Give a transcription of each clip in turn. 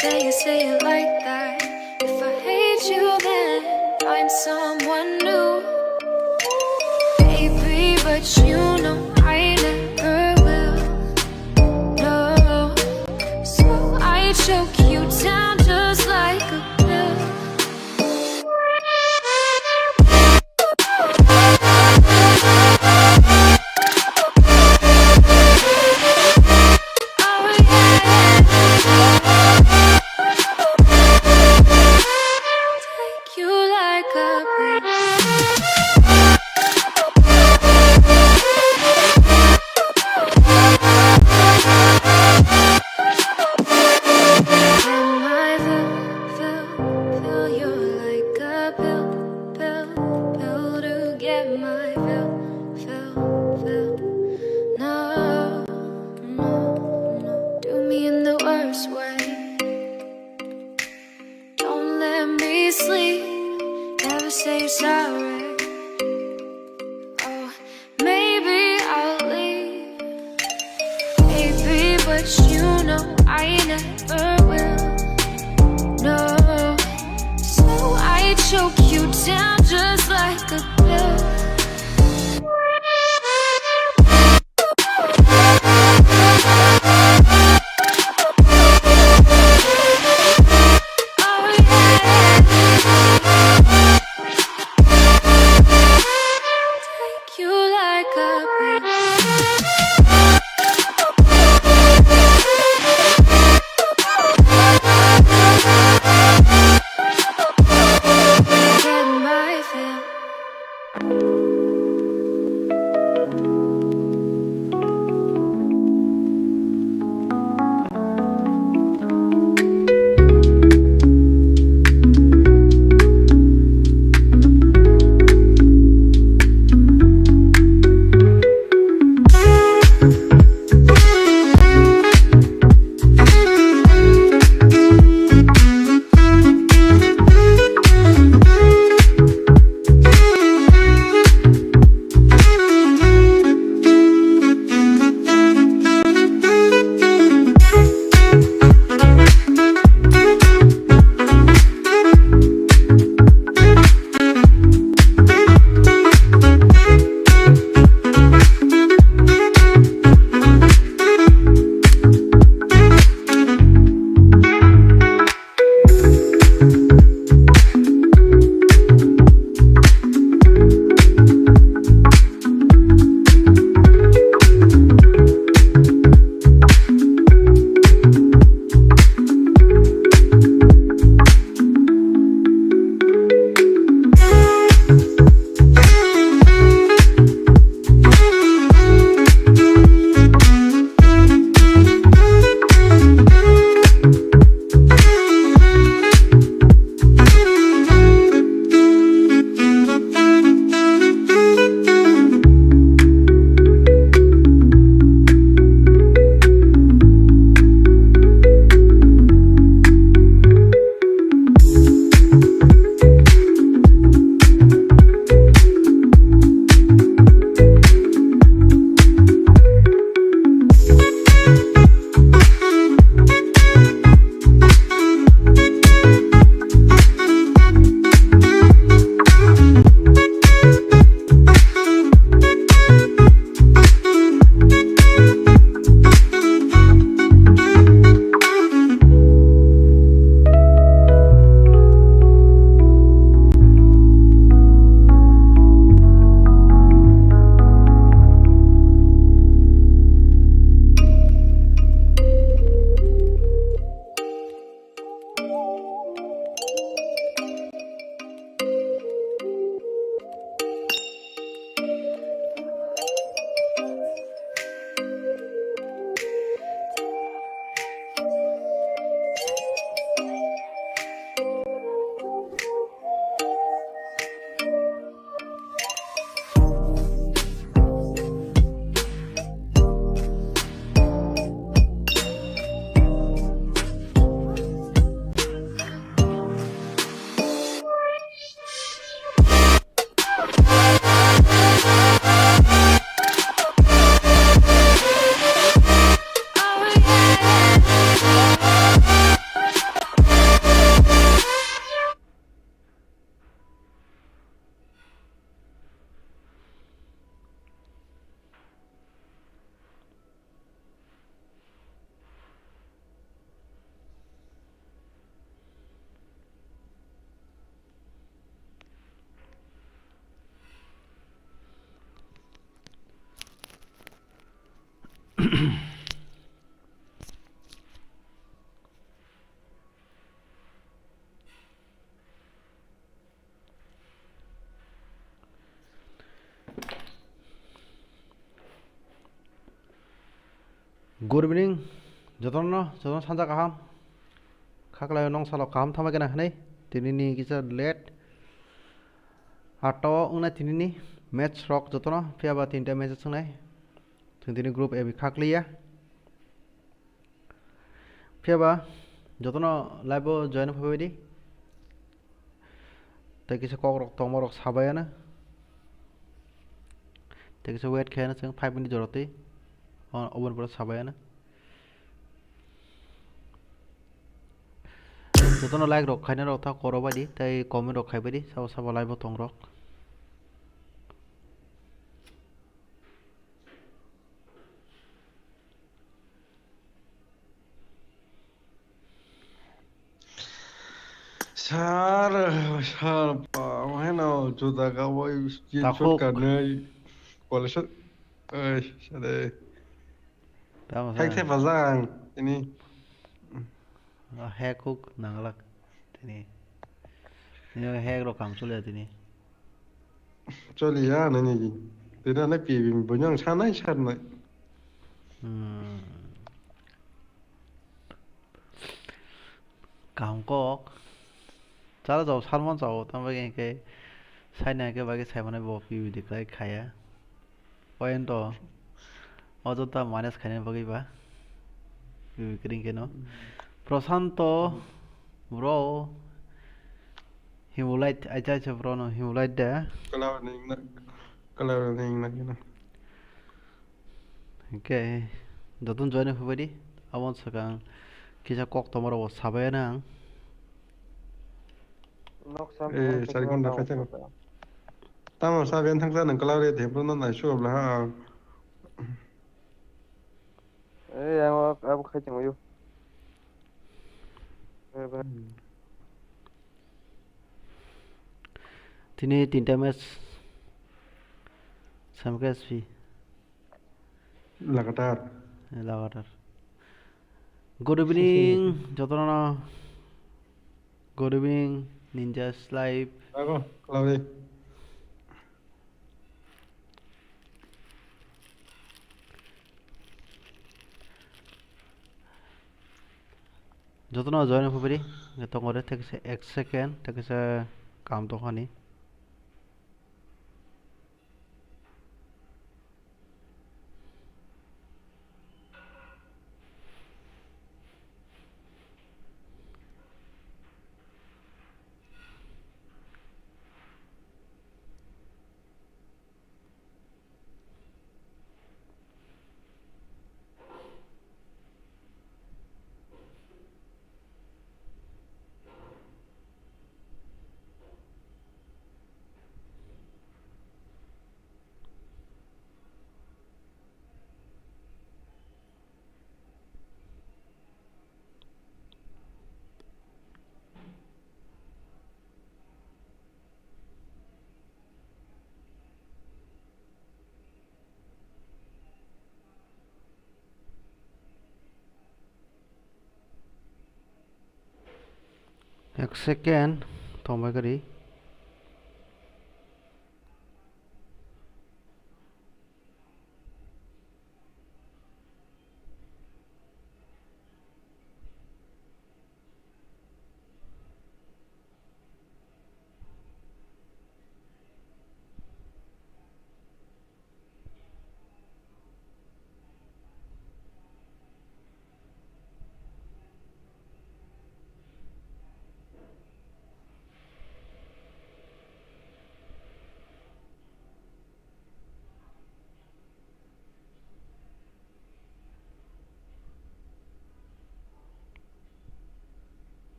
say it like that. If I hate you, then find someone new. Baby, but you know I never will. No, so I choke you down just like a pill. Sleep, never say you're sorry. Oh, maybe I'll leave, baby, but you know I never will. No, so I choke you down just like a pill. Get my fill. Good evening. Jotono sanja kaham. Khaklay nong salo kaham thamai kana hanai. Tinini kisa late. Ato ungna tinini match rock jotono phiaba tinta match sungnai. Tini group AB khakliya. Phiaba jotono live join phobedi. Tai kisa kok rock tomor rock sabayana. Tai kisa wait khayana sang 5 minutes joroti. Open pura sabayana. Jotono like rock khayna rock tha koro badi tai comment rock khay badi sabo live thong rock. Sar apa nào chúng ta có với chuyên Ta suốt khúc. cả nơi gọi là suốt ơi sao đây hack thế vào giang ini Hack hook nangalak tini hack ro kam chule tini cho lì à này gì thế nên nó bị mình bữa nhang chán này kam kok chala jaw salmon jaw tambai ke saina ke bagi saimane bo pi diklai khaya point to অযথা minus খাইনে bagi ba kring ke no prosanto bro himulite acha bro no himulite da kalau này na ke dotun join hobedi amon sakang kisa kok tomoro sabai nang sao con đã phải chắc tao sao bên thằng dân kalau đây thì nó lại suốt là ha em khai chừng yêu tini tinta match samke sp लगातार lagatar good evening jotona good evening ninjas live kalau đây jotona join hobedi tongore tekse 1 second tekse kam to khani एक second thongbai kari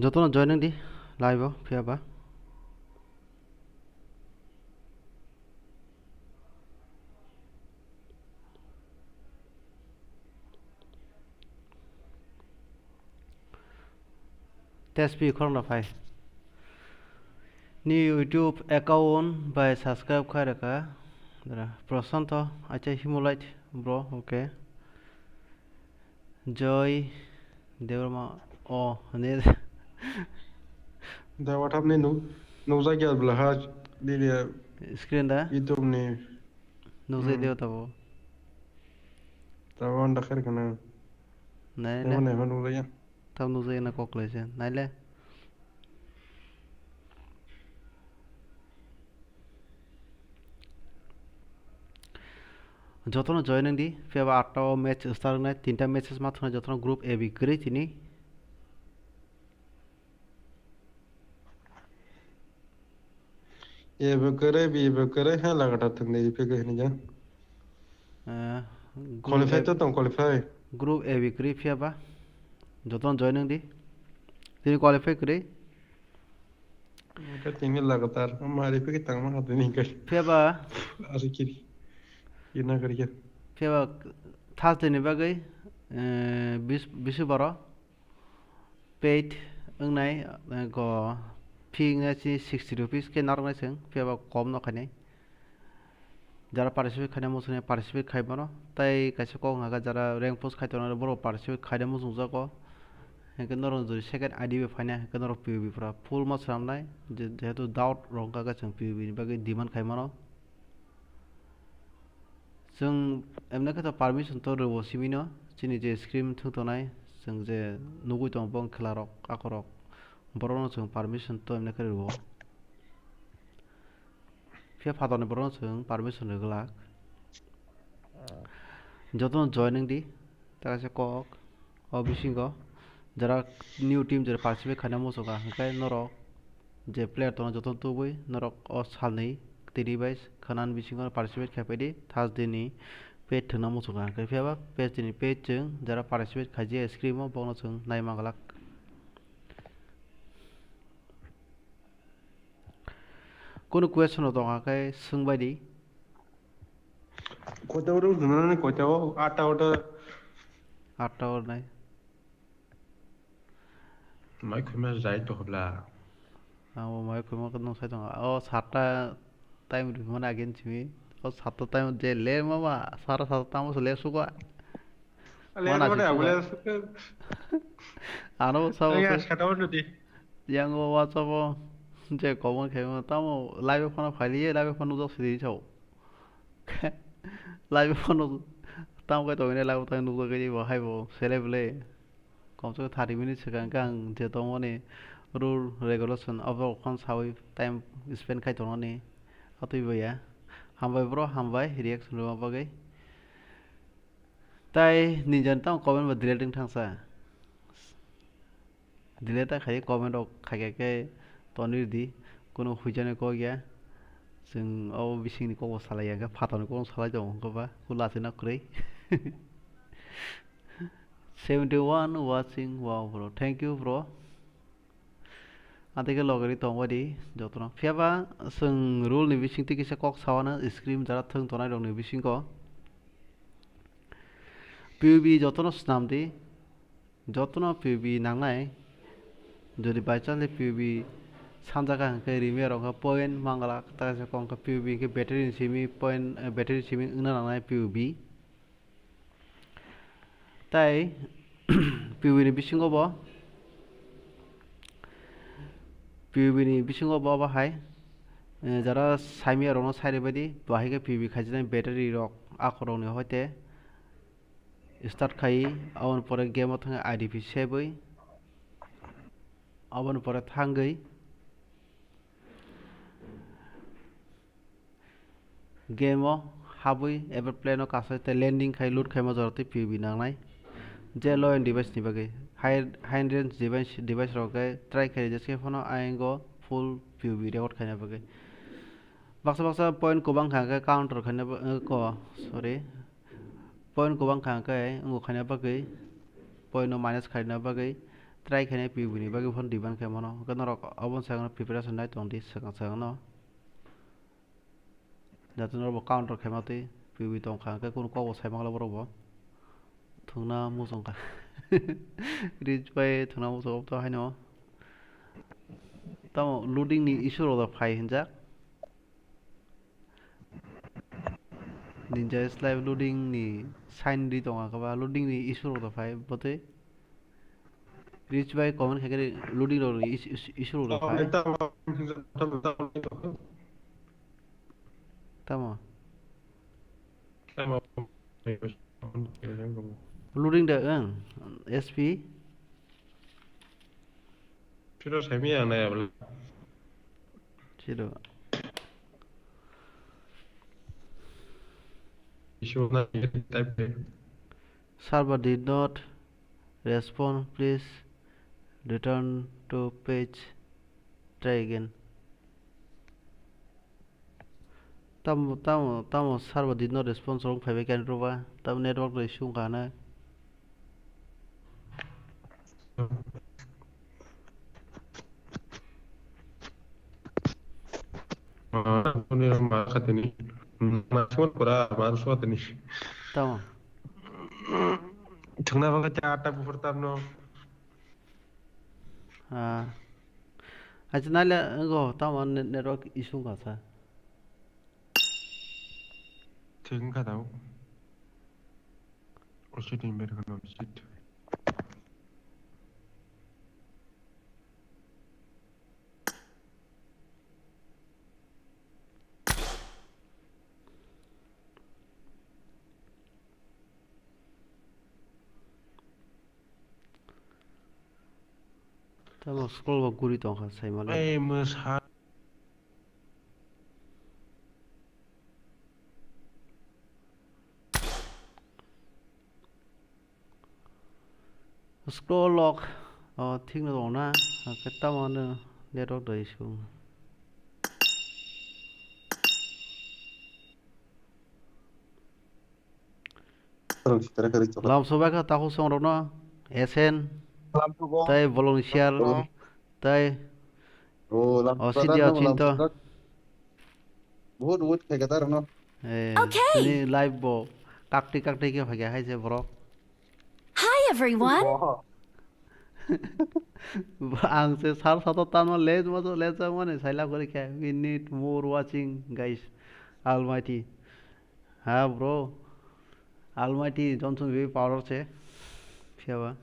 jotona joining di live phiaba TSP khorna phai ni YouTube account by subscribe kharaka dara prosanto acha himulite bro okay joy devrama oh ne dah WAATHOB này नुजागिया ब्लाहा दिले screen दा YouTube ni नुजाय दियो तबो tawa anda khair kana नायले ne नुजाया तब नुजाय ना कॉकलेजे नायले जतनो joining दी फिर अब 8टा match start ना 3टा मैचेस मात्र जतनो ग्रुप ए बी करे थिनी ये करे है लगाता थंदे पे कहने जा qualify तो तुम qualify ग्रुप ए बी करे फिर अब जतनो जॉइनिंग दी तिनी क्वालिफाई करे का तीन लगातार हमारे पे कितना में हाथ नहीं कर फिर अब अरे की ये ना करिए फिर अब थर्सडे नि बागै 20 बार पेड अंगनाय को फी ngasi 60 rupees के नारनाय जों फिर अब कम न खाने যারা পার্টিসিপেট খাইনা মুসুনে পার্টিসিপেট খাইবানো তাই কাছে ক হাগা যারা র্যাঙ্ক পোস্ট খাইতনা বড় পার্টিসিপেট খাইনা মুসুং যাক হেকে নরন যদি সেকেন্ড আইডি বি ফাইনা হেকে নর পিবি ফরা ফুল মাস রামনাय যেহেতু ডাউট রংকা গাছং পিবি नि बागै डिमान्ड खाइमानो जों एमना खथा पारमिशन तो रवसिमिनो चिनि जे स्क्रिम थुंतनाय जों जे नुगुइ दं बं खेलारक आखरक बरनो जों पारमिशन तो एमना खरै रव फिर फादरनि बरनो जों पारमिशन होगला जतन जॉइनिंग दी तासे कक अबिसिंग जरा न्यू टीम जरा पार्टिसिपेट खाना मोसोगा हंकाय नरक जे प्लेयर तो जतन तुबै नरक अ सालनै तिनि बाइस खानान बिसिंग पार्टिसिपेट खाइबायदि थर्सडे नि पेज थना मोसोगा हंकाय फियाबा पेज नि पेज जों जरा पार्टिसिपेट खाइजे स्क्रिमो बनो जों नायमागला कोनो क्वेश्चन दं हंकाय सोंबायदि कोटाव दुनानै कोटाव 8टा और नाय माय खुमा जाय तो हबला आं माय खुमा कन साइ दं अ 7टा टाइम रिमन अगेन छिमि अ 7टा टाइम जे ले मामा 7:30 टाइम से ले सुगा लेर माने आगले आनो सब या छटाव नदि yang WhatsApp जे कमन खेम तामो लाइव फोन फाइलिए लाइव फोन जो सिरि छौ लाइव फोन ताम के तो ने लाइव ताम नु के बहाय बो सेलेबले कम से 30 मिनिट सिगां गां जे दं माने रुल रेगुलेशन अब खन सावै टाइम स्पेन्ड खायथ'नानै अतैबया हामबाय ब्र हामबाय रिएक्शन लो बागै ताई निजन ताम कमेन्ट बा डिलीटिंग थांसा डिलीट खाय कमेन्ट खायके तनिर दि कोनो हुइजाने को गया जों औ बिसिंनि को सालाया गा फातानो को सालाय दं गबा हुलासना ख्रै 71 watching wow bro thank you bro आते लगरी तंबादि जतन फियाबा जों रुल नि बिसिं तिकिसा कक सावाना स्क्रिम जरा थों तनाय दं नि बिसिं को पिबी जतन स्नामदि जतन पिबी नांनाय যদি बाय चान्स पिबी सानजागा हंके रिमेर का पॉइंट मांगला तासे कंका पिबी के बैटरी सिमी पॉइंट बैटरी सिमी उना नांनाय पिबी ताई पिबी नि बिसिं गबो पिबी नि बिसिं गबो बाहाय जरा साइमिया रनो साइरे बायदि बाहायके पिबी खाजिनाय बैटरी रक आखरनि हयते स्टार्ट खाई आवन परे गेम थाङा आईडीपी सेबै आवन परे थांगै गेम हाबै एबा प्लेन कासे ते लैंडिंग खाई लूट खाई मजरते पीबी नांनाय जे लो एंड डिवाइस नि बागै हाई रेंज डिवाइस रके ट्राई खाई जसे फोन आइगो फुल पीबी रेकॉर्ड खाइना बागै बक्सा पॉइंट को बां खागे काउंटर खाइना को सॉरी पॉइंट को बां खागे अंगो खाइना बागै पॉइंट माइनस खाइना बागै ट्राई खाइना पीबी नि बागै फोन डिमांड खाइमानो गन रक अबन सागन प्रिपरेशन नाय तंदि सागन जातन रब काउंटर खाइमाते पीबी तंग खागे कोनो को साइमागला बरब थुंना मुजंका रिच बाय थुंना मुजंग तो हाइनो तम लोडिंग नि इशू रो फाइ हिनजा निंजा स्लाइव लोडिंग नि साइन रि दङ आकबा लोडिंग नि इशू रो फाइ बते reach by comment khai cái loading rồi issue rồi khai tao mà loading được SP 필요 재미야네 chỉ được 이슈나 타입 server did not respond please return to page try again tao server did not respond xong phải cái rồi ba tao network rồi xuống cả này 오늘 마카테니 마스원 보라 마스와테니 tao 정나방가 짜टा 부르타노 acha nale go tao network issue cả sao 지금 가다오 어시디 메르가노 시트 tao scroll vào guri tao khai sai mà 에이 뭐사 scroll log thích nó rồi na cái tao mà network rồi xuống làm số bài tao không xong đâu nó SN tay volunteer tay Osidia cinta बहुत बहुत फेंका था रनो ini live bo kakti ke phải hai se bro Hi everyone. ang se sar sato tan ma le sa mane saila kore kya we need more watching guys almighty ha bro almighty johnson very power che fiaba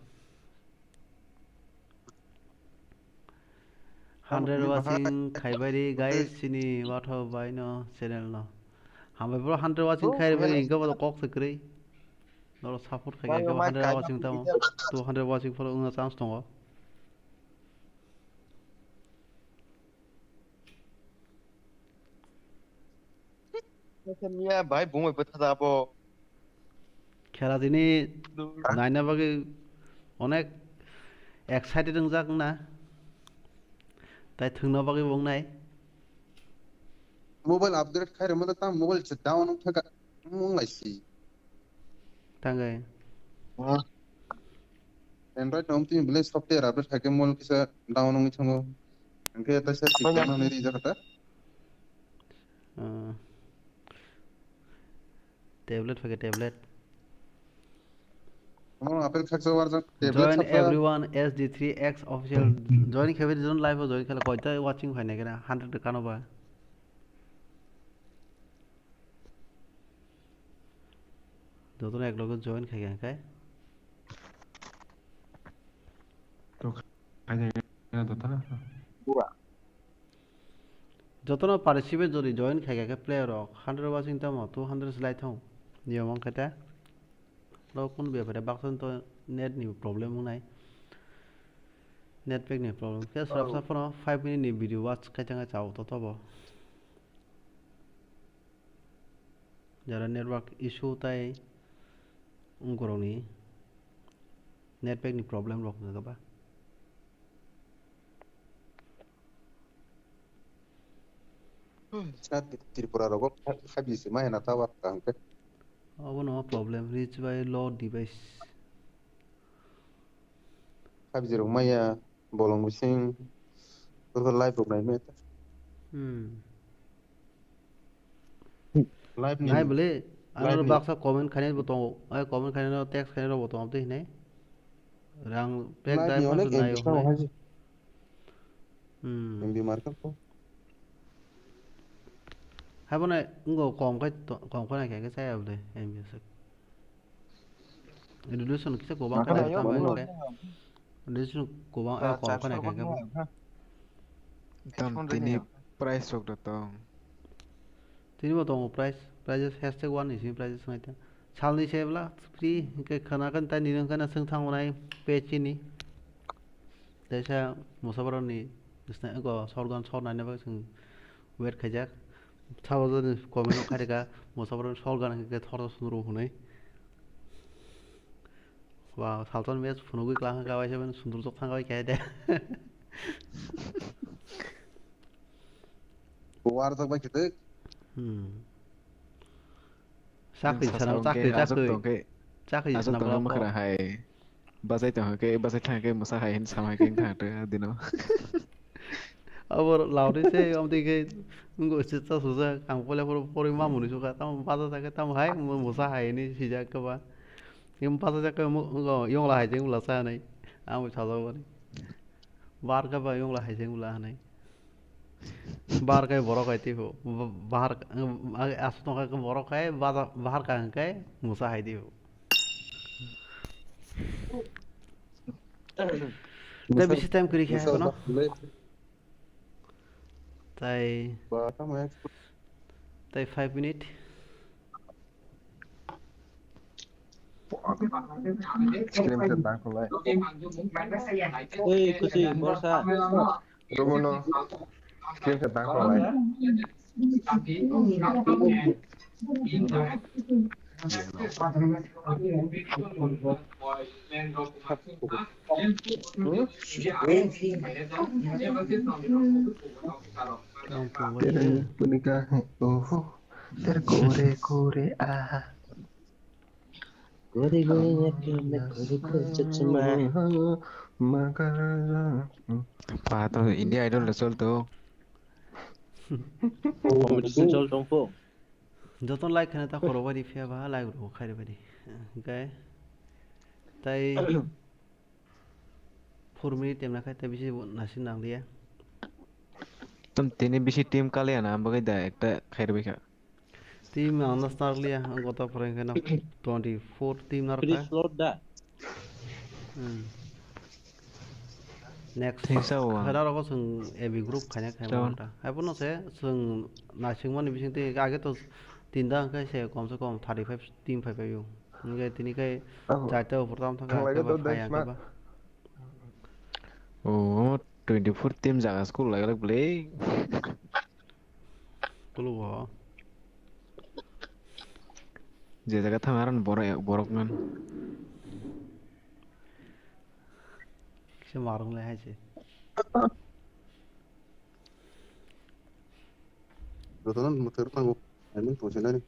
100 watching khaibari guys sini WAATHOB by no channel no hambai bro 100 watching khaibari inga ba kok sekri no support khai ga 100 watching tamo 200 watching for una chance tongo मिया भाई बुम बता था आपो খেলা দিনে নাইনা বাগে অনেক excited যাক না তাই থুংনা বাগে বং নাই मोबाइल अपग्रेड खाइ रमदा ता मोबाइल छ डाउन थका मंगाइसी तांगे एंड्रॉइड नम ती ब्ले सॉफ्टवेयर अपडेट खाके मोल किसा डाउन नङि थंगो अंके तसे सिस्टम न रि जखता टैबलेट फके टैबलेट हम अपडेट खाक्सो वारजन टैबलेट join सफा everyone SD3X official join खेबे जोन लाइव join खेला कयता वाचिंग फाइने केना 100 कानोबा যতন এক লগে জয়েন খাই খাই 또 가냐 또 타나 যতন পার্টিসিপেট যদি জয়েন খাই খাই প্লেয়ার 100 ওয়াচিং তাম 200 স্লাইড হও নিয়ম কথা লো কোন বেফারে বাকসন তো নেট নি প্রবলেম নাই নেট প্যাক নি প্রবলেম কে সব সব 5 মিনিট নি ভিডিও ওয়াচ খাইতাঙ্গা চাও তো তব যারা নেটওয়ার্ক ইস্যু তাই ungoroni net pack ni problem rok na ba सात त्रिपुरा रगो खाबि से मा हेना ता वात Kanke oh no problem reach by low device खाबि जरो माया बोलं बिसिं फोरखौ लाइभ बनाय मे लाइभ नि nai bole another box comment khane botong ai comment khane no text khane ro botong apte hinai rang pack dai pa nai ho MB market को hai bone ngo kom cái này cái sai rồi em biết resolution kita ko bang ka ta mai This kubang ko ka na ka ba. Tam tini price sok datang. Tini mo tong prices hashtag one is prices ngai ta. Salni sebla free ke khana kan ta ni nang kana sung thang nai page ni. Desa musabaron ni isna ko sorgan sor nai ba sung wait khajak. Thawazan comment khai ka musabaron sorgan ke thor sunru hunai. Wow, salton mes phunugui klang ka ba seven sundur jok thang ka kai de. War tak ba kita. Sakri sana sakri sana Asok tong makara hai. Basai tong ke basai thang ke musa hai hin sama ke thang te dino. अब लाउडै चाहिँ आउँदै के उनको चित्त सुझा काम पले परि मा मुनि सुका तम पाता जाके तम हाय मुसा हाय नि सिजा के बा यम पाता जाके उनको यङ ला हाय चाहिँ उला सा नै आम छ जाव नि बार का बा यङ ला हाय चाहिँ उला नै बार का बरो काइते हो बाहर आसु तो का बरो काय बाहर का काय मुसा हाय दियो त बेसी टाइम करि खाएको न Tay 5 minutes. Scrim ke bang ko lai. Oi, kusi borsa. Romono. Scrim ke bang ko lai. Menikah. Oh, terkore ah. Kore-korenya kena kore-kore cuma. Pa to India Idol result to. Competition चल रहा हूँ. जतन like खाने ता खरो बडी फिया बा like रो खाइ बडी okay ताई 4 minute temna khai ta bisi nasin nang dia Tam tini bisi team kali ya na bagai da ekta khair bika. team understand liya gota pore kana 24 team nar Please ka load that. next Thingsa wa. khara ro sung ab group khanya khai ma ai puno se sung nasing mon bising te age to tinda kai se kom se kom 35 team 5 ayu ngai tini kai charta program thang ka ba phaya ka ba Oh, 24 team jaga school lag play. kulu wa Je jaga thangaran borok man. se marung le hai che Rotonan muter tangu. Ini posisi ni.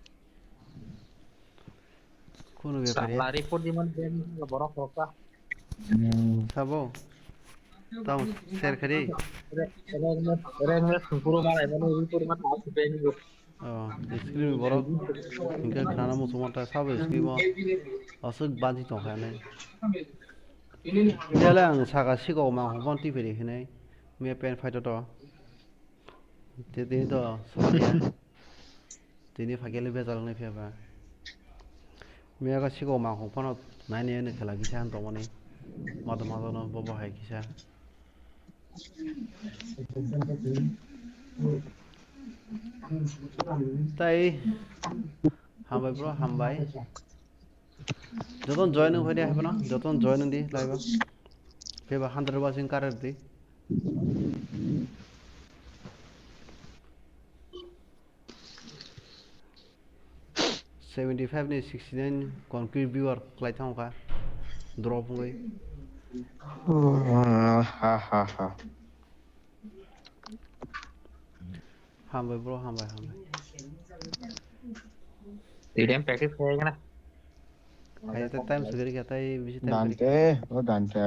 kono be pare Lari pun di mana dia ni borok roka. sabo tau share khari Reng puro mana ini puro mana aku pengen ni. screen borok inka khana mo sumata sabo screen mo asuk banji tong khane Dela ang saka sigo ma hon ti peri hne me pen fight to te te to soria tini phagele be jalne phe ba me ga sigo ma hon pano nai ne ne khala gisa to mani mad no bobo hai gisa tai hambai bro hambai যতন joining হইতে হবে না যতন joining দি লাইবা ফেবা 100% কারের দি $75 ni 69 concrete viewer klai thang ka drop ngoi Ha. hambai bro hambai Tidak practice kayaknya na. ai ta time sugari ka tai bisi time Dante, oh Dante.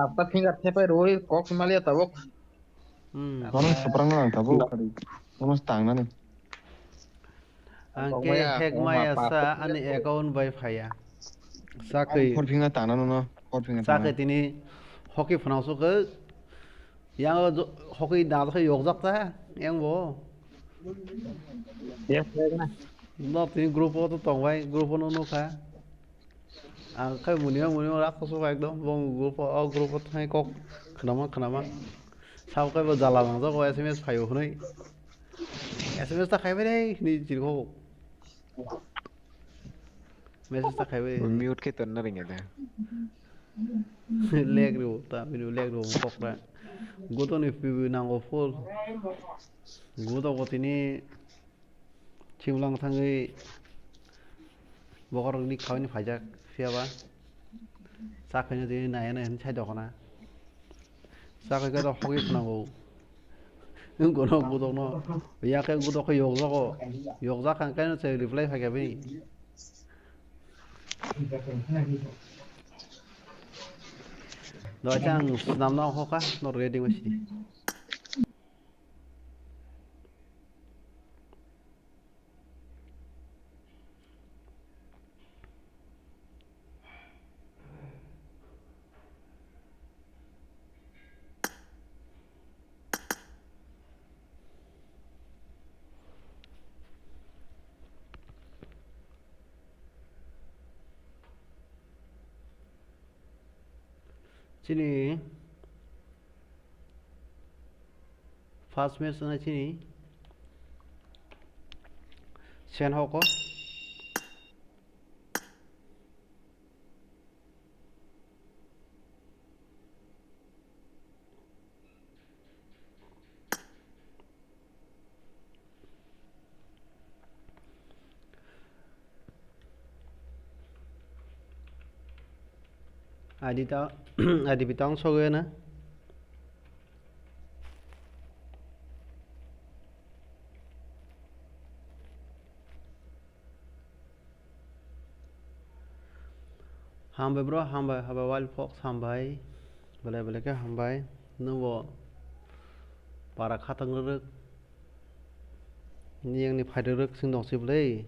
Apa finger थे पर रोई कॉक हिमालय तबक. Kono seberang lang tabu. Kono stang na ni. angke hekmaya sa ani account by phaya sakai Hot finger tang na no. Hot finger. sakai tini hockey phanaso ke yang hockey da ka yokjak ta yang bo Yes kayaknya na. no tini group to tong bai group no ka Kai muni rakus ko ekdom bong grupo thai kok khnama sao kai bo jala lang ko SMS phayo hnai SMS ta khai bai ni jir ko message ta khai bai Mute ke tan na ring ada. leg ro ta video leg ro kok ra go to ni pi nang o full go to ko tini chimlang thangai bokor ni khawni phajak fiaba sakhaini tini naya na chai dokona sakhay ka to hogi thnango gono go no ya ka go to ko yogja kan kan se reply phage bai no chang nam na ho ka no ready masi chini first match na chini sen ho ko adi ta adi bitang so ge na hambai bro hambai wild fox hambai bele ke hambai nubo para khatang ruk ni yang ni phai ruk sing dong si blei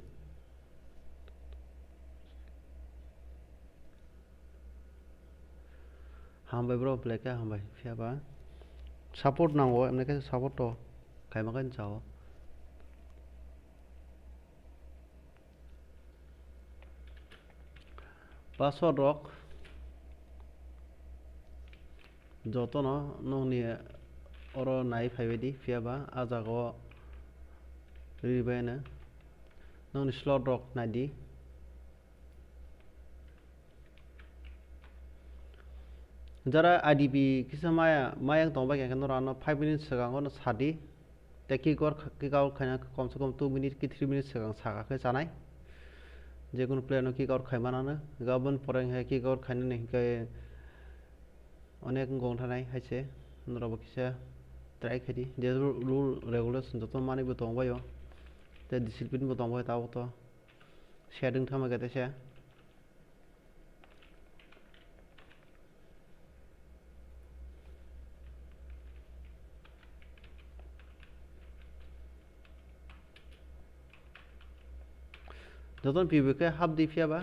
hambai bro bele ke hambai fiaba support nango emne ke support to kai ma kan chao password rock joto no nongni oro nai phaibedi fiaba ajago ribaina nongni slot rock nadi jara IDP kisa mayang tongba kan no rano 5 minutes sagang no sadi te ki kor khana kom se kom 2 minutes ki 3 minutes sagang saga ke chanai je কোনো player no kick out খাইমানা না গাবন পরেং হে kick out খাইনে নে কে অনেক গং থানাই হাইছে নরব কিসা try খাইদি যে rule regulation যত মানিबो दंबायो te discipline bo dंबायो ताव तो शेडिंग थामा गतेसे যতন পিবিকে হাফ দি ফিয়াবা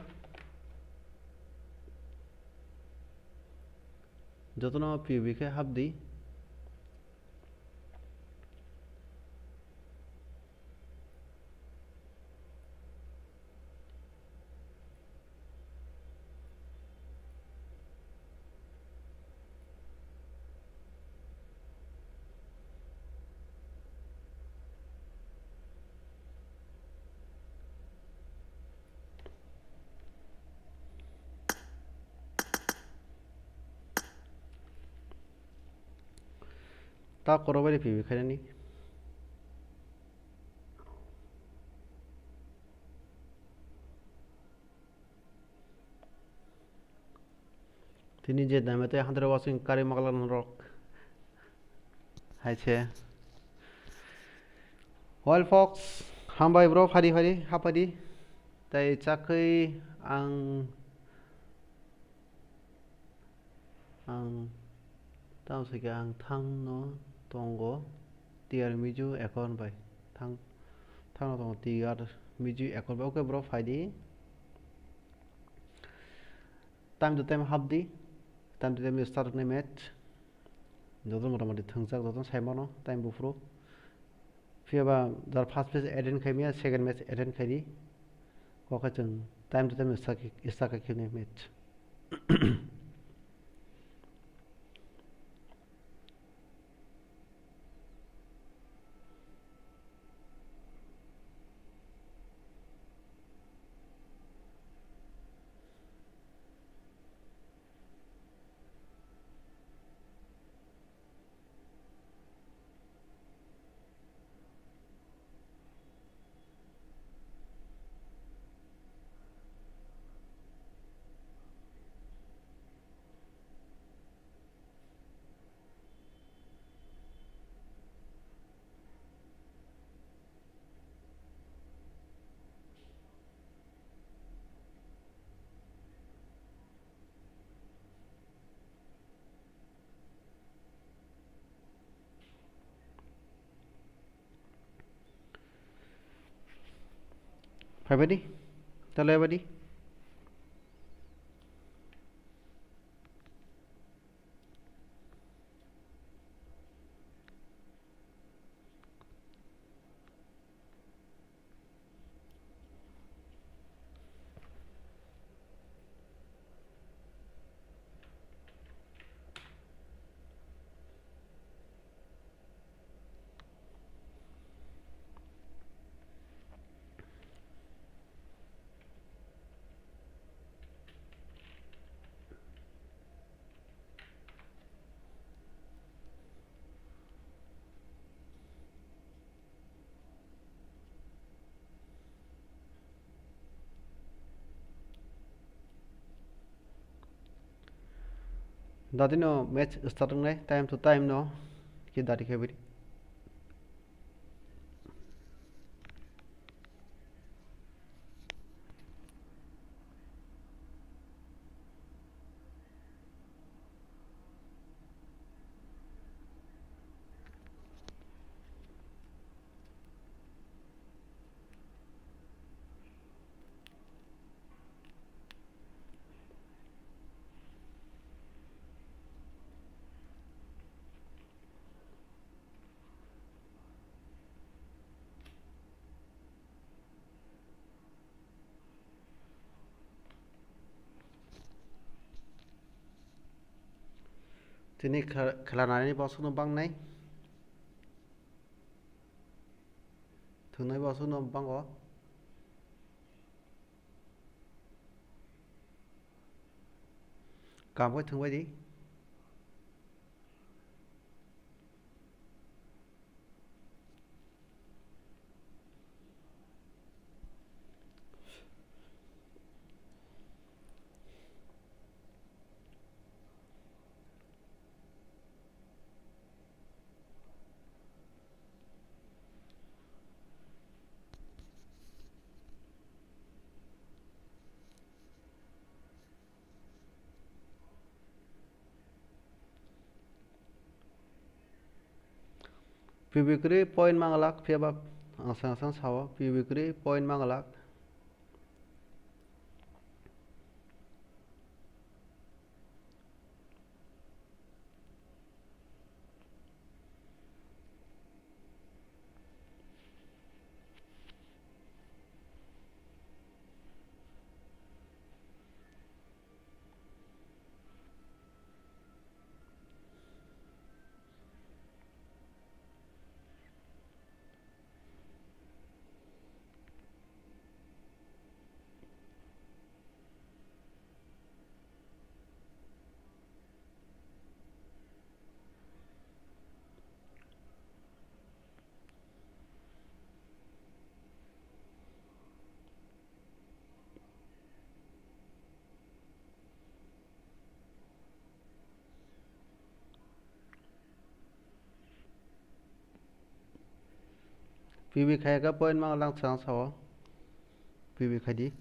যতন পিবিকে হাফ দি তা করবারে পিবি খাইনি তিনি যে দামেতে হাতের ওয়াচিং কারি মাগলান রক হাইছে ওয়াইল্ড ফক্স হামবাই ব্র ফারি হাপাদি তাই চাকই आं ताम सके आं थां no tongo tiar miju ekon bai thang no tongo tiar miju ekon bai okay bro faidi time to time half di time to time start ne match jodo motamoti thangsak jodo saimano time bufro fiaba jar first match attend khaimia second match attend khairi koka chung time to time istaka kini match. February, tell everybody. Dati no match starting nai time to time no ki dati kebiri. Tini khelanani bosu no bang nai. Thunai bosu no bang o. Kam ko thungbai di. Pibikri point mangalak fiabab asang sawa pibikri point mangalak. PB khai ka point mangalang sang sawa PB khai di.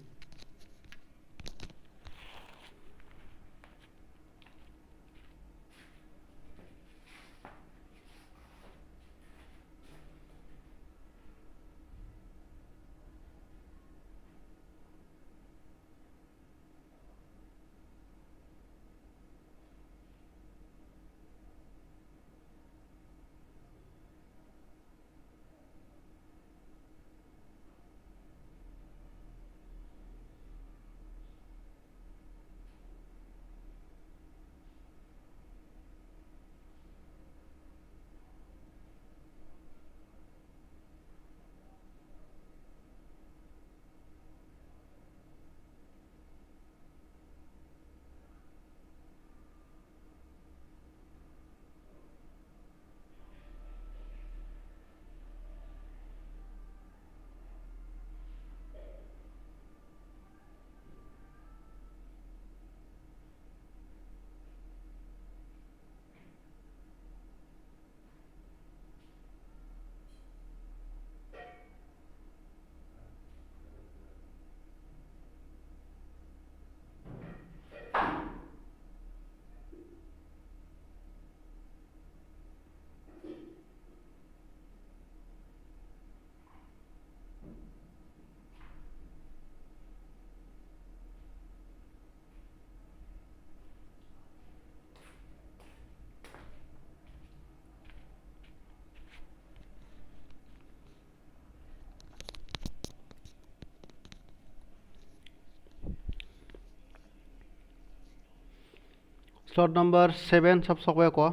slot number 7 sab sokwe ko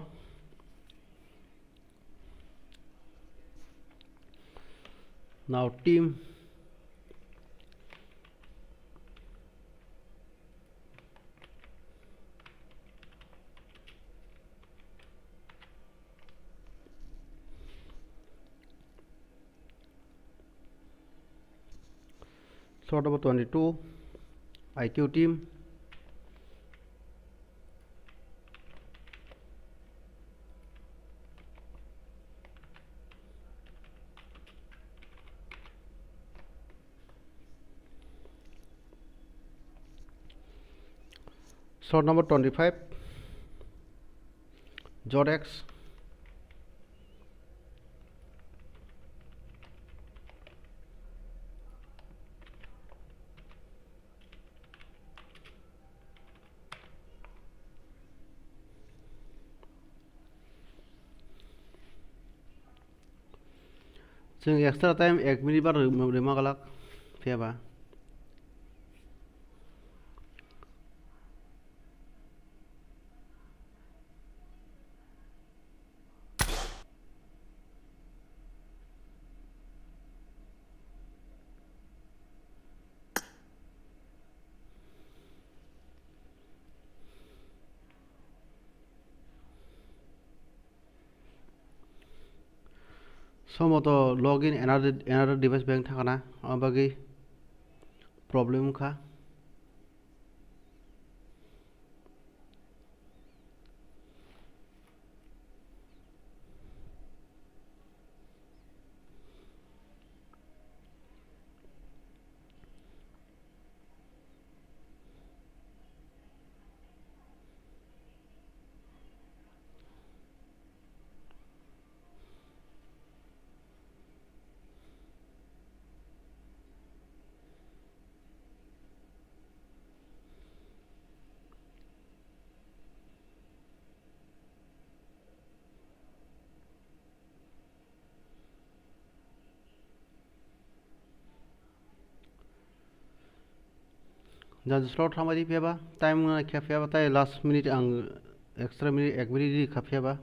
now team slot number 22 IQ team slot number 25 Jodex जों extra time 1 minute बार रिमा गलाक फैयाबा समतो login another device bank थाकाना बागै problem खा जहाँ स्लॉट हमारी फैयाबा टाइम क्या फैयाबा ताई लास्ट मिनिट आं एक्सट्रा मिनिट 1 मिनिट खा फैयाबा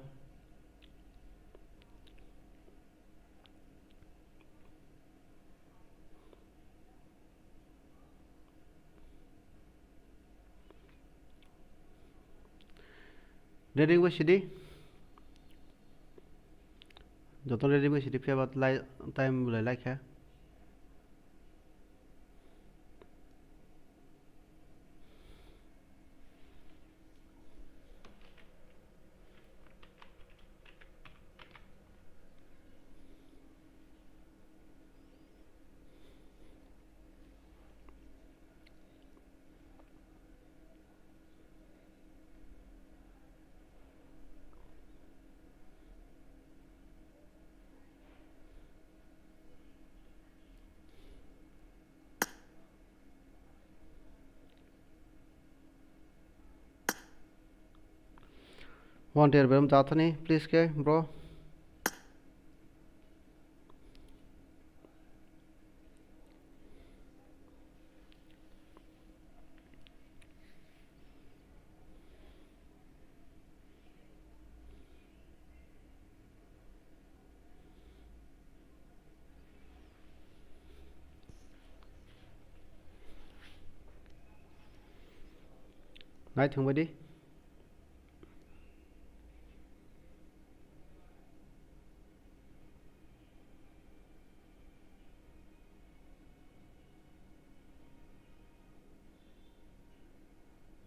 रेडिंग बसिदी जतन रेडिंग बसिदी फैयाबा टाइम बुलाय क्या Want to hear Jathani, please, ke bro. Night, somebody.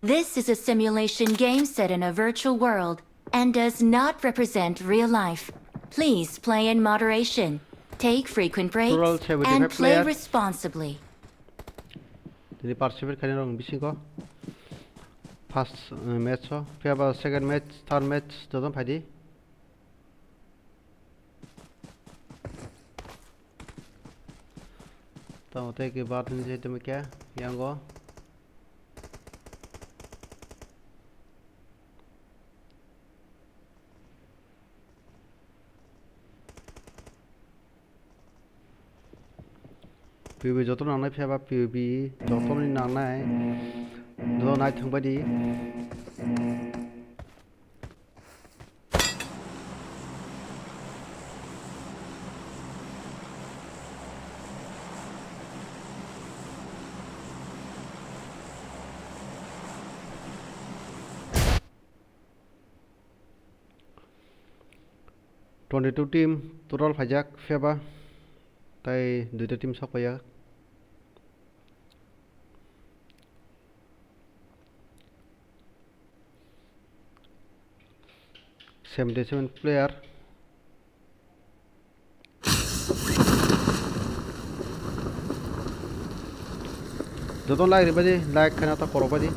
This is a simulation game set in a virtual world and does not represent real life. Please play in moderation, take frequent breaks, and play responsibly. Jadi participate kalian orang bising ko. First match ho, फिर अब second match, third match जदों फाइदी. तो होता है कि बात नहीं चाहिए तुम्हें क्या यहाँ को PUB जतो नांनाय फैयाबा PUB जतोनि नांनाय दो नाय थांबायदि 22 team total faijak fiaba tai duita team sakpaya 77 player joton like ribaji like khana ta koro baji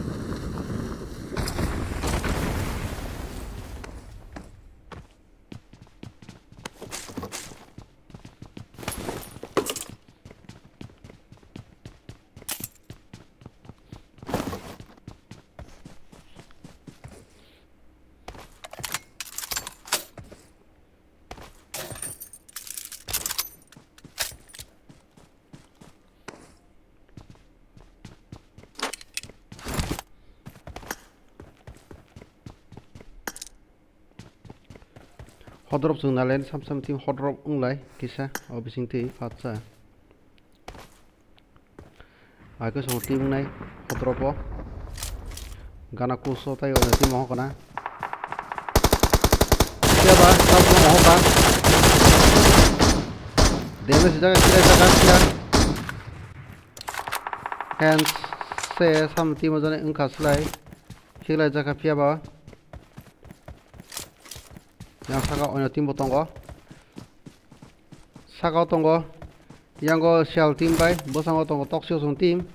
hodrop jung nalen sam team hodrop unglai kisa obising ti fatsa aku song team nai hodropo gana kuso tai ona team ho kana siapa sab mo ka damage jaga kira hands se sam team jane ungka slai kila jaga piaba yang saga ono tim botongo saga tongo yang go shell team bai bosango tongo toksio song team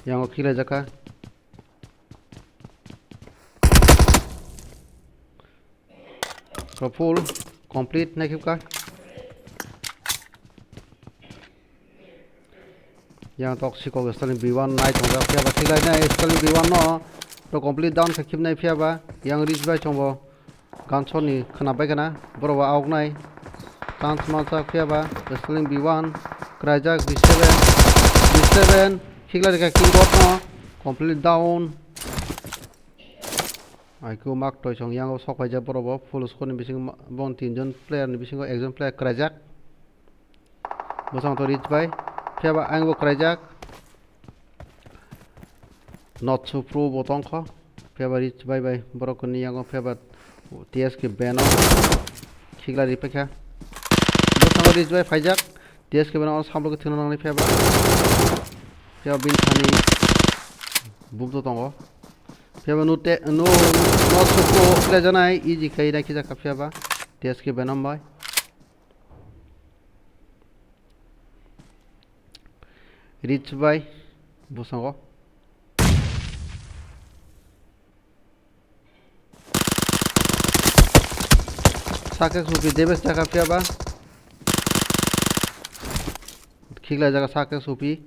yang go kila jaka so full complete nakipka yang toksiko stalin b1 night tonga kya kila na stalin b1 no to complete down khakip nai phiaba yang reach bai chongbo ganchoni khana bai kana borowa auk nai chance mancha phiaba wrestling b1 krajak b7 khigla ka king got no complete down aiku mark toy chong yang sok bai ja borowa full score ni bising bon 3 jon player ni bising ekjon player krajak bosang to reach bai phiaba angbo krajak not so pro botong kho fiaba reach bye bye borokoni yang fiaba ts ke beno khigla ripekha bosang reach bye faijak ts ke beno samlo ke thina nang fiaba bin thani bub to tongo fiaba no not so pro le janai easy kai rakhi jaka fiaba ts ke beno bye reach bye bosang sakek supi debes jaka fiaba khigla jaga sakek supi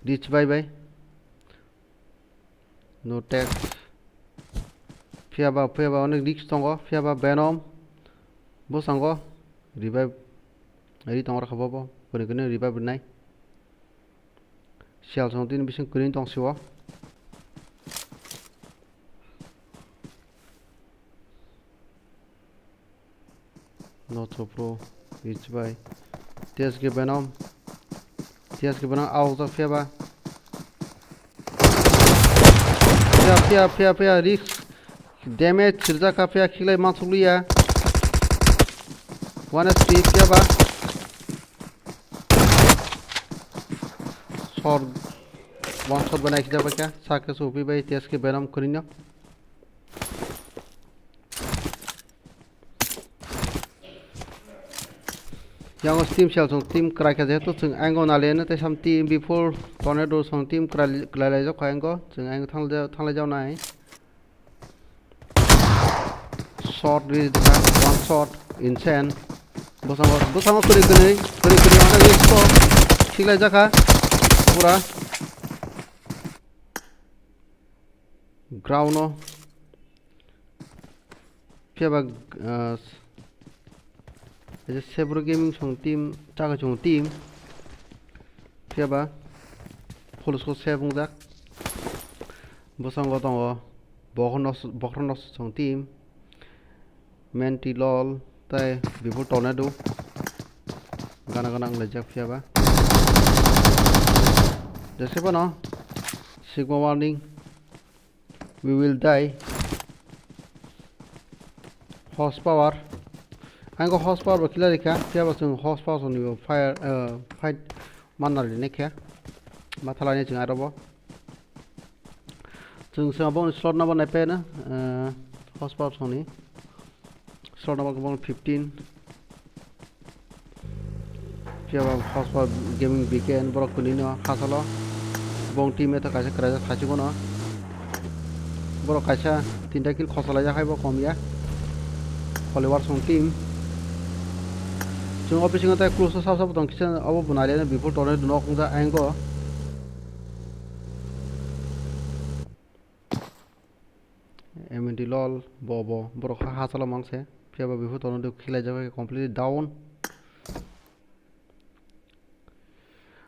reach bye bye no tag fiaba onek risk tongo fiaba venom bosango revive eri tongor khabobo kone revive nai shell song tin bising green tong siwa not so pro reach by ts ke venom out of fiaba Pia risk damage sirja ka pia khilai mansuglia 1 HP fiaba shot one shot banai khida baka sake sopi bai ts ke venom kurino yang team shell song team krai ka je to chung ango na le na te sam team before tornado song team krai lai jo khaengo chung ang thang le jaw nai shot with one shot insane bosang kuri ona le to khilai jaka pura ground no fiaba This is several gaming song team, Chaka Chung team. Fiaba, full score 7 dak. Bosang Gotongo, Bokronos song team. Menti lol, Tai, before tornado. Gana lejak fiaba. Just no, Sigma warning. We will die. horse power anh có horse power killer đi kìa phía vào chừng horse power rồi fire fight man nào đi kìa mà thay lại chừng ai đó bó chừng xem bông slot number này pe nữa horse power rồi ní slot number bông 15 phía vào horse power gaming weekend bro kuni nó hasalo bông team itu kaisa kerja khasi kono bro kaisa tinta kill khosala ja khai bo kom ya follower song team chung office ngata close sab sab tong kitchen abo bunale na before tornado do nok ngja ango MNT lol bobo bro kha hasala mangse phía vào before tornado khila jabe completely down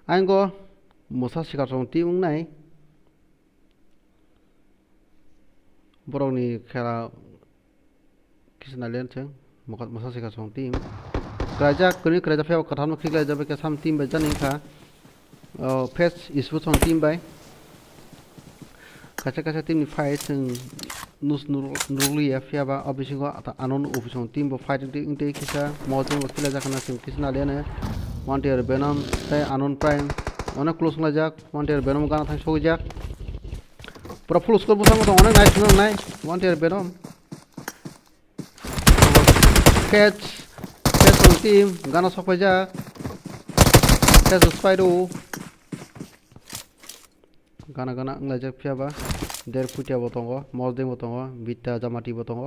ango musa sikar song team nai borok ni khela kisna len cheng mokat musa sikar song team kraja kuni kraja pheo katham khikla jabe ke sam team bai jani kha face isfu song team bai kacha kacha team ni fight sing nus nurli ya phia ba obising ko anon ofisong team bo fight te kisa mojing bo khila jakana sing kisna len one tier venom tai anon prime অনেক close না যাক one tier venom গানা থাই সই যাক পুরো ফুল score বসাম তো অনেক nice নাই one tier বেনম ক্যাচ অন টিম গানা সফাই যাক ক্যাচ স্পাইডো গানা গানা আংলাই যাক ফিয়াবা দের ফুটিয়া বতঙ্গ মজদে বতঙ্গ বিটা জামাটি বতঙ্গ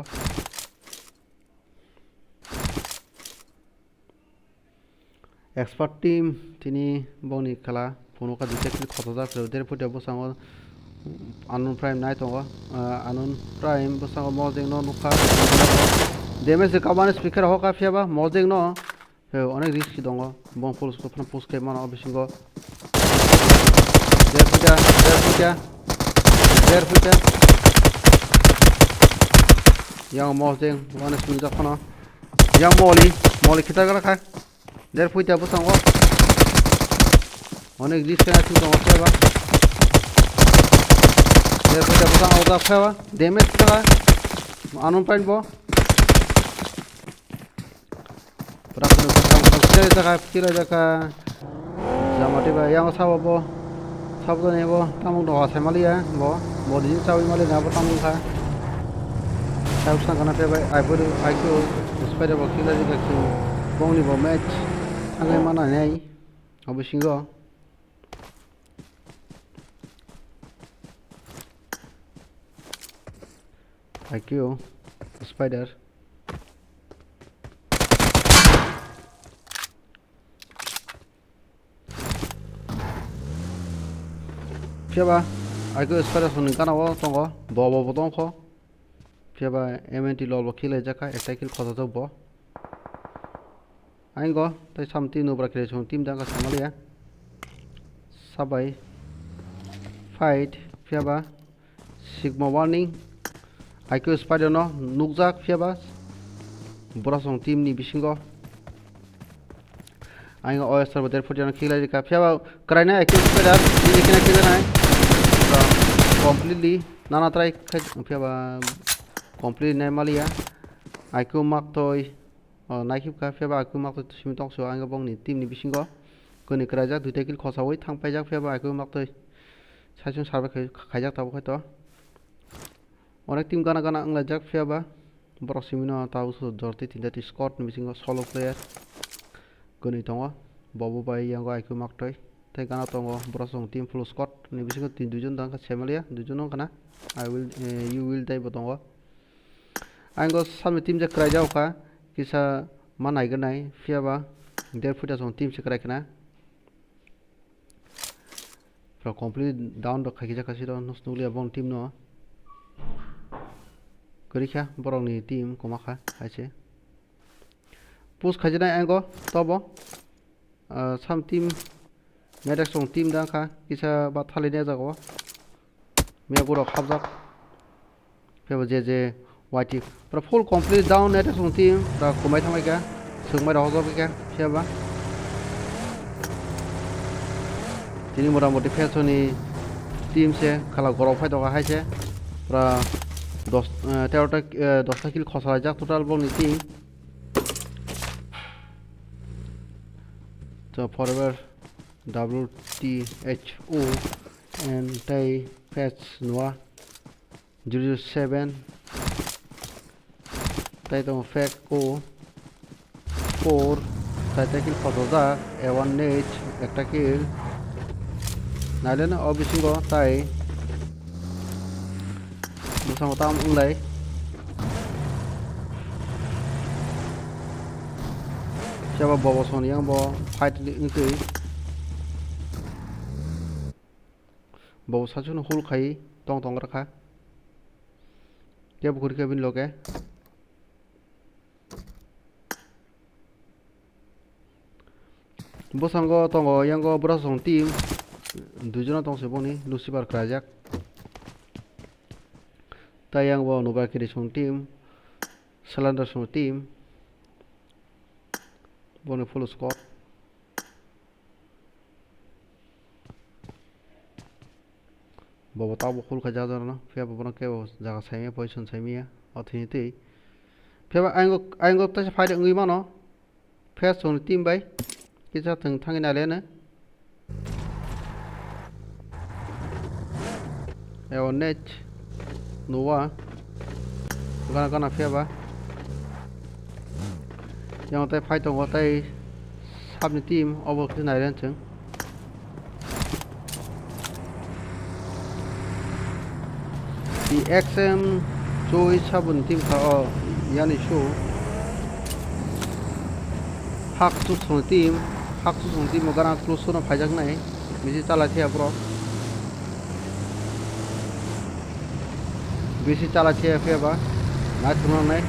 expert team tini boni khala phono ka detect khotoja der photo bosango anon prime nai tongo anon prime bosango mojeng no nukha damage ka ban speaker hoka fiaba mojeng no onek risk dongo bong police ko phana post ke mana obisingo der puja yang mojeng one speaker phana yang moli kita kala kha der puja bosango অনেক risk আছে তো অসবা der puja bosango da pheba damage ka anon point bo prakno ka jaga kira jaga jamati ba yang sabo sabdo ne bo tamung do samali ya bo bodi chawi mali na bo tamung kha sau sang kana pe bai ai bodu ai ko spider bo kila jaga ki bongni bo match angai mana nei obisingo IQ spider fiaba IQ spider soni kana wo tongo bo tongko fiaba MNT lol bo khile jaka একটা kill khota jobbo aingo tai samti no brakre chong team danga samalia sabai fight fiaba sigma warning IQ spider no nukjak fiaba borasong team ni bisingo aingo oyster boder photian khila ka fiaba kraina IQ spider ni kina kina nai completely nana try fiaba completely nai malia IQ mark toy naikip ka fiaba IQ mark toy simitong so aingo bong ni team ni bisingo koni kraja duita kill khosawoi thangpaijak fiaba IQ mark toy সাইজন survey খাইজাক তাবো হয়তো অনেক team গানা গানা আংলা যাক ফিয়াবা বড় Cimino তাও জরতে তিনটা স্কট মিসিং সলো প্লেয়ার গনি দङ ববো বাই ইয়াঙ্গো আইকিউ মাকটয় তাই গানা দङ বড় সং টিম ফুল স্কট नि बिसिङो তিন দুজন দাঙ্কা সেমালিয়া দুজন গানা ইউ উইল দাইবো দङ आंगो सामने टीम जे क्राइजाव का किसा मा नायगोनाय फियाबा देर फुटा सं टीम से क्राइकना Pro complete down do khaki jaka siro nusnuli abong team no Korikha borong ni team komakha aise push khajina ango tobo some team medak song team dangkha kisa ba thaline jago meguro khabjak phebo je white pro full complete down net song team ra komai thamai ka sungmai ro hojo ka pheba তিনি মোটামুটি ফেসনি team সে খালা গরম ফাইদকা হাইছে প্রা 10টা কিল খসা যাক total বল নি team তো forever WTHO and tay patch noa 007 tay to fact o 4 tay kill খসা যাক A1 net একটা কিল নাইলে না অবিসিঙ্গ তাই musang utam ulai siapa bawa son yang bawa fight itu bawa satu nu hul khai tong rakha dia bukur ke bin loke bosango tongo yang go brasong team dujuna tong seboni lucifer krajak tayang bo nuba kiri song team cylinder song team bone full squad bo ta bo khul khaja dana fe bo na ke bo jaga sai position sai mi athini te fe ba aingo ta sa faida ngui ma no fe song team bai ki sa thang thang na le na e net Noah gana pheba yang tay fight tong tay sab ni team over cái này lên chừng the XM joy sabun team kha yani show hak tu song team gana close na phajak nai miji chala thia bro बेसी चाला थिए faba ना थुना नै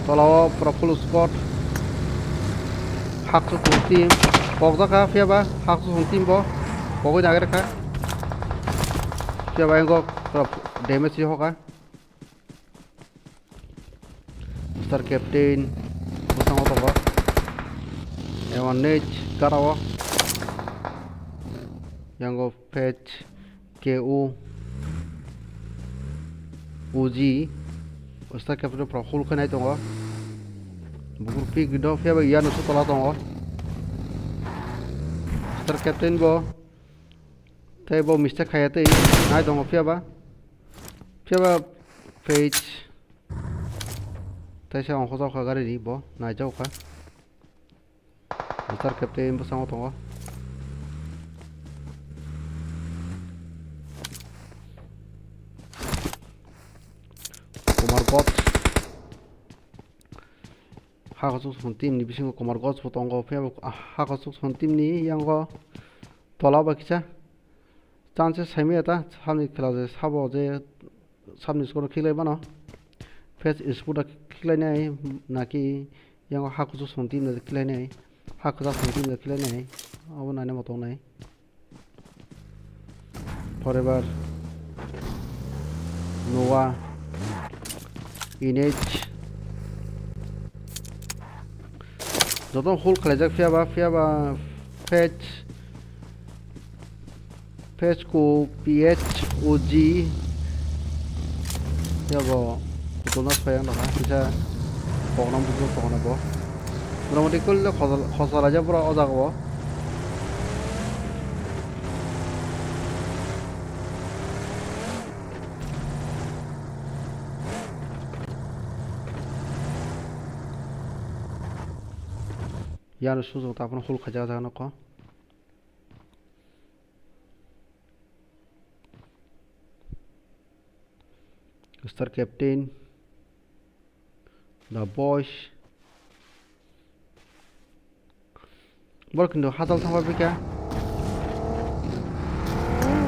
तलाव Praful spot हाक्सु team पगदा का faba हाक्सु team बो पगो जागे रखा फेबा एंगो डैमेज होगा स्टार कैप्टन मुसांगो तबा एवन नेच करावा yang go fetch KO OG usta captain pro hul khanai tongo bukur pick do fe ba yanu su tola tongo star captain bo tay bo mistake khayate nai tongo fe ba page tay sa on khosa khagari ri bo nai jau kha star captain bo sango tongo Komargot Hakasuk son team ni bisingo Komargot fotongo phebo Hakasuk son team ni yango tola ba kicha chances saimi eta samni khela je sabo je samni skor khilai bana face ispuda khilai nai naki yango Hakasuk son team ne khilai nai Hakasuk son team ne khilai nai abo nane motong nai forever Noah Inage যত whole খেলাজাক ফিয়াবা fetch ko PHOG yabo kutulna sayang na bisa poknam buku pokna bo motamoti kullo khosala ja pura ojagbo यार सुजो त आफ्नो हुल खजा जान को star captain the boys बरकिndo हाजाल थांबा बिका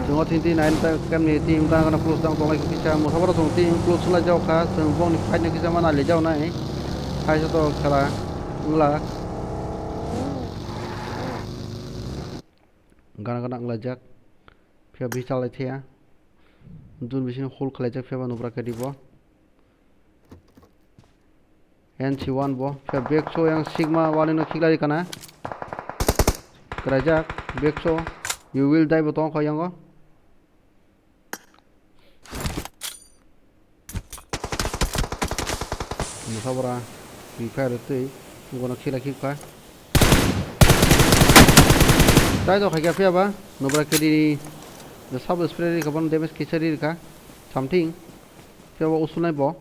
जों 29 ता केमनि टीम दा गना क्लोज दां दंलाय किसा मोसाबरा जों टीम क्लोज सुला जावखा जों बंनि फाइट नि किसा माना ले जावनाय फाइसा तो खेला उला gana nglajak phia bi chalai thia dun bisin hol khlajak phia banubra ka dibo NC1 bo phia back show yang sigma wale no khiglari kana krajak back show you will die botong kho yango musabra prepare tui ngono khila khikpa tai do khagia pia ba nobra kedi the sub spray ka bon damage kichari ka something pia ba usunai bo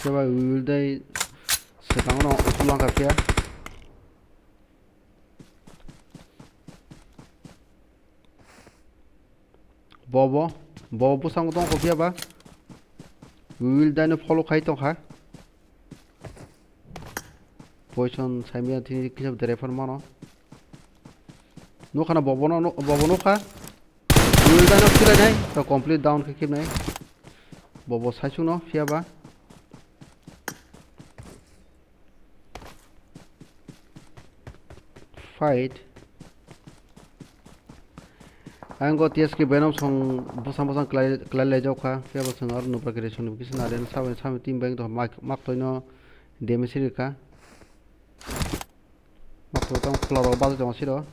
pia ba we will die sekang no usulang ka pia bobo pusang tong ko pia ba we will die no follow khai tong kha position saimia thini kisab dere phone mano no khana bobo no kha we will die no kila nai to complete down ke kim nai bobo saichu no pia ba fight Anggo TSK Venom song busang klai le jau kha pia ba song ar no progression bi kisna ren sa team bank to mak to no damage ri ka mak to tong floro ba jong siro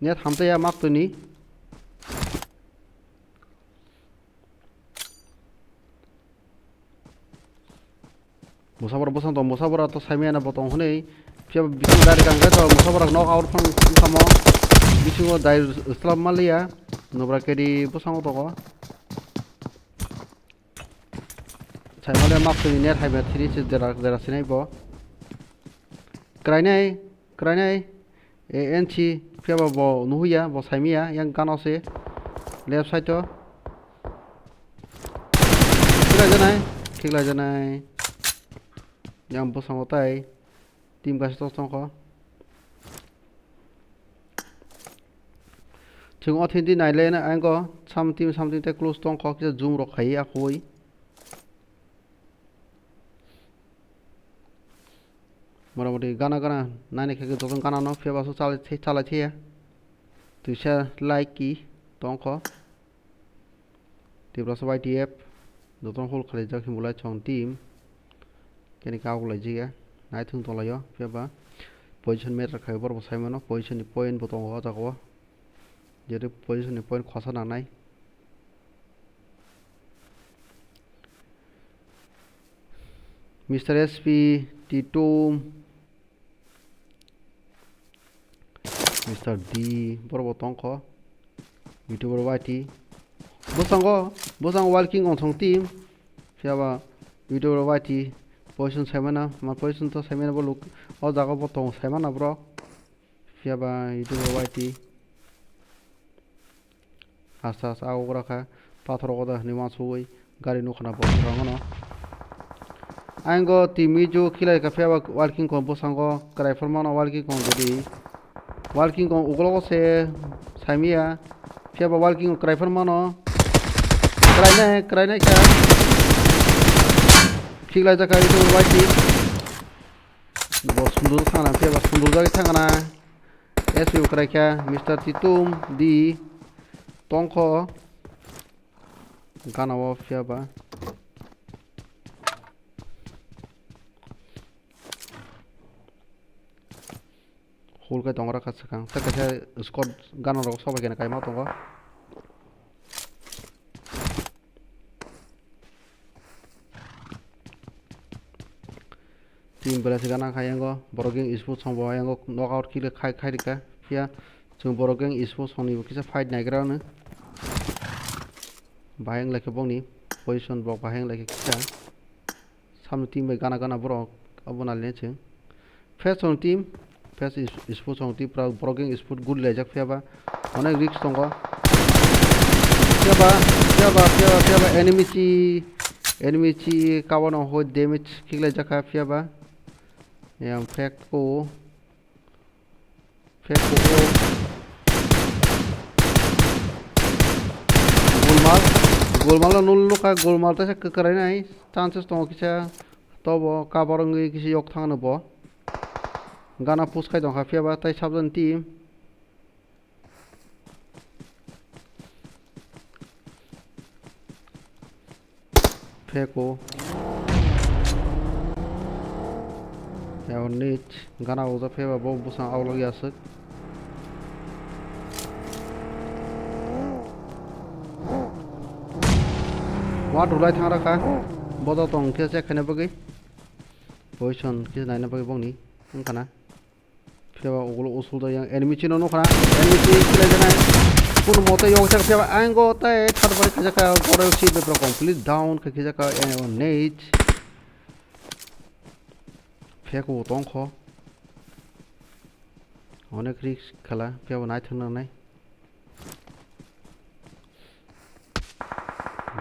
net hamte ya mak to ni musabara to saimia na botong hunei pia bisu dari kang to musabara knock out phang samo bisu dai islam malia nobra kedi busang to ko saimale mak to net hai me 3 se dera sinai bo krainai anchi pia bo nuya bo saimia yang kanose left side to kila janai yang busang otai tim gas to ko chung authentic nai le na ango something te close tong ko ki zoom ro khai a khoi moramoti gana nani khake to gana no phe ba so chala the tu sha like ki tong ko Tiprasa YTF dotong hol khale ja khimula chong team keni ka ko laji nai thung to layo phe ba position meter khai bor bosai mano position ni point botong ho ja ko jere position ni point khosa na nai Mr. SP T2 Mr. D bor botong ko YouTuber YT bosang walking on thong team phe ba YouTuber YT position semana ma position to semana bolu o jaga botong semana bro phe ba YouTuber YT asa ago rakha pathor ko da nima sui gari no khana bo rangono ango timijo khilai ka phe ba walking ko bosango krai formana walking ko godi walking ko uglo se samia phe ba walking krai formano krai na kya khilai jaka YouTuber YT bo sundur khana phe ba sundur jagi thangana SU krai kya Mr. Titum di tongko gana wa phe ba hol ka tongra ka sakang ta ka squad gana ro soba gena kai ma tongo team bela sigana khayango borogeng sport song bo yango knockout kile khai dika pia chung borogeng sport song ni kisa fight nagra na baheng leke bongni position bok baheng leke kisa sam team be gana borok abona le che first on team first sport song team pra borogeng sport good le jak pia ba onek risk tongo pia ba enemy chi kawono ho damage kile jaka pia ba yang fake ko golmal nul ka golmal ta ka karai nai chances to kisa to bo ka borongi kisi yok thangna bo gana push khai dong khafia ba tai sabjan team fake ko याव नीच गाना उजा faba बो बुसा आवलग यासक वा ढुलाय थांग रखा बदा तंग के चेक खाने बगै पोजिशन के नायना बगै बंगनि ओंखाना फेबा ओगल उसल दा yang enemy chino no khana enemy chi kile janai kun mote yong chak faba ango tai thad bari khajaka pore chi be pro complete down ke khajaka नीच phaco तंग ख अनेक रिक्स खेला faba नाय थांनानै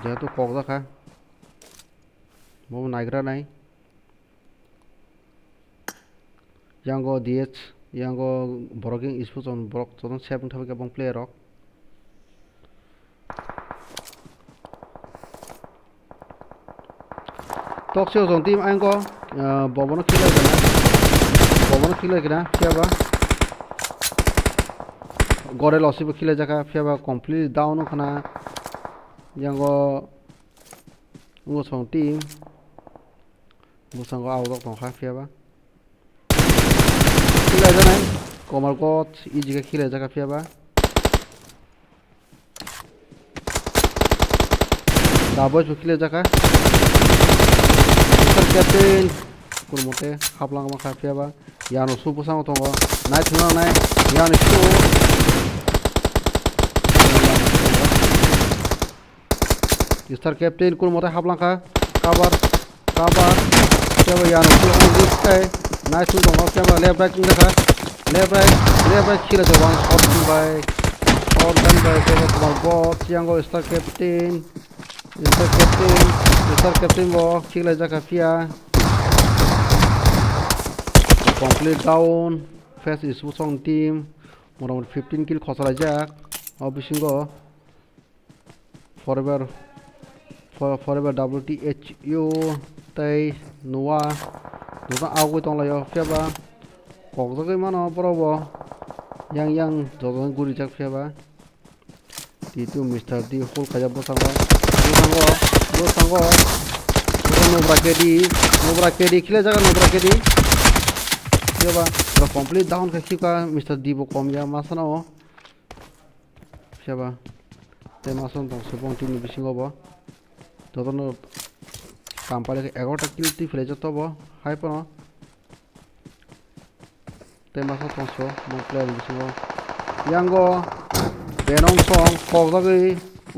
जेहेतु कक जाखा मो नायग्रा नाय यांगो डीएच यांगो ब्रोकिंग इस्पुचन ब्रक चोदन 7 थाबे के बं प्लेयर रक टॉक्सियो जों टीम आंगो बबनो खिलाय गना फेबा गरे लसिबो खिलाय जाका फेबा कंप्लीट डाउन खना यांगो उंगो सं टीम मुसंगो आउट दंखा फेबा खिलाय जानाय कमल गट इजी के खिलाय जाका फेबा दाबो खिलाय जाका कैप्टन कुरमते हाबलांग मा खाफियाबा यानो सुबो सांग दंगो नाय थुना नाय यानो सु स्टार कैप्टन कुरमते हाबलांखा कवर फेबा यानो सु दिसकाय नाय थुन दंगो फेबा लेफ्ट राइट देखा लेफ्ट राइट खिला जो वन शॉट बाय फेबा कमल गट यांगो स्टार कैप्टन वो खिला जाका फिया complete down face is song team मोटामोटी 15 किल खसलाय जाक अबिसिंगो forever WTHU तै नुवा आगु तंलायो फेबा ककजगै मानो बरोबो yang जगन गुरि जाक faba T2 Mr. D whole खाजा बसांगो नोब्रा केडी खिला जागा नोब्रा केडी फेबा कंप्लीट डाउन के खिका मिस्टर डी बो कम या मासनो फेबा ते मासन दं सुबं टीम बिसिंगो बो तदनो कामपाले 11टा किल टी फ्लेज तबो हाइपनो ते मासन तंसो मो प्लेयर बिसिंगो यांगो बेनों सं कगजागै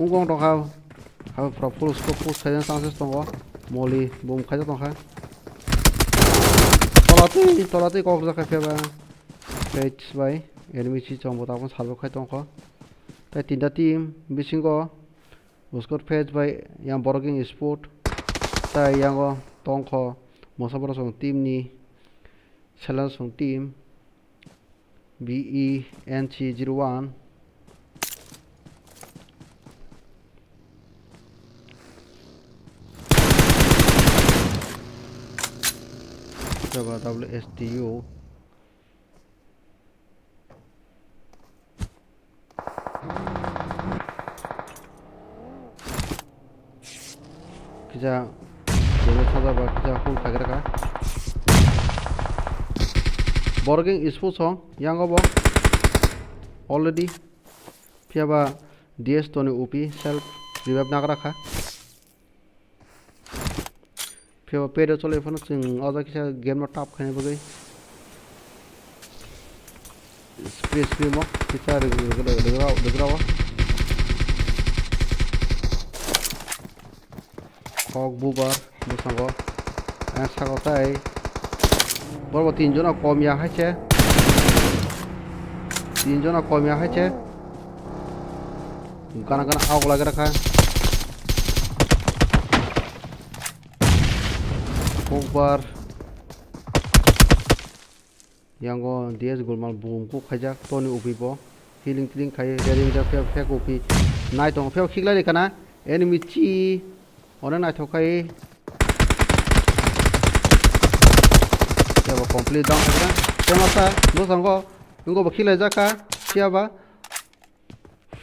उंगं दंखा हाब full scope full silence chances दंगो मली बुम खाजा दंखा तलाते कक जाखा फेबा पेज बाय एनिमी ची चंबो तापन सालबो खाय दंखो ताय तीनटा टीम बिसिंगो उसकोर पेज बाय यां बरगिं स्पोर्ट ताय यांगो दंखो मोसाबर सं टीम नि चैलेंज सं टीम BENC01 WSTU किजा जेबो साजाबा किजा फुल थागेरका बरगिं स्पोर्ट सं यांगबो ऑलरेडी फियाबा DS तोनि UP सेल्फ रिवाइव नागराखा फेबा पेडो चले फन जों अजा किसा गेम न टाप खाने बगै स्प्रे म किसा लगरावा कक बुबार मुसांगो एन सागताय बरबो तीनजना कमिया हायचे गाना आग लागे रखा Kokbar Yango DS Gulmal Boom Ko Khajak Tony Upibo Healing Khai Reading the Fake Upi Night on Fel Kigla Kana Enemy Chi on a night okay Have a complete down Temasa Nosango Ungo Bakila Jaka Chiaba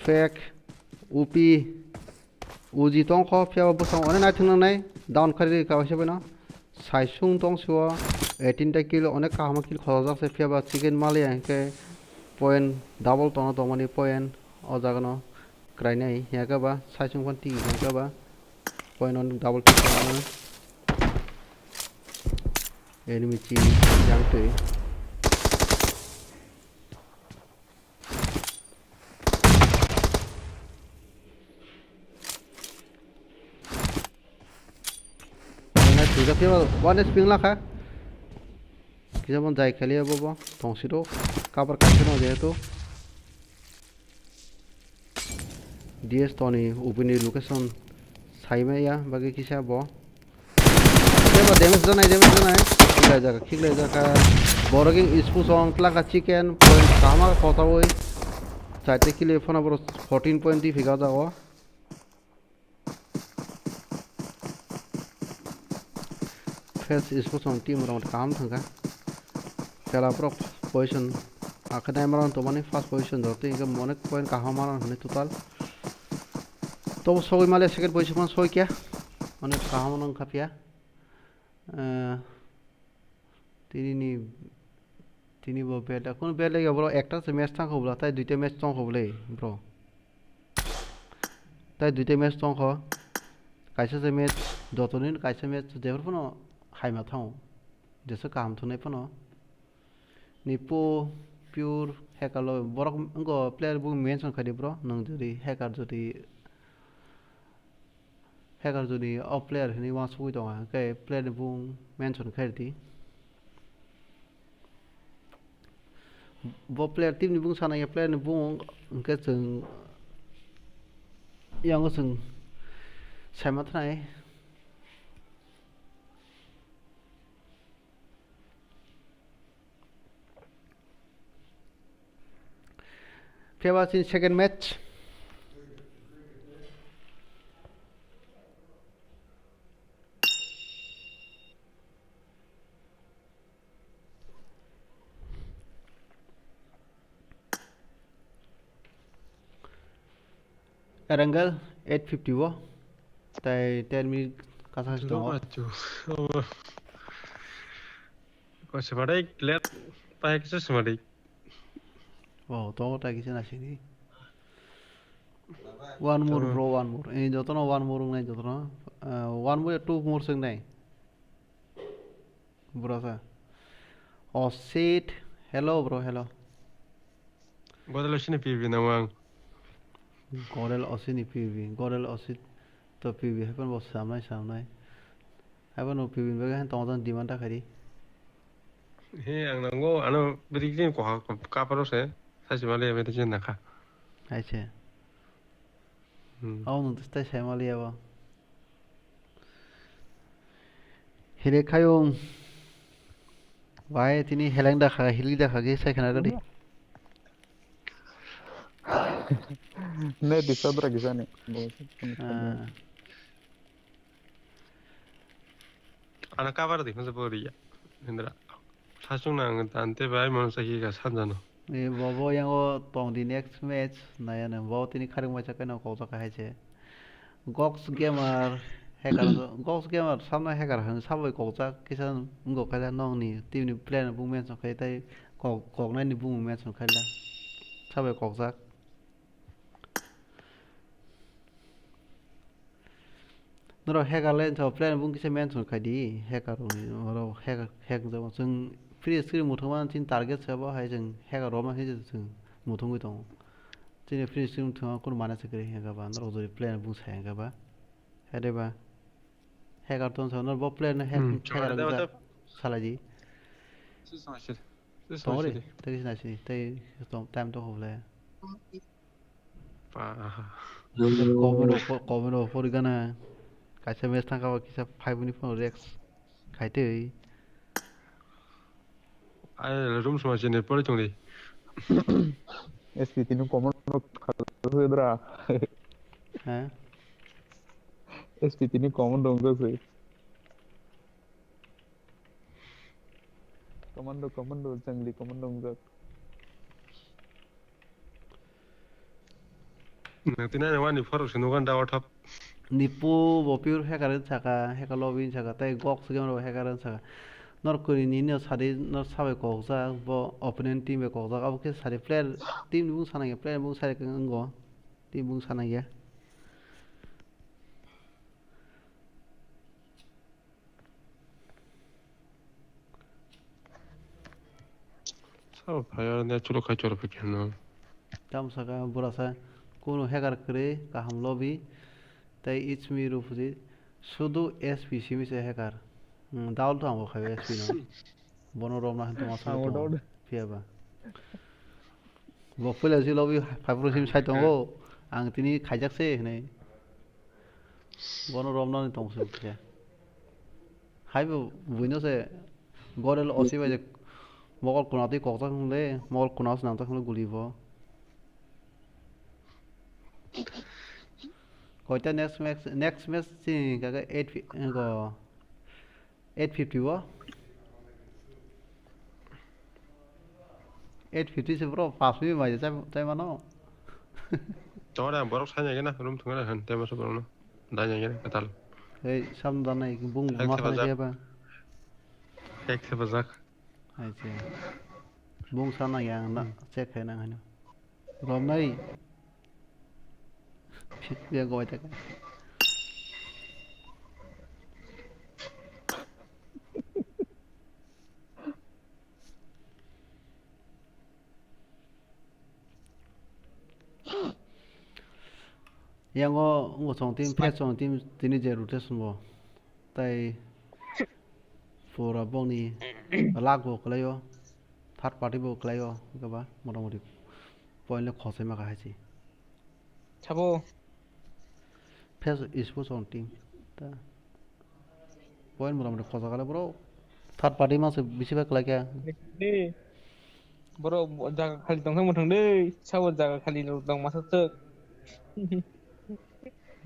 Fake Upi Uji Tonko Pia Busang on a night down Kari Kawashabana Saisung Tongsuo 18 kill অনেক কাহামা kill খরচ আছে ফিয়াবা chicken মালি আনকে point double টন তমানি point অজাগনো ক্রাইনাই ইয়াগাবা সাইসং ফান টি ইয়াগাবা পয়েন্ট অন ডাবল কিল তমানি enemy team jangte na tuja pheba one spring lakha kijamon jai khaliya bobo tongsiro cover kaiseno jehetu ds toni upini location saimaya bagi kisa bo pheba damage janai Kiglai jaka boroging ispu song plaka chicken point kama kota oi chaite kile phone bro 14.3 figa jago face ispu song team round kam thanga pela pro position akadai maran to mani first position dote inga monek point kaha maran hone total to soi male second position soi kya mane kaha manan khapia তিনি বো বেলা কোন বেলা বড় একটা match থাকো বলা তাই দুইটা match তং হবলে ব্রো তাই দুইটা ম্যাচ তং হ কাইসা ম্যাচ যতদিন কাইসা ম্যাচ যেফোর ফোন হাইমা থাও যেসে কাম থনে ফোন নিপো পিওর হ্যাকালো বড় গো প্লেয়ার বু মেনশন খাদি ব্রো নং যদি হ্যাকার যদি অ প্লেয়ার নি ওয়ান সুই দং কে প্লেয়ার বু mention khadi bo player team ni bung sana ya player ni bung ke sung yang ko sung sai ma thai February in second match Erangel 850 wo tai 10 minute kasa sto ko sebarai let pai kisa sebarai oh to ta kisa na sini one more bro one more ei jotono one more nai jotono one more two more sing nai bro sa oh sit hello bro hello godalo shine pv na wang Gorel osini PV Gorel osit to PV happen bos samnai happen no PV baga han tong demand ta khari he ang nango ano berikin ko ka paro se sai male me te chen nakha aiche au no testa samali aba hire khayong bai tini helang da kha hili da khage sai khana ri नहीं दिशा तो किसा नहीं ana ka bar di se bori ya indra sasung nang tante bai mon sahi ka sanjano e bobo yang o tong di next match na ya na bo tini kharung ma chaka na ko ta khai che gox gamer samna hacker han sabai ko ta kisan ngo khala nong ni team ni plan bu men so khai tai ko nai ni bu men so khai la sabai ko ta noro hacker len so plan bung kise men son khadi hacker ro hack jo jung free screen muthoma tin target sa ba hai jung hacker ro ma he jung muthong gi tong tin free screen thwa kon mana se kare hacker ba noro jo plan bung sa hacker ba hade ba hacker ton so nor bo plan hacker ga sala ji sorry tai na si tai time to hole pa ko for gana kaisa match thangka kisa 5 minute phone rex khaite ai room sma chene pore chungli SP तीनों common खाते इधर आ हैं SP तीनों common डोंगर से commando जंगली commando डोंगर tina ne wani faro sinu kan da WAATHOB nipu bo pure hacker saka hacker lobby saka tai gox game ro hacker saka North Korea ni no sari no sabe koksa bo opponent team be koksa abo ke sari player team bung sana ya player bung sari kang ngo team bung sana ya sao phải nên chú khai cho được cái nó tam saka burasa kono hacker kre kaham lobby tai it's me rufuji sudu SP simi se hacker daul to ambo khabe SP no bono rom na to masa to fiaba bo pula si lobby 5 sim sai tongo ang tini khajak se nei bono rom na tong su kya haibo buino se gorel osiba je mogol kunati kokta le mogol kunas nang ta gulibo koita next match si kaga 8 go 850 wo 850 se bro pass mi mai chai mano cho đang bảo sai cái nó đúng thằng này hình tem số nó đại như cái cái tal ei sam dan này bung ma sa ne ba एक से बजाक ai che bung sa na yang na check hai na hai rom nai bia gọi ta yang ngo song team pet song team tini je rotation bo tai fora bong ni lag bo klayo third party bo klayo ka ba motamoti point le khose ma ka hai chi 차보 pet is song team ta point motamoti khosa kala bro third party ma se bisi ba kala kya 네 뭐로 자가 칼리 동생 못 한데 차보 자가 칼리 동 마사트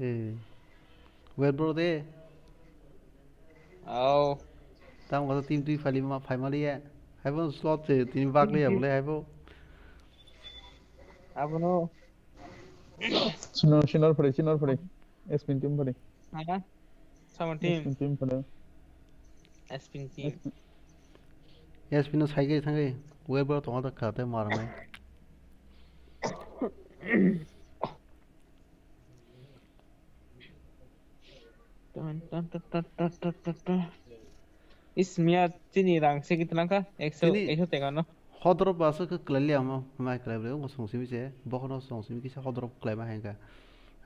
eh where bro de 아우 tam ko team tui phali ma phai ma li ya hai bo slot che tin bak le ya bole hai bo 아브노 신월 프레 에스핀 팀 프레 하나 사만팀 에스핀 팀 프레 에스핀팀 yes pino sai ge thang ge where bro tong da ka te mar mai इसमिया चीनी रंग से कितना का 100 Chini- 100 तेगा ना hodrop basa ke klali ama mai klali ngo song simi che bokono song simi ki sa hodrop klai ma henga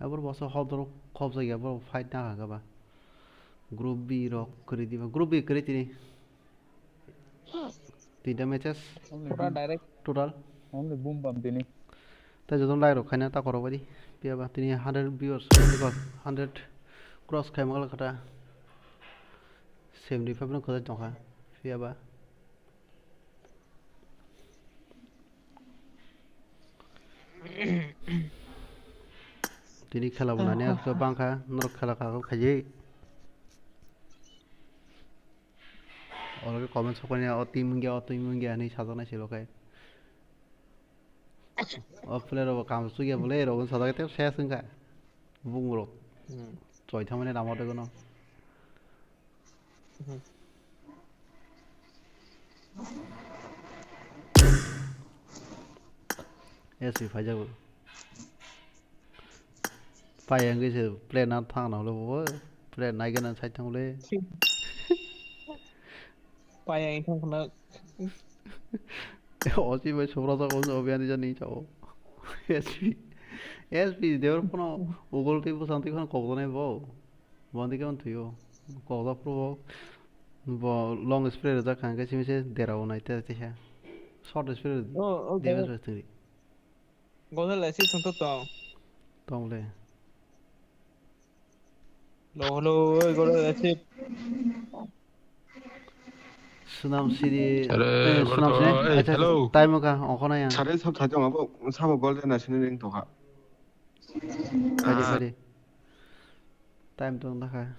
abur basa hodrop khob sa ya bro fight na ga ba group b ro kri di ba group b kri tini tinta matches पूरा direct total only boom bam tini ta jodon lai ro khaina ta koro bari pia ba tini 100 viewers 100 cross khai ma kata 75 no khoda tong kha pia ba tini khela bunane ka bangkha nor khela ka ko khaji और comment सकने और team गया नहीं सादा नहीं चलो काय और प्लेयर वो काम सुगिया बोले रो सादा के शेयर संगा बुंग रो चोय थामने नाम होते कोन ऐसे फाजा वो पाएंगे से प्लेयर ना थांग ना लो वो प्लेयर नाइ के ना साइड थांग ले पाया इंसान खना 어찌 왜 저러다 오늘 어비안이잖니 저 SP देवर पनो उगल के बसंती खन कोगने बो बंदी के थियो कोगदा प्रो बो लॉन्ग स्प्रे रजा खान के सिमी से देराव नाइते ते है शॉर्ट स्प्रे ओ देवे रस्ती गोदल ऐसी संतो तो तोंले लो गोदल ऐसी 수남 CD 잘해, 수남 버터. CD 에이, 아차 헬로. 타이머가 어거나야 잘해서 가정하고 사고 걸려나 시는 ring 더가 가지 가지 타임 또 나가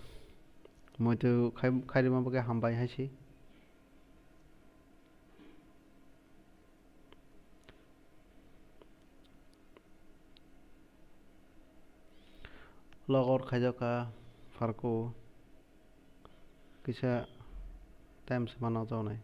뭐도 খাইরিমা বকে হামবাই হাসি লগর খাইজকা ফারকো কিসা time semana jauh naik.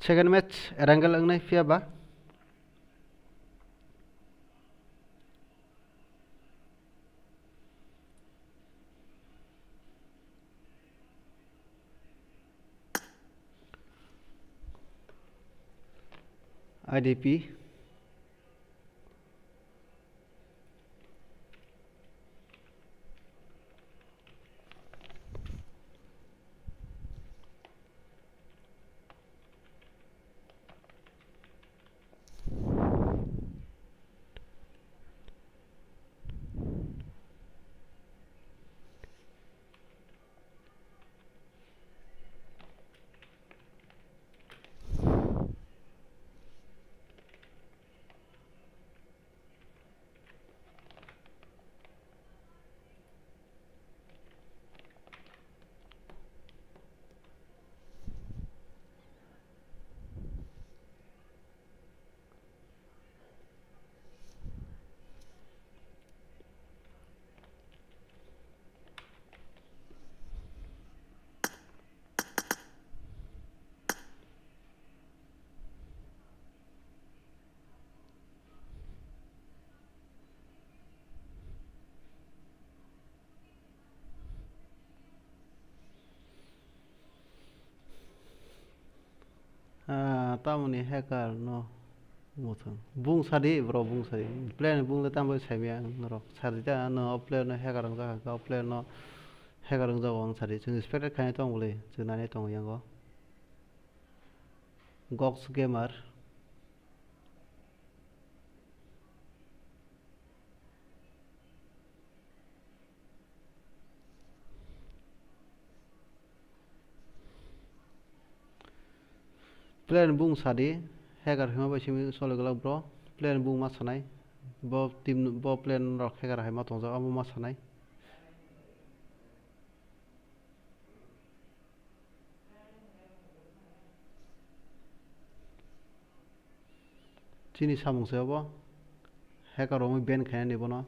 Second match eranggal angnai fia ba. IDP tamuni hacker no muthung bung sadi bro bung sadi plan bung le tambo saibya no sadi ta no player no hacker ang ja ka player no hacker ang ja wang sadi jeng expected khai tong bole jenani tong yango gox gamer player bung sadi hacker hima ba simi solo galak bro player bung ma sanai bo team bo player rok hacker hai ma tong ja amo ma sanai chini samung se bo hacker ro ban khai ni bo no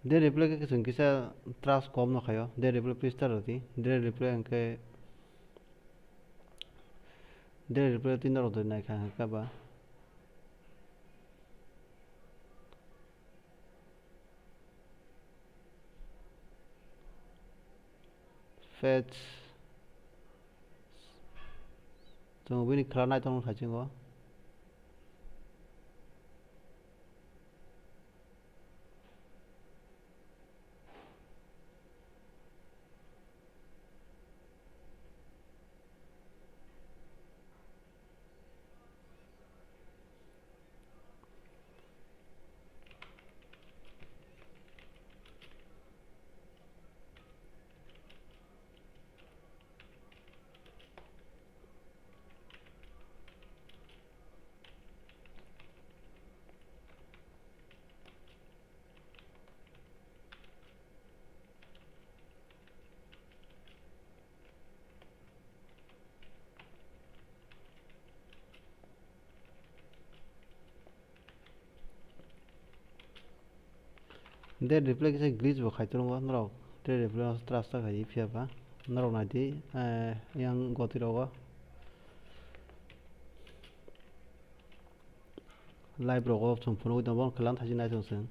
de replay ke sung kisa trust kom no khayo de replay pista roti de replay anke de replay tin ro de nai kha ka ba fetch tong bini khla nai tong khaching go deh replay kisah glitch bo khai turung nrok deh replay mas trasta khai ifya ba nrok nadi yang goti rogo live rogo chung phunu dong bon klan thaji nai chung seng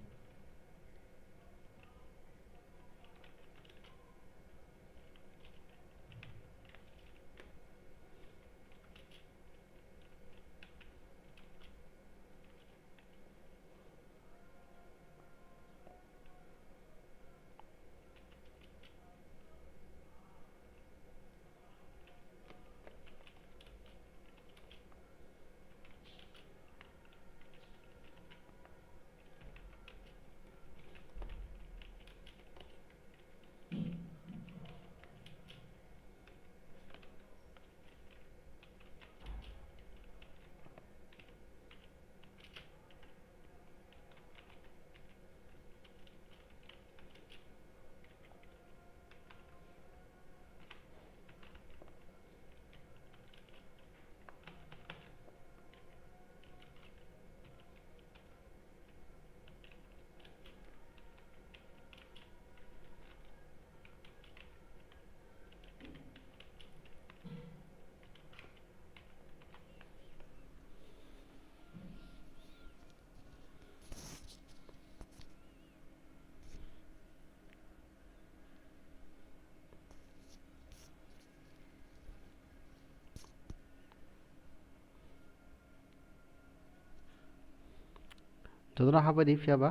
jodona habai di ifya ba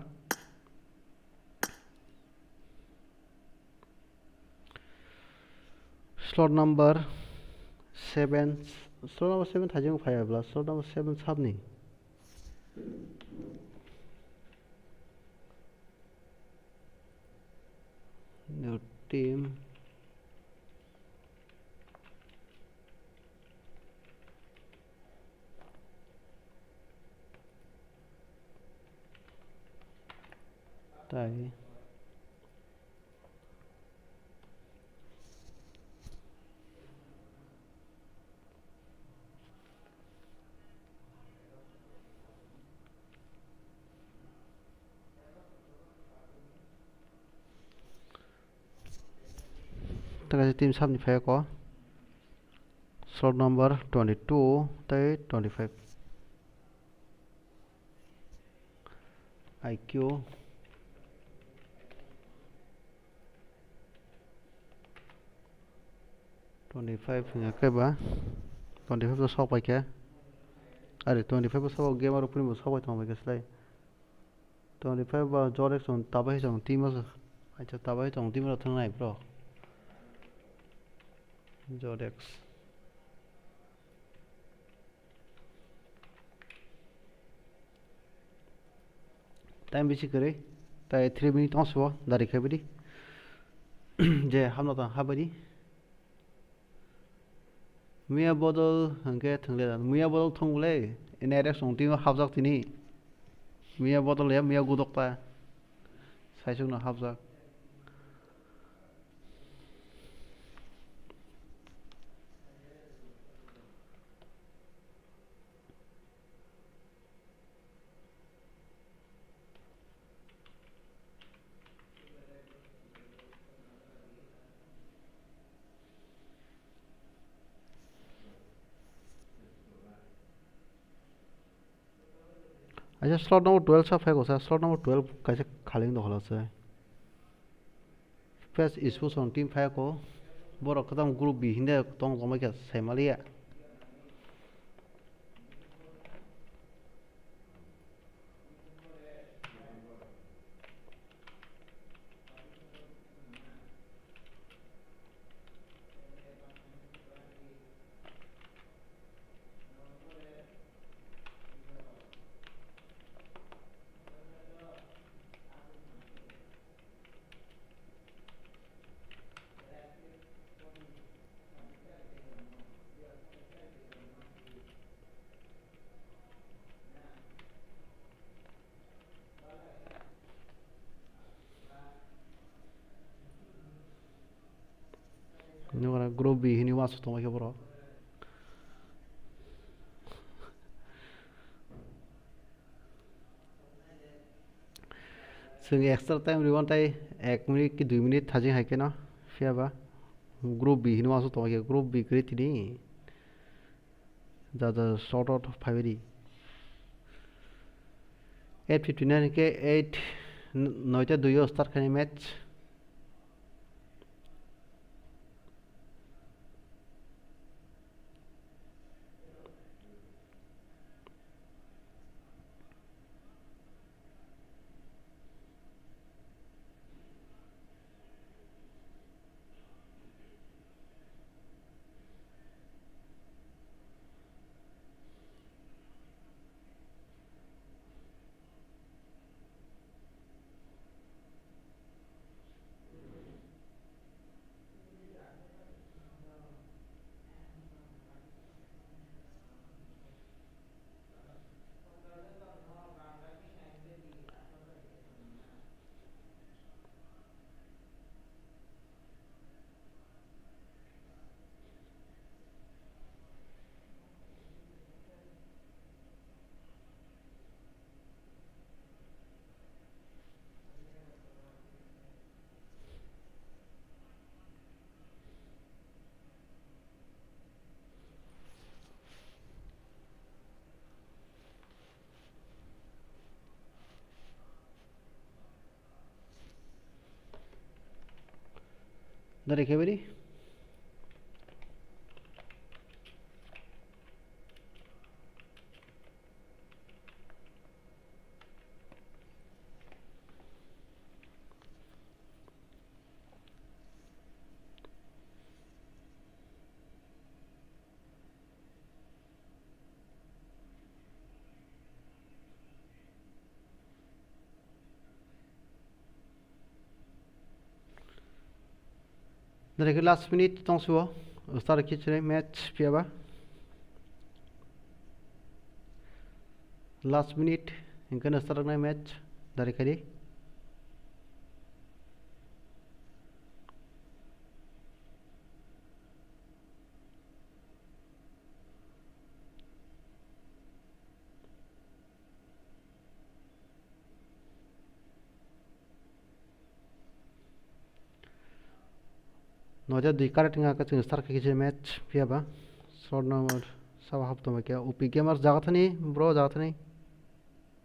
slot number 7 slot number 7 thajing phaya bla slot number 7 sabni new team tai taka team sabni phaya ko slot number 22 tai 25 IQ 25 hingga ke ba 25 to sok pai ke are 25 sok game aro puni sok pai thong bai ke slai 25 ba jorek son tabai jong team as acha tabai jong team ro thang nai bro jorek time beshi kare tai 3 minute on so dari khabidi je hamna ta habadi Mia bottle hangke thangle dan Mia bottle thongle in erek songti ma habjak tini Mia bottle ya Mia gudok ta saisung na habjak अच्छा slot number 12 सा फेंको सा slot number 12 कैसे खाली दो खलास है first issues on team फेंको बोरो कदम group भी हिंदे तोंग तोंग क्या सेमलिया Nunggu group B ini masuk tong lagi bro. जों एक्सट्रा टाइम रिवानथाय 1 मिनिट कि 2 मिनिट थाजिं हायके न फियाबा ग्रुप बी हिनो आसो तो ग्रुप बी क्रिटिनि दा शॉर्ट आउट 5 8:59 के 8 9টা 2 स्टार्ट खाने match Dari kebiri dari ke last minute tong suo start kitchen match piaba last minute ingkan start na match dari kali Noja di karet nga ka chung start kitchen match piaba short number sawa hafto ma kya upi gamers jaga thani bro jaga thani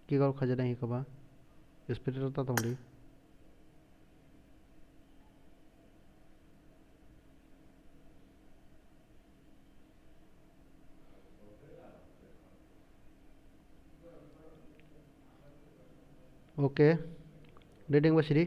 ki gol khaja nahi kaba spectator ta tongli okay reading basiri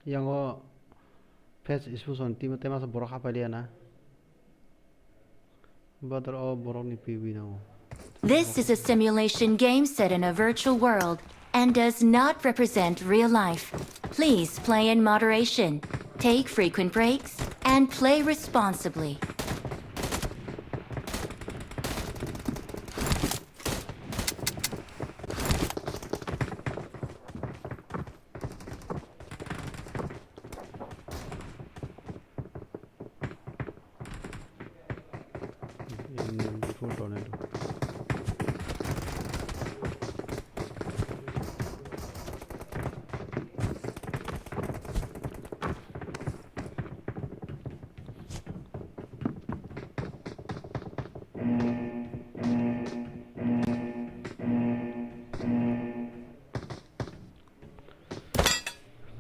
yang face isu son tim tema sa borok apaliana badar o borok ni pibi na This is a simulation game set in a virtual world and does not represent real life. Please play in moderation, take frequent breaks, and play responsibly.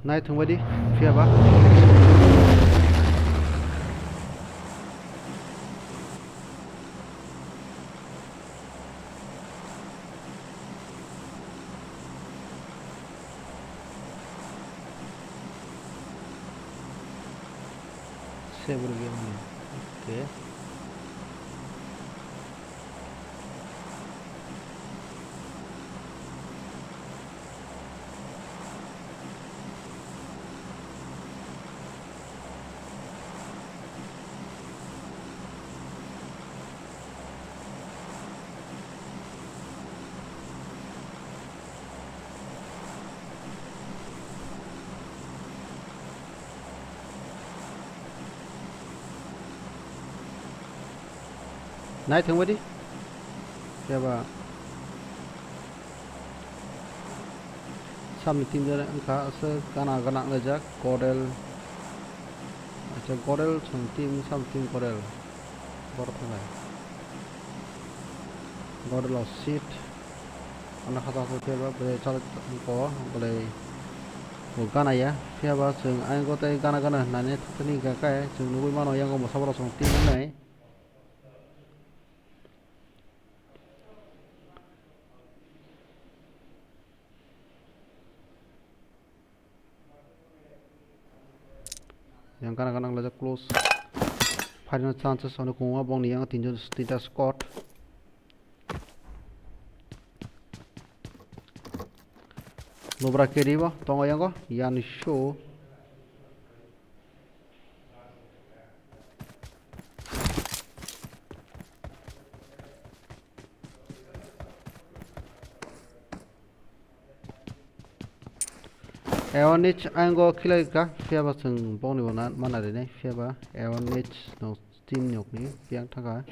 Nai thung badi fiaba Saya bergame. Oke. Nai thang badi. Fiaba. Sam team jara angka se kana ngajak Godel. Acha Godel sang team sam team Godel. Bor thangai. Godel seat. Ana khata se fiaba bele chal ko bele gana ya fiaba sung ang ko tai gana nane thani ga kai sung nugui mano yang ko sabro sang team nai. Yang kadang-kadang laja close final chances on kunga bong ni yang tinta squad nobra keriba tonga yang ko yan show Ewanich ango khilai ka fiaba sung bong ni bona mana de ne fiaba Ewanich no team nyok ni piang thaka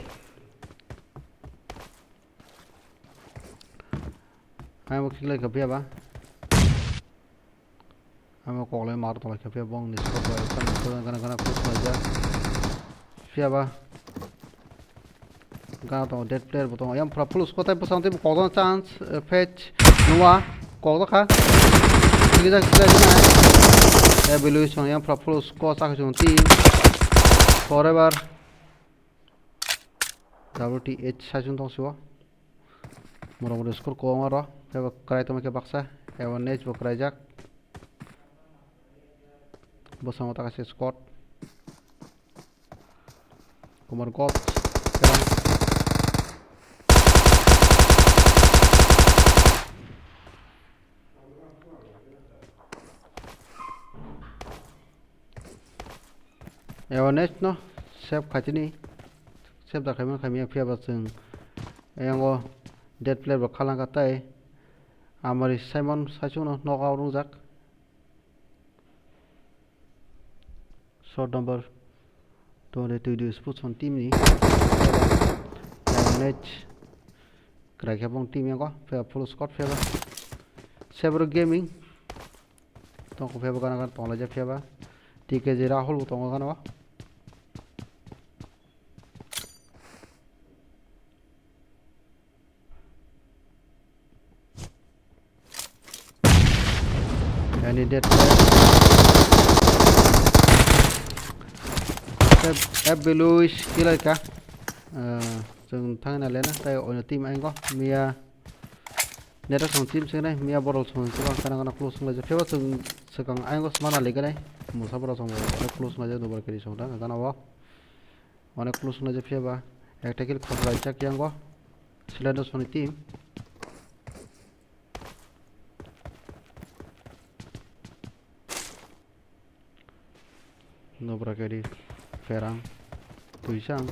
amo khilai ka fiaba amo kogle mar to ka fiaba bong ni score ba kana push maja fiaba ga to dead player botong yam pra plus ko tai pasang te ko chance fetch nuwa ko ka kita ya belu song yang plus ko sak jong team forever WTH sa jong tong siwa moro skor ko ngaro ya krai to ke baksa ya net bo krai jak bosang ta ka squad kumar got Ewanet no save khatini save da khamia fiaba sung ayango dead player ba khalang ka tai amari Simon sachuno knock out rujak shot number 22 sports on team ni Ewanet krai bong team yang ko full squad fiaba Saber gaming tong ko fiaba kana tong la ja fiaba TKJ Rahul tong kana wa Any dead Beluis kila ka jeng thang na lena tai on team anh ko mia neta song team sing nai mia borol song kana close la je feba sung sekang anh ko smana le ka nai musa bora song ona close na je double kari song da kana wa ona close na je feba একটা kill khosra chak yang ko cylinder song team no brakeri ferang tuisang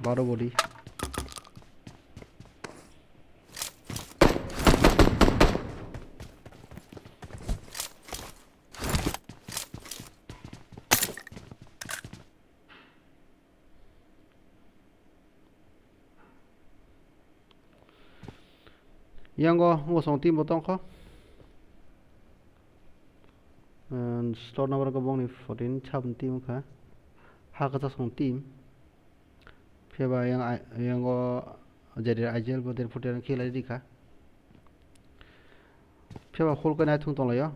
baro body yang go ngosong tim botong ko store number ko bong ni 14 cham team kha ha ka song team pheba yang go jadi ajel bo der futer khela di kha pheba khol ka na thung tong la yo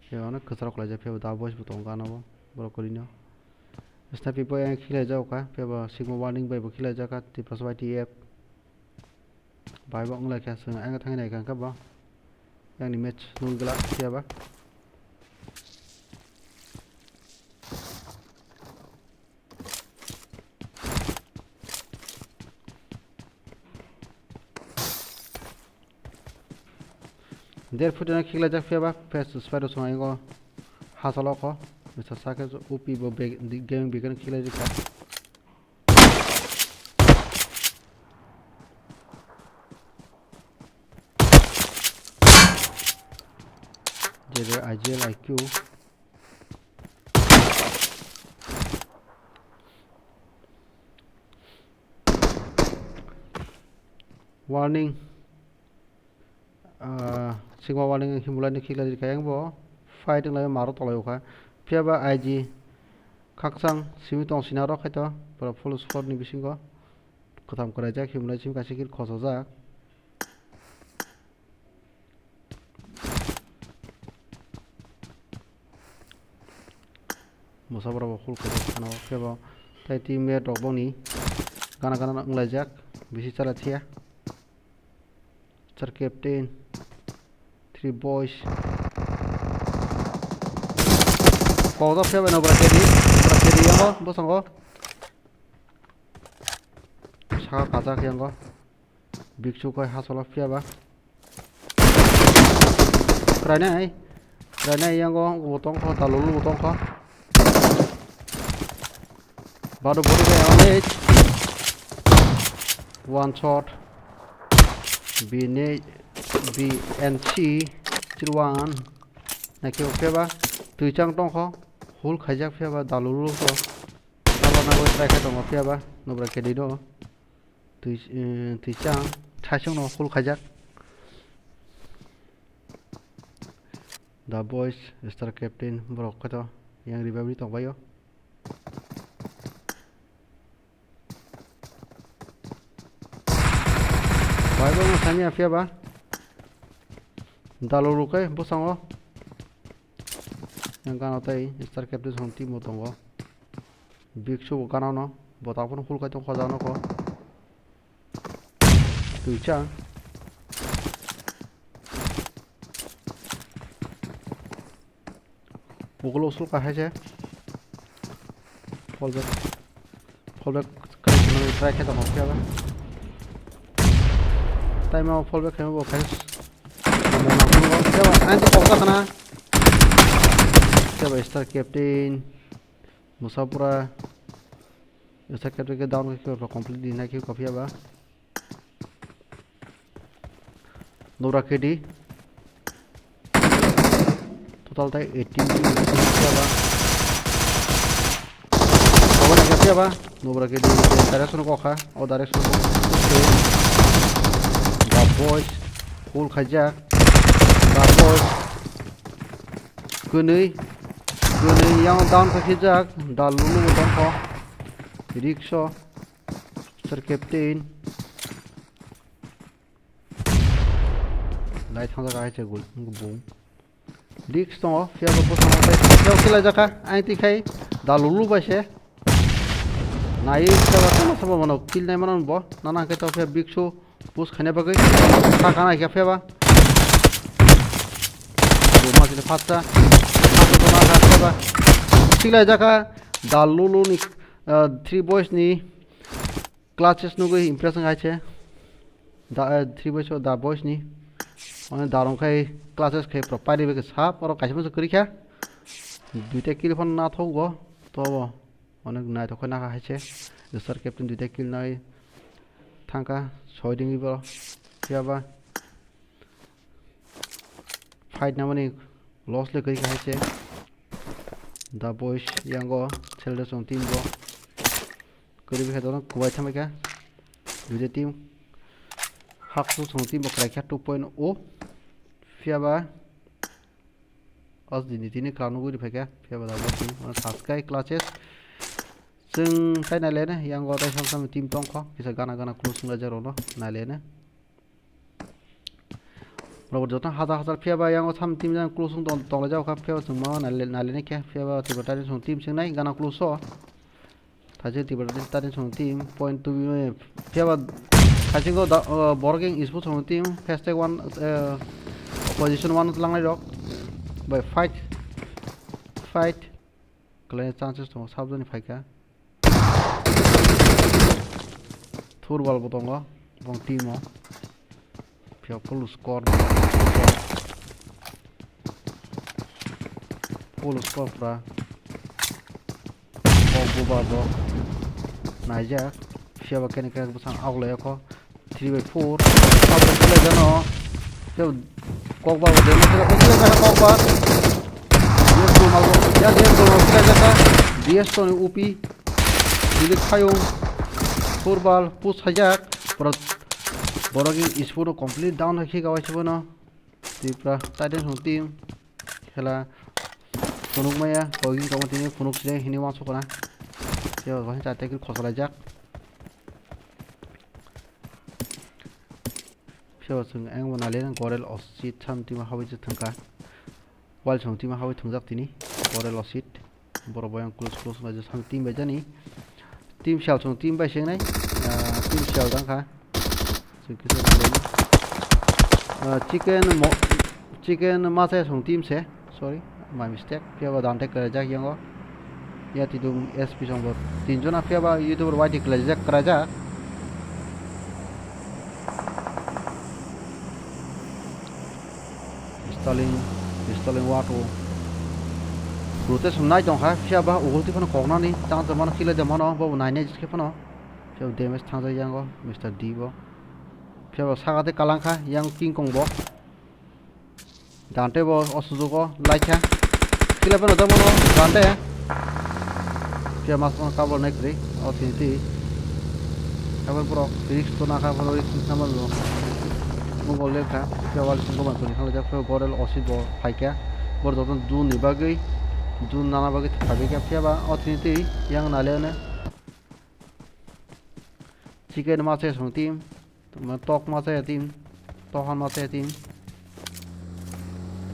ya na khasra khala ja pheba da boys bo tong ka na bo bro korino sta people yang khela ja ka pheba sigma warning bai bo khela ja ka Tiprasa TF bai bong la kha sang ang thang nai kan ka ba yang ni match nung gala pheba der futena khila jak feba face spider so aingo hasalo ko misa sake upi bo game began khila jika jere ajel IQ warning sigma warning himulani khila di kayang bo fighting lai maro tolai ukha phiaba IG khaksang simi tong sinaro khaito pura full squad ni bisingo kotham korai jak himulai sim kasikir khosojak musabra bo full khano phiaba tai teammate rok boni gana gana unglajak bisi chala thia sir captain 3 boys kodo phiaba no brakedi yango bosango सा kaza kyango biksu koi hasola phiaba kranai yango botong ko talulu botong ko bado body ke on edge one shot BNC chirwan nakyo phiaba tuichang tong ko hul khajak phiaba dalulu ko nabana ko try kha tong phiaba nobra kedi do tuichang thachong no hul khajak the boys star captain brok khato yang ribabri tong bayo Bible mo sanya phiaba dalulu kai bosango yang kana tai star captain hon team motongo big show kana no botapon hul kai tong khajano ko tuichang Buklo usul ka hai je fallback kai no try kha tong phiaba time out fallback kai bo kai anti pokka kana phiaba star captain musapura star captain ke down ke complete dina ki ko phiaba Nora KD total tai 18 phiaba kawan ke phiaba Nora KD direction ko kha o direction ko the boys full khajak the boys kunui yang down ka khijak dalulu dong ko rickshaw sir captain lai thang da kai che gul bum risk to phiaba bo sang tai chau kila jaka ai ti khai dalulu ba se nai chaba to sabo mano kill nai manon bo nana ke to phia big show push khane ba gai kha kana ke phiaba bo ma ke phatta to na kha phiaba kila jaka dalulu ni 3 boys ni classes no goi impression ai che da 3 boys da boys ni on darong khai classes khai properly be sap aro kaise kori kha duita kill phone na thogo to onek nai to khona kha haise sir captain duita kill nai thangka 6 dingi bo phiaba fight na mani loss le kori kha haise the boys yango chelde song team bo kori be khadon kubai thame ka duita team haksu song team bo krai kha 2.0 phiaba as dini tini klanu guri pheka phiaba da bati on thaskai classes sing tai na le ne yang go tai sam team tong kho kisa gana close la jaro no na le ne robot jota hazar phiaba yang go sam team jang close tong la jaw kha phiaba sung ma na le ne kya phiaba ti batari sung team sing nai gana close so thaje ti batari tari sung team point to phiaba khasing go borging ispu sung team hashtag one position 1 lang lai rok by fight clear chances to sabjani phaika football botongo bong team o phia full score pra bo naija phia ba kenika busang aglaya ko 3/4 sabjani play jano phia kokba de matra ko kokba yes to malbo ya de to kila jaka ds to upi dile khayung football push hajak Borogin is for complete down a kick away no. Tipra Titan on team. Hela Funuk Maya, Bogin continue Funuk today, he wants to go. There was one take it Kosala Jack. She was an Angwan Allen, Gorel or seat some team how is it Tanka. While some team how it turns up Tini, Gorel or seat. Boroboy and close by just some team by Johnny. Team Shell on team by Shanghai. Team Shell Danka. Chicken masa song team se sorry my mistake pia ba dan tek jack yango ya tidung sp song bor tin jona pia ba youtuber wadi klajak kraja installing wato rote sumnai jong ha pia ba ugulti phano kogna ni tang zaman khile jamano ba nai ne jiske phano pia damage thang yango Mr. D bo pia ba sagate kalangkha yang king kong bo Dante bo osuzuko laika kila peno damono Dante pia mason kabel nekri otinti kabel pro felix to na kabel felix namal lo mongol lekha pia wal singo man toni khala jakho borel osibo faika bor doton du ni bagai du nana bagai thabe ka pia ba otinti yang nalene chicken ma se song team tok ma se team tohan ma se team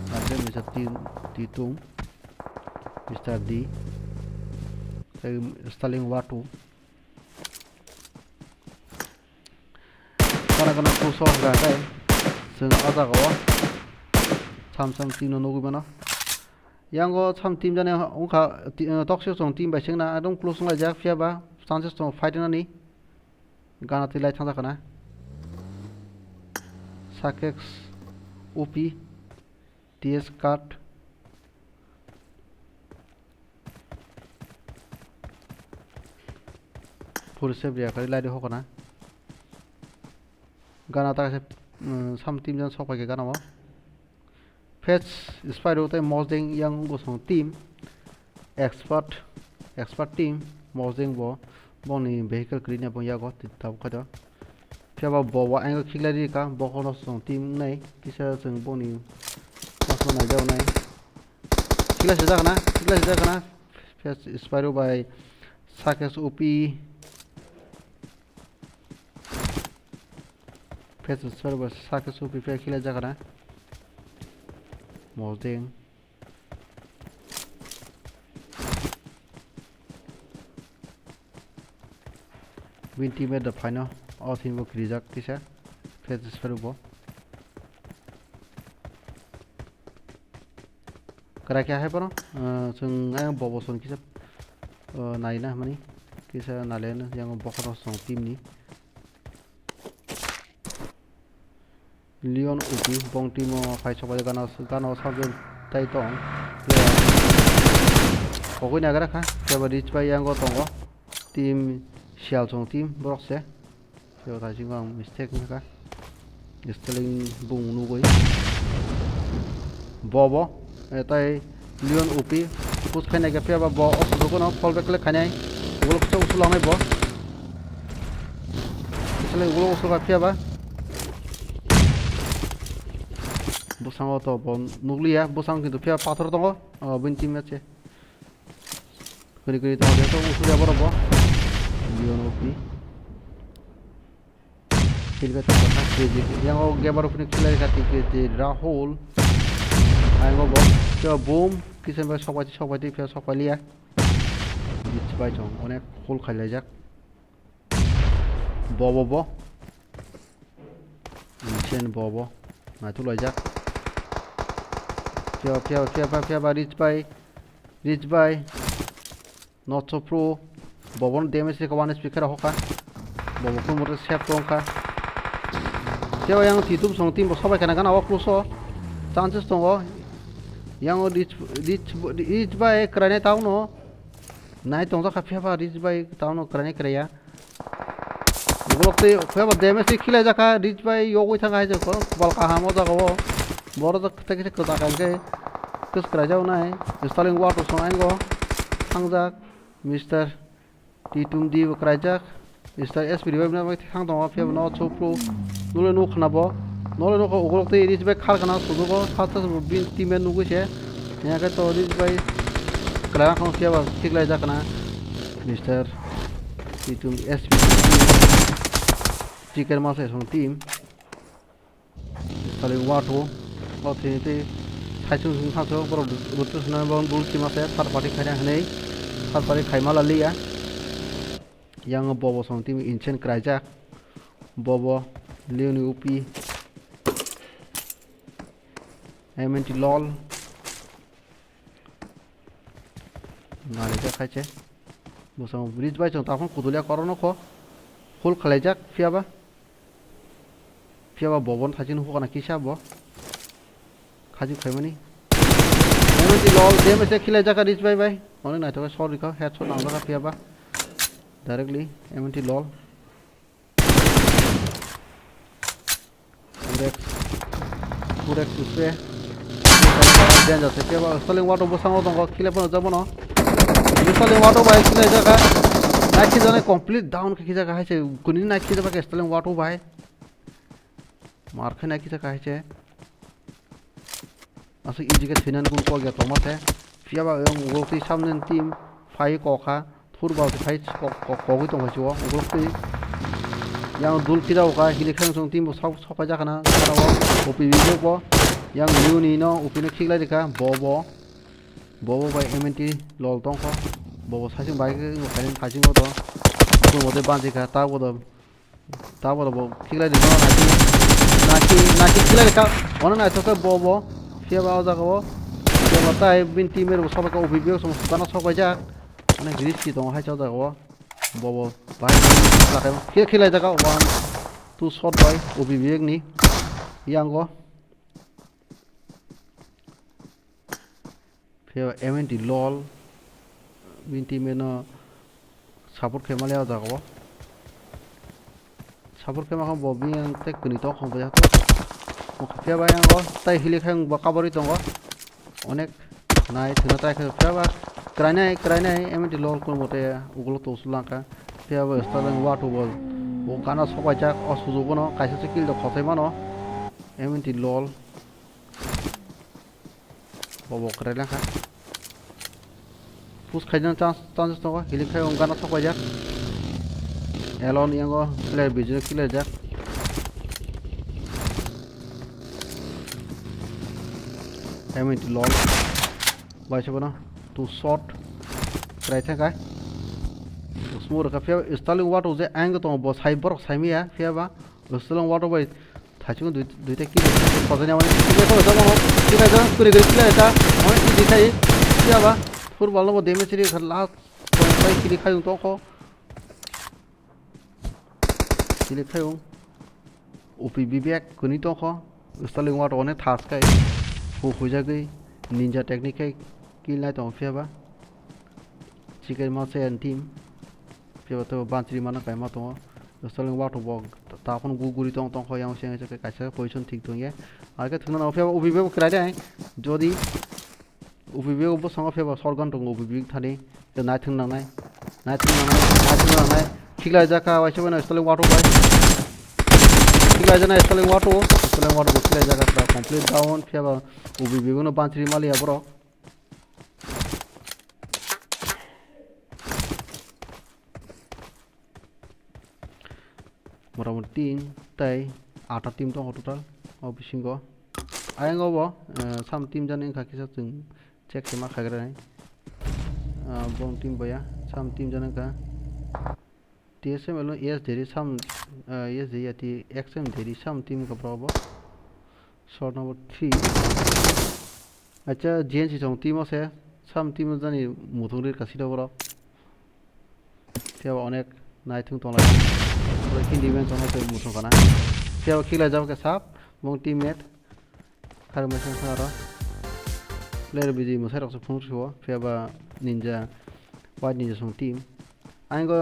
ada Mr. Titung Mr. D saya installing watu karena kusok gak seng ada kau sam tim nono gimana yang go sam tim jane ungka toxic song tim by sing na adong close aja via ba chances to fight na ni gana tilai thanda kana sakex upi TS card full save dia kali lagi hokona gana ta se sam team jan sok pake gana mo fetch spider hote modding yang gosong team expert team modding bo boni vehicle clean ya boya go tab khada pya ba bo wa ang khilari ka bo kono song team nei kisa seng boni Masuk aja nai. Kila sudah kana. Spiral by Sakes UP. Spiral by Sakes UP kila aja kana. Molding. Win team at the final. All team work result kisa. Spiral bo. Kara क्या है परो जों आं बबसन किसा नायना माने किसा नालेन yang बखरो सं टीमनि लियोन उपि बं टीमो फाइ सबाय गाना साबजन ताइ दं कगै नागारा खा जेबा रिच बाय yang दंगो टीम सियाल सं टीम ब्रक्से जेबा थाजिं आं मिस्टेक नका स्टेलिं बुं नुगै बबो Etai Leon Upi Pus khainai ka pia ba bo osuko no fallback le khainai ulo ko usulang nai bo isle ulo usuka pia ba busang to bo nuglia busang kintu pia pathor tongo binti meche kuri to de to usulia boro bo Leon Upi silga to ka keji yang o gebaro puni khilai ka ti Rahul Ayo bo, coba boom, kisah bahasa sokwati pihak sokwali ya. Coba dong, onek full kali aja. Bo, Incen bo, nah itu aja. Coba reach by, not so pro. Bobo damage ke kawan speaker hoka. Bobo pun murid siap tongka. Coba yang titum song tim sokwai kena awak luso. Chances tonggo. Yang reach by kerana tahu no, naik tongso kafe apa reach by tahu no kerana kerja. Waktu apa damage kila jaka reach by yogo thang aja ko, bal kahamo jaka wo, boro tak kita katakan ke, terus kerja unai, installing water songain go, hangjak, Mr. Titum di kerja, Mr. SP revive na waktu hang tong kafe no so pro, nole no khana bo nole no ko ugol te ris bai khar kana sudu bo sata bin team men nugu che ya ka to ris bai kala khon sia ba tik lai ja kana Mr. Itum SB chicken mas song team saling wato te sai chung chung thang bro butu sna bon bul ki ma se third party khai hanei third party khai ma la liya yang bobo song team inchen kraja bobo leoni upi MNT lol nale ja khai che bosong bridge bai chong ta khon kudulia korono kho hol khalai jak fiaba bobon thajin hu kana kisa bo खाजु खाइमानी एमएनटी लॉल देम से खिला जाका rich by bye ओने ना तो सॉरी का हेडशॉट नांगा का पियाबा डायरेक्टली एमएनटी लॉल पूरे उसपे देन जाते पियाबा स्टलिंग वाटो बसांगो दंग खिले पन जाबो न स्टलिंग वाटो बाय खिला जाका नाखि जने कंप्लीट डाउन खि जाका हाइसे कुनि नाखि जाबा के स्टलिंग वाटो बाय मार खे नाखि जाका हाइसे asuk iji ke thinan kun ko ge tomas he fiaba yung ugolti samnen team phai ko kha thurba ke phai ko gi tong hajo ugolti yang dul kida ka hili khang song team bo sok ja kana karawo opi video bo yang new ni no upine khik lai ka bobo by MNT lol tong ko bobo sajing bai ke ngo khain phajing go to ko mode banji ka ta bo bo khik lai no na ki khik lai ka ona na to ka bobo fiaba aja ko fiaba tai bin teamer bo sabaka ubibio som kana sok ja ane riski dong hai chau ja ko bobo bai la ka khilai ja ka 1 2 shot by ubibio ni yang go fiaba MNT lol bin teamer no support khemale aja ko support khema ko bobi ang tek kuni to khom ja to fiaba yang go tai hili khang ba kabari tongo onek nai thina tai kha fiaba krainai MNT lol kon mote ugulo to sulanka fiaba stalang watu bol o kana soba jak osuju bono kaisa skill do khotai mano MNT lol bobo kraila kha pus khaijan chance to hili khai on kana soba jak elon yang go player bijo killer jak MNT lol bai se bana to shot try tha kai smur ka fia installing water je ang to bo cyber saimi ya fia ba installing water bai thachung duita ki khojani amani ki ko da mo ki ka da kuri kila eta amani ki dikhai fia ba football no deme siri khalla to sai ki dikhai to ko ki dikhai upi bibek kuni to ko installing water one thas kai hu khujagi ninja technique kill na tong fiaba chicken ma se team fiaba to bantri mana kai ma to stoling wa to bog ta khon guguri tong kho yang se ke kaisa position thik tong ye ar ke thuna na fiaba ubibe krai dai jodi ubibe bo sanga fiaba sorgan tong ubibe thani te na thung nang nai khigla jaka wa se bana stoling wa to bai khigla jana stoling wa to bukila jaga pra complete down fiaba ubi begono bantri mali abro moramoti tai 8 team to total obisingo ayango bo sam team jane khakisa chung check sema khagra nai bong team boya sam team jane ka TSM yes there is some yes there is XM there is some team ka probo shot number 3 acha GNC song team ase some team jani muthungri kasida boro fiaba onek naithung tong lai kin defense on te muthung kana fiaba khila jab ka sap bong teammate kharmation sara player biji musai rok phung chho fiaba ninja white ninja song team aingo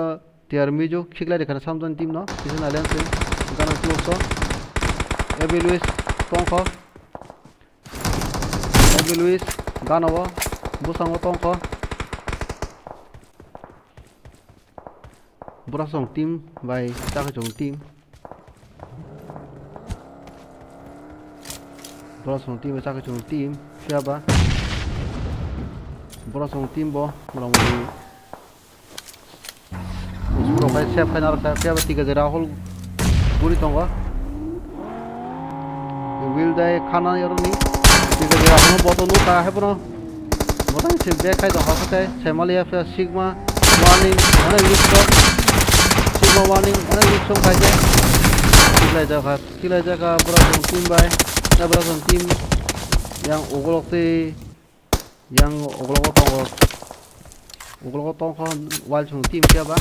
tiar mijo khigla de kana samjon team no season alliance kana close Ebi Luis tongkho Ebi Luis ganawa busango tongkho burasong team by taka jong team Borok team cha chung team pia ba borok team bo borok mori usbro kai sep kai nar pia ba tiga jera hol guri tongo will dai khana yorni tiga jera hono botonu ta hebono motai se be kai dong ha kai semalia pia sigma warning ana yukto sigma warning ana yukto kai je kila jaga borok team bai na borok team yang ogolok tong kon wal chung team kia ba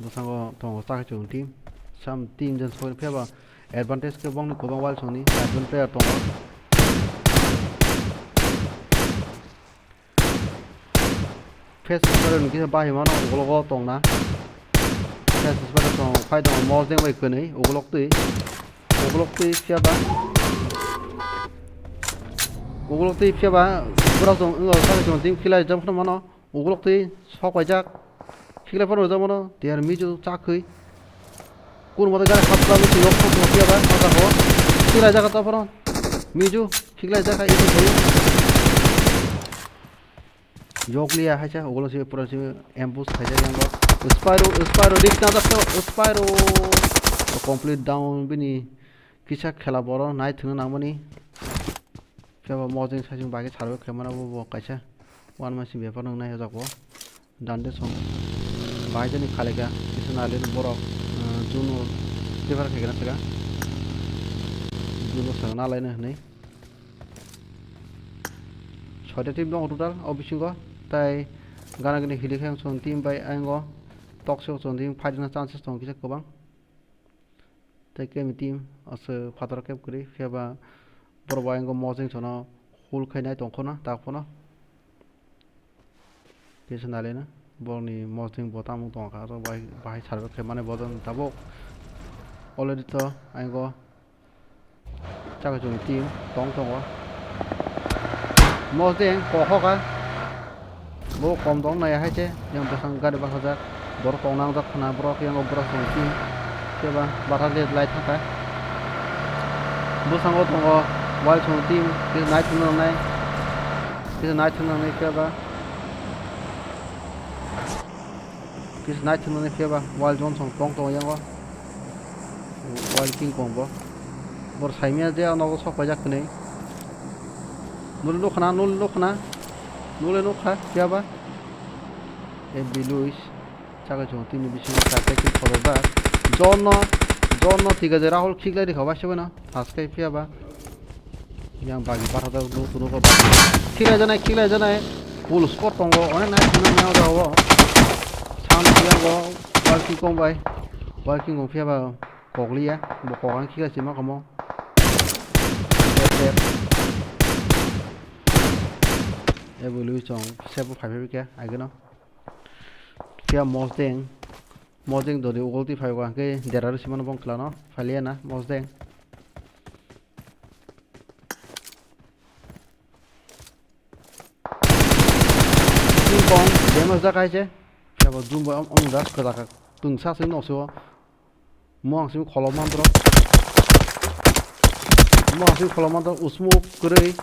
busango tong sa chung team sam team jan so phe ba advantage ke bong ko bang wal chung ni advantage player tong face super ni ki ba hi mano ogolok tong na face super tong phai dong mo deng bai ko nei ogolok tui phe ba ogolok tui phe ba borok tong ngo sa chung team khilai jam khna mano ogolok tui sok bai jak khilai paro jam mano tiar mi ju cha khoi kun mo da ga khat la mi yok ko phe ba ma da ho khilai jak ta paro mi ju khilai jak ai tu khoi yok liya hai cha ogolok se pura se ambush khai ja yang Spyro dik na da Spyro complete down bini kisa khela boro nai thung namani peba mojing sajing bage charbe khemana bo kaisa one machine bepa nang nai jabo dande song baje ni khalega isnale boro juno devar khegena saga juno sagna laina nei ছয়টা team দং টোটাল অবিসিঙ্গ তাই গানা গনি হিলি খাং সং টিম বাই आंगो टॉक्सिक सं टीम फाइटिंग चांसेस दं किसे गोबां ताइ केमि टीम असो फादर केप करि फेबा बरबा आंगो मजिं सनो हुल खायनाय दंखना दाखना किसे नालेना बरनि मजिं बटाम दंखा र बाहाय सारबो खेमाने बदन दाबो अलरेडी तो आंगो चाका जों टीम दं दङ मजिं कखका bo kom dong na ya hai che yang besang gade ba hajar bor kong nang dak khana brok yang obra song team keba bathar de lai thaka bo sango tongo wal song team ke night nang nai keba kis night nang nai keba wal jon song tong tong yang wal king kong bo bor saimia je anogo sok pajak nei nul lo khana nule no kha kya ba e biluis chaga jong tin ni bisi ka taking for ba jonno tiga je rahul khik lai khawa shebe na haskai pia ba yang bagi para da lu tu ko ba khila jana full spot tongo one na tin na da wo sam pia go walking kong bai walking kong pia ba koklia bo ko ang khila sima kamo evolution chong sebu phaibe ke ageno kia mosdeng dori ugolti phaiwa ke derar simana bong klano phaliana mosdeng king bong demos da kai che kia ba zoom ba on da ka ka tung sa sin no so mong sim kholoman dro usmu kurei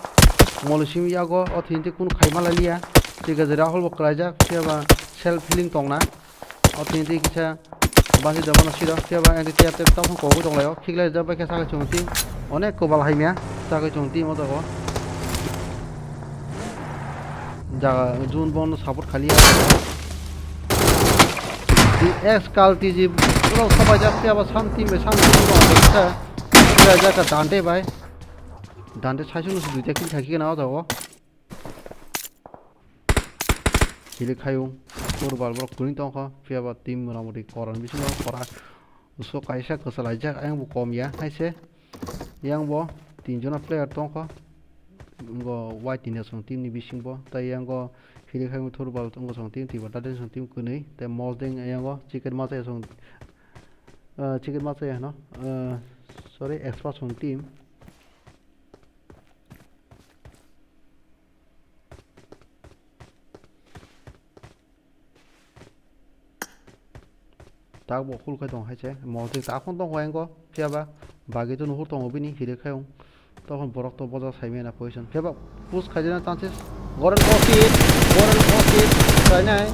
molusim yago othinti kun khaima lalia tiga jera hol bokraja keba self healing tongna othinti kisa basi dabana sira keba enti tap tap tong ko dong layo khigla jaba ke sa chungti onek ko bal haimya sa ko chungti mo to jaga jun bon support khali di ex kalti ji pro sabaja keba shanti me shanti mo ta raja ka dante bai dante 사실은 두대 킬 자기가 나와서 길 खायung tour balbor kuning tongkha fiaba team ramuri koran bisingo kora uso kaisa kosalajak ayang bu kom ya haise yang bo tinjona player tongkha go white team song team ni bisingbo tai yang go 길 खायung tour bal tonggo song team tiba daden song team kunei te mosdeng ayang go chicken masa song chicken masa ya no sorry expert song team tak bo khul khai dong haise mode tak khon dong hoengo phiaba bagi tu nuhur dong obini hire khayong তখন borok to boja saime na position phiaba push khaijana chances gorel osit rainai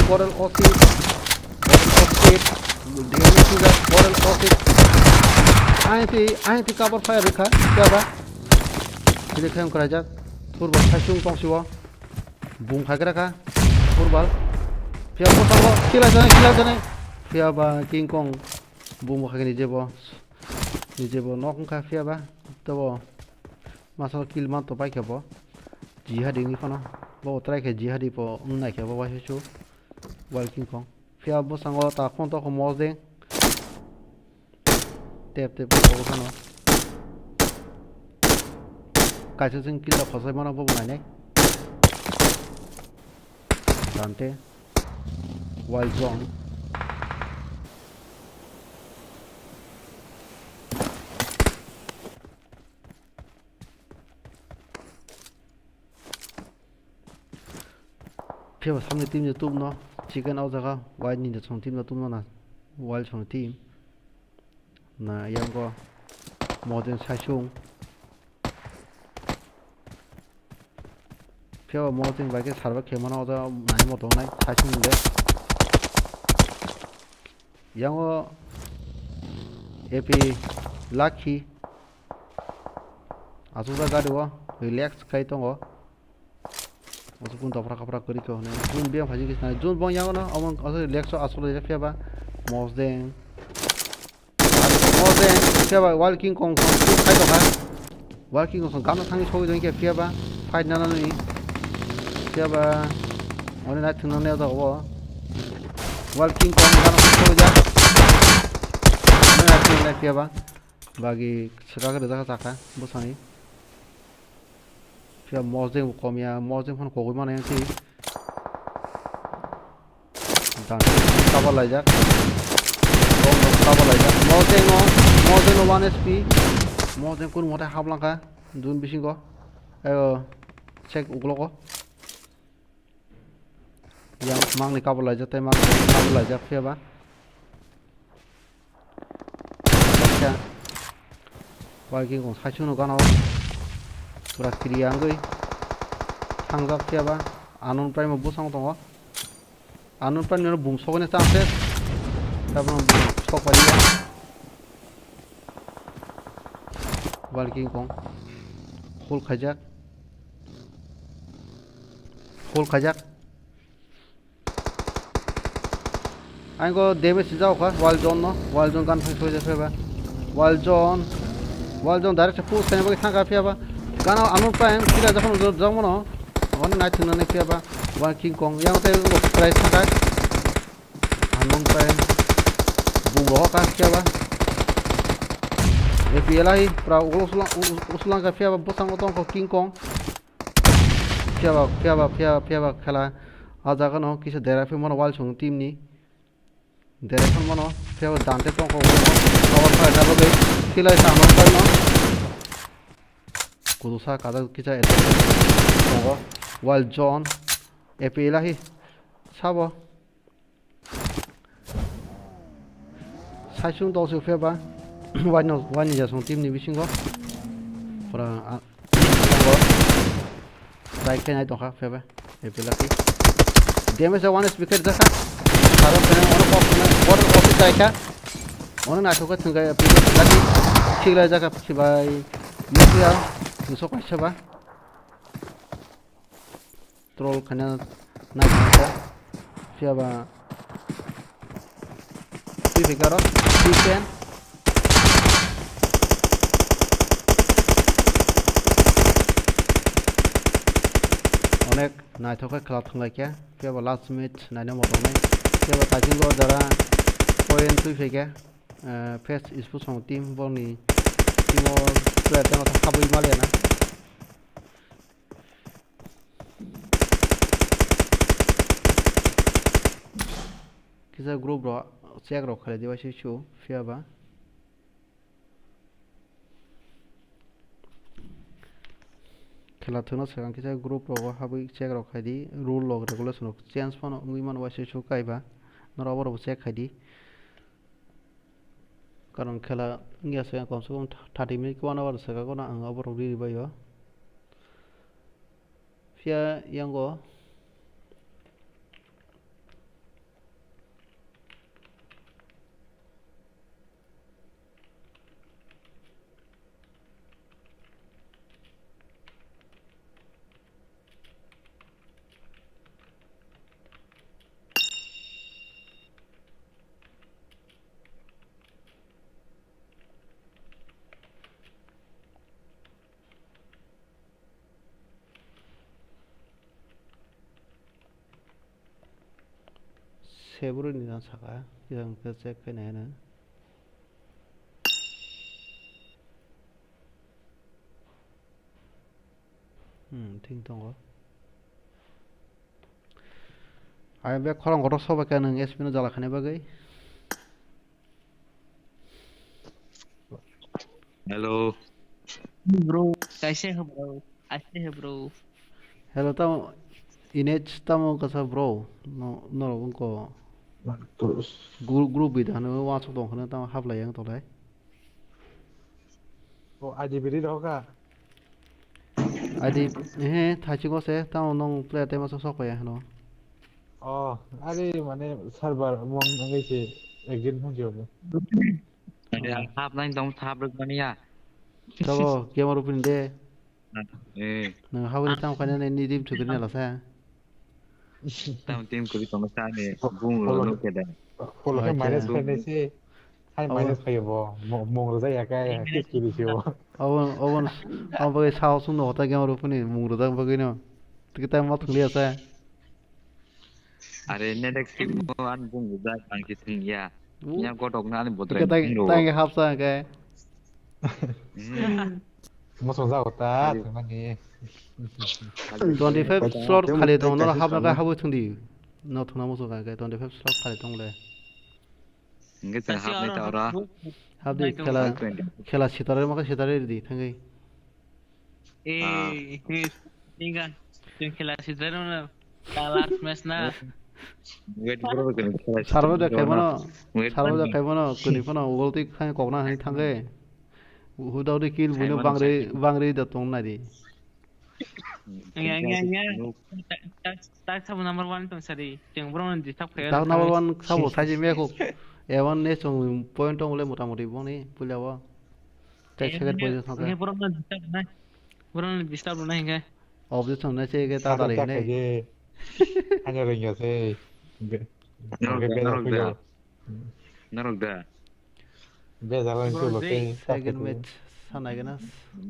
gorel osit demi suga gorel osit ai ti cover fire rekha phiaba hire khayong krajak furbal khasung tongsiwa bung khagra ka furbal phiaba sango kila jane phiaba king kong bung khagni jebo nokong kha phiaba tobo masal kill man to pai khabo jihad ni kono bo try ke jihad po nai khabo ba chu walking kong phiaba sango ta khon to mos de tep ko kono kaisa jing kill da phasai mana bo nai dante wild zone phiaba samne team je tum no chicken au jaga wild ni chong team no tum no na wild chong team na yang go modern sachung phiaba modern ba ke sarba khemana oda nai mo dong nai sachung le yang go epi lucky azuda gadwa relax kai tongo pun dapra kapra kori ko ne jun biang phaji ki na jun bong yang na amon aso relax asolo je phiaba mosdeng phiaba walking kong khai to ka walking kong gamna thang choi dong ke phiaba fight na ni phiaba one na thung ne da wo walking kong gamna choi ja na thung ne phiaba bagi chaka ka da ka bosani phiaba mosdeng komia mosdeng phon kogoi mana yang ti dan cover lajak mosdeng no 1 sp mosdeng kun mota hablangka dun bisingo ayo check ugloko yang mangni cover lajak te mang cover lajak phiaba walking kong sachung no gano pura kriang goi tangjak phiaba anon prai mo busang tongo anon prai no bum sogone chances tabon bum sok pariya walking kong hol khajak aingo damage jao kha wall zone kan phoi je phiaba wall zone direct push kane bagi thanga phiaba gana anon prai kila jokhon jamono one night thunane phiaba walking kong yang te price thaka anon prai bumbo ka phiaba epielai pra uslang ka phiaba bosang otong ko king kong phiaba khala ajaga no kisa dera phe mono wal chung team ni dera phon mono phiaba dante tong ko cover fa na bogai khilai sa anon prai no kudusa kada kisa tongo wal john epielai sabo sachung dose phiaba wani ja song team ni bisingo pura right can I don't have phiaba epielai damage one speaker jaka saro pene ono pop na order office jaika ono na thoka thunga epielai khila jaka phibai nusia nuso kaisaba troll khana na khata phiaba figaro chicken onek na thoka khla thunga kya phiaba last match na ne mo tonai phiaba tajingo dara point tu fike face ispu song team boni timo plate no khabui male na kisa group ro check ro khale diwa chu phiaba khela thuno sekan kisa group ro habui check ro khadi rule log regulation change phone ungui man wa chu kaiba Nora बराबर check खाई कारण खेला India से कम से कम 30 minute को 1 hour से का ना आंगा बराबर री बायो फिया यांगो 세부로 니단 사가 이상 그 체크 내는 팅통거 आय बे खरं गथ' सबायका नों एसपिनो जालाखानाय बागै हेलो Bro, कैसे हो bro? अच्छे हो bro. हेलो तम इनेज तम कसा ब्रो नो उनको ग्रुप बिदानो वाट्सएप दंखनो तम हाबलाय आं तलाय आदि बिदि दहका आदि हे थाचिगो से तम नों प्ले टाइम सकाया नो आरे माने सार्भार मं नगैसे एग्जिट होजोबो अरे हाफ नाइन दं थाब रखमानिया तबो गेमर ओपन दे ए नों हाबनि तम खाने नि दिम थुग्रिना लासा तम टीम को भी समस्या ने बुंग लो के दे फल'खौ माइनास खालामनोसै हाय माइनास खायोबो मंगल जायाखै किसकिलिसियो अवन अब बागै साव सुनो हता गेमर ओपन मुंग्रो दा बागै नो तिक टाइम मा थंलिया सा अरे नेक्स्ट टीम को आन बुंग जा बांकी थिंगिया न्या गटक ना बोद्रे तिक टाइम हाबसा के मोसं जागोता थांनानि 25 slot खालि दं न हाबनागा हाबो थुंदि न थुना मोसो गाय 25 slot खालि दंले इंगे से हाफ नहीं तावरा हाबदि खेला सितारे माखा सितारे दि थांगै Tinggal खेला सिद्रानो ना लास्ट मैच ना वेट करो के सारबो देखायबोनो कुनिफोनो उगलति खाय कगना हानि थांगै हुदावदि किल बुनो बांग्रै द तंग नादि tak sabu number 1 tong sari jeng bro disturb kaya tak number 1 sabu saji meko ewan ne song point tong le motamoti boni puliawa tek second position thang bro disturb na hinga objection na che ke ta dari ne hanya ringyase नरक दा bezalan itu loh second match sana gana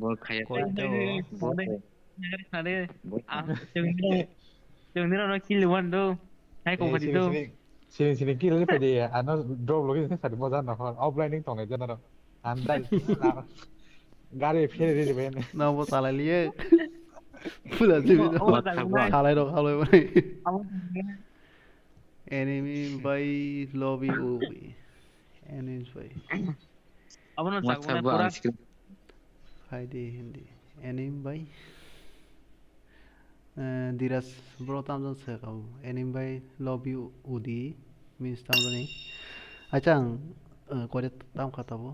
बोल खाया jeng ni ro kill one do hai ko phadi do sini kira ni pede ya ano drop lagi sini satu bosan nah offline ning tong aja naro andai gari fere di ben na bo sala liye pula jibi halai do halai bani enemy by lobby obi enemy by अब ना चाकू ना पूरा फायदे Hindi enemy by diras bro tamjon se ka enemy by lobby udi means tamjoni achang kore tam khatabo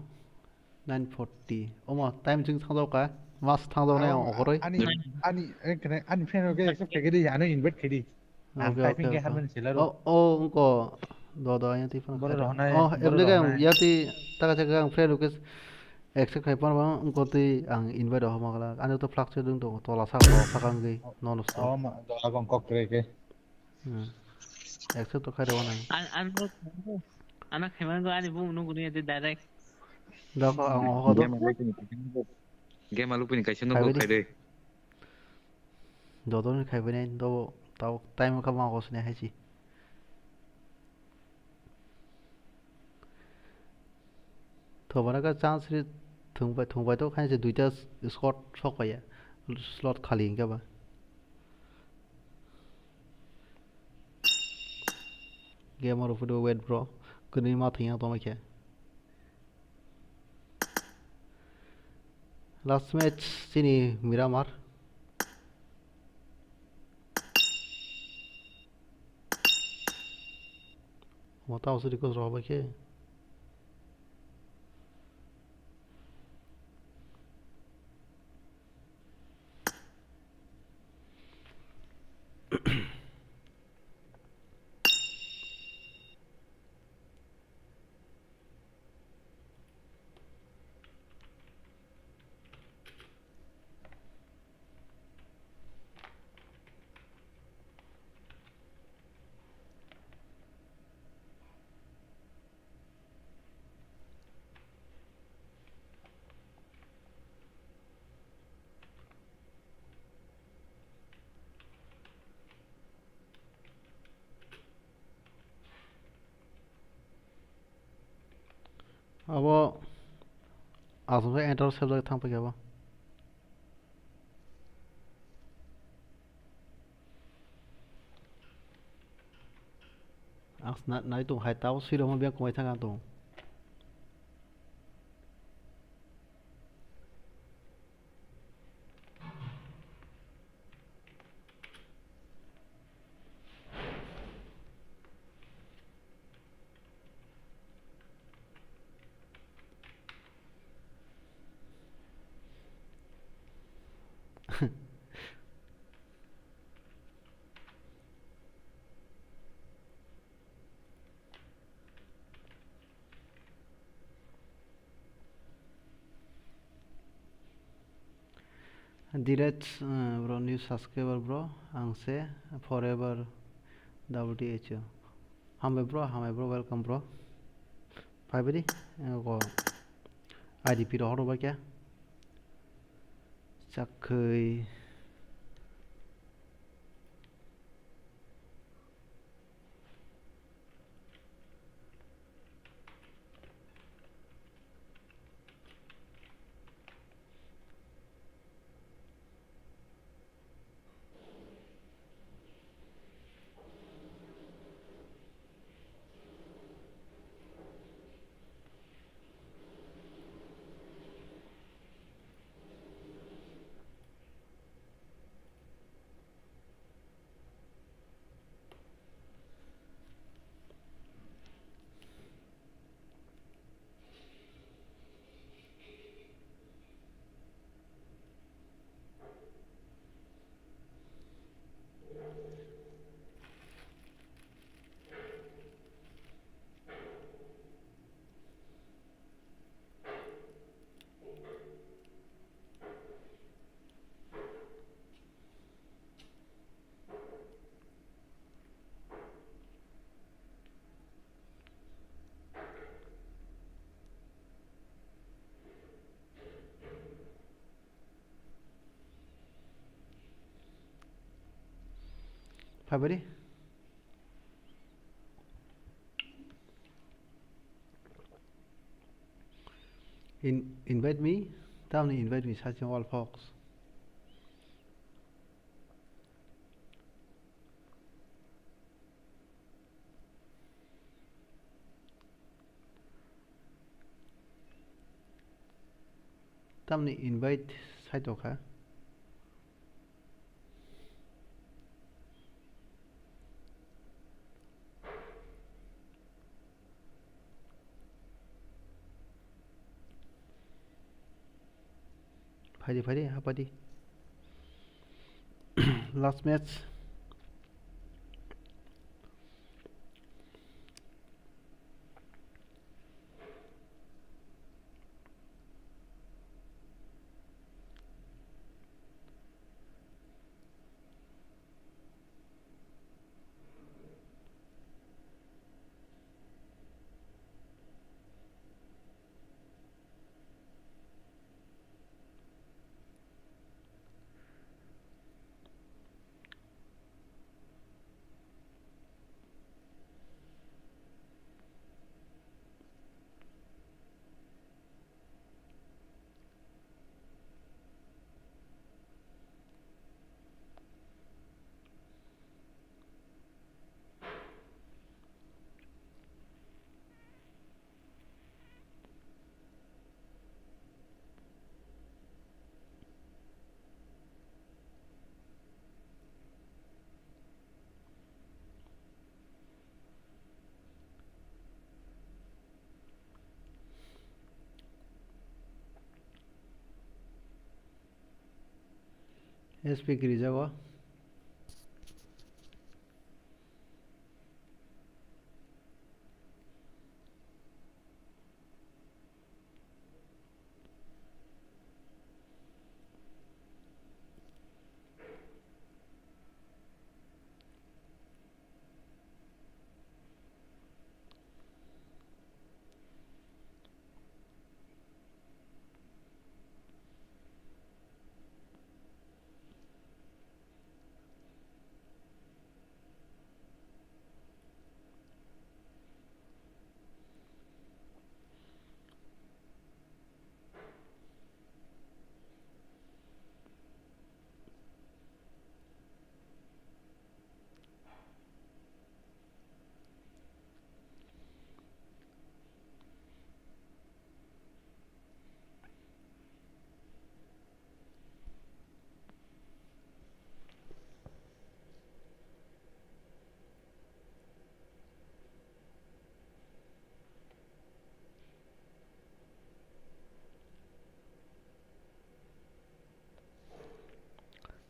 940 omo time jing thangdo ka mas thangdo na ogoroi ani friend ke accept ke di ano invite ke di typing ke hamen silaro unko do ya ti phone ebne ga yati taka jaga friend ke accept khai pan bang unko ti ang invite ho magala anu to fluctuate dung to tola sa ko sakang gi non so ma do agong kok ke accept to khai do na anak heman ko ani bu nu guni ate direct da ko ang ho do game alu pun kaisen no khai de do do ni khai bane do tao time ka ma ko sne hai chi थोबानागा chance रे थंबाय तो खायसे दुइटा squad सकबाय slot खाली इंगाबा gamer फुदो वेट ब्रो कनि मा थिया तो मखे लास्ट मैच सिनी मिरामार म त आउँछु रिको रह के अब आजोबा एन्टर सेभ गरेर थांबाय अब आस नाय तो हायताव सिरम बे कमाय थांगा तो Direct bro new subscriber bro angse forever WTH hamai bro welcome bro pai bari go IDP ro horo ba kya chakhai pai bari invite me tamni invite me such all folks tamni invite site okha Fadi apa di last match SP giri jago.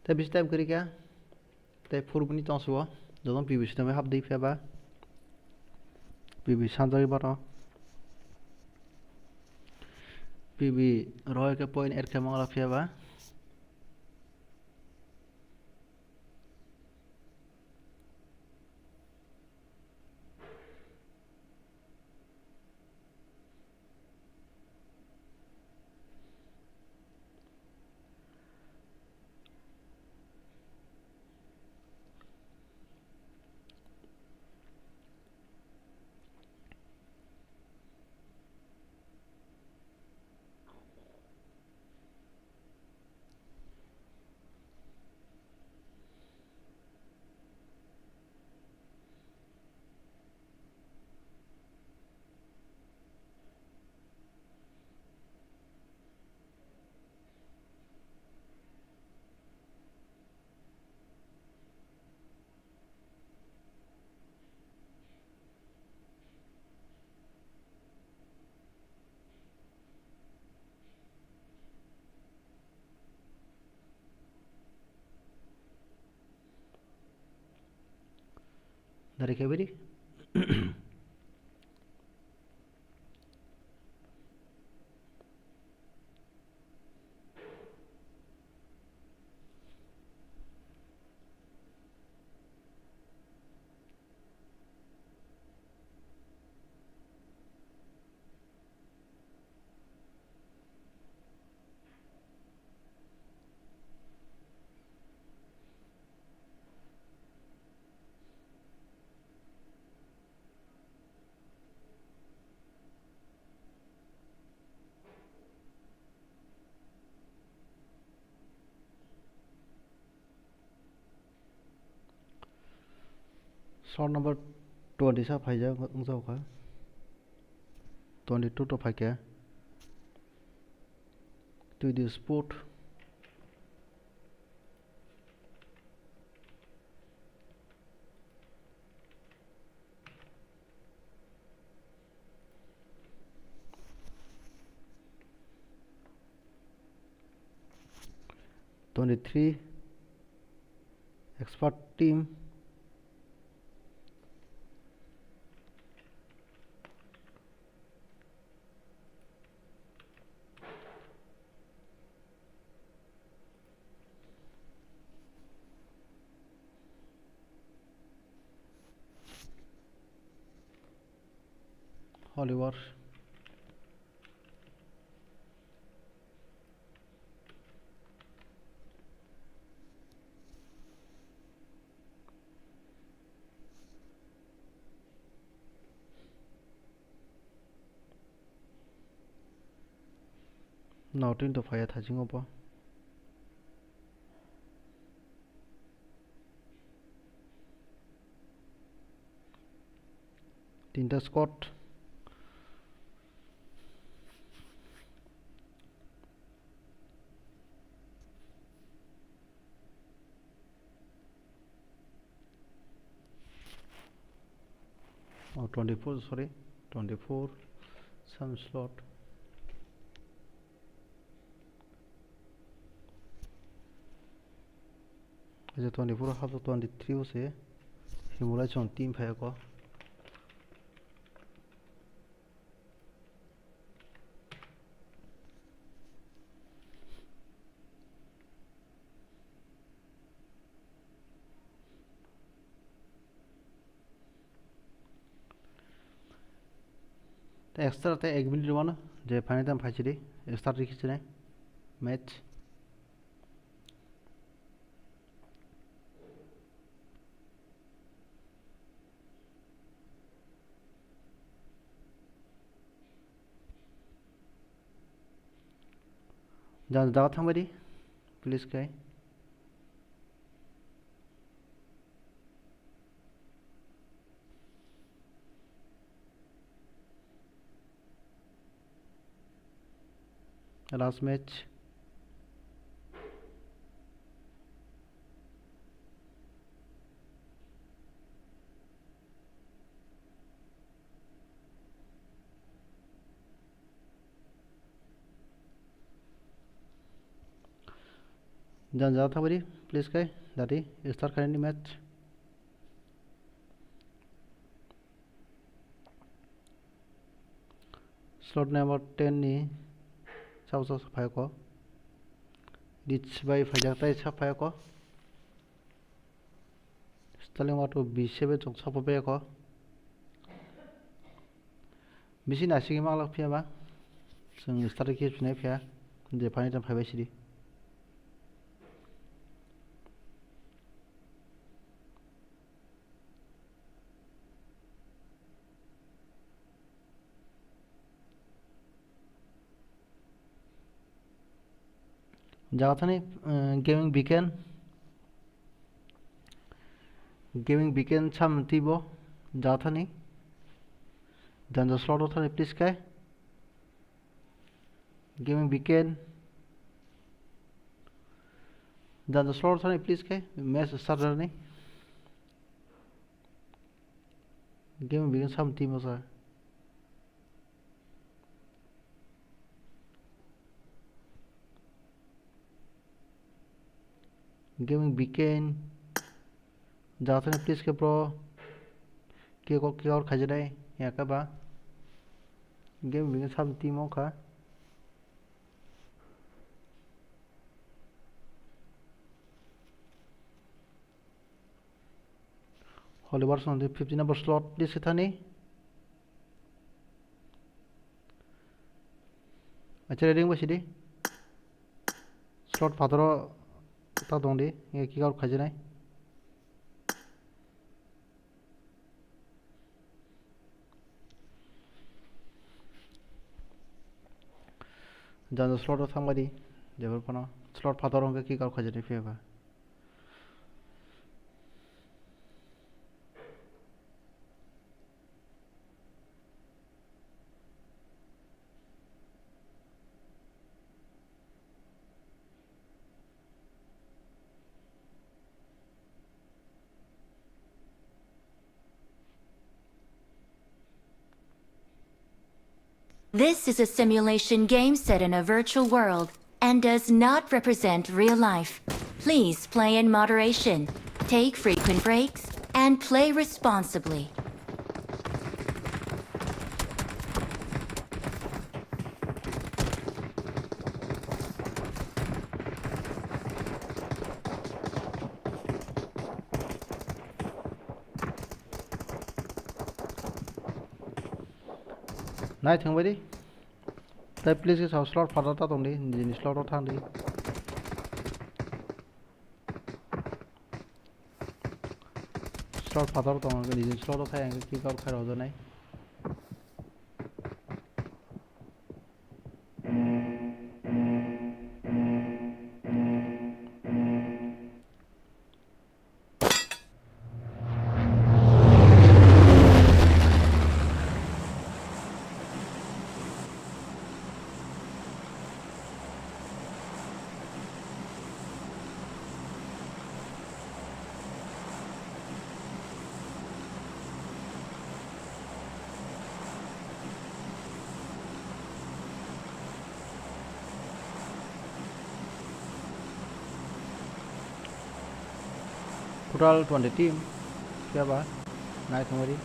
Te bis type giri kya? Te furubni tonsuwa. Jodon PVC tame hab dei feba. PV sanjari baro. PV roy ke point er ke mangala feba. Dari kebiri. Short number 20 sa phai ja ngzau kha. 22 to phai kya. To the sport. (23) expert team. Oliver. Not into fire touching up. Tinta Scott. Oh, 24, sorry, 24, some slot. 이제 24 하도 23 옷에 시뮬레이션 팀 패고 extra ते 1 minute वाला जे final time फाइचिरी extra रिखिसने match जान जागा थांबायदि please guy last match जान जागा थांबायदि please गाय दादी start खालामनि match slot number 10 ni साउस फायको rich by फायजाताय सा फायको Starling वाटो 27 जों सापो बेको बिसि नासिगे माला फियाबा जों स्टार्ट के फिनाय फिया जे फाइनल टाइम फायबाय सिरि जाथाने गेमिंग बीकेन सामतिबो जाथाने जानजा स्लॉट थाने प्लीज काय गेमिंग बीकेन जानजा स्लॉट थाने प्लीज काय मैच स्टार्ट करने गेमिंग बीकेन सामतिबो सर गेमिंग बीकेन जाते हैं प्लीज के प्रो के और खजराए यहाँ का बा गेमिंग बीकेन सब टीमों का हॉलीबार सोंदे 50 नंबर स्लॉट प्लीज के था नहीं अच्छा रेडिंग बस दी स्लॉट फादरो ता दोंदे ये की और खजराए जान स्लॉट थांबादि जेबो पना स्लॉट फादरों के की और खजराए फियाबा This is a simulation game set in a virtual world and does not represent real life. Please play in moderation, take frequent breaks, and play responsibly. नाय थांबायदि दा प्लीज के साव स्लॉट फादाता दंदि जिनि स्लॉटआव थांदि स्लॉट फादार दं जिनि स्लॉटआव थाया कि गाव खाराव जानाय total 20 team siapa naik kemari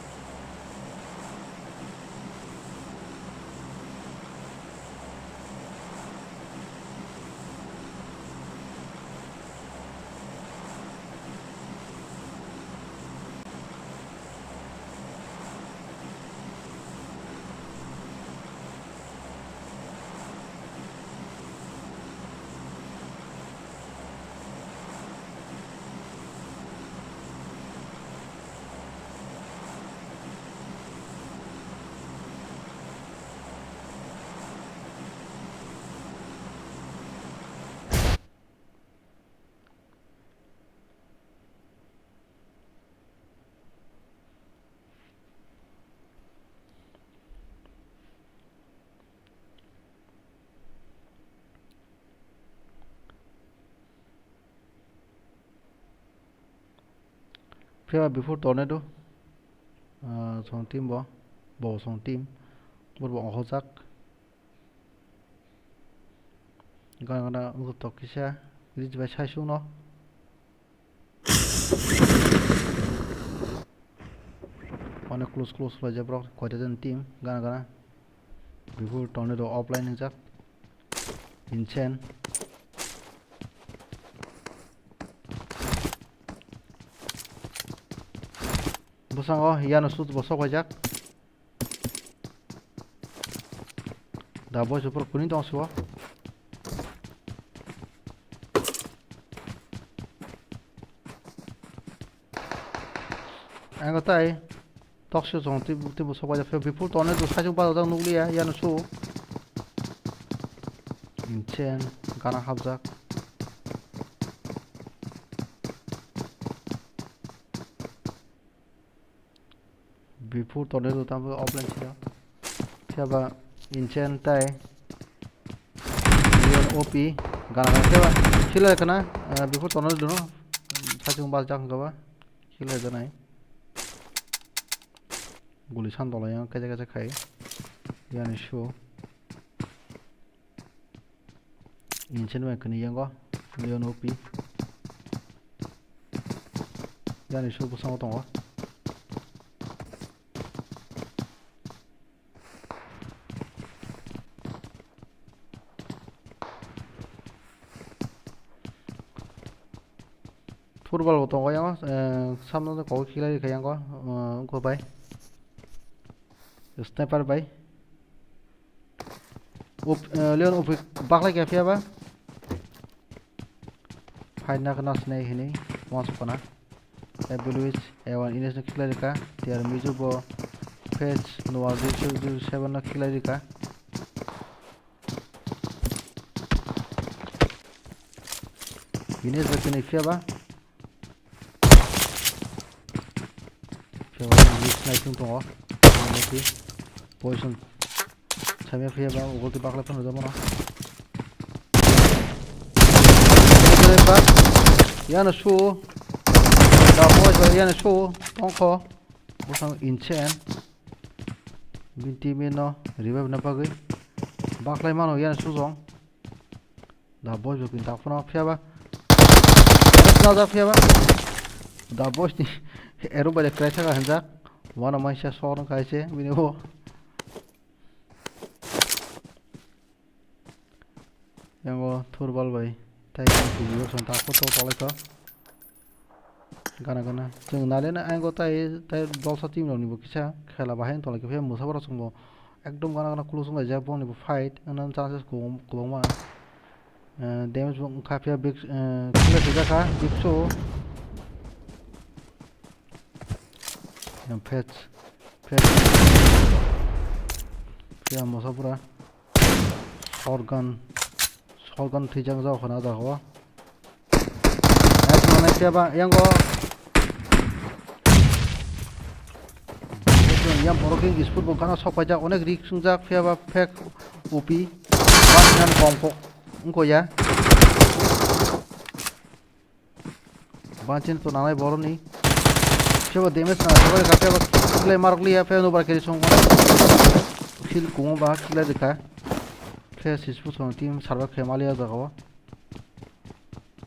siapa before tornado song team bo song team berbong hojak gana untuk tokisya ini coba saya suno অনেক close হয়ে যায় bro কয়টাজন team gana before tornado offline jak inchen busango yana sut bosok wajak da boy super kuning tong suwa anggotai talk show song ti bosok wajak before tornado sajung ba dang nuklia yana su inchen gana habjak before tornado tambo offline ছিল siapa inchen tai op gana siapa sila kana before tornado dulu sajung ba jang gaba sila janai guli sandol yang kaja khai yani show inchen wa kani yang go leon op yani show busang tong football có tông có xong nó có khi lấy cái có bay sniper bay leon up bak lagi apa ya hai nak nas naik ini masuk pana evaluate ewan ini nak kila dika tiar mizu bo page nual du 7 nak kila dika ini zakini apa sniping tong nanti position sampai via bang ugol ti bakla pun udah mana yana su da boys yana su tongko busang inchen binti meno revive na pagi bakla mano yana su zong da boys bin tak pun via ba na da via ba da boys ni ero ba de crash ka hanja one of my shots for kaise binebo yango thurbal bai tai video son ta photo tole ka gana jeng nale na ango tai dolsa team lo nibo kisa khela bahen tole ke musa bara sungbo ekdom gana close ngai ja bon nibo fight anan chances ko ma damage bon khapia big kila diga ka big show yang pets ya musafura shotgun thijang jauh kena dah kau mana siapa yang kau yang poroking disput bukan sok pajak onek rik sungjak siapa fake upi bahan bongkok engkau ya bancin tu nanai boron ni siapa damage na siapa kape apa kile mark liya fe no bar kiri song kil kungo ba kile dekha fe sispu song team sarva khemalia jagawa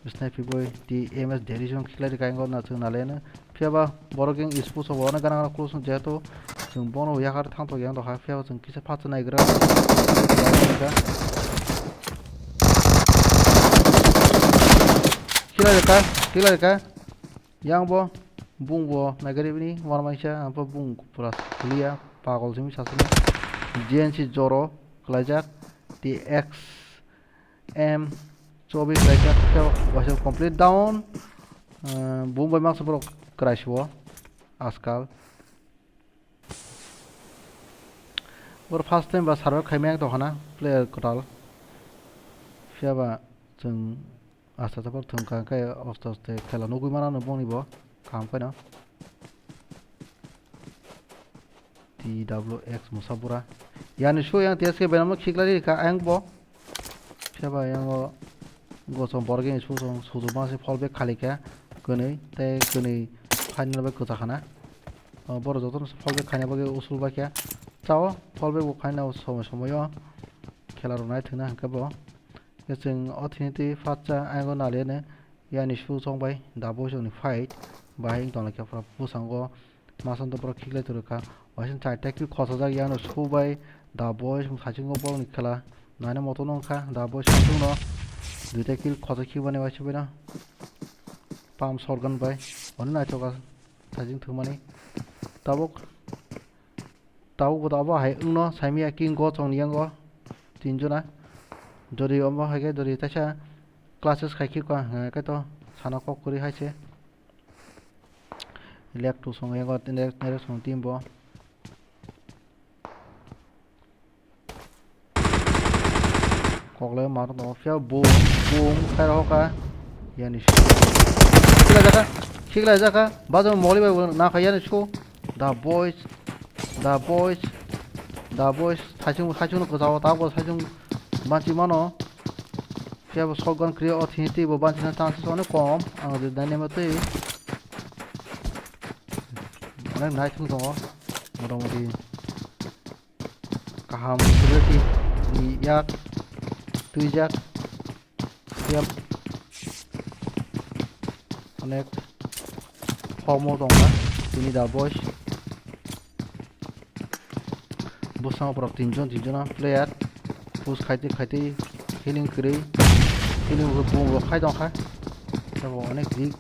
Sniper boy di MS dari jong khilai kai ngor na chung nalene phiaba boroging ispus of wana gana close jeto chung bono yakar thang to yang to ha phiaba chung kisa phat nai gra khilai ka yang bo bung bo nagari bini war maisha apa bung pura kuliah pagol simi sasuna GNC joro klajak TX M 24 klajak was complete down boom by max bro crash wo askal bor first time ba server khaimang to hana player kotal fiaba chung asta ta bor thum ka kai asta aste khela nogui mana no boni bo kam kai na TWX musabura yani show yang TSK benam khiklari ka ang bo fiaba yang gosong borgeng susong sujuma se fallback khalika gönei tai gönei final ba kota khana bor joton fallback khana bage usul ba kya chao fallback bo khana somoyo khelar nai thina ka bo gesing opportunity facha ango nalene yani susong bai dabo joni fight bahing tong ka fra pusango masan to pro khiklai turka wasin chai tek khosa yang no subai dabo sajingo bo ni khela nane motonon kha dabo sajung no দুইটা কিল খত কি বানে বাছিবে না পাম সরগান by on না চকা সাজিং থুমানি তাবক দাবো high উনো সাইমিয়া king গো চংনিয়াং গো তিনজনা যদি অম্বা হাইগে যদি তাছা classes খাইকি কা কাই তো সানা কক করি হাইছে লেক টু সঙ্গে গো নেরে সং টিম বো kokle mar no fia boom khai ro ka yani khigla jaka bazo moli ba na kha yani shu the boys sajung ko jaw ta bo sajung banchi mano fia bo shotgun kriya opportunity bo banchi na chance one kom ang de dane mate nang nai thung do modomoti kaham security ni yak tuijak siap অনেক ফর্মও দं না তিনি দা বয়স বসাং পর তিনজনা player push খাইতে healing করি healing broom খাই দं খা তারপর অনেক রিস্ক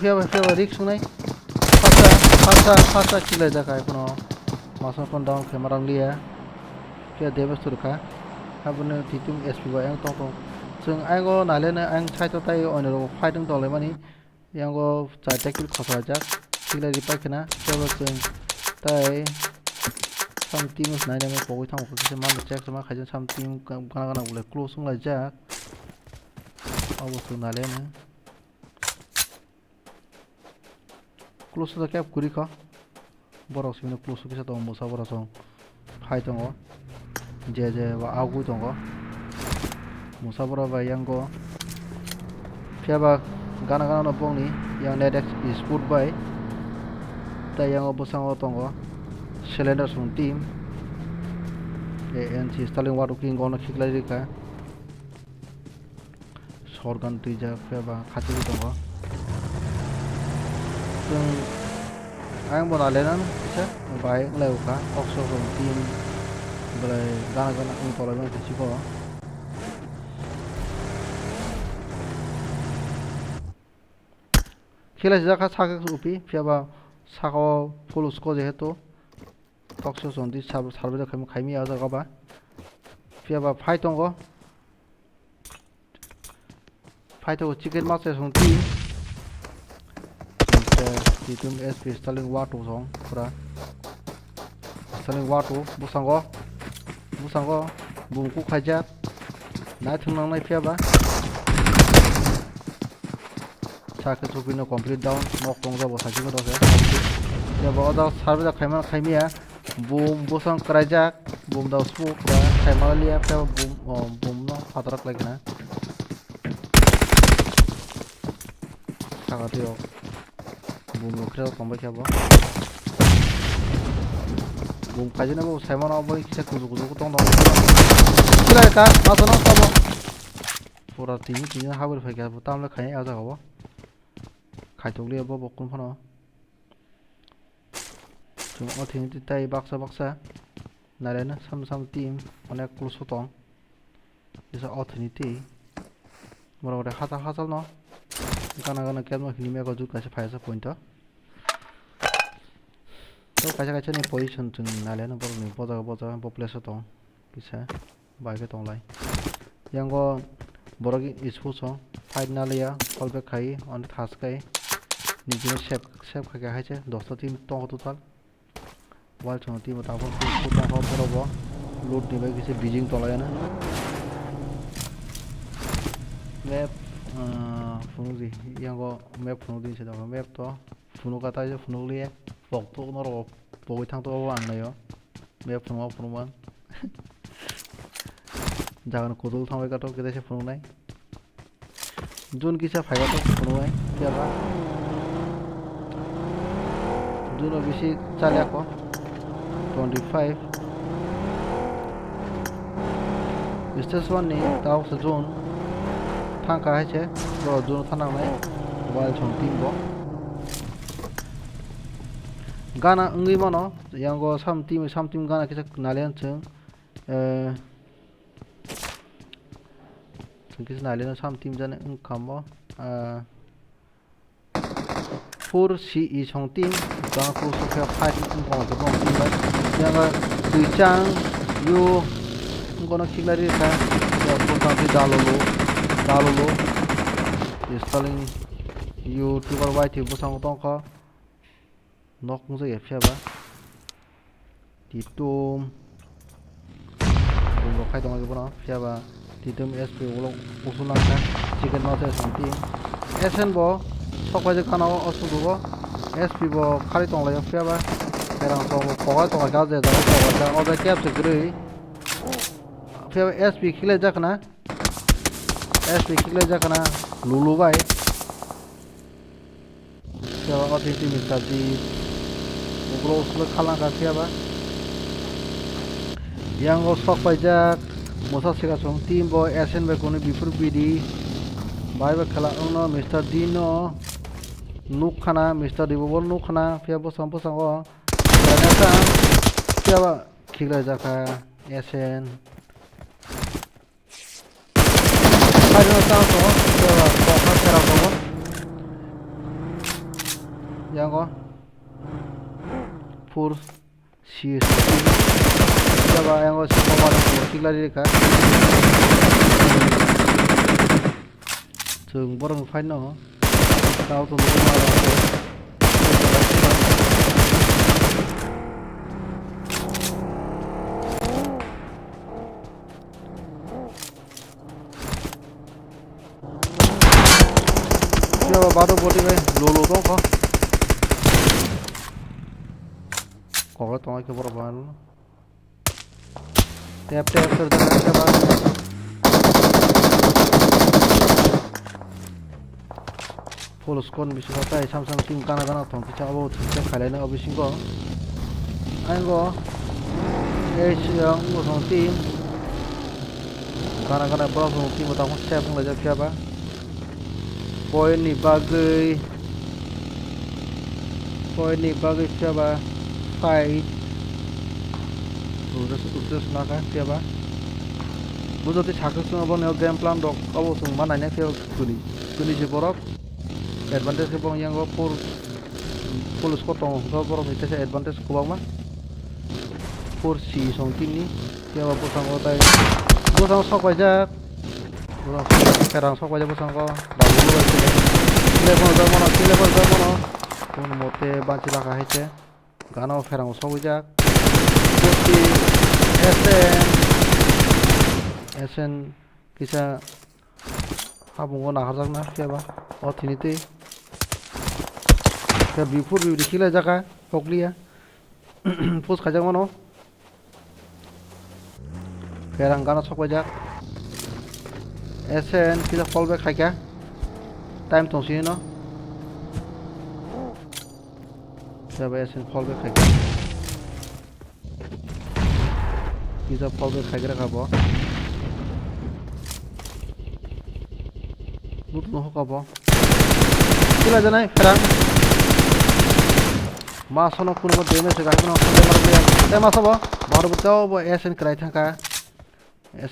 ফিয়াবা রিস্ক নাই ফাটা খিলাই জায়গায় কোনো মাসন কোন ডাউন ক্যামেরা লিয়া ফিয়া দেবস তুরখা habune titum SP ba yang tong chung aingo nalene ang chai to tai onero fighting to le mani yango chai tekil khosa jak sila ri paikena sebo chung tai sam team nai na me poi thang ko se man check sama khajan sam team gana ule close sung la jak awo tu nalene close to cap kuri kha borok sine close kisa to musa borok song fighting o je wa agu tongo musabura ba yango fiaba gana no bongni yang nedex sport bai ta yango bosango tongo cylinder sung team ANC stalling water king gono khiklai ka sorgan tuija fiaba khati tongo sung ang bona lenan kisa bai leuka oxo sung team boleh gana tolong itu sih kok khila jaka saka upi fiaba saka follow score jehetu tokso sondi sarbe khaimi aja gaba fiaba fight to chicken master songti titum SP stalling watu song pura stalling watu busango bungku khajak na thunang nai fiaba saka chupino complete down nok tongja bo saji ko dose ya bo da sarbe da khaimia boom busang krajak boom da smoke da khaimalia fiaba boom no fatrak lagina saka tio boom no kre komba fiaba boom kajina bo saimana bo kisa kuzu tong kila ka masono sabo pura tini habur phải cái tam là khai ao ra có khai tục lia bọc con phong nó chúng ở thì tay baksa này đấy nó sam team 어nek close tong bisa opportunity 뭐라고 그래 하자 너 가나 게임 힘에 가지고 같이 파이서 포인트 또 가자 니 포지션 좀 날려는 버는 보자 포플레스 동 bisa 바이게 동라이 양거 뭐라기 이스포서 파이널이야 콜백 카이 on task kai 니지는 셰프 가게 하지 너서 팀 또 total wal chong team ta phone ko ta ho porobo load ni bai kisi beijing tolaya na map phunu di yango map phunu di cheda map to phunu ka ta je phunu liye pok to no ro poi thang to wang na yo map phunu man jagan kodol thamai ka to kede se phunu nai jun kisa phaiga to phunu ai kya ba jun bisi chalya ko 25 This one ni tao sa zone thang ka hai che ro zone thanang nai mobile chong team bo gana ngi mono yang go sam team gana kisa nalian chung kisa nalian sam team jane kam bo for CE chong team gana ko so kha fight in ko to bong team ba yang ga tui chang yu gonna kiglari ka ya punta di dalolo installing you tuber white bu sang tong ka nok mu je phya ba ti tum bu khai tong ga ba phya ba ti tum sp ulong usulang ka chicken no te sang team sn bo sokwa je kana osu bo sp bo khari tong la phya ba erang tong ko ga ga je da ko ga oda cap se grei फिर SP खिले जाकना लुलु bye फिर authentic mister जी उग्रो उसले खाला का फियाबा यांगो सक बायजाक मोसा सिगा सम team boy SN बे कोनी before bidi bye बे खाला उनो मिस्टर दिनो नुक खाना मिस्टर दिबो नुक खाना फिर बसंग दाना फियाबा खिले जाका SN Ada tahu kok cara kok yang kok for CS coba yang kok semua orang kira diri kan thường barang final tahu tu बादो बोली भाई लो तो को तो के बरो बाल टैप कर देना के बाद फुल स्कोर मिस होता है सैमसंग टीम गाना तो पीछे अब ठीक खाले ना अभी सिंगो आंगो एच यंग टीम गाना बरो टीम तो स्टेप ले जा क्या बा Poin ni bagai siapa fight udah senaka siapa butuh ti chakuk sung abang neo game plan dok abo sung mana nya feel kuni je borok advantage ke bang yang go full score tong go borok itu se advantage ko bang ma for si song tim ni siapa pusang otai pusang sok aja sekarang sok aja pusang ko level mono kun mote banci laka hece gana ferang sok aja putih SN kisah habung ko nakarjak na siapa oh tiniti ke before bi dikila jaka pokliya pus kajak mono ferang gana sok aja SN kita fallback kaya time tong sini no siapa SN fallback kaya kita fallback kaya kabo lút nó hốc bó cái là này phải đang mà sao nó cũng có damage cái nó cái mà sao bó bảo được cho bó SN cái thằng cả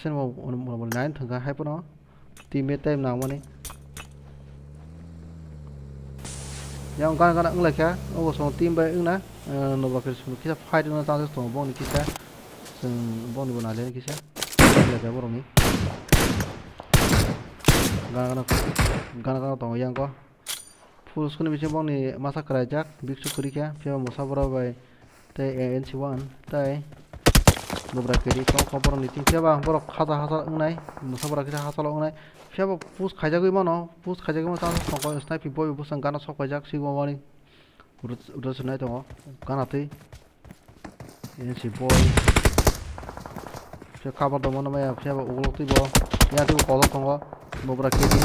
SN một nine thằng cả hay bó nó teammate tem nào mà này yang kan ứng lại kia ô số team bay ứng nè nó bảo cái số kia fight nó tao sẽ tổng bông kia sẽ bông đi lên kia sẽ là cái bông này gana tổng yang có full screen bikin bông này masa kerajak big sukuri kia phía musa bora bay tay ANC1 tay nó bora cái đi có bora này phía ba bora hasa ứng này musa bora kia hasa ứng này phía ba push khai ra cái mà nó push khai ra cái mà tao tổng có sniper boy push sang gana sok khai ra xí qua morning udah sunai tổng gana tây ANC boy phía cover tổng nó mày phía ba ulo tây bo ya tây có tổng có nó bora cái đi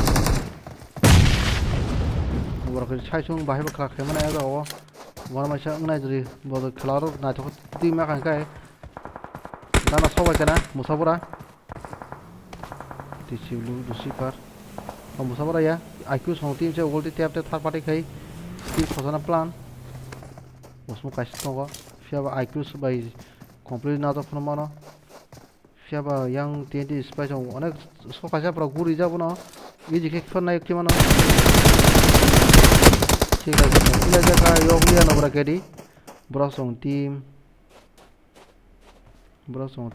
bora cái sai xuống bahaya bakal kayak mana ya kau mana macam ini jadi buat kelar nah itu tim makan kayak karena sobat kena musabura di situ dusipar musabura ya IQ sama tim saya ugal tiap third party kai tim khosana plan musmu kasih tonggo siapa IQ sebagai complete nado pun mana siapa yang TNT supaya jauh anak sok kasih pernah guri jauh no ini jika kau naik gimana ठीक है इला जगह योगलिया नबरा केडी ब्रसों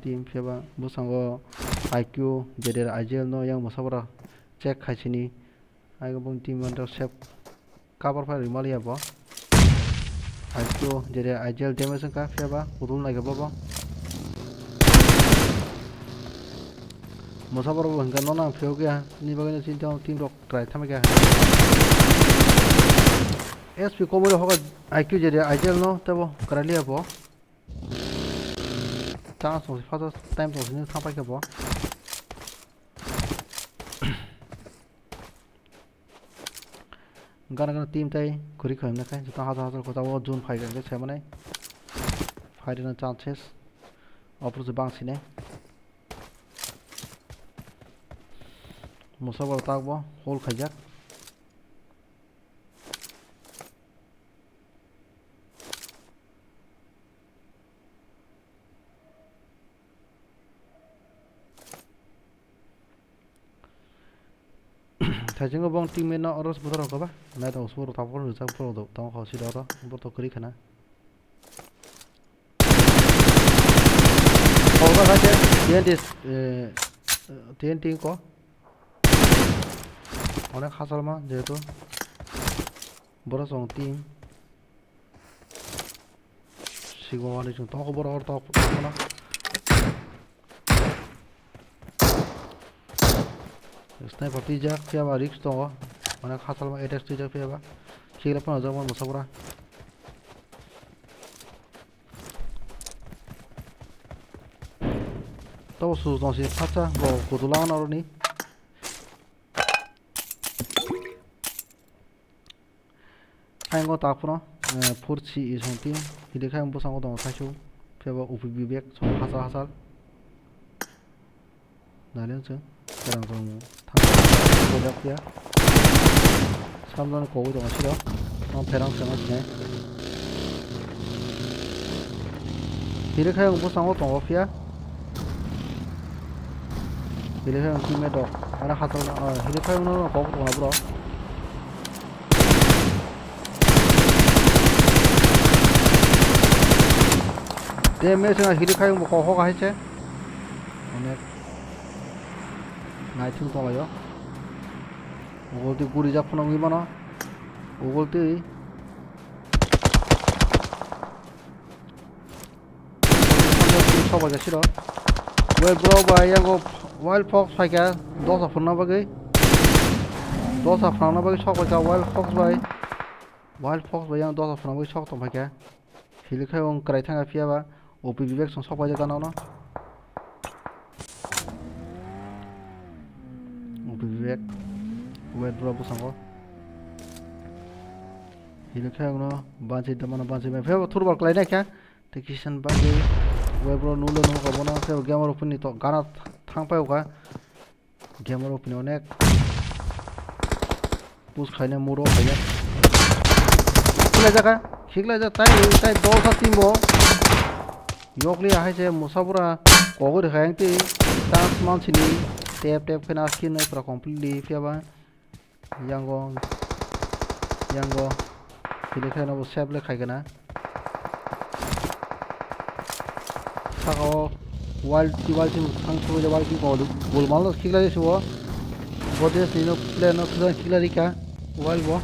team फेबा बुसंगो IQ जेदेर आइजेल नो yang musabra check खाइसिनी आइगो बुं टीम अंडर सेफ कवर फाइल रिमालिया बो IQ जेदेर आइजेल डैमेज का फेबा उदुल नाइगा बो musabra बो हंगा नोना फेव गया नि बगने चिंता टीम रॉक ट्राई थमे गया SP कोमोरे होगा IQ जेरे आइजेल नो तबो करलिया बो चांस हो फादर टाइम तो सिने थापाय के बो गाना टीम ताई खुरी खमना खाय जता हाजार को ताव जोन फाइ गले छ माने फाइट न चान्सेस अपर से बांसिने मुसाबर तागबो होल खजाक थाइजों बं टीममेट ना अरस बुथार होगा ना तो उसको थापर रुजाक प्रो दो तो खासी दो तो करी खाना होगा खाचे TNT को अनेक हासल मा जेहेतु बड़ा सॉन्ग टीम सिगो वाले जो तो बड़ा और तो अपना sniper tijak fiaba risk to mana khasal ma attack tijak fiaba chila pa jaman musabura to su don si phacha bo kudulang na ni aingo ta puro furchi isonti hidekhai mo sango dong sachu fiaba upi bek so hasal nalen chung 그런 거 보자고요. 3번 고구 동안 싫어. 배랑 정하시네. 이렇게 하면 무슨 거 동업이야? 이렇게 하면 팀에도 하나 하더라. 이렇게 하면 고구 동안 불어. 데메스가 이렇게 하면 뭐 고구가 했지? 오늘 나이팅 동아요. 오골 때 구리 잡고는 이만아. 오골 때 쳐보자 싫어. 왜 브로바 양고 와일드 폭스 파이가 도사 푸나 바기. 도사 푸나 바기 쳐보자 와일드 폭스 바이 양 도사 푸나 바기 쳐 또 파이가. 힐카용 크라이탕가 피아바 오피 비백 송 쳐보자 가나나. Bibek, wet berapa sangko? Hidup saya guna banci teman banci, saya turun balik lagi kan? Tekisan banci, wet berapa nulo nulo kamu na, saya gamer open itu, karena thang pai oka, gamer open onek, पुस खायने मुरो खाया खिगला जा ताई दो सा तीन बो योगली आहे जे मुसाफुरा कोगो दिखायंती chance मानसिनी tape खेना skin नहीं पूरा completely फियाबा यांगो हिले खायना वो सेबले खायगना सागो वाइल्ड टीम सांसो जे वाइल्ड टीम को गोल मालो खिगला जे वो बोदेस निनो प्ले no खिला खिला रिका वाइल्ड वो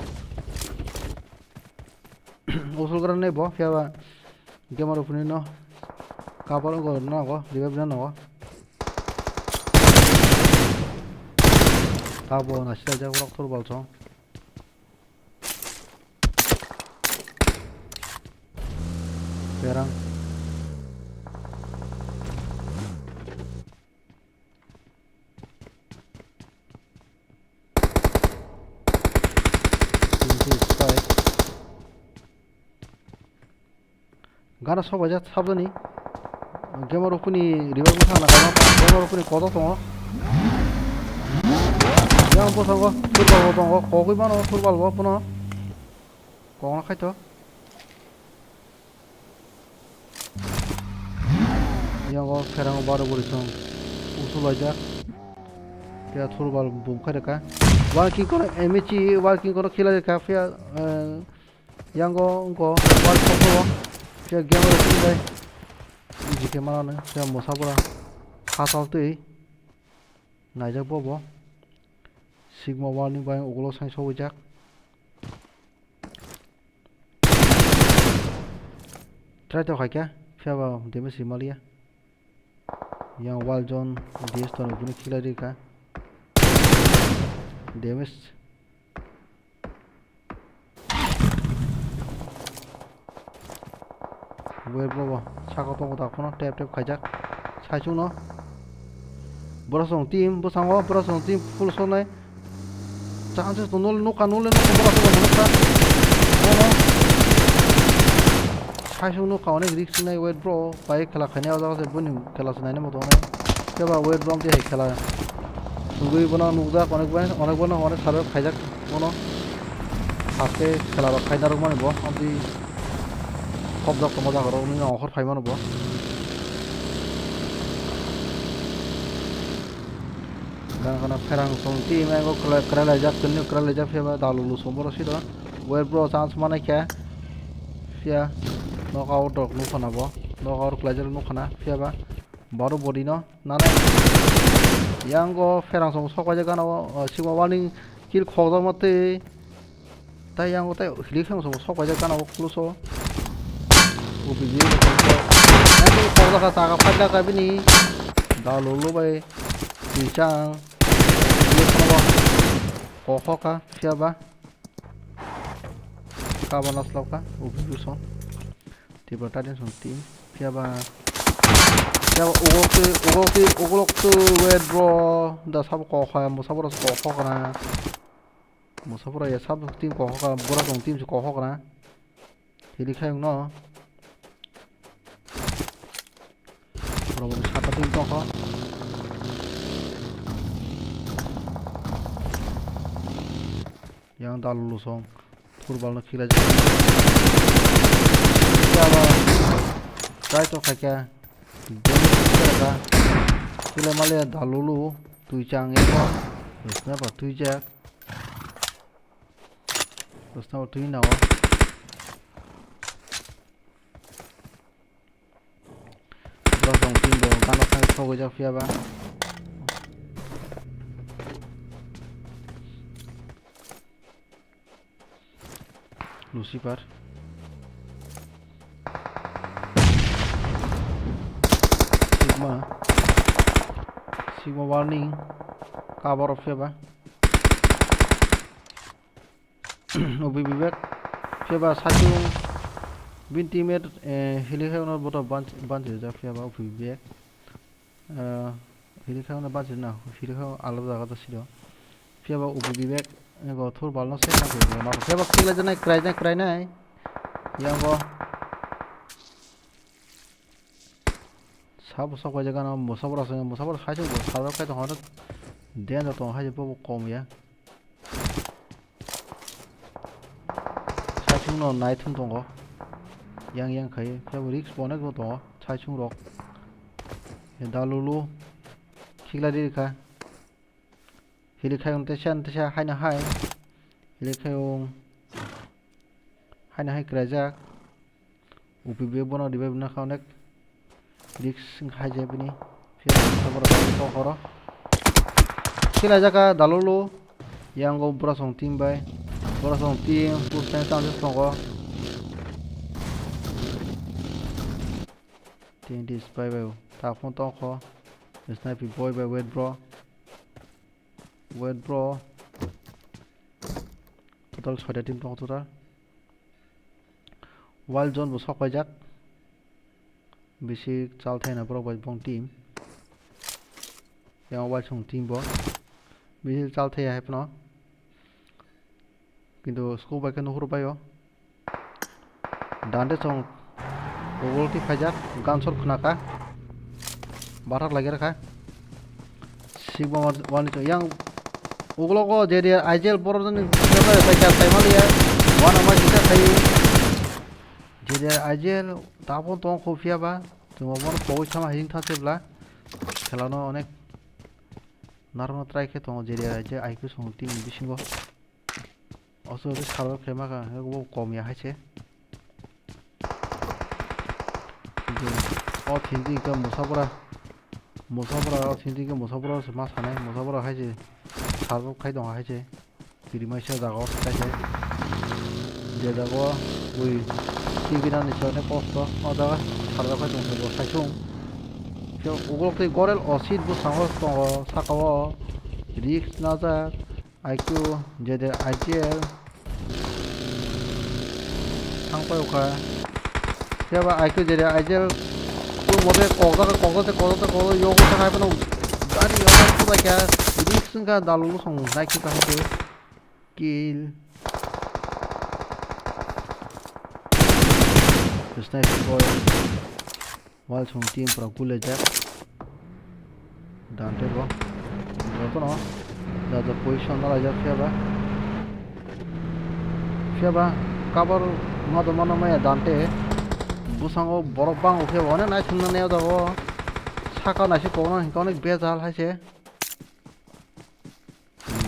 उसल करने नहीं बो फियाबा गेमर अपनी नो कापर को ना को रिवाइव ना को काबो ना सिदा जा को थोर बालसो perang Gana soba aja sabdani gamer opuni river ko sana kana gamer opuni kodo tongo yang po sango football tongo kogui mano football bo puno kona khaito yang go ferang baro borisong usul aja ya football bum khareka walking kono emichi walking kono khela ka fia yang go wal ko क्या game रखी है जी के माना ने क्या मुसाफिरा खासालते नाइजक बो sigma warning bye ओगलो science हो जाक ट्राई तो क्या क्या बा डेमेज हिमालय यहाँ वाल जोन देश तो नहीं खिला रही का डेमेज वे बाबा साका तो ता कोन टैप खाइजाक साइसु न बरसों टीम बसांगो बरसों टीम फुल सोनाय चांसेस तो नोल नुका नोल न बरसों नोका न साइसु न काउने रिस्क नाय वेट ब्रो बाय खेला खाने आजा से बनि खेला सनाय न मतो न केबा वेट ब्रो दे खेला सुगुई बना नुदा अनेक बना अनेक सारे खाइजाक बनो हाथे खेला खाइना रक माने बो अबि कब्जा कमजा करो उन्हें आखिर फाइमान बो गाना फेरंग सोंती मैं को करले जा फेबा दालुलु सोमरो सिदा वेट ब्रो चांस माने क्या फिया नॉकआउट डॉक नु खाना बो नॉकआउट क्लाजर नु खाना फियाबा बारो बॉडी न नाने यांगो फेरंग सों सका जे गाना सिमा वार्निंग किल खोदा मते ताय यांगो ताय हिलिखं सों सका जे गाना क्लोसो ubi dia nanti kalau kata kakak pada kami ni dah lulu bay bincang dia semua kokok kah siapa kawan asal kah ubi busong tiba tadi sunting siapa ugok tu withdraw dah sab kokok musabur kokok na musabur ya sab tim kokok borak tim si kokok na jadi kayak no Problem satu tim toh yang dah lulusong football nak khila aja siapa try to kayak dia khila malah dah lulu tuh cang itu terus apa tuh jak terus apa tuh nawa Berasong tim dong, karena saya tahu aja siapa. Lucifer. Sigma warning. Kabar of siapa? Obi bibek. Siapa satu teammate helikopter na bota bunch je fiya ba upi bek helikopter na bunch na helikopter alada jaga ta silo fiya ba upi bek go thor balno se na ko na fiya ba kila jana cry na yang go sab sok jaga na musabara khajo go sab ka to hona den to haje bo kom ya chung no nai thum tongo yang khai fiaba risk bonek bo tongo chai chung rok dalulu khigla di kha hili khai on tesha haina hai hili khai on haina hai krajak upi be bono dibe bna kha risk khai je bini fiaba sabara to khoro khila jaka dalulu yang go brasong team bai brasong team full stand sound tongo tin dis bai bai ta phone to kho sniper boy bai wait bro total 6 team tong total wild zone bo sok bai jak bisi chal thaina bro bai bong team yang wild song team bo bisi chal thai hai pno কিন্তু scope বাইকে নহৰু পায় ডান্ডে চং ওগলটি ফাইজাক গানসর খুনাকা Barack লাগে রাখা sigma one young ওগলকো যে আইজেল বড়জন পাইকা সাইমালিয়া one আমা জিতা খাই যে আইজেল তাপন তং খফিয়াবা তুমি বন পয়সা হিং থাসেবলা খেলানো অনেক নারমা ট্রাইকে তং যে আইজে আইকু সং টিম বিসিঙ্গ also this color kema ka go kom ya hai che o thindi ka musabura o thindi ka musabura ma sanai musabura hai che sarbo khai dong hai che pirimai sa jago khai che je jago ui tigina ni chone posto o jaga sarbo khai dong bo khai chung pyo ugol ke gorel osid bu sango tongo sakawo risk nazar IQ 제대 IGL 상파요카 제가 IQ 제대 IGL 그 모델 거기서 요거 상하이는 아니 여러 수다가 리스가 달로 송 나이키가 하게 길 스나이퍼 보이 왈 총팀 프로쿨레자 단테로 저거는 the position na raja fiaba cover ngado mano maya dante busango borok bang ufe one na chunna ne dago saka na si kono onek bezal haise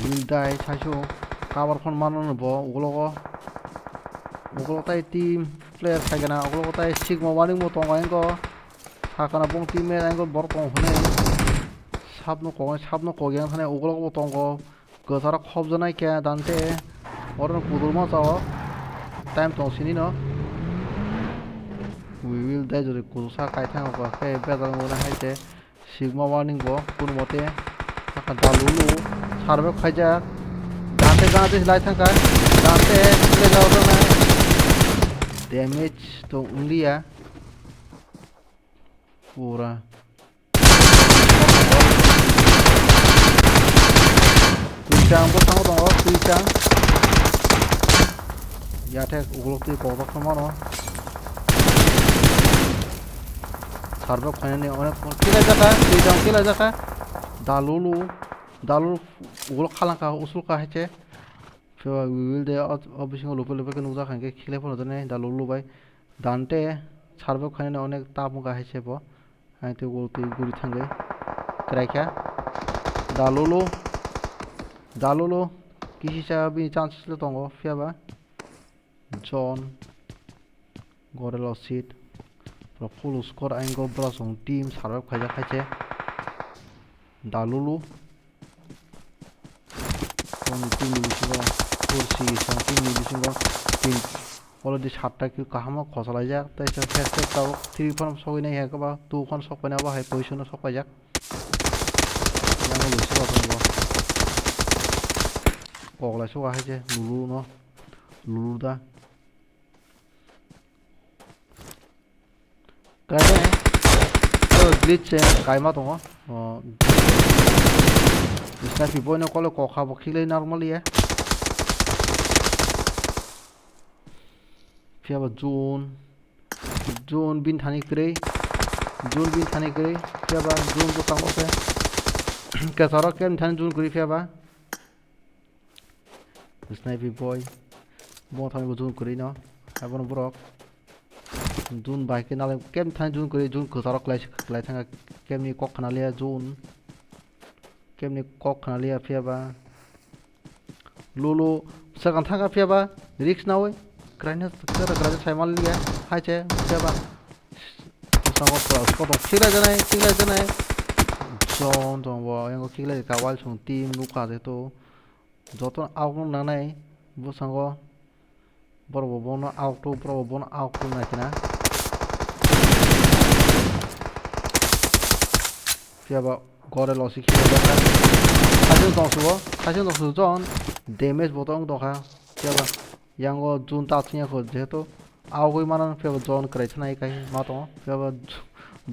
will die chasu cover khon mano bo ugulo tai team player sagana ugulo tai sigma warning mo tonga engo saka na bong team engo borok bang hone 삽노 거기는 하네 오글오글 보던 그 사람 컵전에 게 단테 어른 구들만 싸워 타임 동신이너 we will die 저리 구사 가이탕 거 해 배달 거나 할때 시그마 와닝 거 कुन मते 아까 달루루 사르베 खाजा दांते गाते लाइथां का दांते ले जाओ तो ना डैमेज तो उंगलिया पूरा Tuicang bos sango dong tuicang ya tek uglok ti kobak samano sarbe khane onek kila jaka dalulu uglok khalangka usulka hache so we will de obising lope ke nuja khanke khile phono dane dalulu bai dante sarbe khane onek tamuka hache bo haite gulti guri thange kraika dalulu kisisa bi chances le tongo fiaba John gorelo seat pro full score aingo brasong team sarab khaja khache dalulu on team milisingo kursi sang team milisingo team already 7টা কি কাহামা খসলাই যাক তাই সব fest তাও 3 form সই নাই হে কবা 2 খন সক পানা বা হে পজিশন সক পাই যাক নাও লইছে বাতঙ্গ কগলা সক আহে যে লুলুদা কাইনে তো গ্লিচ কাইমা দङ স্নাইপি বয়নো কলে কখা বখিলে নরমালিয়া फियाबा जून बिन थानी करे फियाबा जून को कामो से केसारा केम थानी जून करे फियाबा स्नाइपी बॉय बहुत थानी को जून करे ना Abang borok. Jun baik kenal kem thang jun kuri jun kusarok kelai thang kem ni kok kenal ya jun. Kem ni kok kenal ya fiaba. Lulu sekarang thang fiaba risk nawe. Kerana kerana saya mal liya. Hai ce fiaba. Sangat keras. Kau dong kira janai. John dong wah yang kau kira kawal sung tim luka itu. Joton awak nanai. Bu sangko. Boro bono auto na kina. Fiaba gore losi kira bata. Hasil dong su John damage botong dong ha. Fiaba yang go jun tatnya ko jeto. Awak mana fiaba John kere chana ikai matong. Fiaba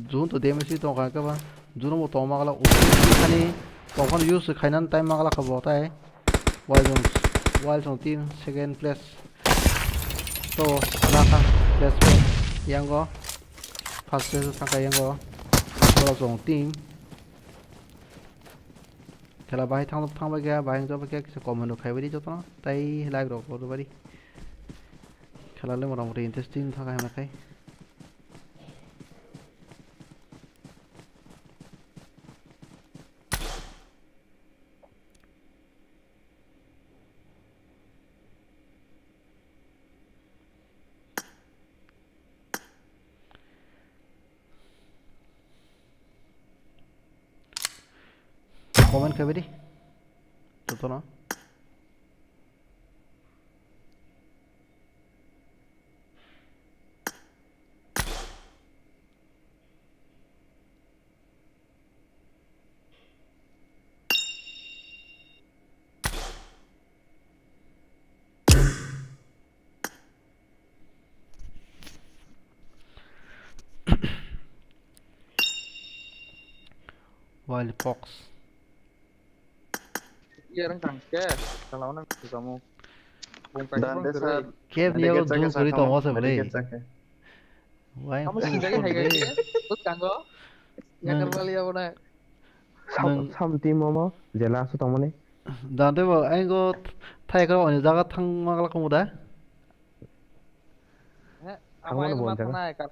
jun to damage dong ha kaba. Jun mo tong magala ukani tong use kainan time magala ka bota Wild song team second place. So, naka place yang go first place sangka yang go kalau song team kalau bahaya thang bagai bahaya tu bagai kita komen kai beri jatuh tai like rok tu beri kalau le orang interesting thang kai makai komen kai beri jatuh na Wild Fox. Iya orang tangke. Kalau orang kamu. Dan desa Kem ni aku jun kuri tong wasa beri. Why? Kamu sih jaga hai. Terus kanggo. Yang kembali apa nak? Sam team mama jela su tong mane. Dan tu bah, aku thai kalau orang jaga thang magala kamu dah. Apa yang mana naik kan?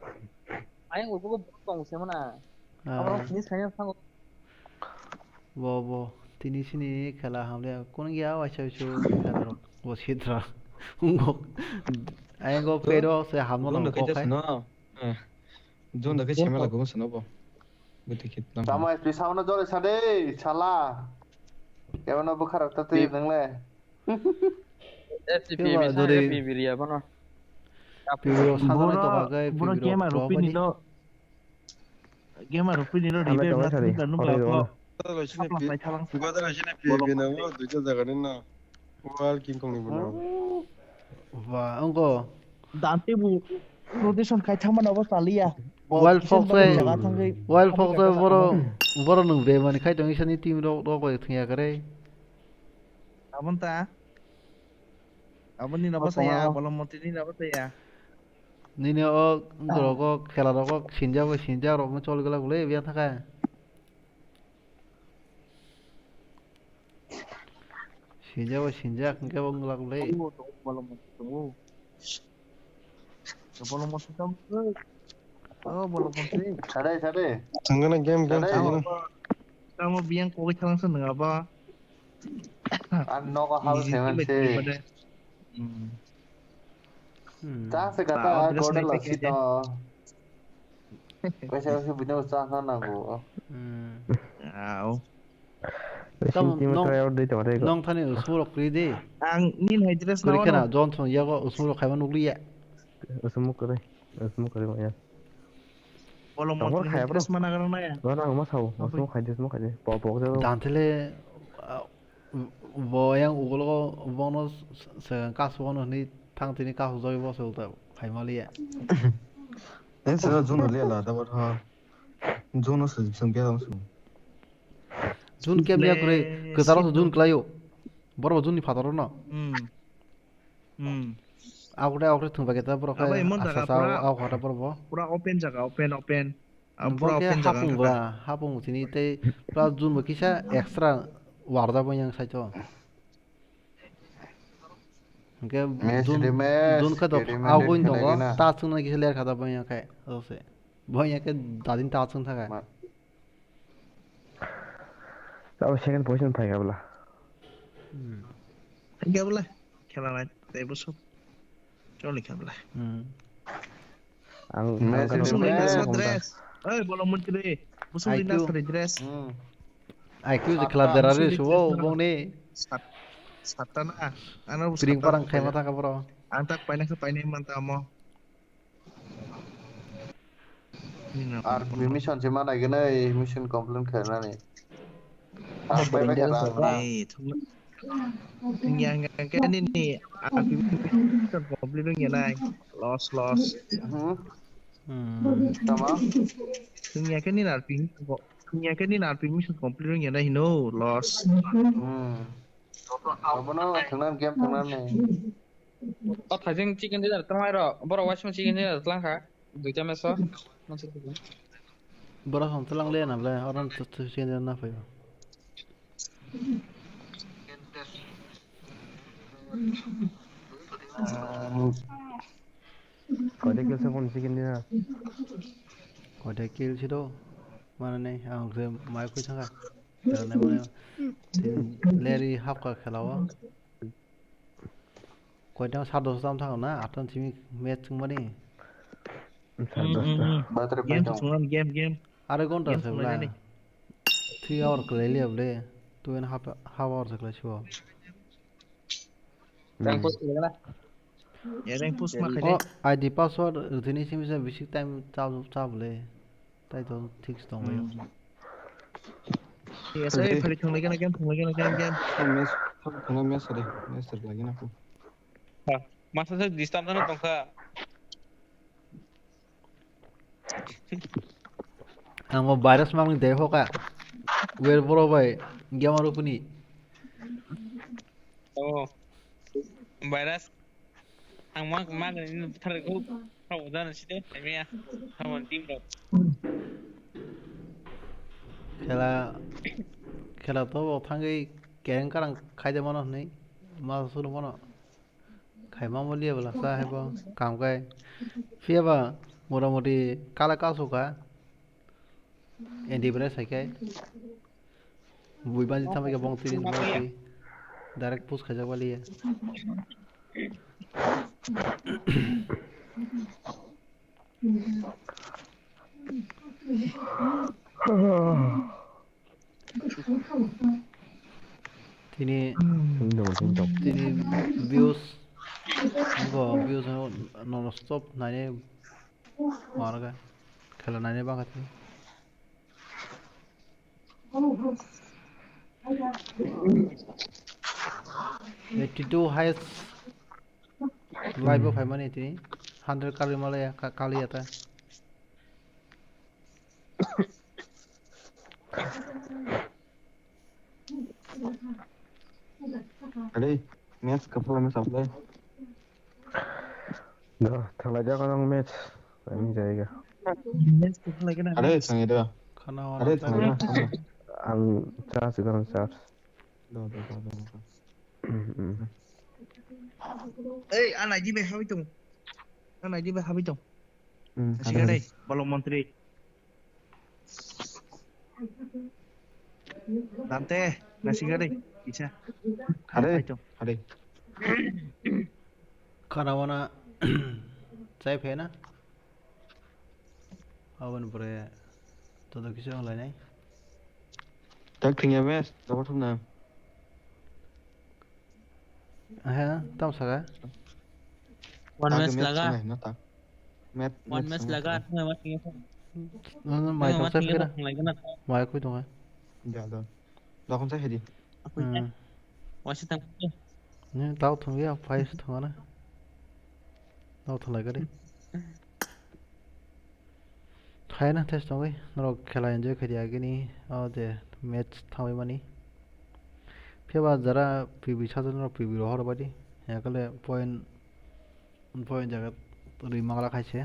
Ayang aku botong siapa na? Orang sini saya sang. Bo tini sini kala hamle kon gya wacha kala wo sidra ungo ayengo pero se hamno no ko kai Jun da ke chemela go sano bo. Buti kit nam. Sama pisau na jole sade chala. Kewan na bukhar ta te nangle. FCP bisa PVR apa no? piro sanone to bagai Bro game rupi ni lo ribe na kan no Gua tak sini PV nama, tu je jaga ni na. Wal king kong ni buna. wa ungo dante bu rotation khai thama na ba liya Wild Fox boro nung be mani khai tong isani team ro ko thia kare abanta abani na ba saya bolom moti ni na ba saya nini o ngoro ko khela ro ko sinja ro mo chol gala gule bia thaka sinja ke bong gala gule bolom moti tam bolom moti Sade. Tengah game saja. kamu biang ko chalang sen nga ba An no ko hal seven se. Ta se kata gordon lasi to. Wese bina usah na go. ao nong thani usuro kri de ang nin hydres kuri na kana johnson yago usuro khaiba nugli ya usmu kare ya bolom moti hydres mana karena ya usmu khai po dantele bo yang ugo bonus se ka bonus ni thang tini ka huzoi bo se uta khaimali ya Ini sudah Jun le lah, tapi Jun itu sengketa langsung. Jun kem ya kure kesaro Jun klayo boro Jun ni fataro no aku thung bageta boro ka asasa au khata boro pura open jaga open pura open jaga hapung sini te pra Jun bo kisa extra warda bo yang sacho Oke, Match dun rematch, dun ka to rematch agoin खेला dongo गया ना ta chung na ki ler khata banya kai ose banya ke dadin ta chung thaga তাও second position পাই গেল থাকে বোলে খেলা নাই এইবোৰ চব চলি খেলা আং Match আংকার busung lagi rematch sa dress bolong mo dire busung lagi IQ na sa dress IQ je khela Sata. derare busung lagi subo dress na bong ni sata na ana bu piring sata parang ko khai ya mata ka bro ang tak paina ka paina manta mo আর mission যে মানা গেলে এই mission complete খেলা নেই mo আর পাইবে berinda খেলা sa আমরা yang kan ini aku mission complete nya nai loss হুম hmm tamam yang kan ini arping kok yang kan ini arping mission complete nya nai no loss হুম আপনার থানার game থানার নেই थाइजों chicken डिनार तमाय र बर Washim chicken डिनार लांखा दुइटा mess मोनसे bro hom tlang le na ble oran to chen na phai কয়টা খেলছে কোন সেকেন্ড দিন koita kill chi do mana nei ang je mai koi thanga khela nai mane tin leri hap ka khelawa koita sados tam thang na atan chimi match chung mani সাড়ে দশটা বাতরে game পাইতাম game are gonta game se sungai bla ni 3 hour ka le ble 2.5 hours ka chibo rank post lagana ya rank push ma oh id password rutini simi se basic time cha ble tai to ঠিক dong bayo ya saya balik thang lagi game मेस थांगा मेस रे मेस लागि ना ha masa sa distam na tongka ang mo virus mang de hoka wer boro bai gyamaru puni oh virus ang mag ni thar ko taw dan site emia thamon team ro খেলা তো থাঙ্গি কেং কারাং খাইদে মনো nei ma sulu mono খাইমা মলিয়া বলা সা হেব কাম গায় ফিয়াবা মোটামুটি কালা কাসুকা এন্ডি বরে সাইকাই বুইবাজি থামাইকে বং তিরিন বংতি ডাইরেক্ট পুশ খাইজা বালিয়া তিনি তিনি views views non stop naine marga khela naine bangati 82 highest live of mani tini 100 kali malaya kali ata अरे मैच कपड़ा में सब ले दा थांला जा कौन मैच नहीं जाएगा match lagi na अरे संगे दो khana अरे wana संगे ना ang charge sekarang charge दो anak ji be habitung ada Sige dai, balong menteri. Dante, nasi dai, bisa. अरे khana wana chai phena awan pore to da kisu online nai तक थिंगे match दबा थुना ha tam saga one match laga ना तक match one match laga मैं मत नहीं mai to chai phena lagi na mai koi to ज्यादा दखन से हेदी aku ya wasi tang ne tao thong ya phai thong na tao thong lai gari thai na test oi no khela enjoy khari agini au de match thawai mani pheba jara pb sajan no pb ro hor badi yakale point jaga ri mangla khaise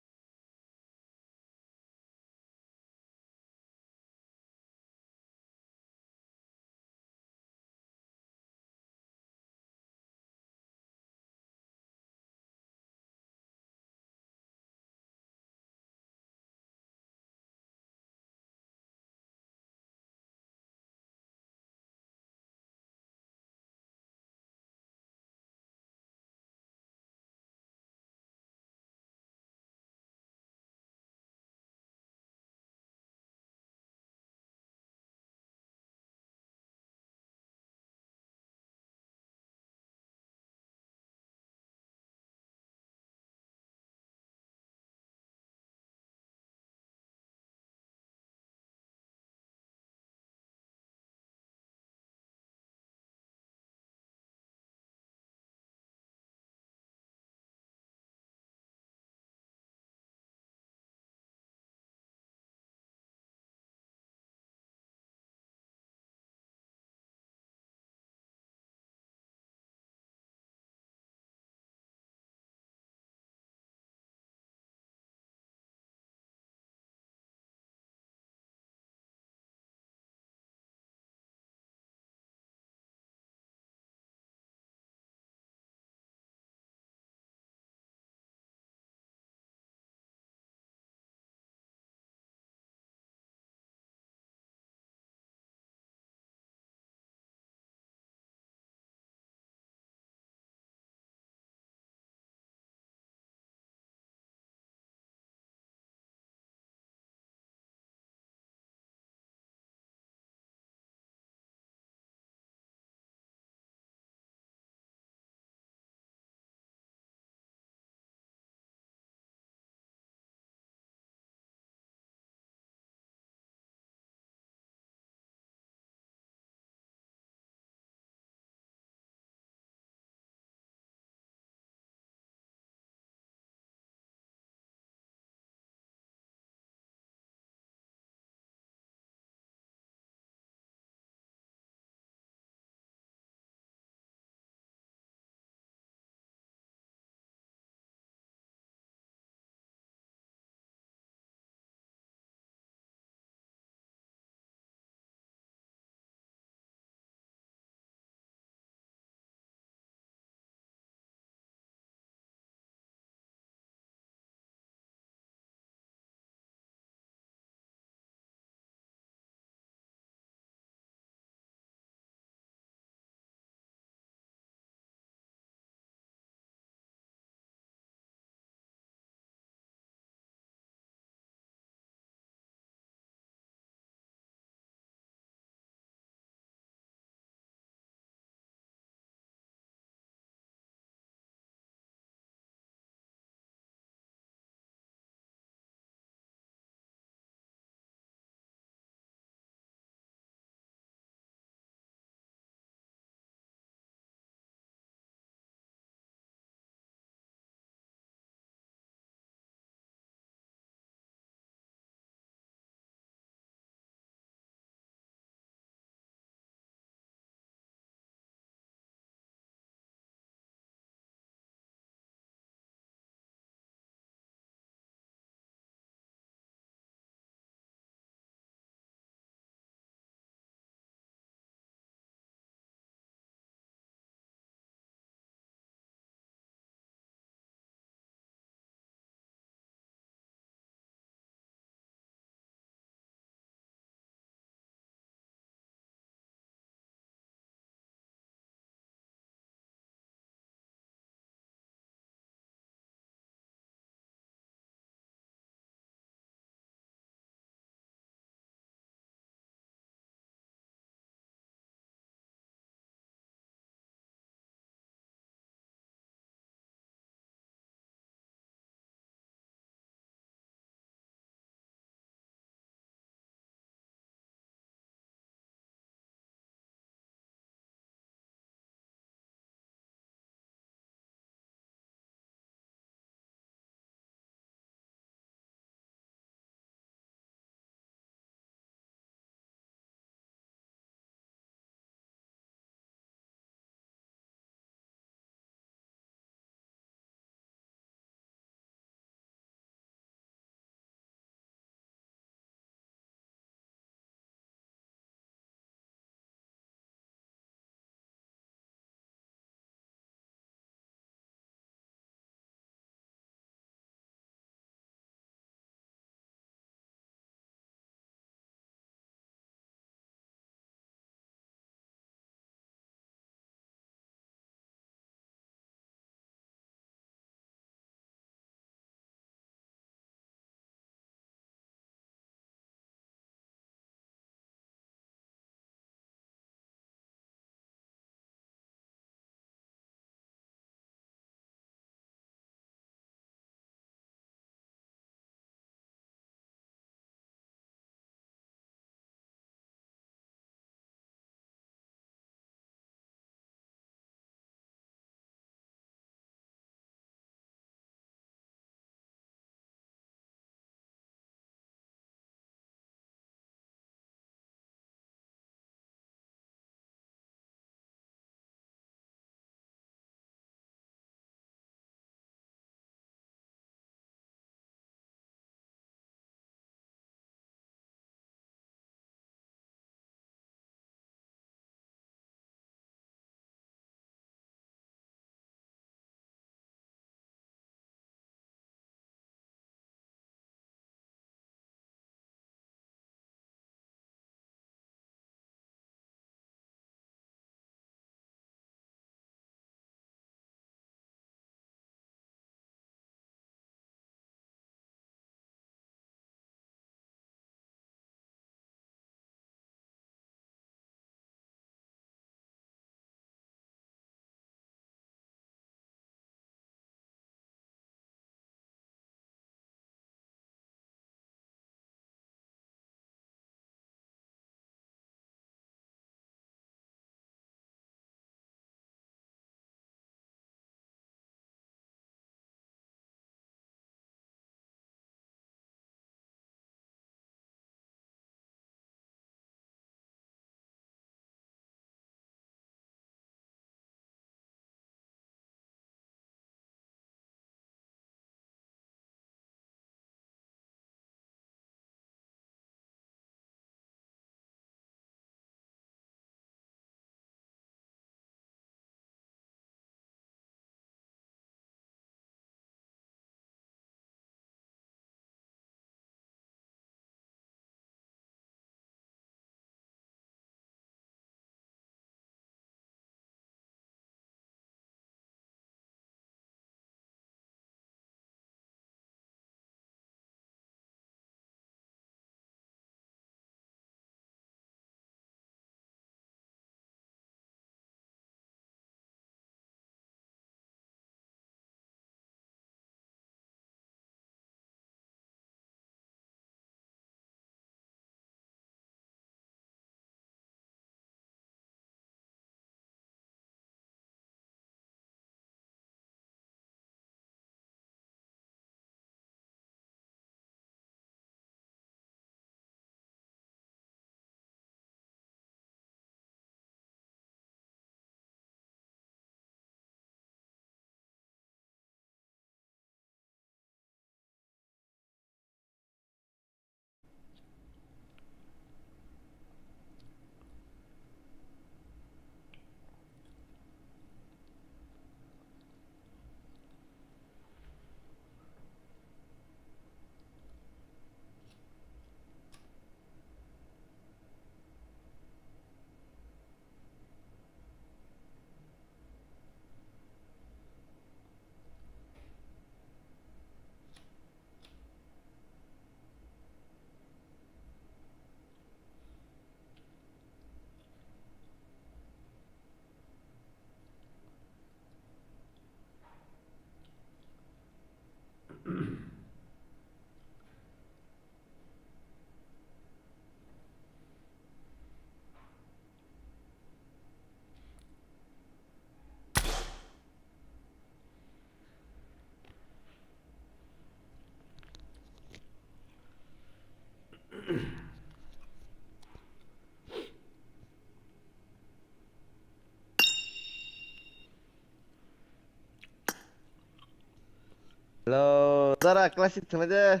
Hello, Zara, klasik aja.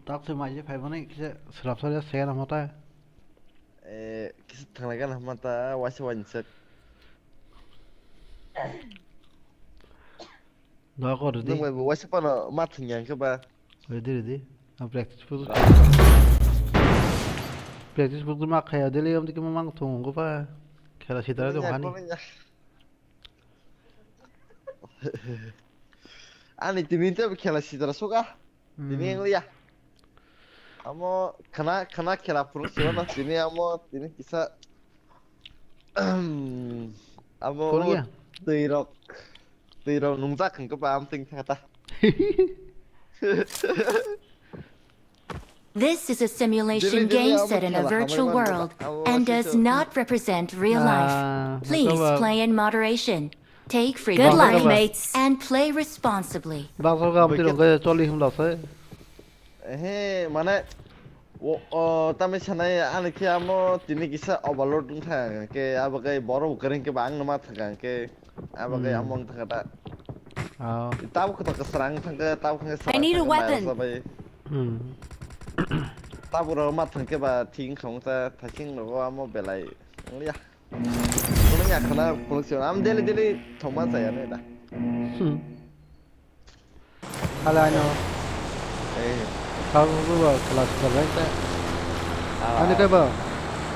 딱 sớm chứ phải vấn đề cái sập sao xe làm ta Kisah lagi lah mata wasi wansek. đó có được đi Nung mau wasi pano matnya ke ba. đi practice full mà khai đi lấy ông thì cái mang thùng của ba khai là chỉ tới được hả Ani tini tu kela sidra suka. Tini yang liya. Amo kana kela purus mana tini amo tini kisah. Amo tiro nungzak kan ke ba am ting kata. This is a simulation game set in a virtual world and does not represent real life. Please play in moderation. Take frequent breaks mates and play responsibly. Bác sao gặp thì cái cho đi không đọc thế. Mana tapi sana ani kia amo tini kisah overload dung thang ke abagai baru kering ke bang nama thang ke abagai among thang kata. Tahu kita keserang thang ke tahu ke serang. I need a weapon. Tahu rumah thang ke ba ting khong ta thasing lo amo belai. Lihat. Sebenarnya karena fungsional am deli Thomas saya nih dah. Kalau ano, kalau lu kelas kerja, ane kayak apa?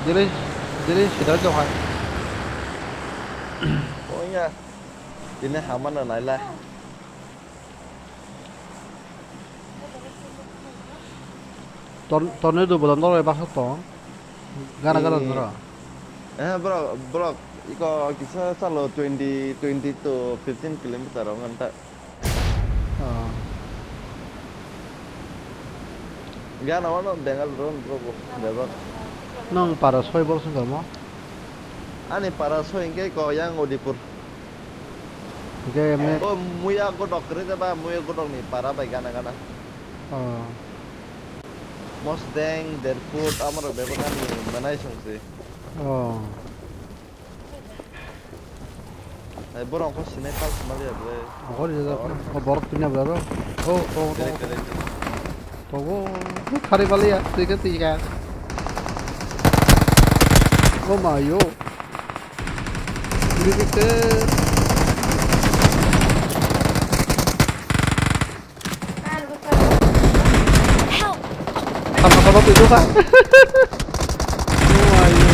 Deli sudah jauh. Oh iya, ini haman dan lain-lain. Tahun itu belum tahu ya bahasa toh. Gara-gara nora. Bro, 이거 기차 살로 20 to 15 km orang tak. Gak nawan dengar drone bro, bebas. Nang para soy bor sungguh mo? Ani para soy ingke ko yang odipur. Oke, me. Oh, muya godok kerja ba, muya godok nih para baik gana. Mustang, Deadwood, amar bebas kan mana sih. Borong kok sini pas malah ya boleh. Aku di sana, borok punya berapa? Tunggu, kari balik ya, tiga. Oh mayo, ini kita. Sama itu kan? Oh mayo.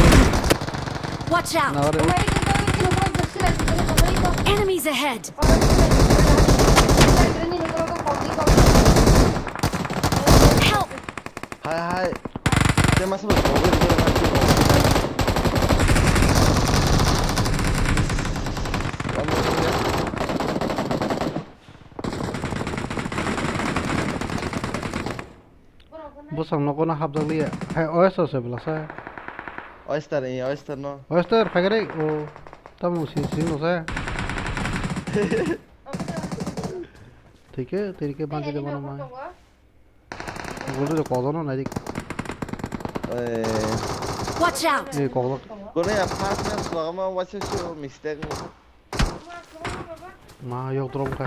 Watch out! Enemies ahead! Help! Hai. Dia masuk mobil dia masuk. Bosang no kona hab dali ya. Hai oyster sebelah saya. Oyster no. Oyster kagak oh. Tamu sih no saya. ठीक है तेरी के बांध दे मनो मां बोल रहे कौन हो नहीं watch out ये कौन कोने apartment selama what's your mistake मां यो ड्रॉप का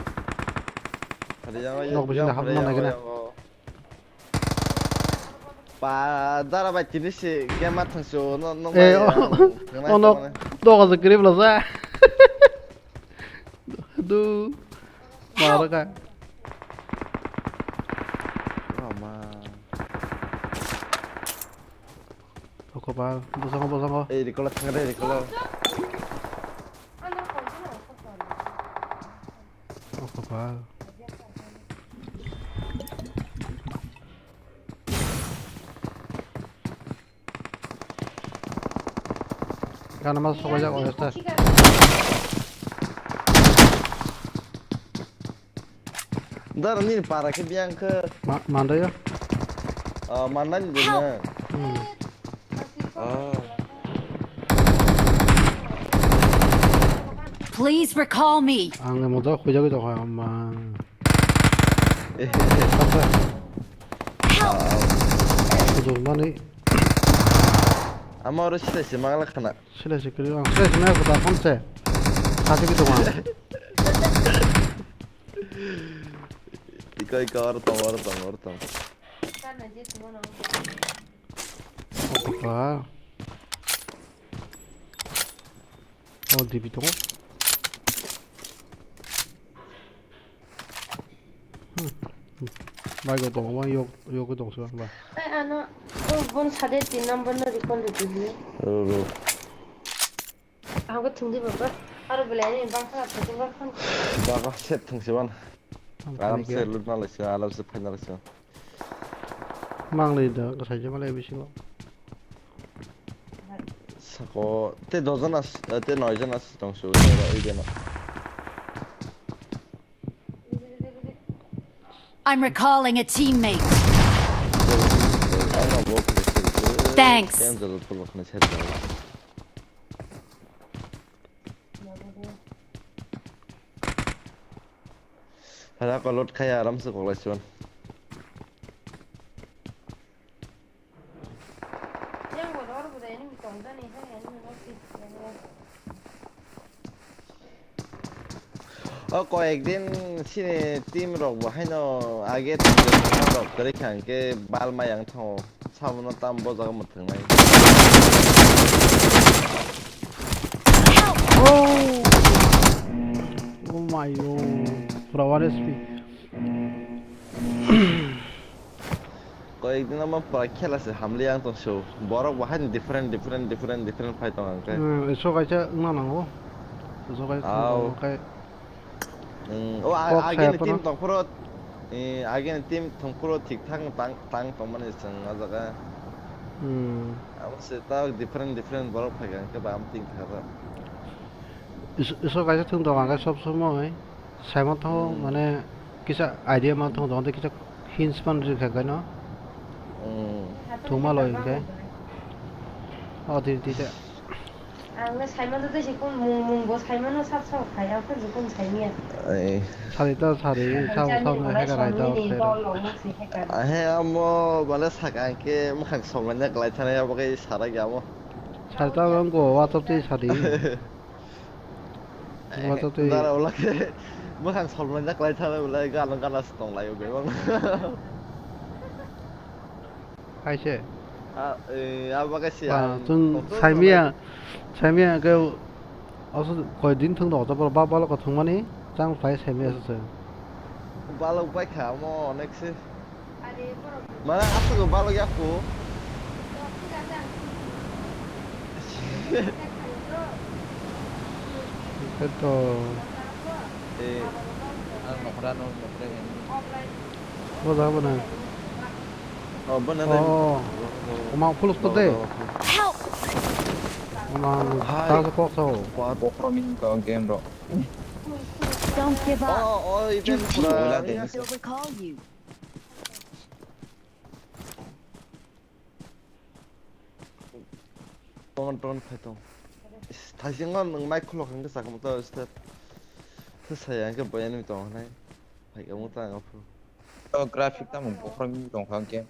ada yang nok bisa hab no lagi na 바 다라바이 디니시 게임 같은 쇼 너 에 너가 스크립 러사 두 말아가 아마 그거 봐 보상어 에이 리콜라 탕그래 리콜라 그거 봐 Gana masuk aja kalau está. Dar ni para ke biang ke Mana ya? Mana ni dia? Please recall me. Ang mo daw kuya ko kaya man. Kudu mani. Ama orası da simangla kana. Silesi kiriyor. Silesi ne kadar konse. Hadi bir duman. İko ortam. Apa? Oh di bidung. Mai cái đồng mà yêu cái đồng sao mà. Ano, bon sade tin number na recall dili. Ako thungdi baba. Aro belani bang khala photo ba khan. Baga set thungsiban. Alam se lutna lasi alam se final lasi. Mang đi đó, có thể cho mà lấy bị xíu. Sako te dozanas te noizanas tongsu ne idena. I'm recalling a teammate. Thanks. Hara ko lot khaya aram se ko laisun. কয়েকদিন সিনে team rock বাহাইনো আগে rock করে খানকে বাল মায়াং থাও সামনো তাম বজাগ মথংনাই Oh my god. Perawan SP. কয়েকদিন আমার পড়া খেলা আছে হামলে আং তো শো বড় বাহাইন ডিফারেন্ট ফাইট আংকে Eso kaca na nango. Eso kaca 오 아게는 팀 덩프로 아게는 팀 덩프로 틱탁 땅 동만에 있어 아자가 아무튼 딱 디퍼런트 버럭 파게 그 밤띵 타서 Eso kaca tung dong angka sop semua saya mau tahu mana kisah idea mau tahu dong kisah hints pan sih kagak no Tuma loh ini oh tidak Ang 살만도 드시고 뭐 살만은 삽삽 가야 그 조금 살미야. 살이다 살이 사우사우는 해가 라이다 해 뭐 말에 사간게 뭐 항소만에 글라이타네 야보게 살아게 뭐 살다 간거 와탑디 살이 와탑디 나라 올라게 뭐 항소만에 글라이타네 올라게 갈랑갈라스 동라요 배왕 하이세 좀 삶이야 그 어서 거의 닌통도 어쩌고 바발고 통만이 짱 파이 삶이었어요. 발로 파이 가모 넥스 mana aku ballo yaku itu benar oh benar mau pulus tadi Mang tahu kok tahu. Programming ke game bro. Don't give up. Your teammates will recall you. Ton 파이통. 다시 건 마이크로 간게 사고부터 스텝. saya ke bayar itu mana? Baik kamu tahu apa? Grafik ta mong programming dong kan game.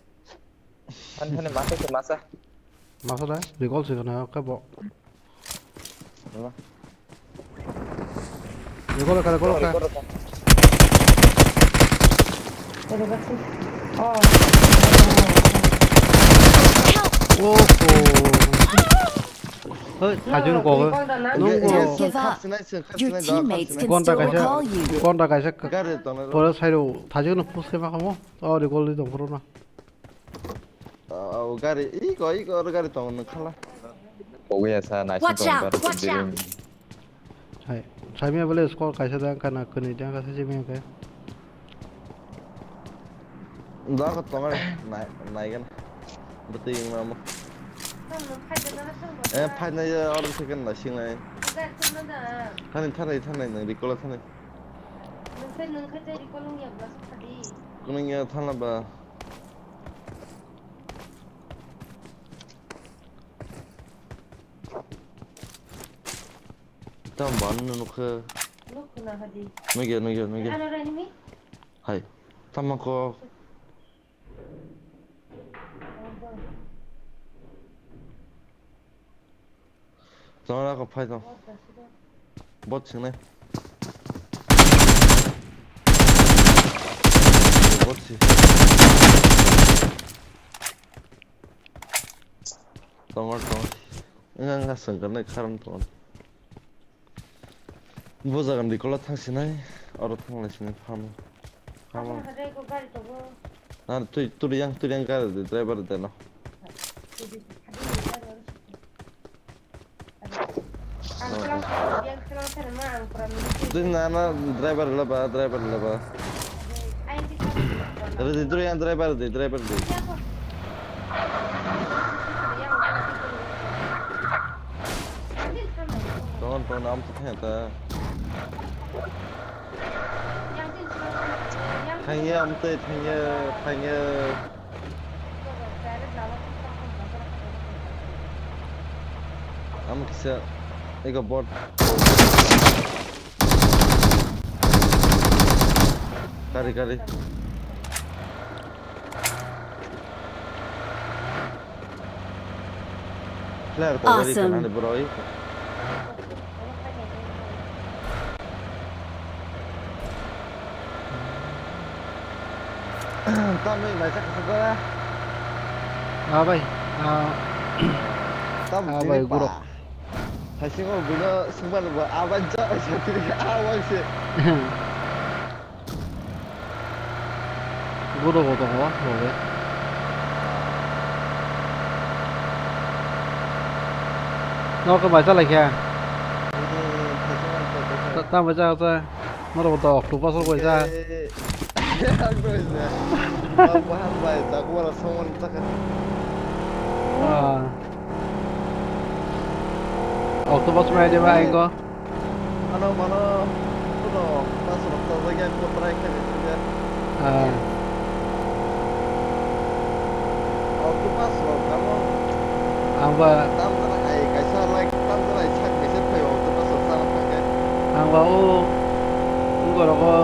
Kan masa ke masa. Masa dah, recall sih kan apa? Apa? Recall kan. 오호. 다 주는 거고. Don't give up. Your teammates can still recall you. 건다 가서 버려 사이로 다 주는 포스에 막하면 리콜리도 그러나. 가리 이거 가리 동는 칼라. 보고야사 나신 Watch out, 동바로 watch out. 자, 자미야 벌레 스코어 가셔야 되니까 그네 대한 가서 지면 돼. 나가 동아리 나이간. betul mama 파이나 얼음 세건 나 싱라이 타네 리콜라 타네 그냥 타나 봐 땀 많은 놓고 너게 하이 땀 많고 전화가 파이다 뭐 치네 뭐지 동얼 응응 갔어 근데 카람 돈 보자간 니콜라 탕시나이 얼어 탕라시네 파마 난 tuliang 가야 돼 드라이버 되나 Nana driver laba Terus itu yang driver deh Ton am tuh ternyata Tanya am tuh tanya am kisah 이거 뭐 가리 Claire kok dari kanan bro Tommy mày chắc không có vậy vậy guru 다시 뭐 문어 승관을 뭐 아반자 저들이 아왕시 물어보던 거 뭐래 nó có bài rất là kìa ta mới ra ta nó đâu tỏ tụ bao số ra 한 바에 자고라 성원 딱 Octopus Rider ba anh có? Ano Puno masuk ke bagian kontrak kan itu Octopus lo kamu Angba tam tanah ai kaisa like tam tanah cak kaisa payo Octopus lo sana pakai Angba 이거 logo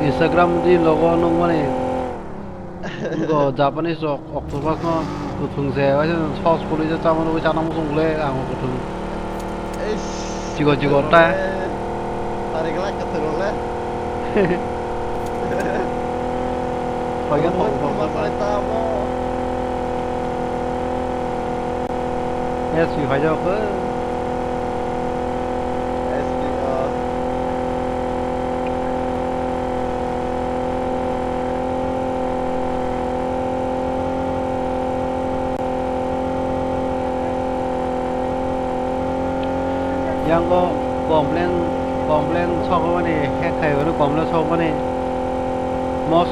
Instagram di logo nung mana 이거 Japanese octopus no 그 등새 와서는 처음 스쿨에서 짜면 왜 자나 무슨 그래 아무것도 찍어 따 tarik lagi terus 거기가 더 masalah tamu SB phải cho cứ yang có complain sau cái này hack khai nó complain sau cái này mò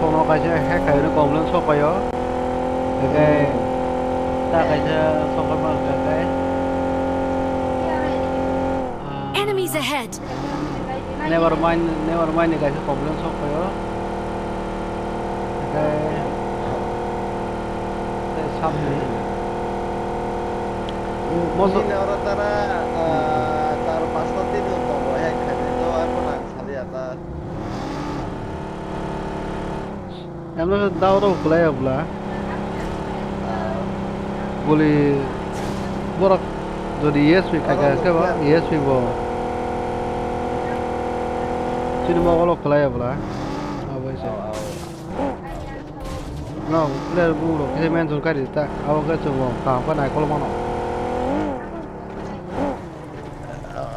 số nó cái hack khai nó complain sau cái đó cái ta cái sau cái mà cái Enemies ahead. never mind này cái complain sau cái đó cái sao này ini orang taruh password itu tombol hack itu aku nangis atas em nó đau đâu play up là boleh borak jadi ESP kagak ke ba ESP bo sini mau kalau play up lah apa sih no le bu lo cái men rồi cái gì ta ao cái chỗ vào tao cái này có lo mà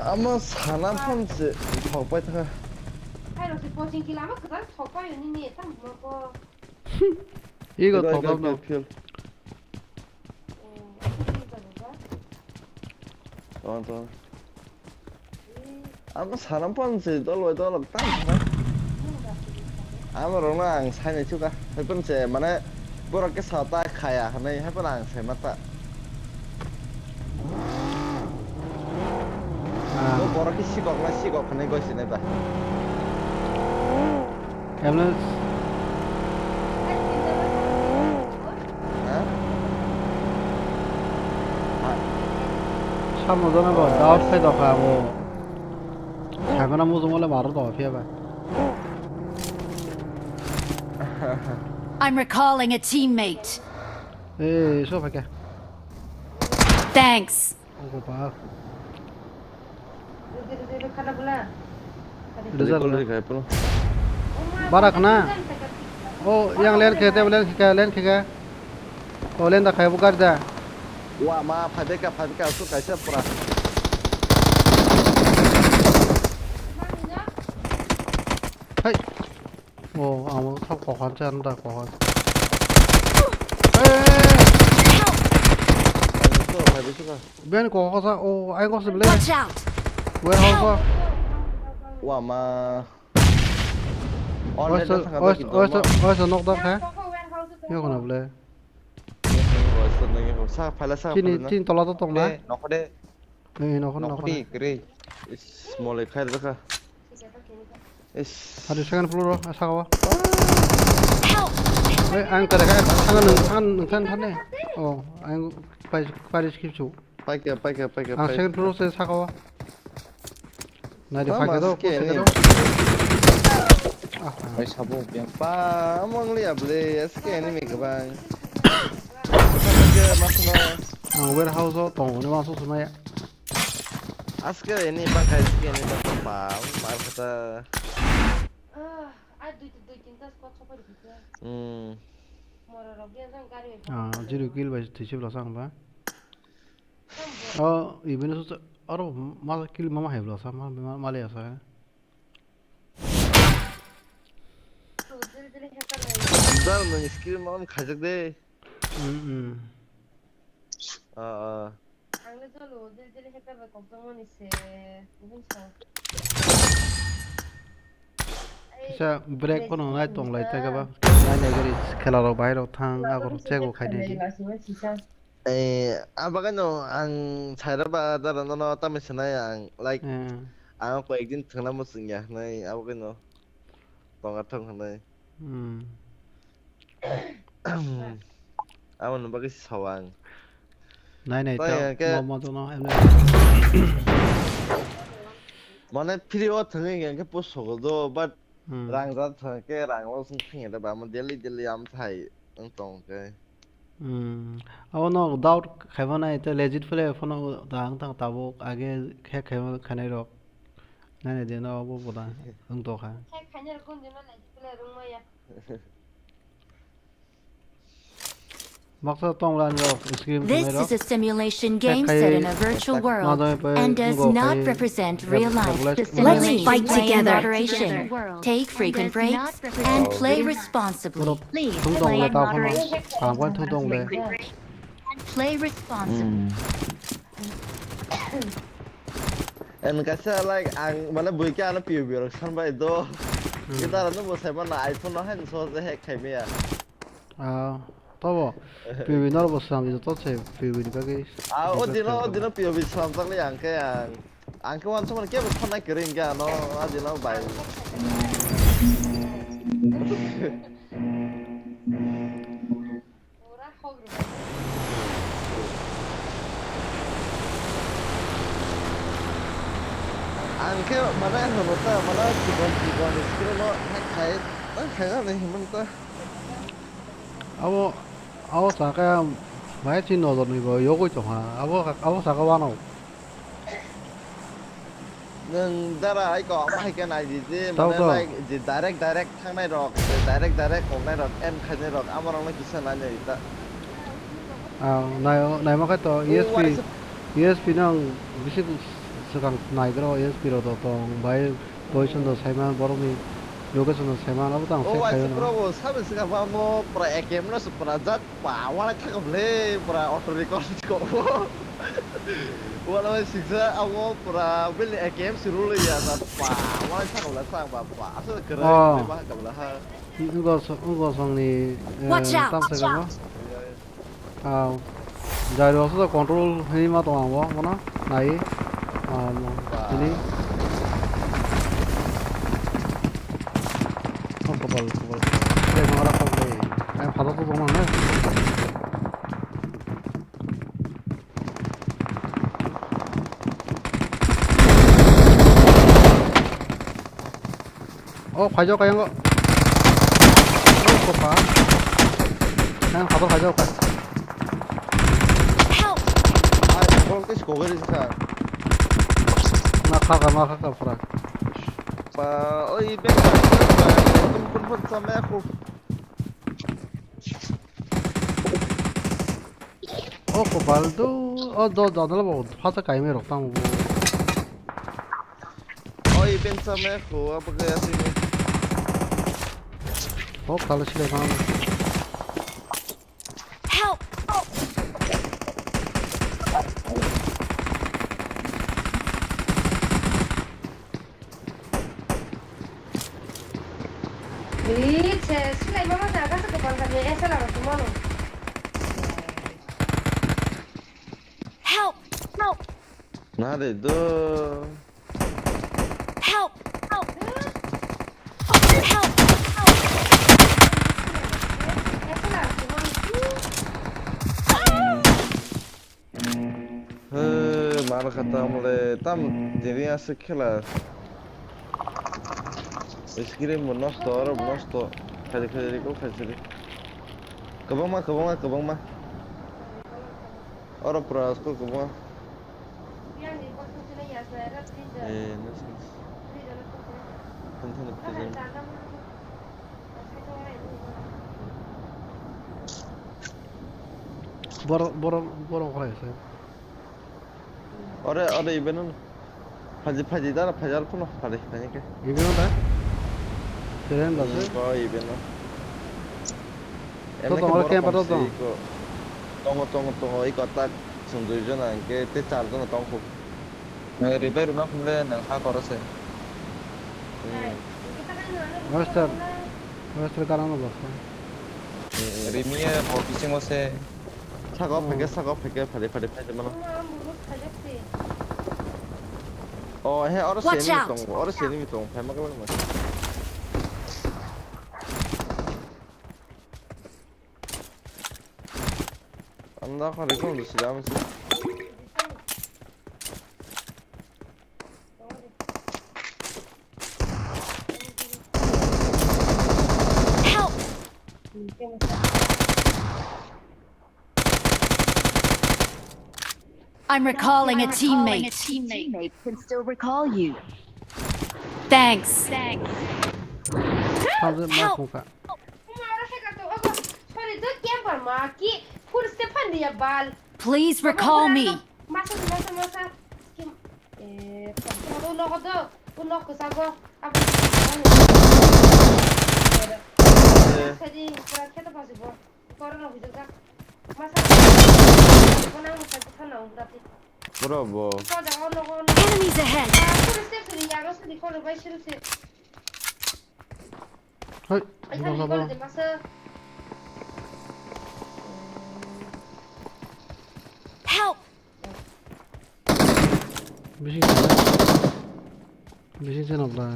아마 사람 펀치 더 빠이트가 하이로스 버진 길라마 그다음 턱과 연인이 딱 먹고 이거 더 넣어 또 아마 사람 펀치 떨어 땅 아마 롱랑 사이네 추가 할 번째 만에 그렇게 사다 가야 하네 할 뻔한 세 맞다 너 그렇게 시각 하는 것이 내가 em nó sao mà nó bảo đau phải đau cả mà chả có năm mua giống là bảo nó đau phía vậy I'm recalling a teammate. ê số phải kìa Thanks. ô bà result barak na oh yang len keke oh len da khai bugar da 와, 마 파데카 수가 있어 뿌라. hey oh amo thap ko khan chan da ko bên có sao oh anh có xem lên Watch out. quên không có 와, 마 어디서 녹다 해? 이거 그나 볼래? 진 떨어졌다 동네? 네, 너커데. 네, 너커. 그래. 스몰에 카드가. 아주 세간 플로로 사가와. 왜 안 그래? 상은 탄네. 안 빨리 시킵쇼. 빠이게. 아, 세간 플로로에 사가와. 나도 파게도. Phải sabo bien. 빠 멍리야 블레 SK 애니메 그방. 웨어하우스 동네 와서 스마야. 아스케 애니 빠 SK 애니 빠 말하다. 지루 길 바지 뒤집어 상바. 이번에 소 어로 마사 길 마마 해블어 상마 말이야서. 나는 스킬 마음 가져대. 자 브레이크 코너 나이 똥 라이트 가봐. 나이 거리 켈라로 바이로 탕 하고 제고 가야지. 아바가노 안 잘해봐다라 너너 따면서나야 like 안 거 액진 등나 못 쓰냐 나이 아바가노 똥 같은 거 나이 아무는 바기 사왕 나이 뭐도 너 em mana 필요 등에 그냥 보소도 but 랑자 게 랑로 승팅에 봐 뭐 델리 암 타이 응동 게 no doubt खाइबना इते legit फले phone Dang तंग ताबो आगे खे खाइब खाने रो नाने देना अब बोदा अंग तो खा खे खाने रो कोन देना legit फले रुम या This is a simulation game set in a virtual world and does not represent real life. Let's fight together. Moderation. Take frequent breaks and play responsibly. Please play in moderation. Play responsibly. And kasi like ang mana buy ka na piyo san ba ito. Kita na mo sa mana iPhone na hen so the heck kay miya. Tao POV nó bớt làm gì tốt sẽ POV đi cái 어디나 POV 사람 딱리 안 그냥 안 그만 좀 이렇게 뭐 편하게 그린 게 너 어디나 봐요. 안 그, mana hanota mana 기본 스킬로 해가 내 힘은 또 아워 사가 많이 진노도 이거 요거 좀 하. 아워 사가 와노. nâng ra là ấy có hai cái này gì chứ mà nên like gì direct thằng này rồi direct còn này rồi em khai này rồi ama orang lagi sana nya itu này mà cái to ESP nang bisa sekarang naik karo ESP 로 또 바이 포지션도 살만 버로미 여기서는 살만 하고당 oh 세 itu bro sabe sih apa mau pra EKM lo super zat pawal cakap le pra auto record kok walau siksa aku pra beli EKM suruh ya zat pawal cakap lah sang bapak asal keren bah kabelah 이거 성리 땀새가 자 이러서 컨트롤 해니마 동안 뭐나 나이 뭐 ini kebal saya mengarah ke pada tuh mana oh 가져 가는 거 봐. 그냥 가져 가. ah kalau kes koger sih Maka pura. pa oi ben pun sama aku 고발도 너 나를 뭐 화사 가임에 럭당 뭐. oi ben sama aku apa kayak sini kalau sih kan. Help! Sila mama naga sa kapal kami esa lang tumono. Help! Help! nada itu Help! Help! Help! marah kata mulai tam jadi asik lah Scrims nosto kali kebang mah orang prasko kebang nes penting borong kaya saya ada event faji dah fajar pun faji banyak ya event apa keren banget kok event tunggu ikut tak sendiri jangan ke tecar jangan tunggu repair rumah kemudian yang hak korose master karang lo rimia ofising ose 사과 100개 파리 mana he orang sini tong pema ke mana anda kan rekon lu sudah mesti Help! I'm recalling a teammate. A teammate can still recall you. Thanks. Help! Please recall me. Bravo. Enemies ahead. Help! Bising apa?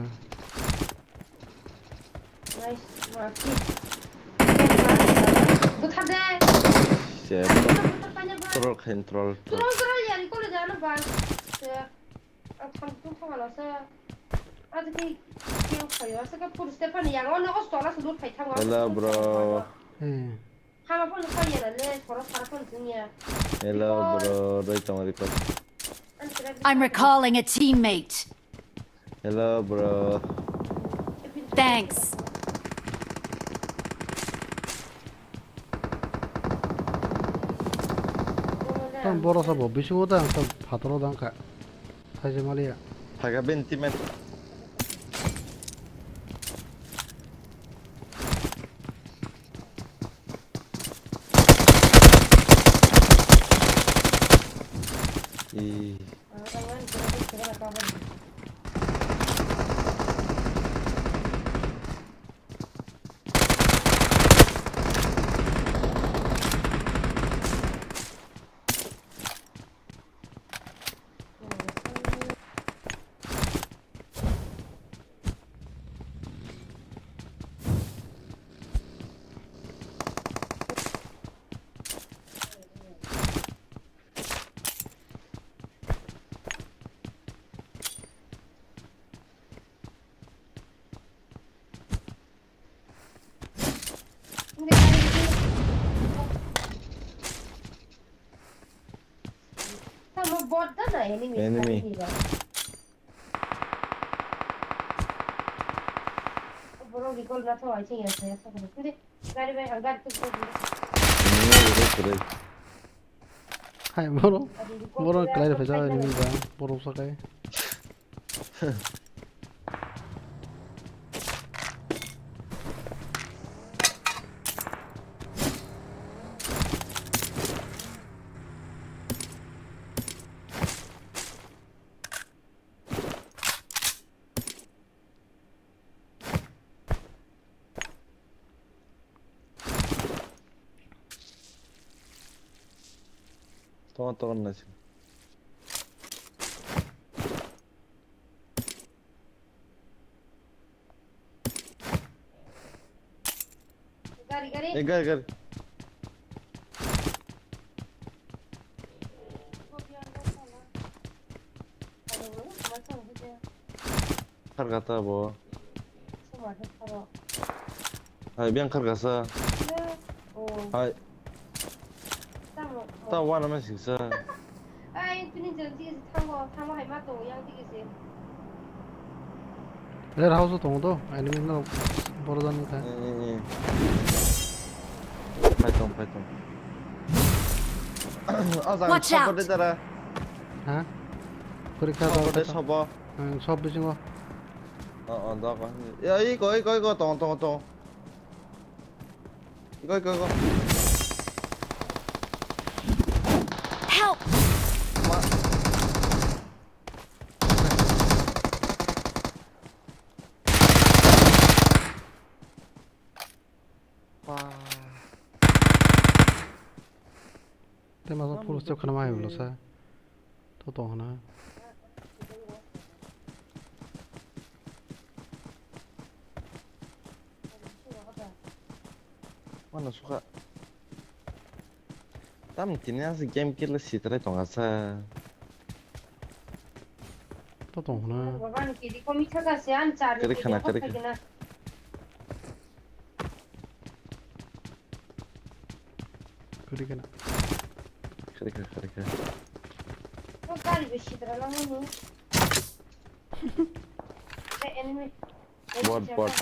Control. Ya, ni kalau jangan bal. Aku kalau saya ada kau kayu, saya pun Stefan yang orang aku sekolah sudah kayak tangga. Hello bro. Kamu pun kayu lah, sekolah pun dunia. Hello bro, dari tengah record. I'm recalling a teammate. Hello, bro. Thanks. 좀 벌어서 뭐 미시고다 좀 받으러 당가 하지 말이야. Haga benti men. Sama bot dah na enemy. Enemy. Bro recall na thaw I think yes. 근데 गाड़ी में अंगार तो 하이 뭐로 클라이드 배자 아닙니다. 뭐로 사가요? Tolong nasi. गाड़ी Gar. Kar kata bo. Hai biang kar kasa. Hai. Tahu mana masih sih. Ai tu ni jadi thamma hai ma to yang dige se. 레드 하우스 동도 아니면 벌어다니까. 파이통. 아, 장 버리더라. 아? 그렇게 하다. 버리 서버. 응, 서버 징어. 나가. 야, 이거 동. 이거. Help! 때마다 프로스텝 하나 많이 불러서 또 하나. Mana suka? Mungkin sih game kita sih terus asa. 또 하나. बाबा ने की को मीठा का से आन चार करी खाना 그리게나. तो गाड़ी बेसी तरह ना हूं ए एनिमी Bot.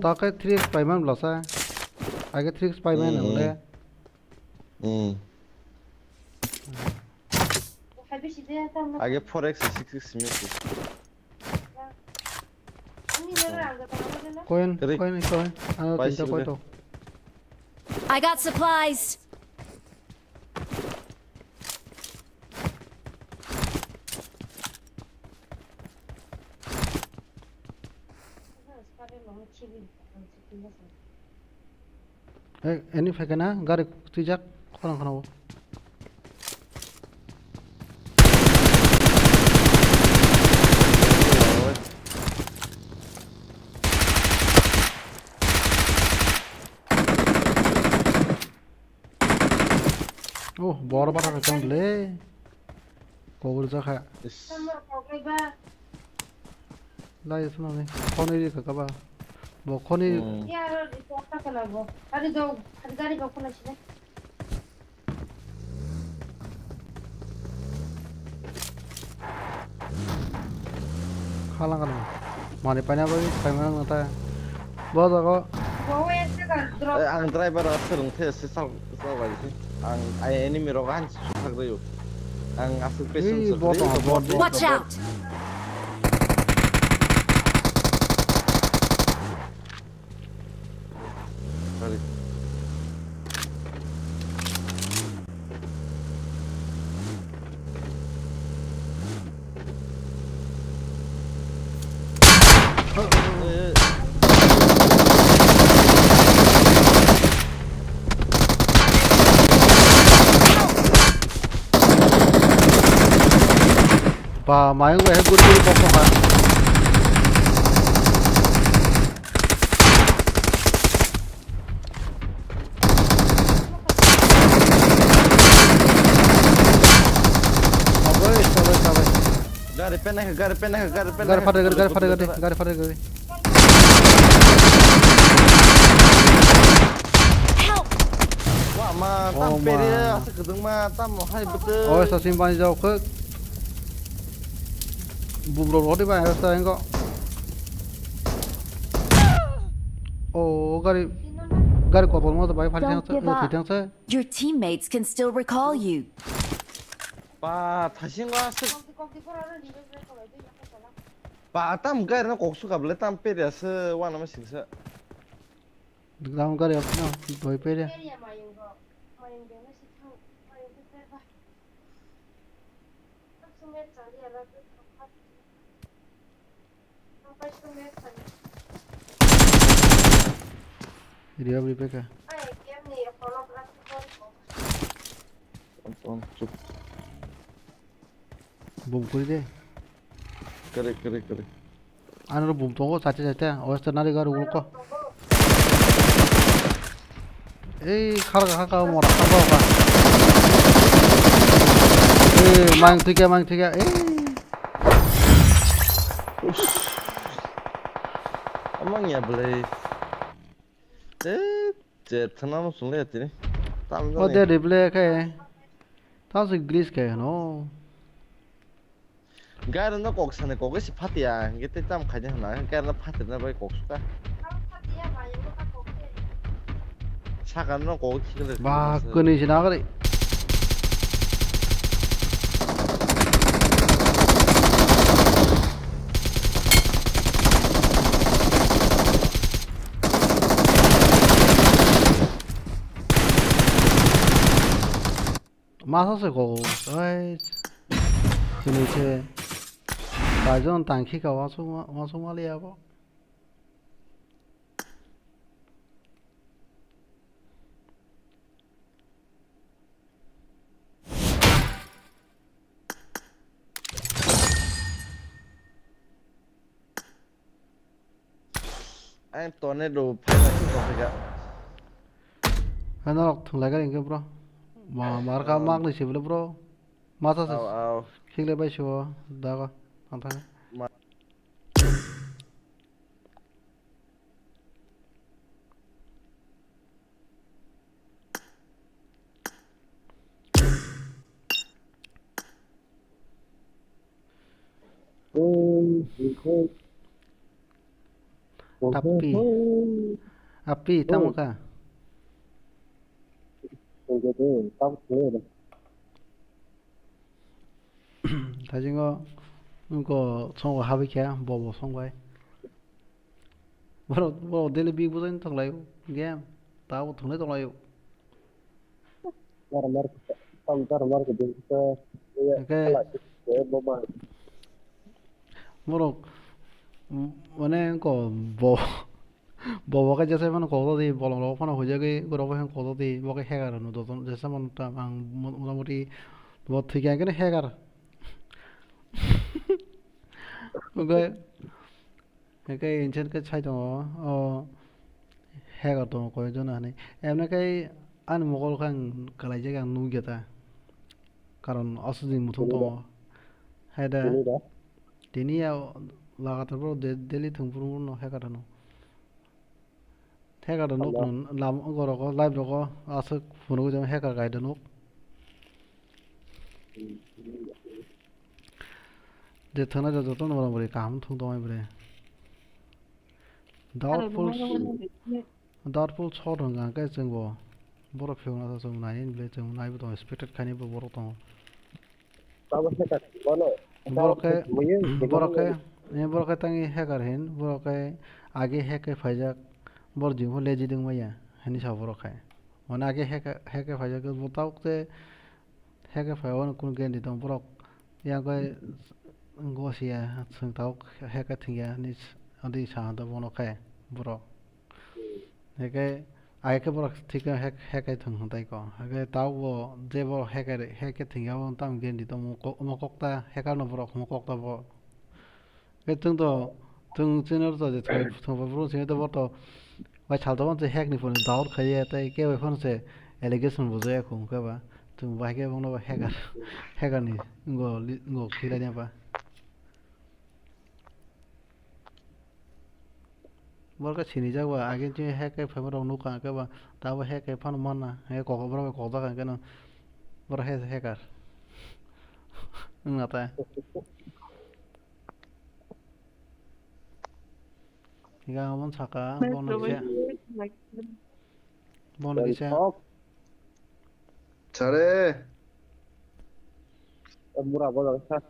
ताके 3x पाइमान लसा आगे 3x पाइमान है आगे 4x 6x मिलती कोइन आना तीनटा कोई तो I got supplies. Any fekena gari tijak orang. Oh, bora para kacang le. 거기로 자가 Sama kau ba? 라이 순하네 코네리 가까봐 뭐 코네리 Ya itu apa kenapa? Ada gari kau kena sini. 하랑가는 많이 빠냐버리 가면 나타 뭐다고 Bawa ya sekarang drop. ang driver serungte sesal lagi ang ai enemy ro kan susah deh ang asal pesan 이 뭐다 Watch out! sorry 봐 마영과 해구리를 먹고 가 gari peneh 가리 파래 wah mah tam peri asal gedung mah tam hai betul 어디서 심판이 저그 부브로 어디 봐야 했어 이거 오 가리 거본 모두 많이 팔지 Don't 않았어 give 이거 up. 대장서 Your teammates can still recall you. pa thasing asal Kau di korang ni kalau itu ya kau salah. pa tam gari na koksu kabel tam peri asal wah nama singsa 다음 가리 없나 더 빼려 Ya mayung dia masih tahu mayung tu berapa. Langsung lihat cari ada tu tempat. Sampai lihat cari. 이리 와버리 빼까 Game ni kalau berarti kau. 몸 꼬리대 kere 안으로 몸 동고 자체 어디서 나리 가로 울까 에이 가가 뭐라 가가 에이 망 되게 에이 amang ya boleh tenang langsung lihat ini tam 어디 리플레이 해 다시 글리스 해 노. gari na koksan kokasi patiya gitu tam kaja na gari na pati na bai koksuka sakan na koksi kele 마 끄니 지나가리 마사스 고 어이 그니체 가전 단키가 와서 말이야고 anh tornado phải là cái con kìa 하나 통라가 인게 브로 마 마르카 막니 시블 브로 마사스 ao 킬레 바이쇼 다가 안타네 api tamu ka 다진거 이거 총거 하비케 뭐뭐 송과이 뭐로 델리 비부전 통라요 게임 다고 통내 통라요 뭐로 원래 거뭐 बाबा जैसे मन कहता थी बोलो लोग फना हो जाएगी गुरु बहन कहता थी वो के हैकर नो तो जैसे मन तंग मोटा मोटी बहुत ठीक है कि नहीं हैकर ओके ओके इंजन के छाई तो हैकर तो कोई जो ना नहीं एमने कई अन मुगल खान कलाई जगह नू गया था कारण असली मुथुन तो Hai dah. Tini ya lagatar bro daily thungpur no hacker no. Hacker no lam goro ko live ko asuk phone ko jam hacker guide no. De thana ja joto no bari kam thung to mai bre. Doubtful shot on ga ka jeng bo. Boro pheu na jeng nai ble jeng nai bo expected khani bo boro to. Boro ke tangi hacker hin boro ke age hack ke faijak bor jing ho leji ding maya hani sa boro khai. Ona age hack ke faijak bo tauk te hack ke fai on kun gen di tong boro yang ko ngosia sung tauk hack ke thingya ni adi sa da bono khai boro. Heke age ke boro thik hack ke thung tai ko age tau bo je bo hack ke thingya on tam gen di tong mo kokta hacker no boro mo kokta bo cái tương tự tương trên nó rồi thì thằng vào lúc trên đó bắt đầu vài chảo đó thì hack này phần đào khai tay cái phần sẽ allegation vô rồi không cái ba từng vài cái bọn nó hacker này ngô khi lại nha ba bữa cái chuyện này chắc là ai cái hack cái phải bắt đầu nấu cả cái ba tao phải hack cái phần món à hay có bắt đầu có đó cái nó bắt đầu hacker nggak tahu Iga ngomong saka, bon lagi saya. Cari. Murah boleh sah.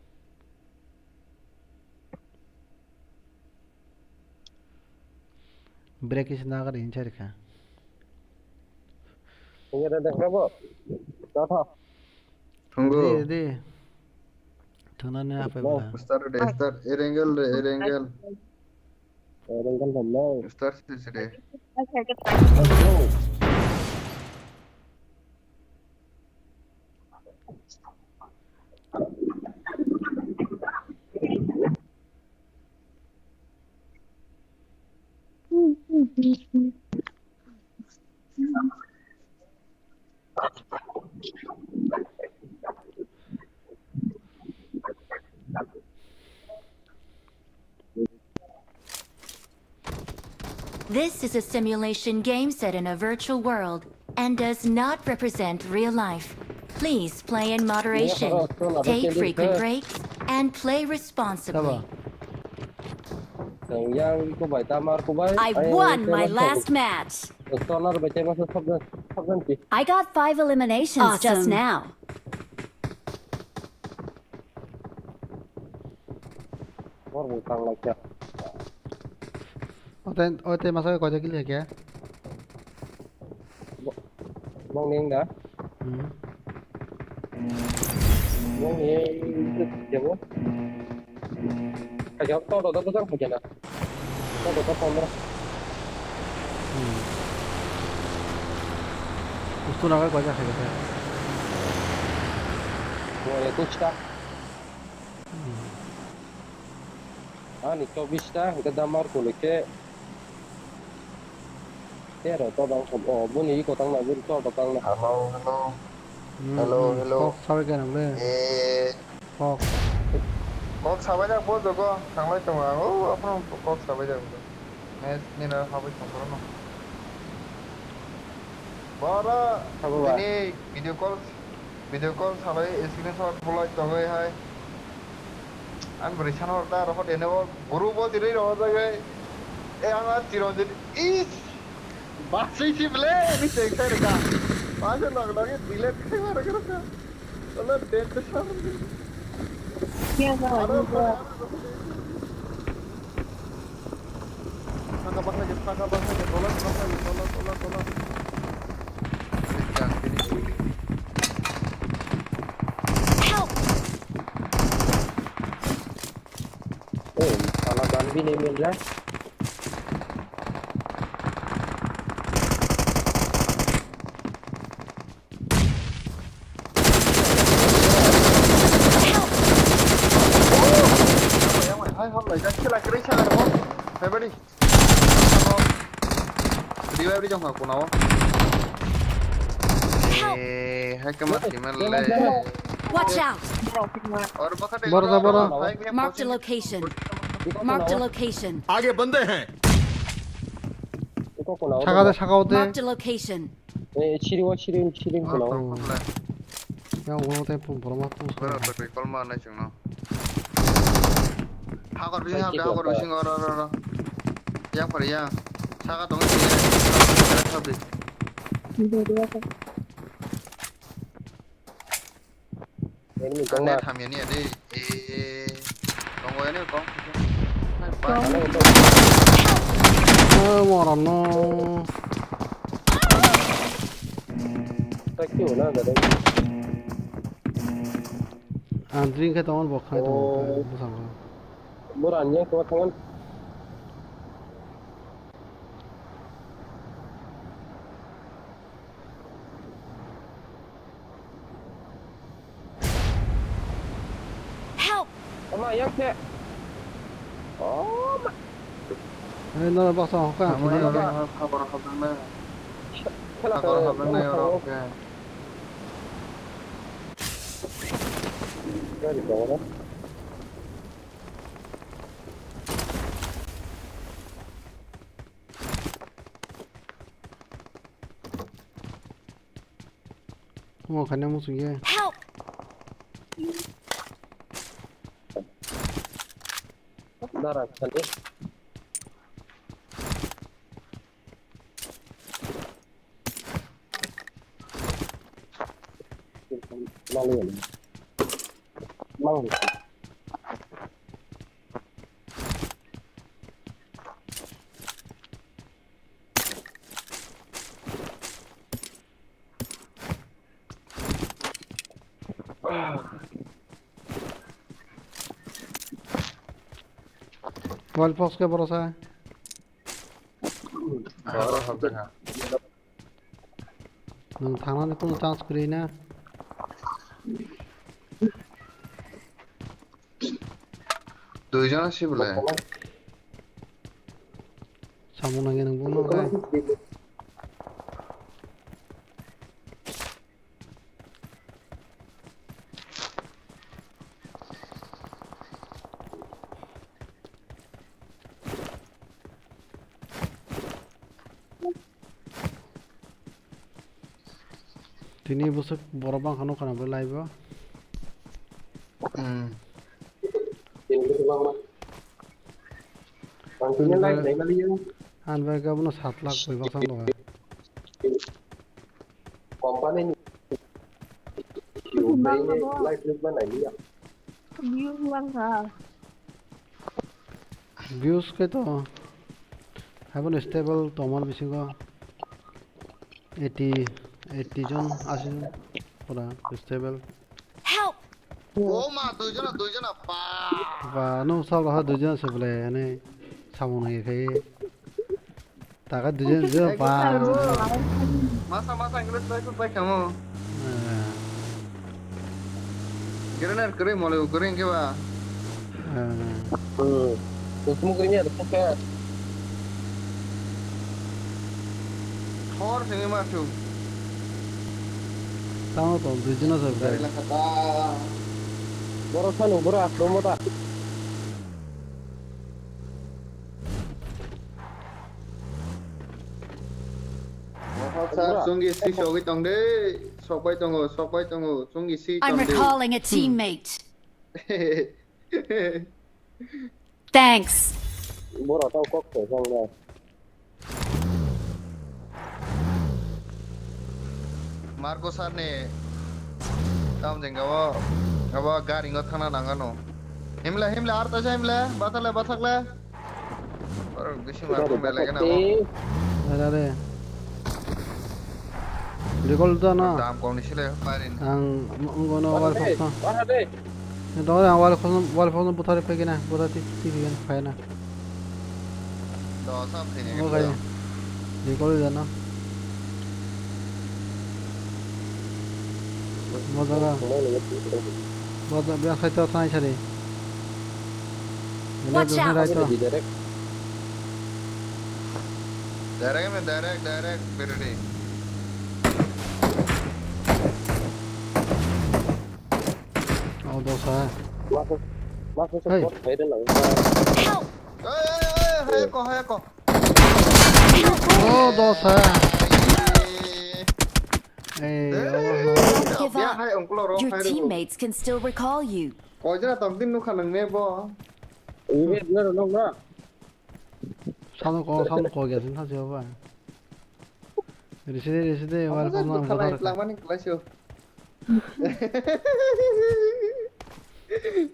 Break is nagar incar ka. Ini ada berapa? Berapa? Tunggu. Di. Tunggu ni apa ya? Start. Air angle. Start today. This is a simulation game set in a virtual world and does not represent real life. Please play in moderation, take frequent breaks, and play responsibly. I won my last match. I got 5 eliminations just now. Ote masa ko jagi le kya? Bong ning dah. Bong ni jauh. Kajak to to pasang macam mana? To pondra. Usko naga ko jagi le kya? Wo ye kuch ta. Ni 24 ta, kita damar ko leke. Thế rồi to bằng phòng ổ bún ý của tăng này bún to vào tăng này. Hello. Sao cái nào lên? Kok sabai jak bo jogo tanglai tonga o apno kok sabai jak match ni na habai tongro no. Bara ini video call sabai screenshot bolai tongai hai. An berishan orda rohot enebo guru bo direi rohot jagai. Anga tironjit is Masih sih beli, ini cek reka. Masa lagi delete kayak mana kira-kira? Kalau delete besar. Iya nggak. Tangkap aja, tolong. Help! Kalau Banbi nih Mila. hai cái mắt thì mà lệ Watch out! और बखत बड़ा Marked a location. Marked a location. आगे बंदे हैं 차가대 Marked a location. 야 오늘 대품 보러 맞고 그래 또 이걸만 해 지금 하고 루싱 어라라라 양 버리야 차가 동네 차비 안에 타면이 돼 동호회네 거 뭐라노 안 드링크 동안 먹하이 동안 무슨 거 뭘 아니야? 그거 당연 Help! 엄마 약해. 엄마. 너는 박사 그냥 기다려 하고라 하던네 이렇게 여기 뭐라? 뭐 그냥 무슨 게 Help! 나랑 살래? 망이야. 망. World fox के भरोसा है 능 당하는 কোনো চান্স করি না দুইজন আছে বলে সামনে নং বুনো গায় তিনি বছর বড় বাংখানো খানাবে লাইব আনবাই গাবনো 7 লাখ কইবা সান লয় কোম্পানি লাইফ রিজমান আইলিয়া ভিউজ কে তো হাবন স্টেবল তোমার বিসিগ 80 জন 80 জন পুরা স্টেবল Help! ও মা দুইজন বা নো সব রহ দুইজন আছে বলে এনে সামনে খাই টাকা দুইজন যে বা মাসা ইংলিশ বাই কেমন Geraner kering mulai kering ke ba? Semua keringnya ada pakai. Thor sini mah tu. Tahu tu, duijana sab. Dari kata. Boro sanu, boro promo ta. Sunggi si sogi tong de. Sokai tongo, sunggi si tong de. I'm recalling a teammate. Thanks. Boro tahu kok sang na. Marco sar ne. Tam jengawa. Gawa gar ingot thana nangano. Himla arta ja himla. Bathakla. Or bishi Marco mele gena. Are. Recall da na. Dam kau ni sile parin. Ang ngono wal phosna. Mana deh? Do wal phosna buthare pe gena, buthati TV gan phayna. Do sab thine. Okay. Recall da na. Mozaga. Moza biar khaita thai chare. Watch out. Direct berani. đâu xa Bác có Hey. support thấy đến lần Help! Hay có ô đâu xa ê Don't give bia up. hay ông có Your hay được teammates can still recall you. có chứ là tổng tin nó khả năng nghe bo ý biết nữa là không đó sao nó có cái gì nó chưa vậy Reside, ông vào có không rất khả nào năng làm ăn cái siêu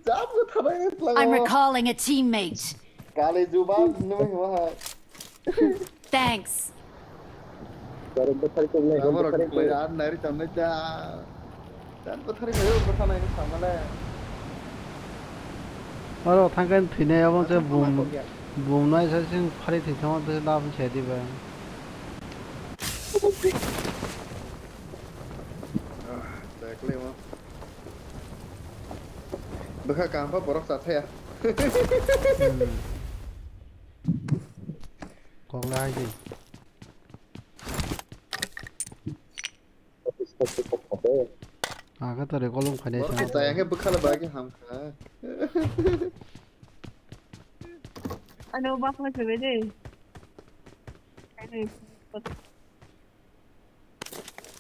dám có khả năng làm I'm recalling a teammate. cả lấy dù bao nó mới hiểu hả Thanks. rồi bất thấy cùng này Amar bất thấy play aan nari tamne cha dan pathari mayo patha nai samale ở thằng cái thì này ông sẽ bùm nói sẽ xin phải thì xong rồi làm chế đi về tak le ma bekha kam pa borok sa the còn lại gì cái tờ này có luôn phải để borok sa yang bekha la bagi ham kha Ano ba ko sabi din? Ano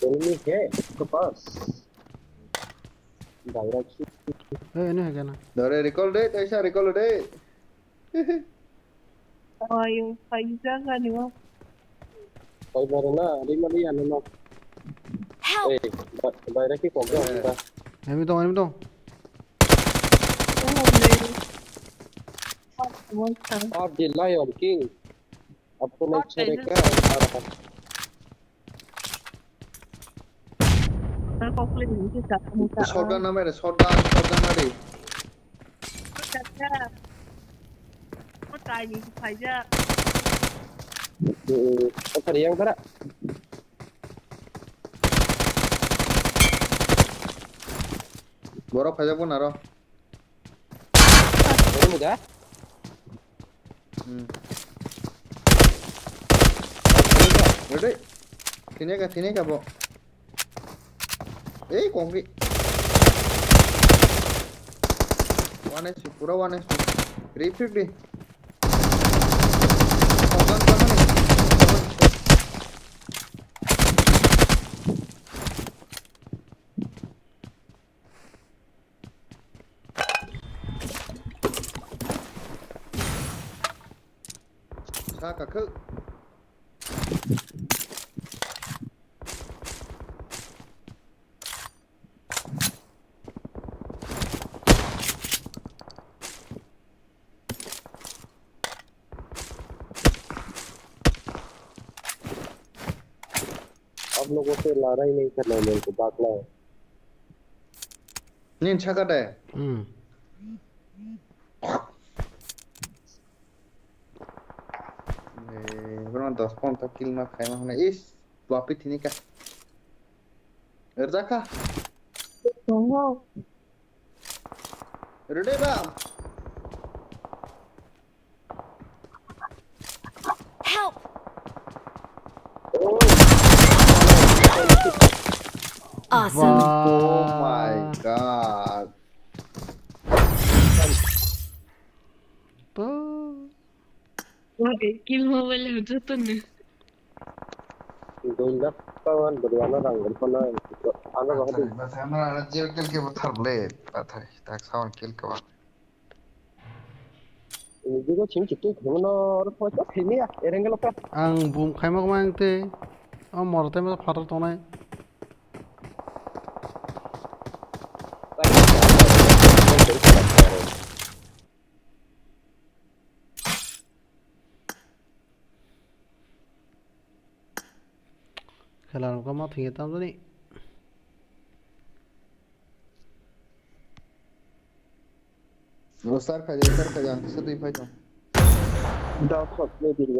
enemy है उसके पास direction ê này cái này dore recall de taisa recall de yung paisa ka di ba? कोई बार ना remote ही आने ना Help! ए direct ही call करता em đâu आप the lion king आपको नहीं चलेगा आ रहा Ano ko clean yung sa muka. shotgun na mere shotgun na de Ko tayo yung paisa. apa dia yang tara borok khaja pun aro ini muda ready sini ka bo eh kongki one HP pura one HP repeat di shotgun ka na sa ka khứ आप लोगों से लड़ाई नहीं करना है मेरे को बातला है nhìn cha ka de Bueno, 2 kill na khai ma is floppy thini ka erja ka ready ba Help! Awesome. oh my god Kill mo wala dito na. दो लाख पावन बड़वाना रंग बना आना बहुत bas hamra jil kill ke bothar ble pathai tak sound kill ka ba ini juga cing citu gimana orang pojok ini ya erenggal apa ang bùm khai mắc mang tê ông mò tay mà phát trong này খেলা নকা মা থিয়ে তাম জানি sar kha ja se dui phai jo dah kok ni diri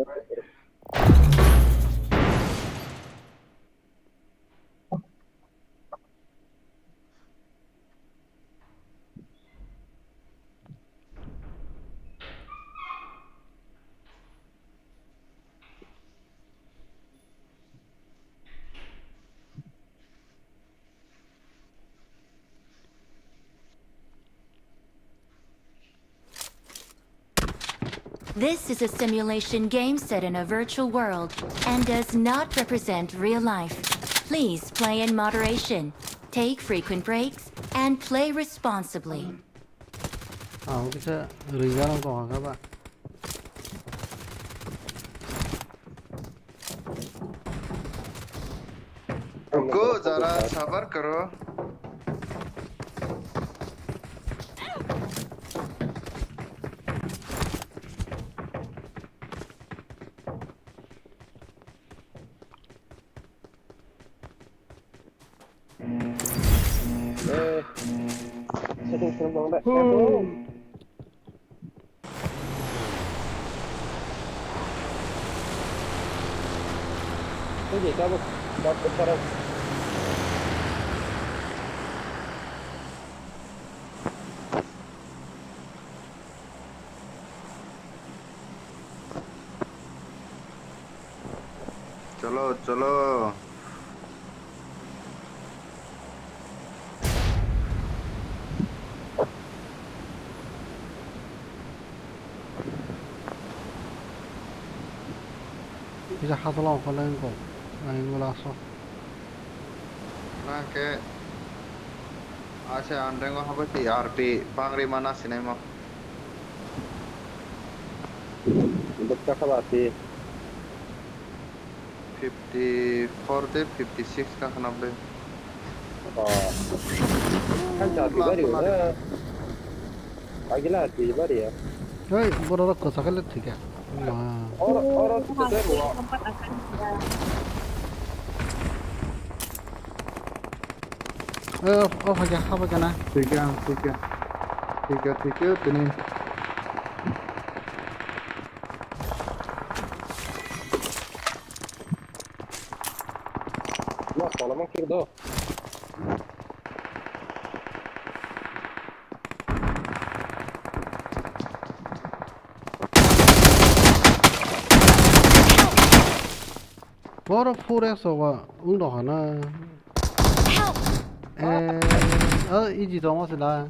This is a simulation game set in a virtual world and does not represent real life. Please play in moderation, take frequent breaks, and play responsibly. Kita ringan kok các bạn. रुको जरा सबर करो cái gì cho đâu चलो चलो Bisa hatolong kalian kok. Ayo langsung. ना के अच्छा अंडे को हम पे आरपी बांगरी माना सिनेमा बच्चा कब आती है 54 से 56 का खनाब ले kan jati bari na agila ati bari ya Hey, boro ko sakal ठीक है और तो दे वो apa kana ठीक है ठीक है ठीक है ठीक है तने no solamente kirdo boro for에서 와 운동하나 이지 더 맞으나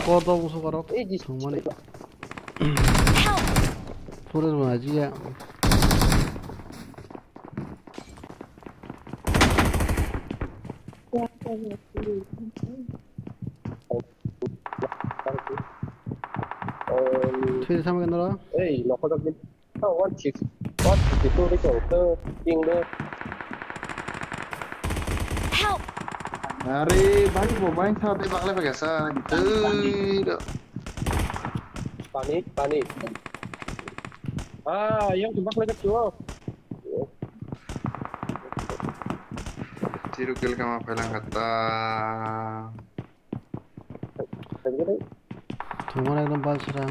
거도 무슨 거로 정말 for에서 맞지야 Thuê sao cái đó? Ê, nó có đặc biệt. What chỉ tôi cái chỗ tơ tiếng đó. Help! अरे भाई मोबाइल था पे बगल में कैसा Panik. Ah, yang tembak lagi tuh. Tiru kill ka ma phelang kata तुम्हारा एकदम बाल से रहा है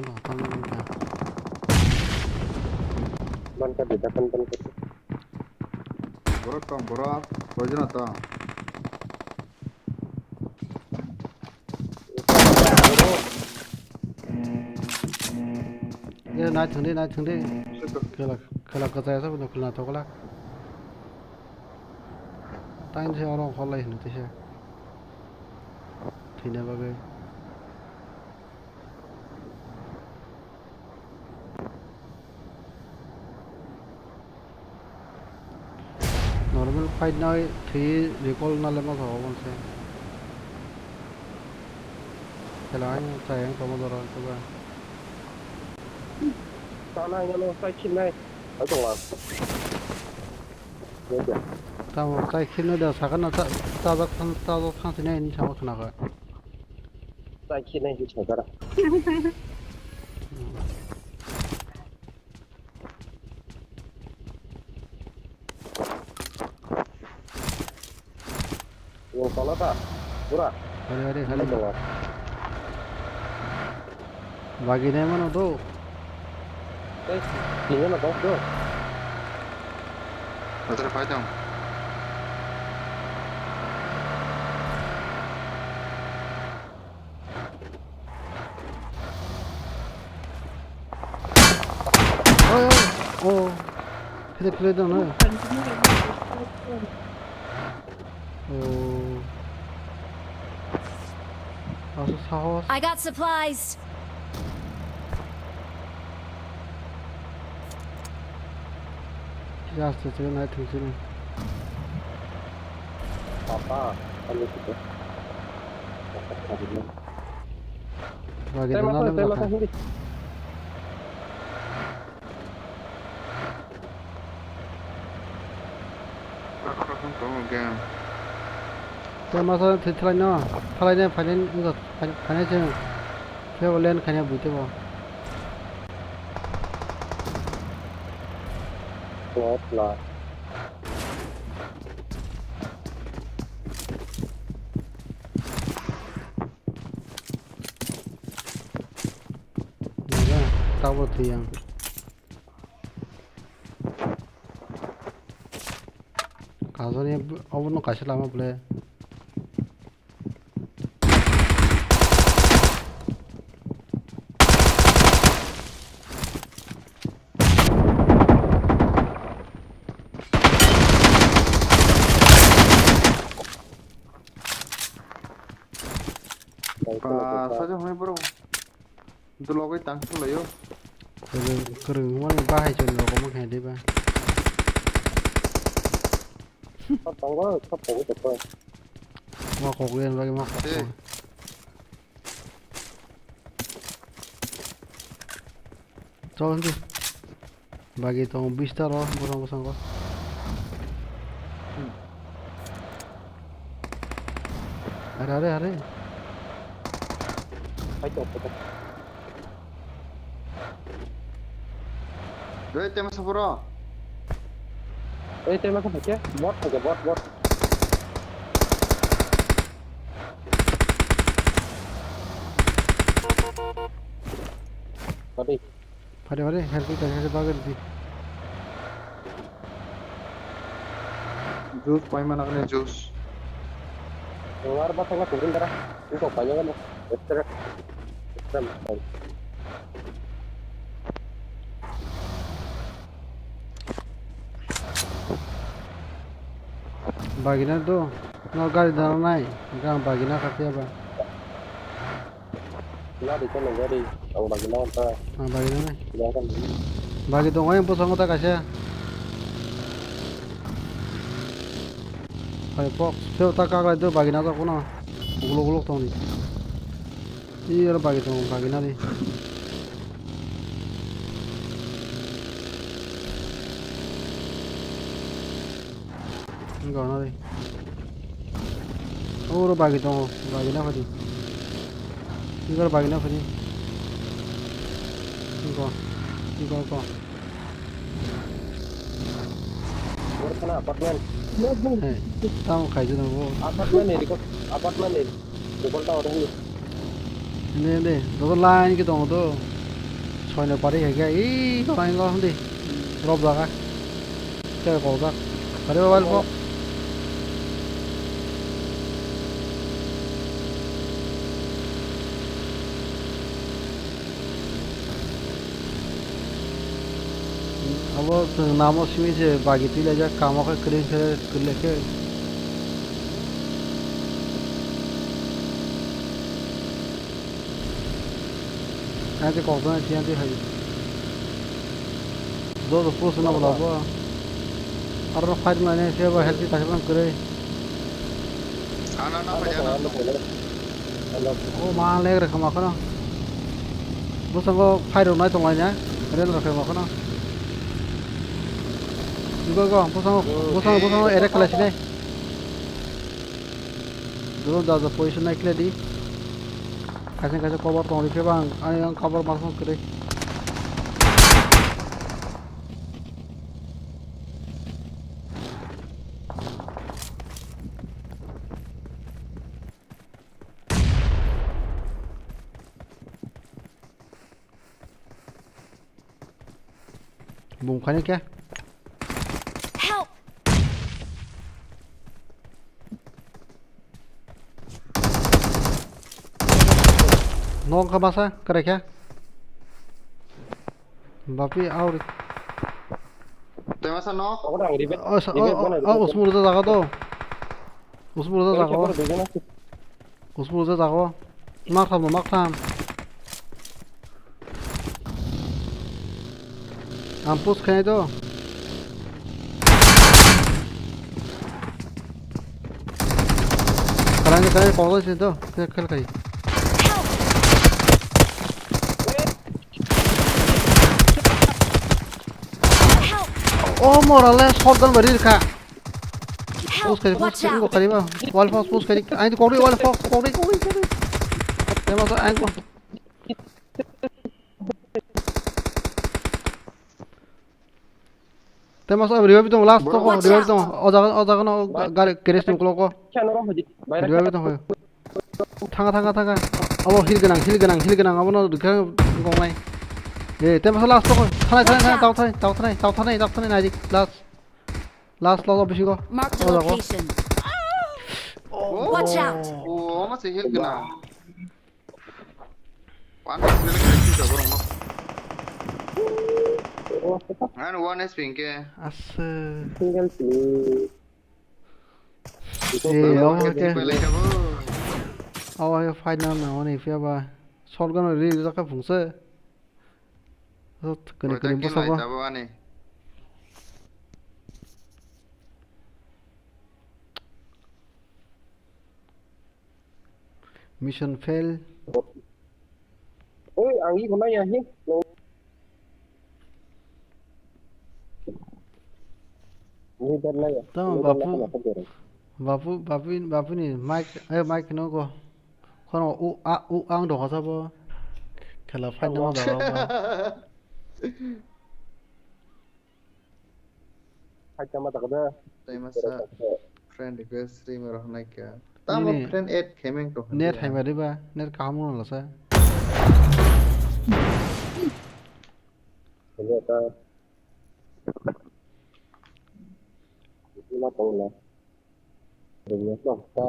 Man ka beda kan kan. बड़ा वजन आता ये ना ठंडे खेला कता है सब ना खुलना तो कला टाइम से और फॉलो ही नहीं थे ठीक है बाबे नॉर्मल फाइट ना थी रिकॉल ना लेना था वो से चलाएं चाहें तो मज़ा आ रहा है Sao này nó quay chim này ở chỗ nào? tao cái khi nó đều sạc nó tao khăn thế này sao mà khăn Quay chim này thì chở ra. Yung pala ta, pura. अरे खाली बाकी नहीं मनो तो Tinggal na to. उधर फायदा हूं ओ फिर प्ले दो ना I got supplies. Just to night to Papa, ano ito? Bagi dalam belakang. Masa thalai finance enggak finance saya boleh kanya butuh bo. What lah? Ya, tahu tu yang. Kalau ni awak nak kasih lama boleh. Saja hanya bro. Itu logo tang tu lah yo. Kereng mana bahaya je logo mana ada bah. Tanggal apa itu? Mak kokian bagi mak kokok. Tahu nanti. Bagi tahu bistar loh, busang kok. Ada. Doi tema sapura. Tema apa ya? Bot aja bot. Pade, help kita bagai di. Juice pai mana kena juice. Luar batang lah turun darah. Itu banyak kan? Extra. Bagina tu, no gari dalam naik, kan bagina kaki apa? Nah, di sana gari, aku bagina apa? Bagina naik. Silakan. Bagi tu orang pusing kita kasih. Hari pok, saya tak kagak itu bagina tu kuna, gulung tu ni. Iya bagi tu bagina ni. Enggak nanti. Oh, bagi tu, bagi apa ni? Enggak bagi apa ni? Enggak. Bukan apartemen. Tahu kaji tu bu. Apartemen ni, apartemen ni. Bukan tahu orang ni. Ini, tu lain kita tu. Soalnya pari kayak, kau lain kau nanti. Drop dah, cakap kau dah. Pari bawal kau. अब नामों से भी बाकी तीन हजार कामों का करें कर लेके ऐसे कौन सी चीज़ें हैं दो पोस्ट ना बोला वो और फाइल में से वो हेल्प की तारीफ करे वो मां ले रखा माखो ना वो सब फाइल उन्हें तो लाइना रेल रखे माखो ना 이거 보상 에렉 클래시네. dulu dah position naik lagi. Kasih cover tong di bang, ani yang cover masuk kiri. Bungkanya क्या? Nong ke masa kerek ya? Bapi और tema sa no? उसमें उधर जागा तो उसमें उधर जागा मार थाम हम पुश खाए तो cái có cái gì đâu cái ô mora lên shotgun bari दिखा उसको करीब वॉल फॉक्स पुश करी आई तो कोड़ी वॉल फॉक्स कोड़ी ते मत एंको ते मत रिवाइव तो लास्ट तो रिवाइव तो अजागा न गाड़ी क्रेश निकलो को रिवाइव तो हो थांगा अब हिल गोनां अब न दिखा गंनाय ए ते मत लास्ट तो थानाय नायदि last बिसिगो Marked a location. Watch out. Oh, masih heal kena. Panas bila kena kita borong no. And one is pink ke. Single play. Okay. Oh, final na oni fia ba. Shotgun ri ka phungse. Kani mo sa ba. Mission fail. Ôi, anh ấy còn nói gì? Tama bapu ni mic no ko. Kono u ang do sa bo. Khala fight no ba. Fight sama tak ada. Saya masa friend request stream rohna kya. Tama friend add gaming to. Net hai ba ba. Net kaam no la sa. Ternyata nó còn là đừng nhớ lòng ta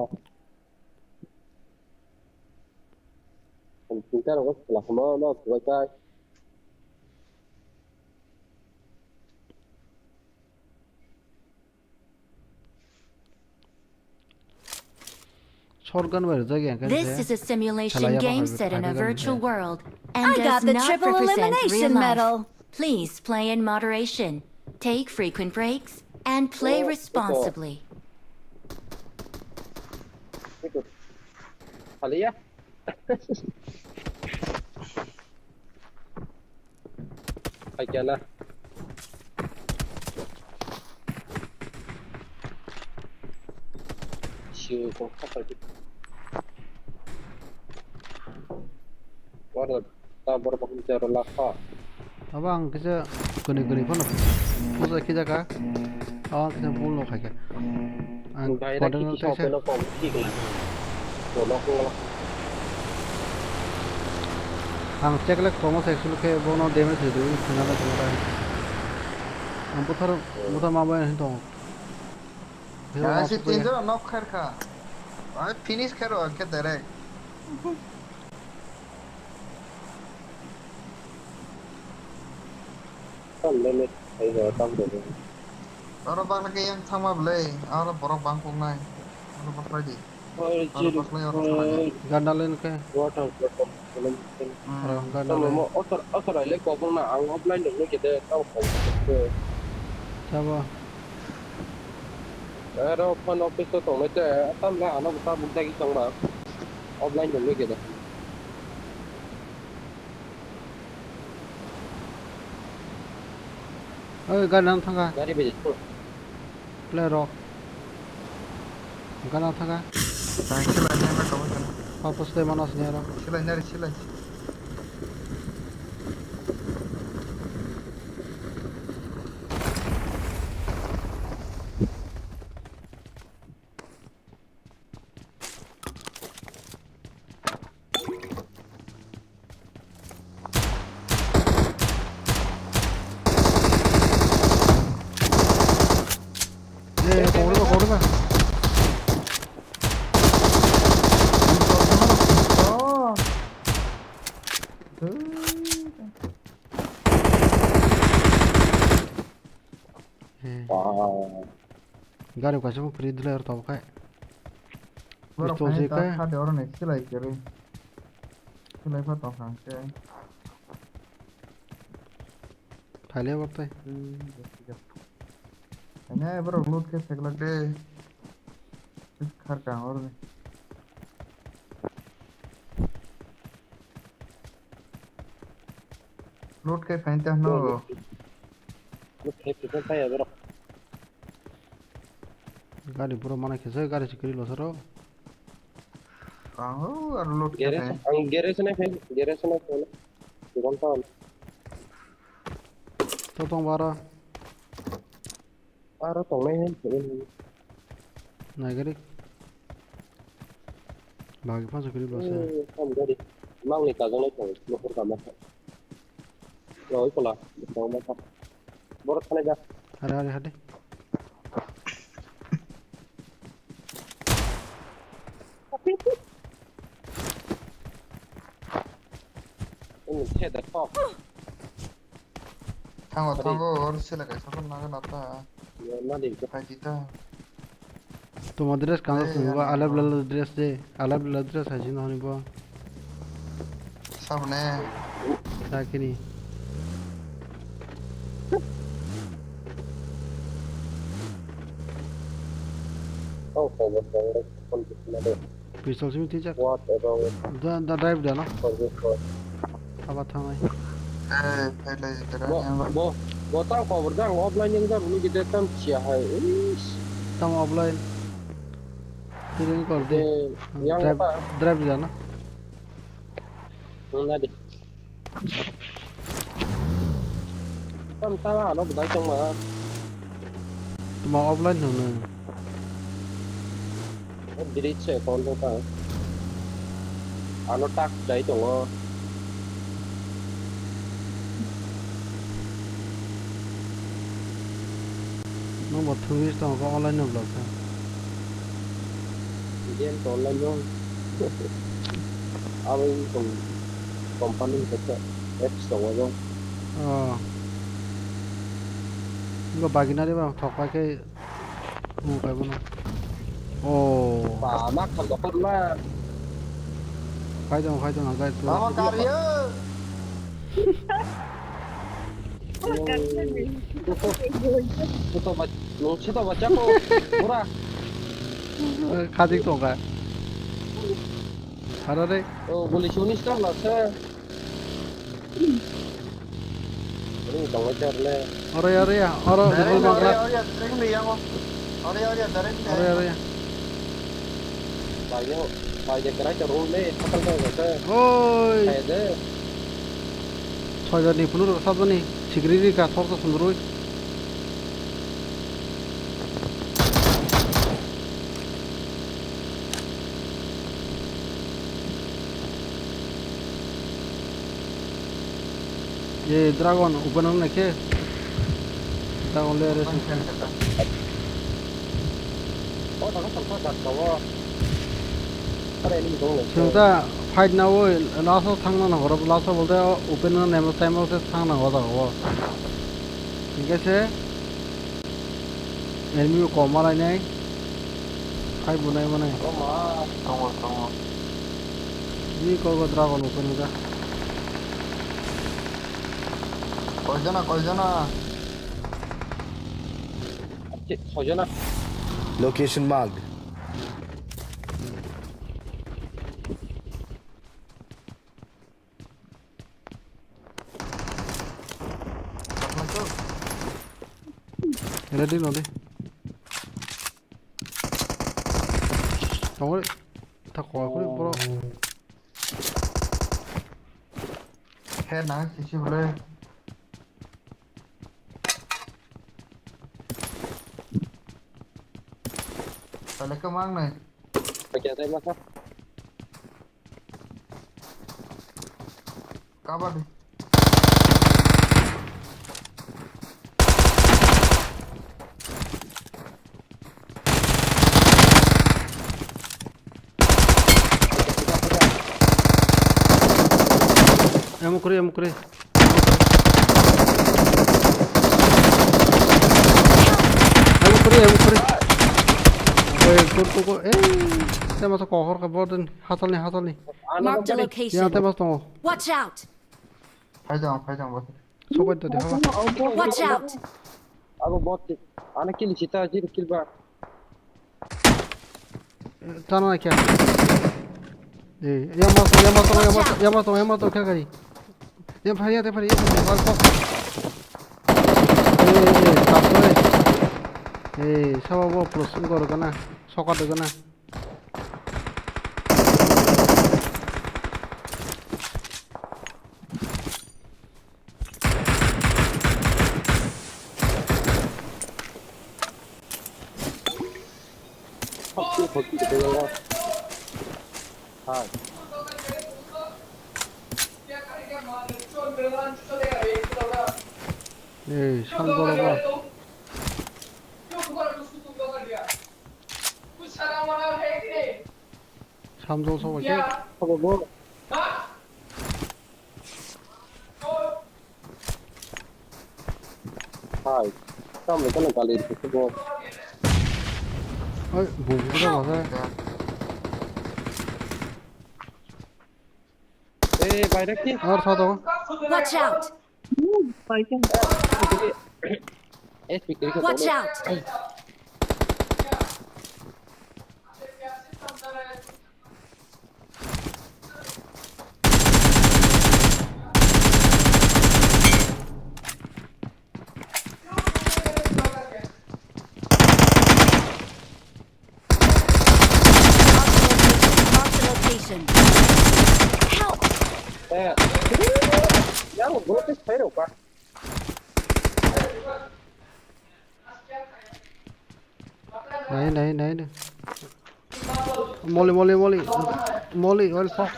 chúng ta đâu có là nó quay tay This is a simulation game set in a virtual world and does not represent real life. Please play in moderation, take frequent breaks, and play responsibly. Alia. Hay que la. Siêu con khắp rồi. Quá rồi. Ta baru pakai cara lapa. Abang kita guni pun apa kita kah? Oh kita pun lo kaya. Pada nanti saya. Ang cek lek promo section ke bono damage itu kena ada kena. Ang putar mama yang itu. Ya si tinjo knock kar ka. Ay finish karo ke direct. Lên bây giờ xong rồi. Orang bang lagi yang sama belai, orang borok bang pun naik, orang bang lagi. Orang bang lagi orang. Gandalin ke? Orang gandalin. Mau otor lagi kau pun nak ang offline dulu kita tahu kau. Siapa? Ada open office tu tong itu, tam lah anak kita bukan kita orang offline dulu kita. Ganan thanga. Gari beje. Play rock. Ganan thanga. Sila niya na kawan kan. Papos de manas niya ra. Sila. Gari kasih mau beri dulu tahu kayak. Baru kaya tak ada orang next sila kiri. Sila apa tahu kan ke? Thailand waktu. Ini baru load ke segala deh. Iskar kang orang ni. loot ke fain ta no गाडी पुरा mana खेच्छ गाडी secrete लस र kaho ar loot ke fain त तँ बार नाइ गरे भागी पाँच सिक्री लस अरे अरे हटे tango or sila kai sabon naga nata kai dita तुम ड्रेस कहाँ से होगा अलग अलग ड्रेस दे अलग अलग ड्रेस है जिन्हों ने वो सब ने ताकि नहीं पिस्तौल से भी थी चक द ड्राइव जाना अब आता मैं पहले तरह तम ऑफलाइन फिर कर दे ड्राइव जाना तुम ऑफलाइन हो ना nó một thứ tao có online được rồi sao 이거 막이나리만 덕하게 뭐가구나 오 가이동 안 가이동 Mama karya 가직도 가 알아래 어려야 얼어 Oria sering ni yang Oria sering 어려야 오이 저자니 분으로 사더니 지그리리가 서서 손으로 ये ड्रैगन ओपन होने के ड्रैगन ले रहे 진짜 फाइट ना वो लास्ट थांगना ना और लास्ट बोलते हैं ओपन ना नेम टाइम से थांगना होता है वो ठीक है से एनिमी को मारा नहीं फाइट बनाए ये को ड्रैगन ओपन होगा Kojana Location marked. Ready no de tawre ta ko kore bro Khe na sisi bole Pale ka mang này Kabar đi Emu kuri Emu Kurtuku saya masuk kohor ke bawah hasil nih Mark the location. yang tembak tunggu Watch out. Phải chồng bos coba itu deh Watch out. tanah क्या yang masuk क्या करी Yang faria wal pop. Tapoi. Sababu prosun gor kana. Sokat kana. San boroba. Samjo soba ke? Oi, bubu da basa. Aur sa do. Watch out! Watch out! Mark the location. Help! Nahi. Molly, oil pop.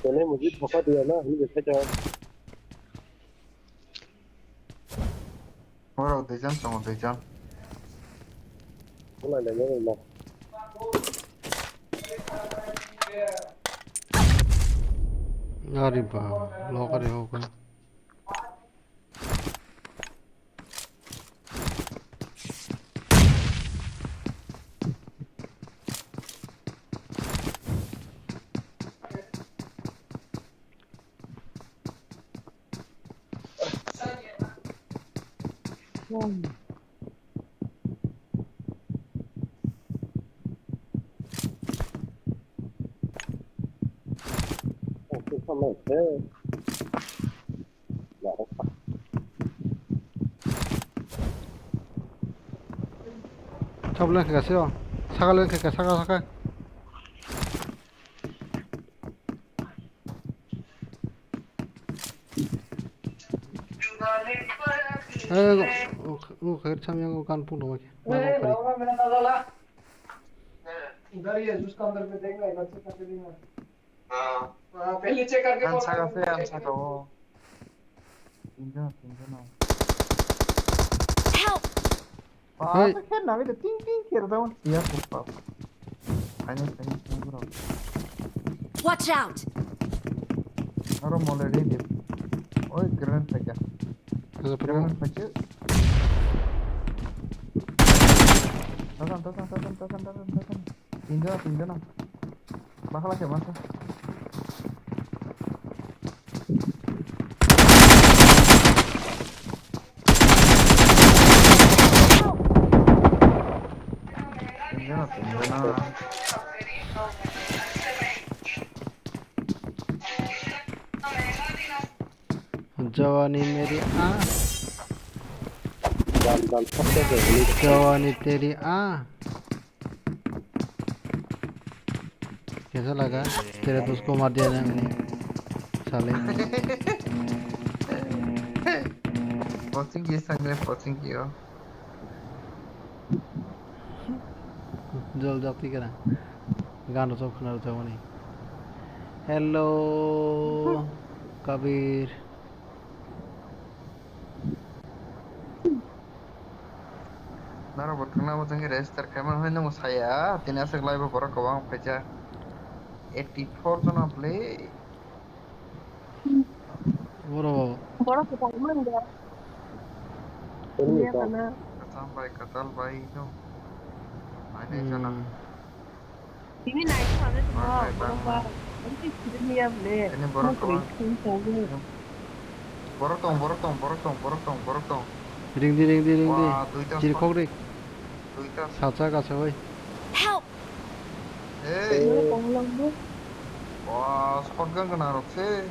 तूने मुझे धोखा दिया ना अभी देखा जाओ Ora dejan sama dejan. बोला नहीं ना अरे बा लॉक रे होगा समय है trouble ke kase sakal ke saka वो खैर छम को कान पुनो के इधर ही है उसका अंदर पे देखना इधर से करके देखना हां पहले चेक करके आंसर का वो तीन ना Help! तो खेल ना भी तीन खेलता हूं या तो फाइनल पूरा Watch out! Aro mole ready. Oi grenade pekya. Grenade pekya. Tasan. Tinjana. Bakal ke masa. Tinjana. जवानी मेरी जवानी तेरी कैसा लगा तेरे दोस्त को मार दिया ना मैंने साले Posting किया जल जाती करा गाना सब खाना रहता है hello Kabir Nara berkenal dengan register kamera mana mau saya tina segelai beberapa kawan peja 84 jona play boro kita mana enggak? Iya karena katal bayi itu Ini naik mana semua berapa? Nanti sudah niat deh. Ini borotong. Ring di. Wah, duita Ciri kok ring. duita. Saca kaca oi. Help! Wah, shotgun kena rok sih.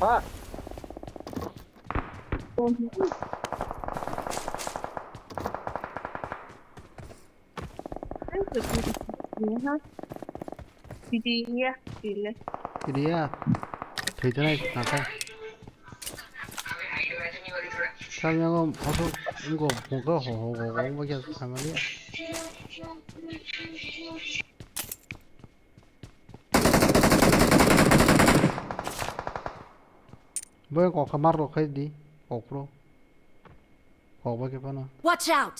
Pak. Iya. Ini ya. Thấy thế này làm sao? Sao nhau không? Có một cái hổ bây giờ làm gì? Bây có kamar rồi cái đi, có pro, có bao cái nào? Watch out!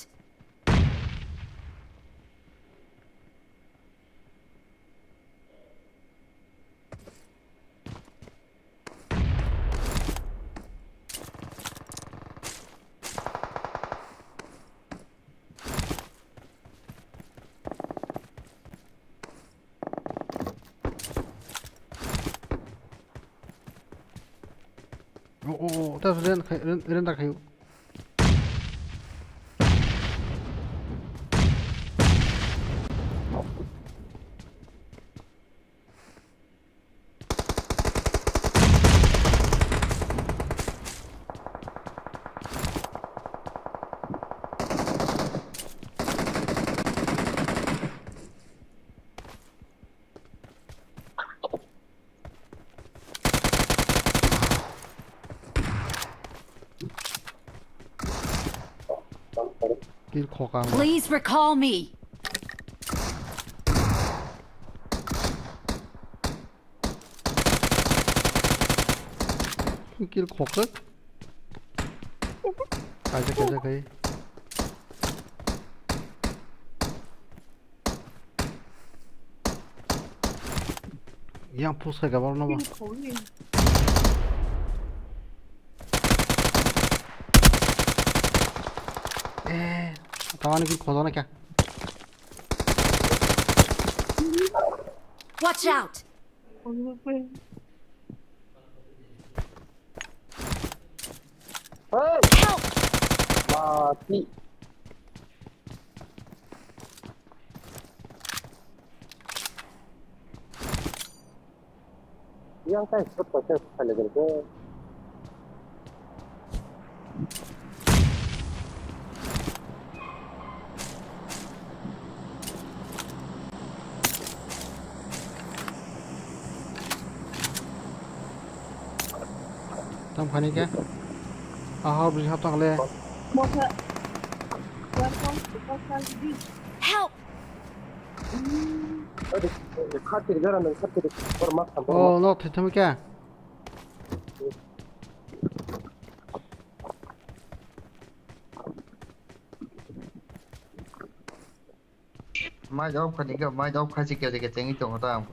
Terus Ren tak kayu. Please recall me. Kill khokak. Kaja kai. Yang push kai gabar na ba. Tawan kill khoda na kya? Watch out! Help! Mati. Yang kayak seperti sekali gitu. Tam khani kya? Aha, beri hap tak le. Help! Oh, no, thitham kya? Mai jawab khani ka, mai jawab khasi kya jaga cengi to hota.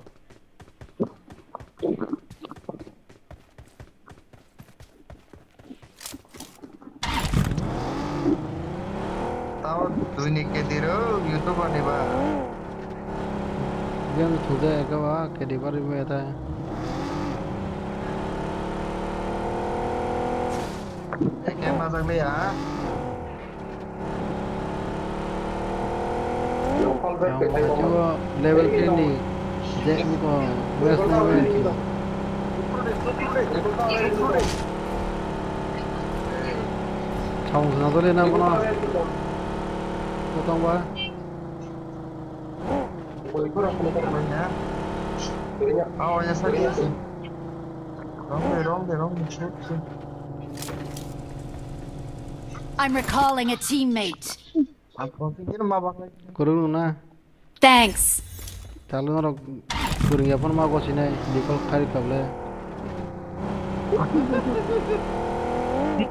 Dunia ke diro YouTube ani ba. Dia में थोड़ा है क्या वहाँ के डिबारी में आता है. Kayak masak le ya. Yang coba level ini, jadi muka west level ini. Chong sana tu le na mana? Potong ba? Awalnya sakit sih. Rong deh. I'm recalling a teammate. Kurung na. Thanks. Kalau orang kurung apa nama kau sini di kol kari kable.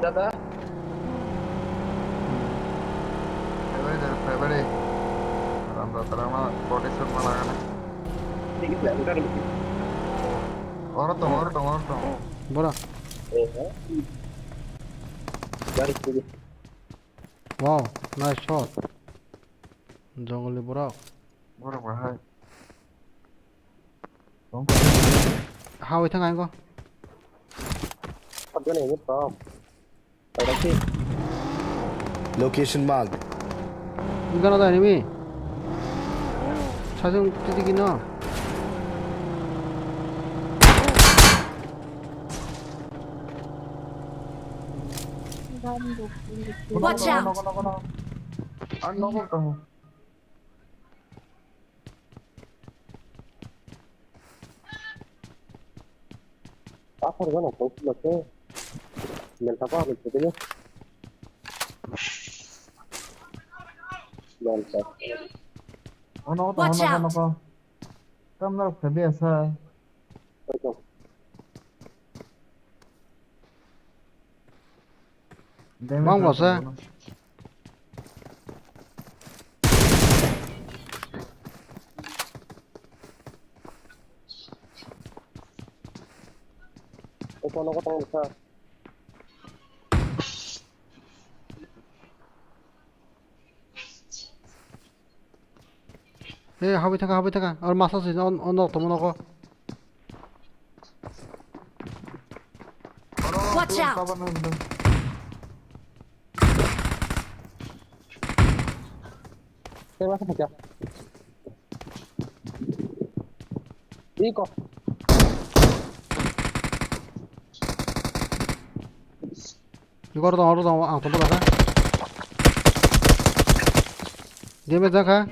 Dada. Februari. Terang protection mana kan? Orang tong. Bora. Wow, nice shot. Jungle borak. Borak bahaya. How we tengah kau? Location marked. Bukan ada enemy. 사정 뜯기나? Watch out! An nomor kamu. Apa kan aku lagi? Minta apa gitu ya? Watch out! Kamera kebiasa. Bang bosa. Habi tengah. Or masa sih on temen aku. Watch out! Saya masuk aja. Iko. Iku orang ang tempat apa? Dia macam apa?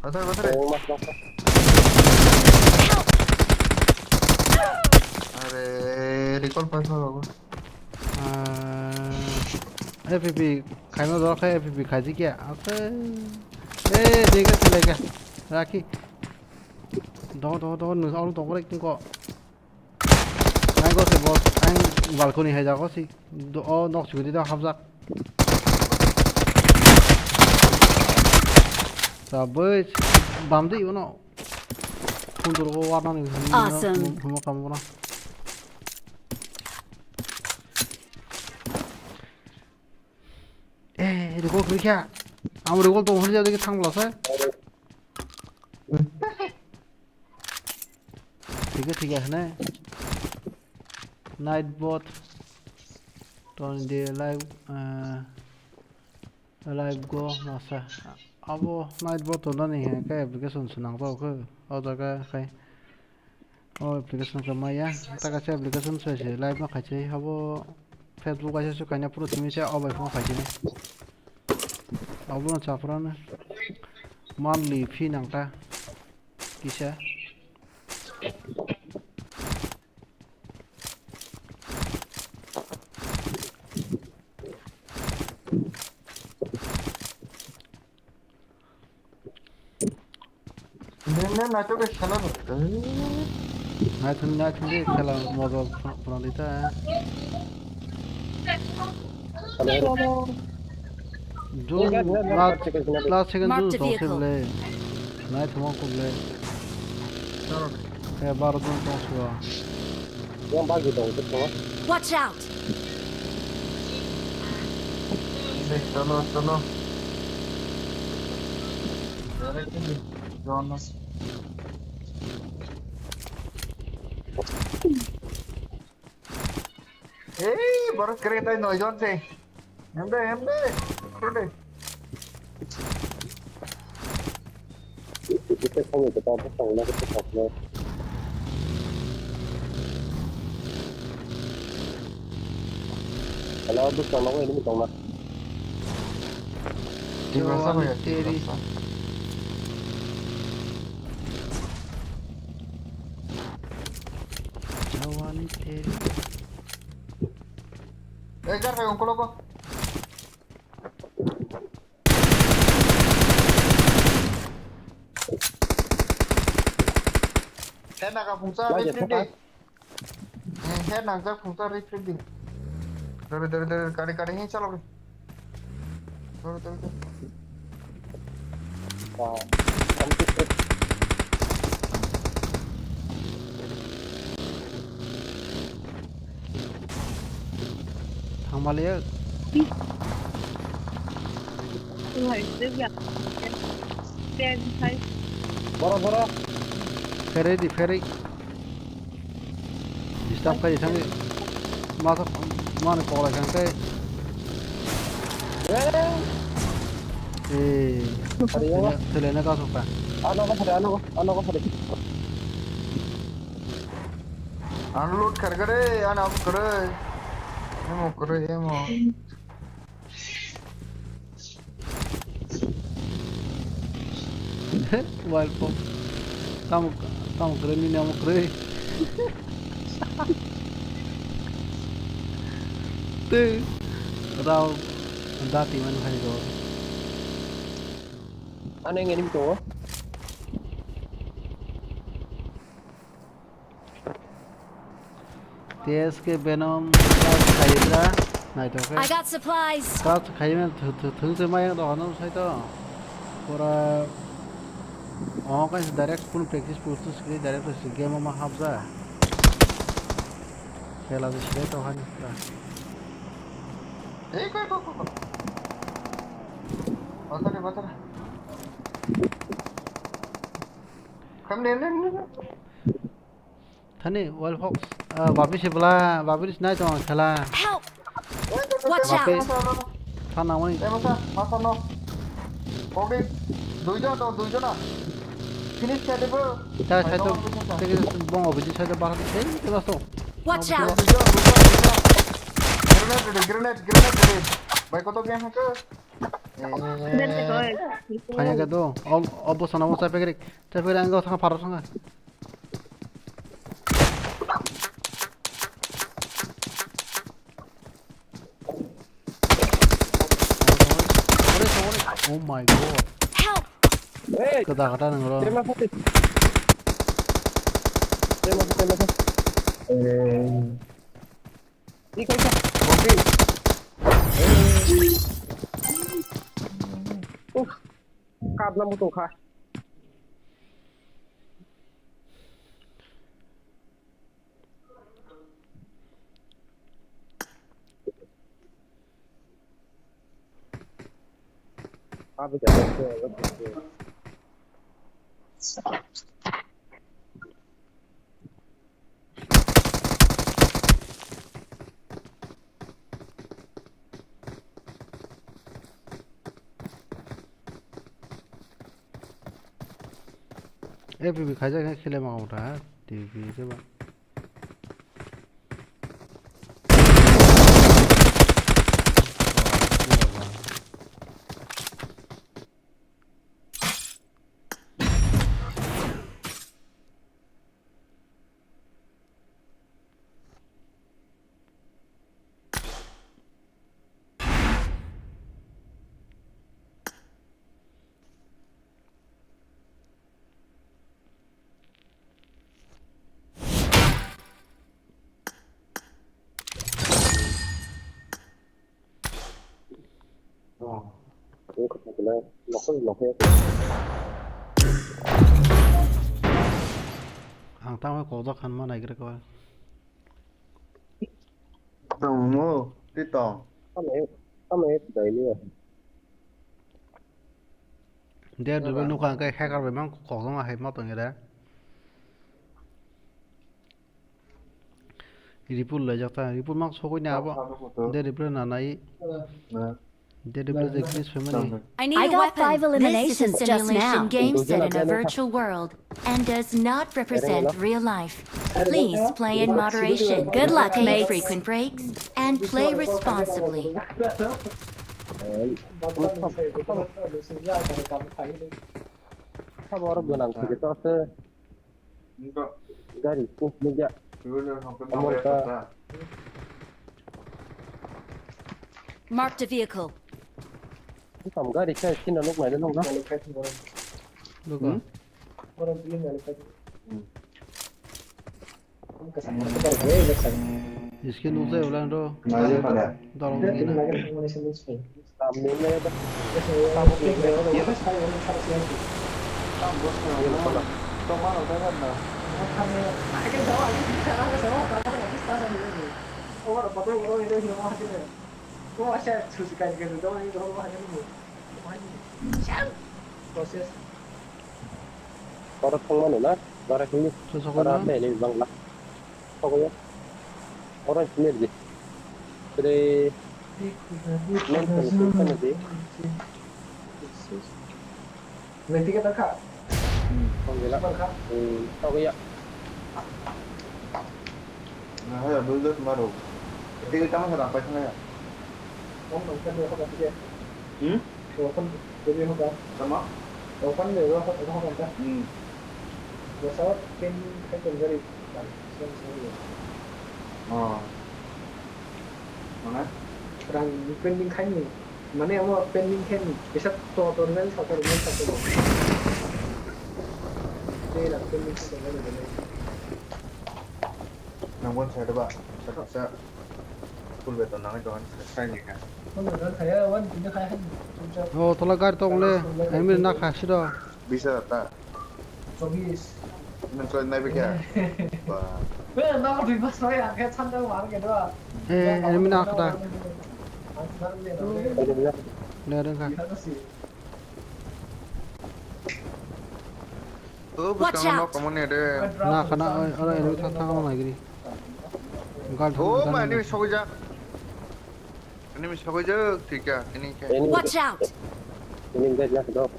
Betul. Are recall pass babu. FPP खाना दो क्या FPP खाजी क्या? अबे देखा चलेगा राखी दो नुसार तो करे तुमको नाइको से बॉस आइन बालकनी है जाको सी दो नॉक चुकी थी तो Hamza Sabes, bamdi you know. Kundur ko warna ni. Awesome. Humo kamu na. Recall kiri क्या? हम recall तो होने जाते कि थंग लॉस है. ठीक है ना. Nightbot. Turn the live go masa. अब वो नाइटबॉट होना नहीं है क्या एप्लीकेशन सुनाता हो क्या और जगह कहीं और एप्लीकेशन का माया तक ऐसे एप्लीकेशन से लाइव में खाचे अब वो फेसबुक ऐसे से कहीं पूरा टीम से अब आईफोन खाचे ने अब वो चापरा ने monthly fee नंगता किसे नाचो के खेला नाच दे खेला मजा बना देता है जो लास्ट सेकंड जो दोस्त ले नाच हम को ले क्या बार दूँ तो सुआ yang bagi dong itu semua. Watch out! चलो Jonas. Baru kereta ini John sih. Embe. Kereta. Kita sama kita apa sama kita sama. Kalau aku sama ini sama. Tiprasa ya. जवानी तेरी Ejar kayak ongkol apa? Nak fungsa refresh. Nak fungsa refresh. Dari kari-kari ini salah. थांबालाय फेरै di फेरै disturb kai sange masa mana call kan kai telena ka sopa unload कर करे अनऑफ करे ammo wild pop kamu keren ini kamu keren tuh tao đã tìm anh hay rồi anh em nghe đi chỗ तेज के बेनम खाइला नहीं तो I got supplies. काट खाइमें थुन से माया तो हनम सही तो पूरा कहीं डायरेक्ट पुन प्रैक्टिस पूछते सके डायरेक्ट गेम में हाफ जा खेला तो सीधे तो हन बता कम ले थाने वाल फॉक्स बाबी से बोला बाबी से नहीं तो खेला Watch out. थाना वही मासा नो ओके दुइजन ना फिनिश कर देबो ता साइड तो तेरे बंग अभी साइड तो बाहर से के बस तो Watch out. ग्रेनेड भाई को तो गेम है के खाया के तो अब सना वो चापे अंग थांगा pharaoh Thanga Oh my god. Help. Kata nengro. cạp là một tổ khai bây giờ भी खाई जाए खेले में उठा है टीवी से बात hàng tao có giặc hắn mà này cái coi tao mua cái tao mày đấy nữa dia dulu nuka cái hacker memang kok sama hemat tuh ya ripul lah jakta ripul mak sokoi na apa dia ripul na nai dia ripul exist family I got 5 eliminations. This is a simulation game set in a virtual world and does not represent real life. Please play in moderation. Good luck, take frequent breaks and play responsibly. Marked a vehicle. Phòng gái đi chơi xin là lúc này đến lúc đó. Được rồi. Iskin uze ulan do. Dalong gina. Para pengmana? Para sini. Para apa ini bang lah? Pokoknya orang sini aja. Jadi nonton aja. Nanti kita kak. Pokoknya. Pokoknya. Nah, ya dulu baru. Jadi kita mau sampai sana ya. Kan dia apa dia? Kan dia apa? Sama. Kan dia apa kan? Biasa pin kan dari kan. Oh. Mana? Orang pending kan ni. Mana yang mau pending kan? Bisa tutorial satu. Dia lah pending kan dari. Namun saya coba, saya bisa full beton nang itu kan saya ni kan. Saya wan pindah kan. Oh, tola gar tong le. Enemy na khasi do. Bisa tak? 24. Mencoba naik begitu. Wah. 나 우리 봤어요. 그냥 찬다고 말한 게 아니라. Enemy na khada. Le den ka. Bukan mau kamu ni ada. Na khana ora enemy tha tha ma giri. Gal Oh, mana ni sokoja. Ini sokoja, ठीक है. Ini क्या? Watch out! Ini enggak jelas dong.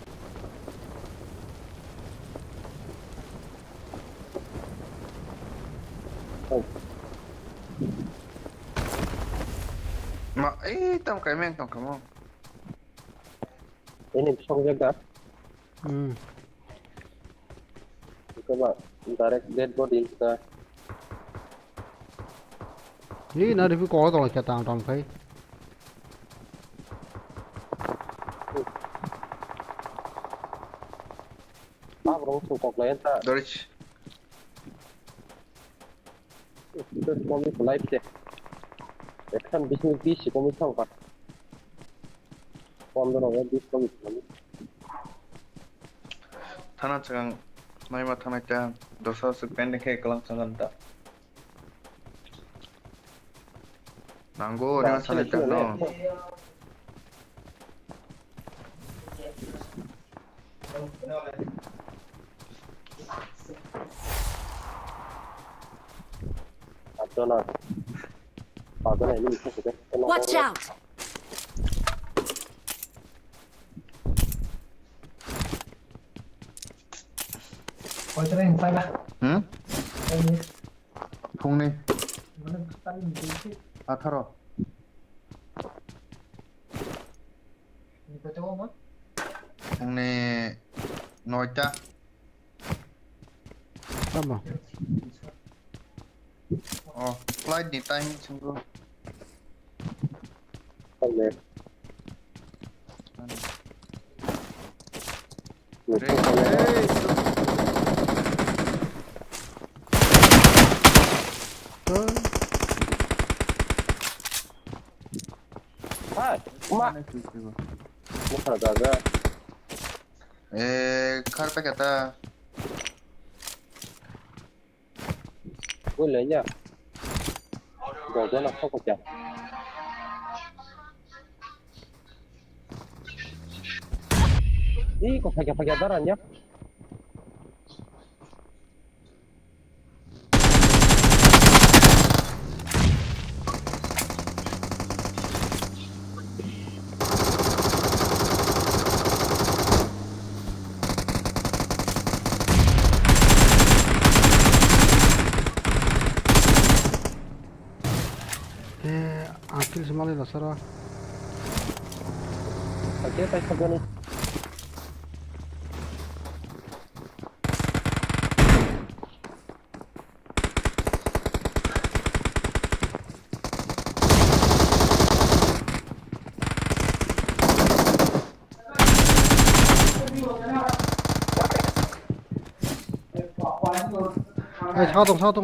Mak, tam kamu. Ini bisa jaga. Coba direct dead body kita. Ni na rifu ko to la cha tam kai. Orang sukok lain tak. Dorich. Itu kami live deh. Action bisnis bis kami tahu kan. Kami orang bis kami. Tanah jangan, naik mata tanah jangan. Dosa sependek kayak kelang jangan tak. Nanggo dengan tanah jangan. Watch out! Ôi cho nên sai ba. Anh Không đi. nó tăng một tí. À tharo. Đi có chỗ không? Thằng này nói chắc. Tama. Oh, flight di time sungguh. Boleh. Hai, mak. Muka gagal. घर पे कहता Boleh ya. Gagal nak kau kerja. Ih, kok pakai daran ya? Akil semali lah Sarah. Pakai tak kerja ni.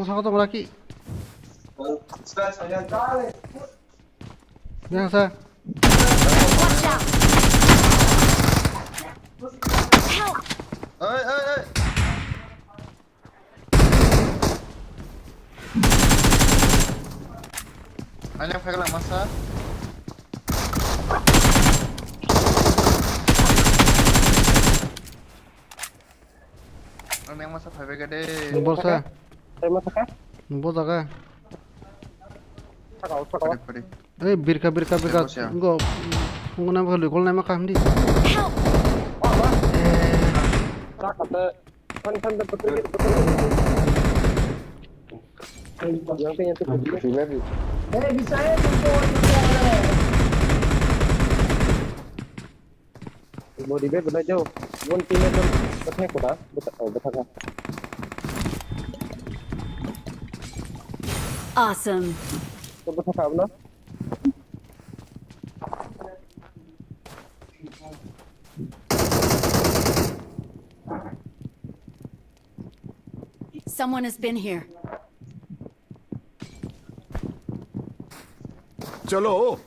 사동 lagi. Yang saya. Watch out! Help! ơi ơi ơi anh em phải làm massage anh em massage phải về cái đây Bolsa. Terima kasih. Bolsa ka. Sakau. Pwede. Eh, birka. Enggak nama kalau kalau nama kami di. Help! Sak kata kan betul. Yang pengen itu lagi. Bisa ya mau di bed udah jauh. Bukan pindah tuh. Betul. Awesome. Betul kamu. Someone has been here. चलो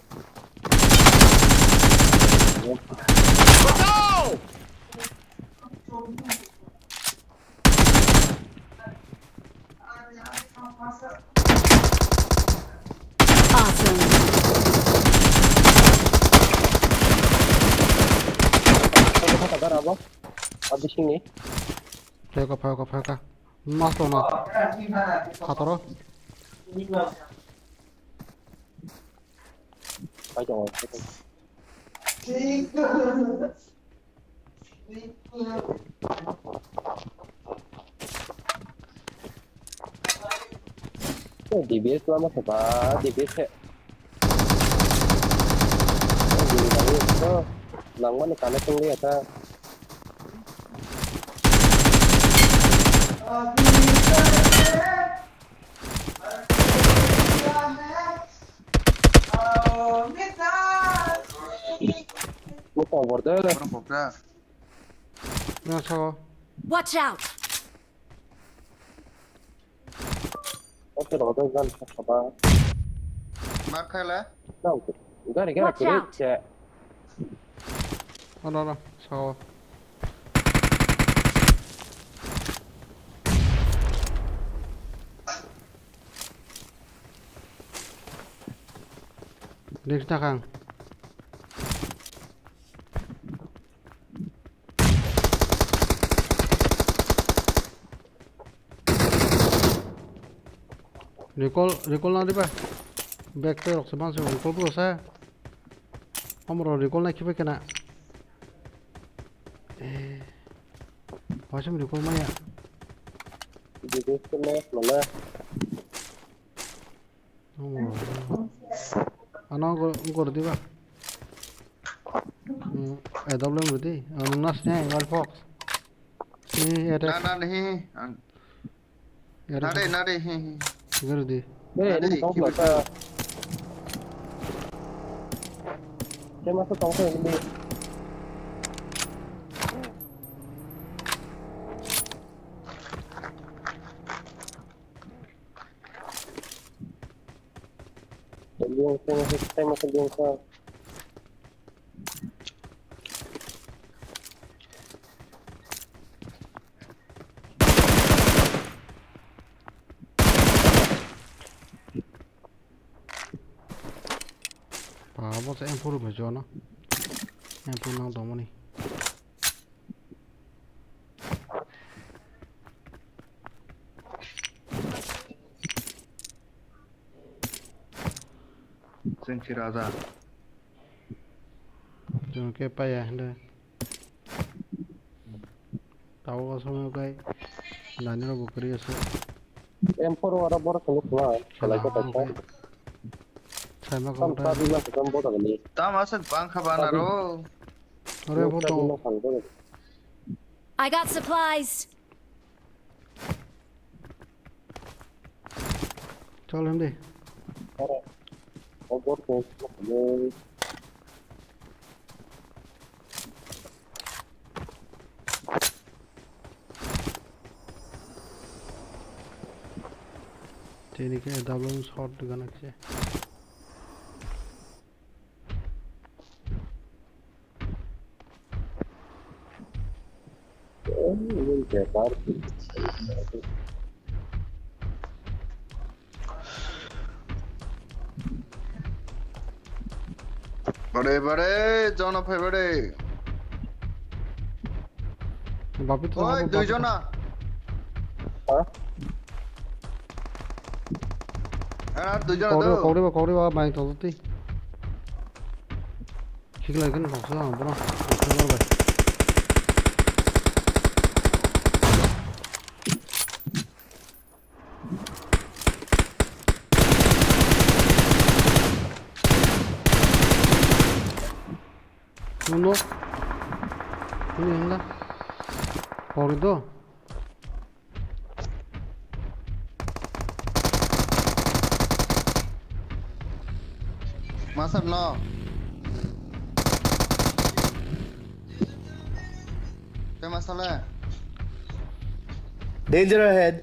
Awesome. Betul kata apa? Habis ini. Peka. Mas to na. Khataro. Ayo. DBS lama sebab DBS ya. Nang mana kana tung lihat ta. Muka border. Orang popra Na sao. Watch out! Oke, border kan apa? मार खाइला Tahu. Gara kulit ya. Ano. Sao. Next na kang. Recall na di ba? Back to rock saman so recall ko sa. Amro recall na kiba kana. Wasam recall maya. DBS mana? Ano ko di ba? AWM rudi. Nas ne Wild Fox. ना नहीं ना रे Garo di. Ini tahu nggak ta? Saya masuk tahu ini. Saya masuk biasa. Mo sa M4 ba jo no? M4 nang to mo ni. Tiprasa Jo ke pa ya nda. Tahu ko sama kai. Nani ro bukri ase. M4 वाला बड़ा चलो हुआ चला के पैसा Sama ko हम ta. साथ में खत्म बहुत अगली तामासक बांखा बाना रो Ore ko to. I got supplies. Chal हम दे. और बहुत को Teni ke AWM shot gana che. बड़े जन भाई बड़े बापी तो ओए दुई जना दुई जना दो कौड़ी बा बाइक तो ती ठीक लगे ना बस हां बड़ा no ini enggak kori do masar no क्या मसाला है Danger ahead.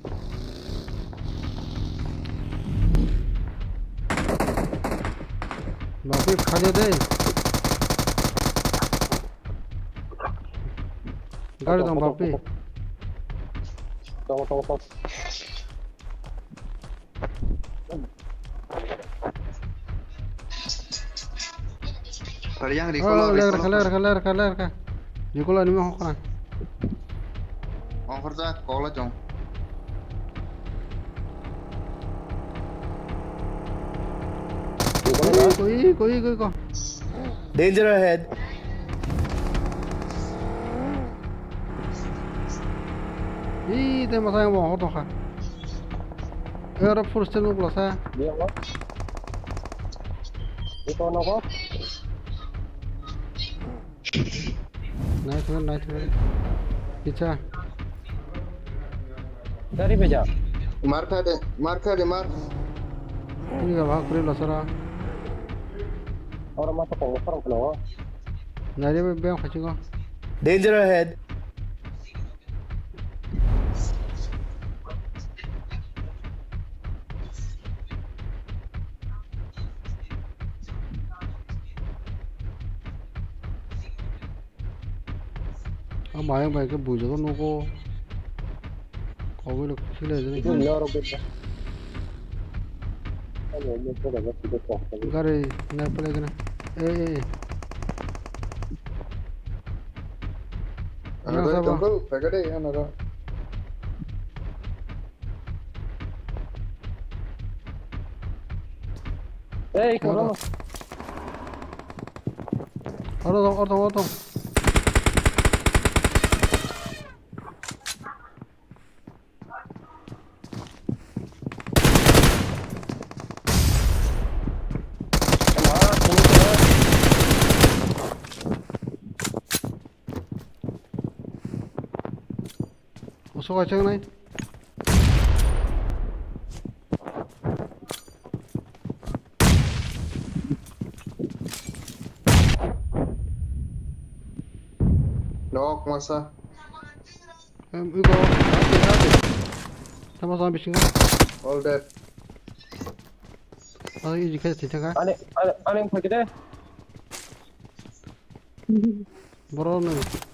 बापी खा दे गाड़ी दो बापी पर yang recall लेकर Nicola ni mau kan orang kerja call aja कोई Danger ahead. Ih, tem masa yang mau hotoh kan? Era first time nunggu saya. Dia apa? Itu apa? Naik pizza. Dari beja. मार खा दे Ini gak bahag beri lasara. Orang masuk orang keluar. Nari bang kacing ko. Danger ahead. Mayang baik ke bujo kan nuko. Kau boleh sila jadi. Itu lor beda. Ada ni tu dah tidak sah. Gari naik pelai kena. Ada tunggu pakai deh ada. Kalau Orto. Masuk aja naik. Nok masa. Igo. Sama bising kan? All dead. Ini jika tidak kan? Ada yang pergi deh. Bro nih.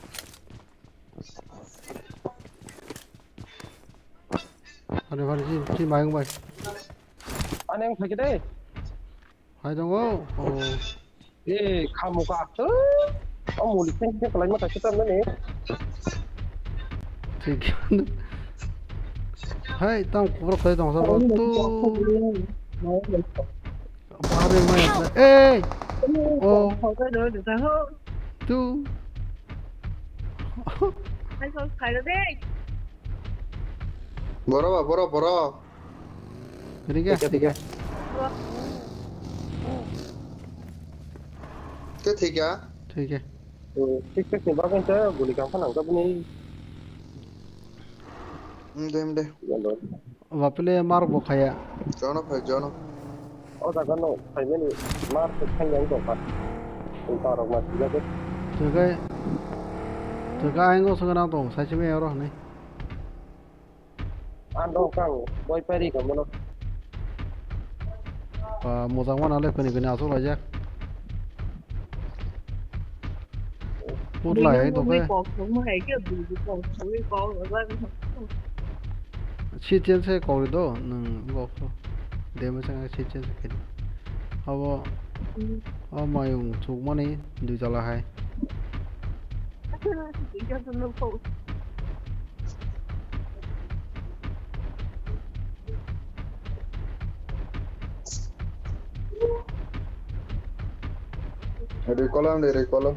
Ada sih bayang bay. Ada yang pergi deh. Hai dong oh. Kamu kata? Kamu lihat dia kalau macam kita mana? ठीक है हाय तम पूरा कर दो सब तो बाहर में ए ओ तू बरो ठीक है ठीक है ठीक है बागन saya boleh kapan anggap ni Mde. Wapile mark bo khaya. Jono. Oh tak kan no, saya ni mark kan yang tu kan. Untuk orang masih lagi. Jaga aing go sengana to, saya cuma euro ni. Ando kang, boy peri kamu no. Mozang mana le kani asal aja. Hút lại đâu cái chi tiền sẽ có được đó nâng gọc thôi để mà sang chi tiền sẽ cái habo mà dùng chụp mà này đi cho là hay Recall.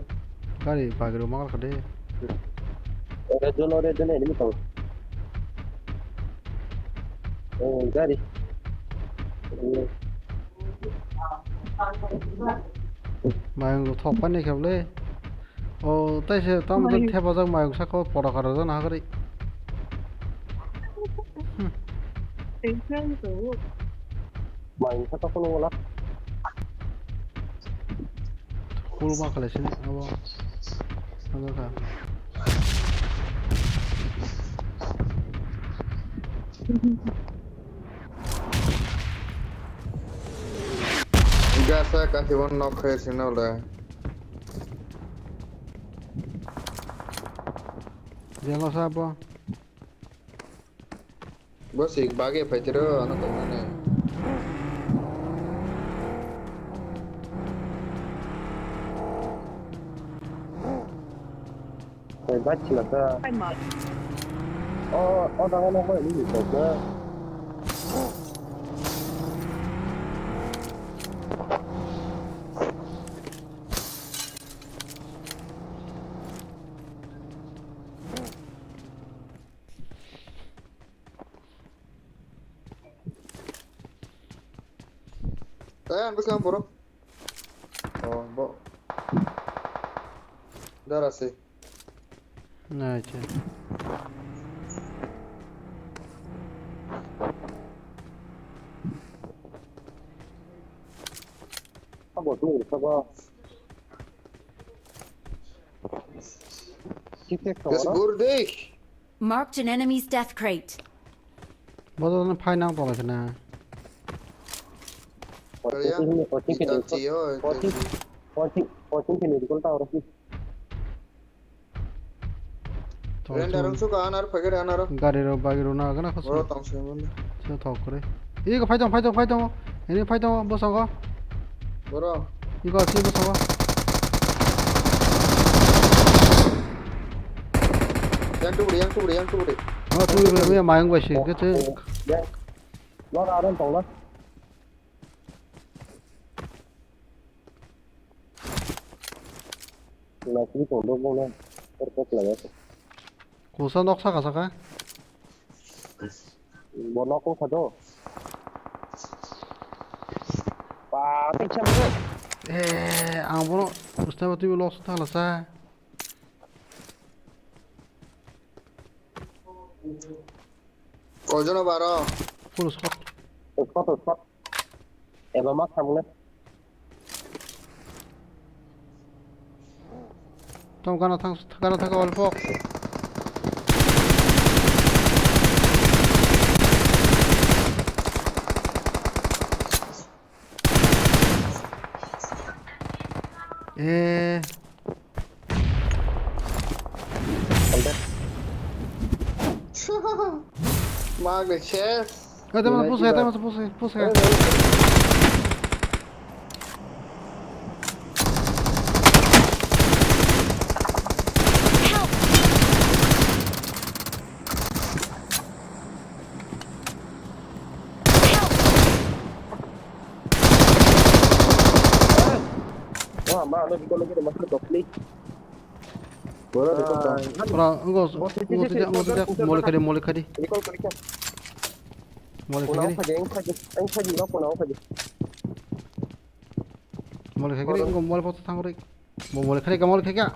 Kali pakai rumah kalau kade Red zone enemy tau. Gari. mà dùng thọc cái này khéo lên tại sao tao mới theo bao giờ mà dùng sao có bỏ ra cái đó nào cái đấy Main satu pun nolak. full mah kalau sini apa apa kan Gasa kasih one knock kayak sini udah. Jangan apa Bos sih bagi apa itu anak temannya. Baca lah kan. Orang apa ini juga. Bukan bro. Bo. Darah sih. nah aja Apa tu? Apa? Marked an enemy's death crate. bao giờ nó phai năng bỏ lại nào Pocing sini di kota orang sih. Rendaran suka anar pakai anar. garir bagir na kana khos Bro tang sih mana? cho thọc kore 이거 파이팅 얘네 파이팅 뭐 상가 Bro. 이거 어떻게 뭐 상가 Yang tu beri. tu 왜 마영 것이 그치 Nó ra đến tổng đó. Là chỉ tổng đâu không lên. Rất là vậy. 고사 녹사 가사가 Một nó cũng thật đâu. Và cái châm nữa. 안 보노 우스타바 tu lost 탈라사 Có bà đó. full spot Spot. Em vào mắt thăm đấy. 좀 가나 타가 얼폭 Mag the chest. 때문에 부숴 Wah, mana kita lagi ada masuk top league. Ora 이거 몰래 카디 Ini kau klik. 몰래 Pulau 카디 saja, yang saja no pulau saja. 몰래 카디 이거 몰래 포트 탕거리 뭐 몰래 카디가 몰래 카디야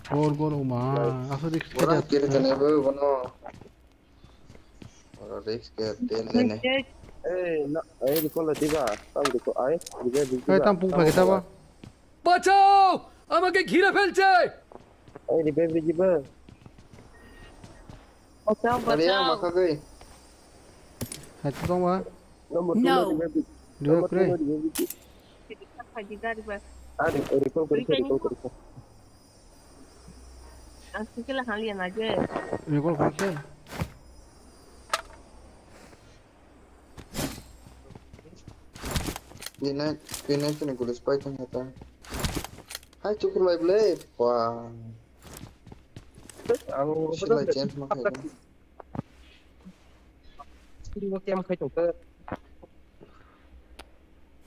골 오마 아서 릭스 Orang 카디 kiri kan ibu bono. Orang risk ke ten ini. Di kau tiga, tam di kau 땅 뿡파겠다 봐 বাঁচাও আমাকে ঘিরে ফেলছে di baby jiba. Ada yang maka gay. 같이 봐 Nomor No. di baby. 누가 그래 di baby. recall recall Así que las aliens ayer. recall करके P9 to Nicholas Python hata. Hai cukur live le. Wah. Sila change makai. Ini game khai chụp cơ.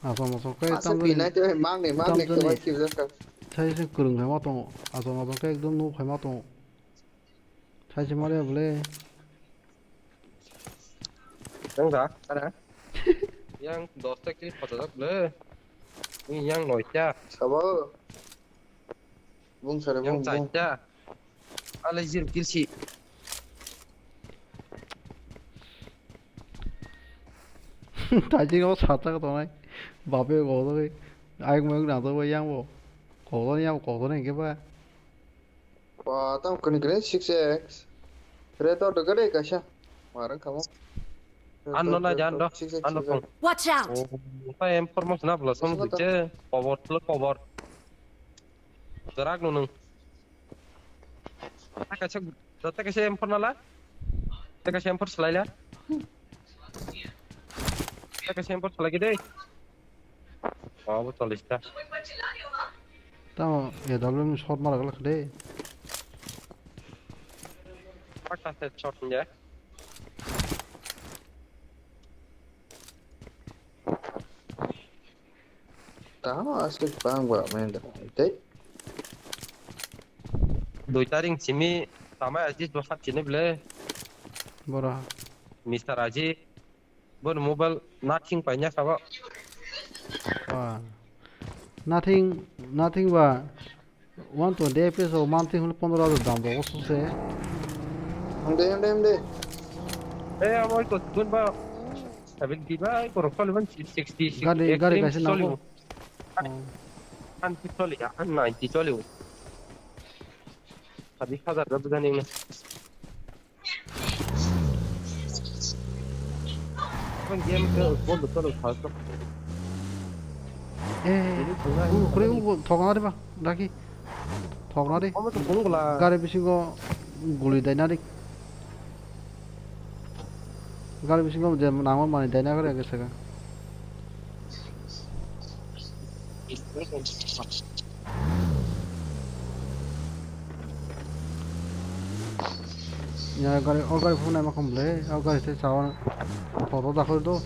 아서 cái Asa P9 to mang ne ke bai kêu ra. 사실 그런 거 맞도 아서 cái एकदम no phải 맞도 사실 말이야 볼래 Đang ra, ada. Yang dosa kiri pada tak le. Ini yang noicha. Sabar. Bung sare Yang bung. caca. Ala zir kirsi. 다지가 사자가 도나이 밥에 거기 아이고 뭐 나도 뭐 양보 거기냐 거기는 이게 봐 Wah, tam kena kena 6x. Kereta udah gede kasih. Marah kamu. Anu na jangan dah. Anu pun. Watch out! Saya informasi na belas sama saja. Cover plus cover. Jarak nunung. Tak kasih empor nala. Tak kasih empor selain lah. Tak kasih empor selagi deh. Oh betul lista. 땀 얘달라면 숏 말아갈라 그래 Pakai set shot ya. Tahu asli bang buat main dah. Dek. Doi taring sini sama Aziz dua saat sini boleh. 뭐라 Mister Aziz. Bon mobile nothing banyak apa. 아 nothing 봐 120 에피소드 만팅 hul폰으로도 담보 오수세 Hemde. Amo ikut pun ba. Tapi tiba ikut rokok lepas 60. 가리 가시 나고 An 90 ya, an 90 solid. Tapi kadar berapa nih? Kan game ke gol betul betul. 그래 더 가나리 봐 라기 더 가나리 가리 비신 거 골이 되나리 가리 비신 거 이제 나만 많이 되나 그래 그래서가 야 가리 어가리 폰에 막 컴플레 어가리 때 자원 더도 다خل도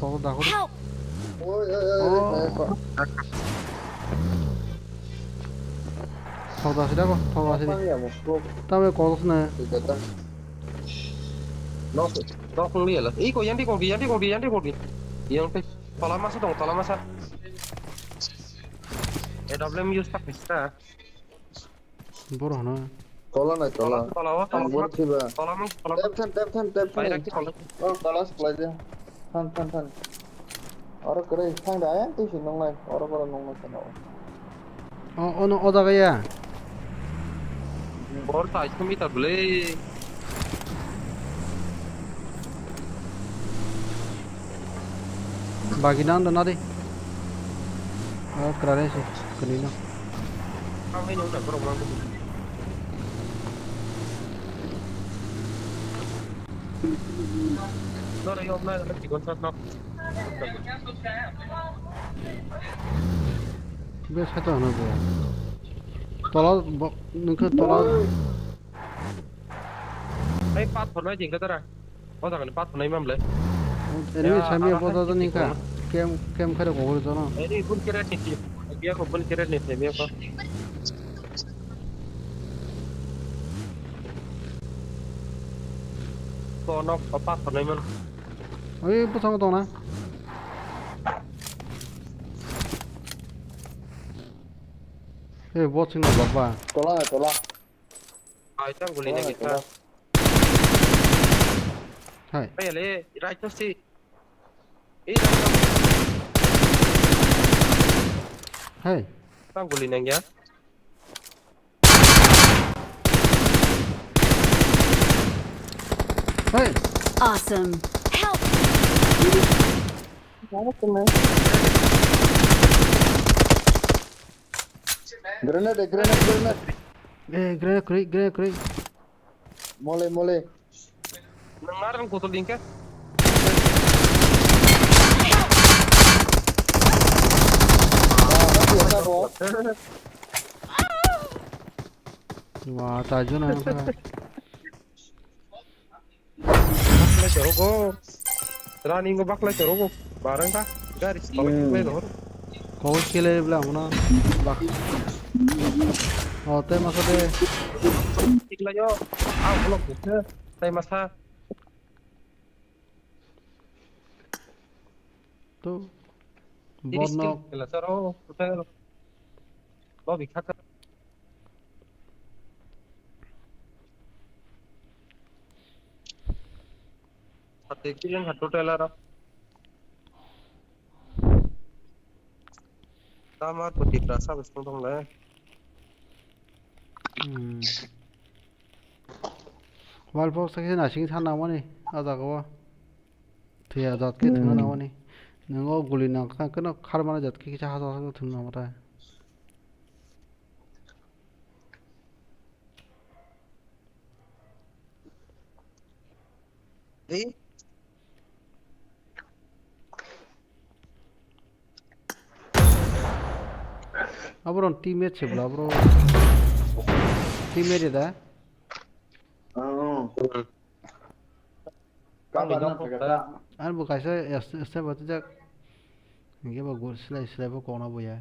더 다시라고 더 다시 다음에 거기서네 nó không liền là ý cô dán đi con đi yang pe tolak masa dong tolak masa problem use tak bisa 뭐라 하나 Tolak buat siapa? Tep. Bayrak tolak Oh, tolak sebelah Tan. Orang kere sang dah tu sih nong lai. Orang nong lai sana. 어느 어다가야 bor ta isme meter boleh baginan nadi kerana sih kenina kau ini udah berulang nó đây hôm nay là chỉ còn sát nó 왜 살도 안 하고 돌아 뭐 너그 돌아 ấy phát phần nói chuyện cái đó có thằng này phát phần này mà lấy 애니메 재미에 보다니까 게임 카드 고고 그러잖아 ấy pun kira nih dia kok pun kira nih dia apa có nó có phát phần này mà 어이 부상 도나 에 watching 거 봐봐 Tolak. ai tăng của này kita hai bây giờ right to see ý hai tăng của này nhá hai Awesome. Help! Grenade. Grenade. Mole. Nang marang ko to link ka. Wah, taju na ka. Bakla charo ko. Running ko bakla charo ko. Barang ka. Garis ko play no. Kau kile bela mana? Bak. Oh, te masade. Tikla yo. Ah, blok ko. Tay masa. Tu. Diris Borno. kila charo. Hotel. Lobby khaka. Tekilin hat hotel ara. Tamar ko Tiprasa gusto tong la. Walpo sakit nasing sana mana? Ada kau? Tiada zat ke tengah nama ni. Nengo guli nak kena khar mana zat ke kisah hasa tengah nama ta. Abron teammate sebla bro. Teammate dah. An bukan saya betul jak. Ini bagus selai kau nak buat.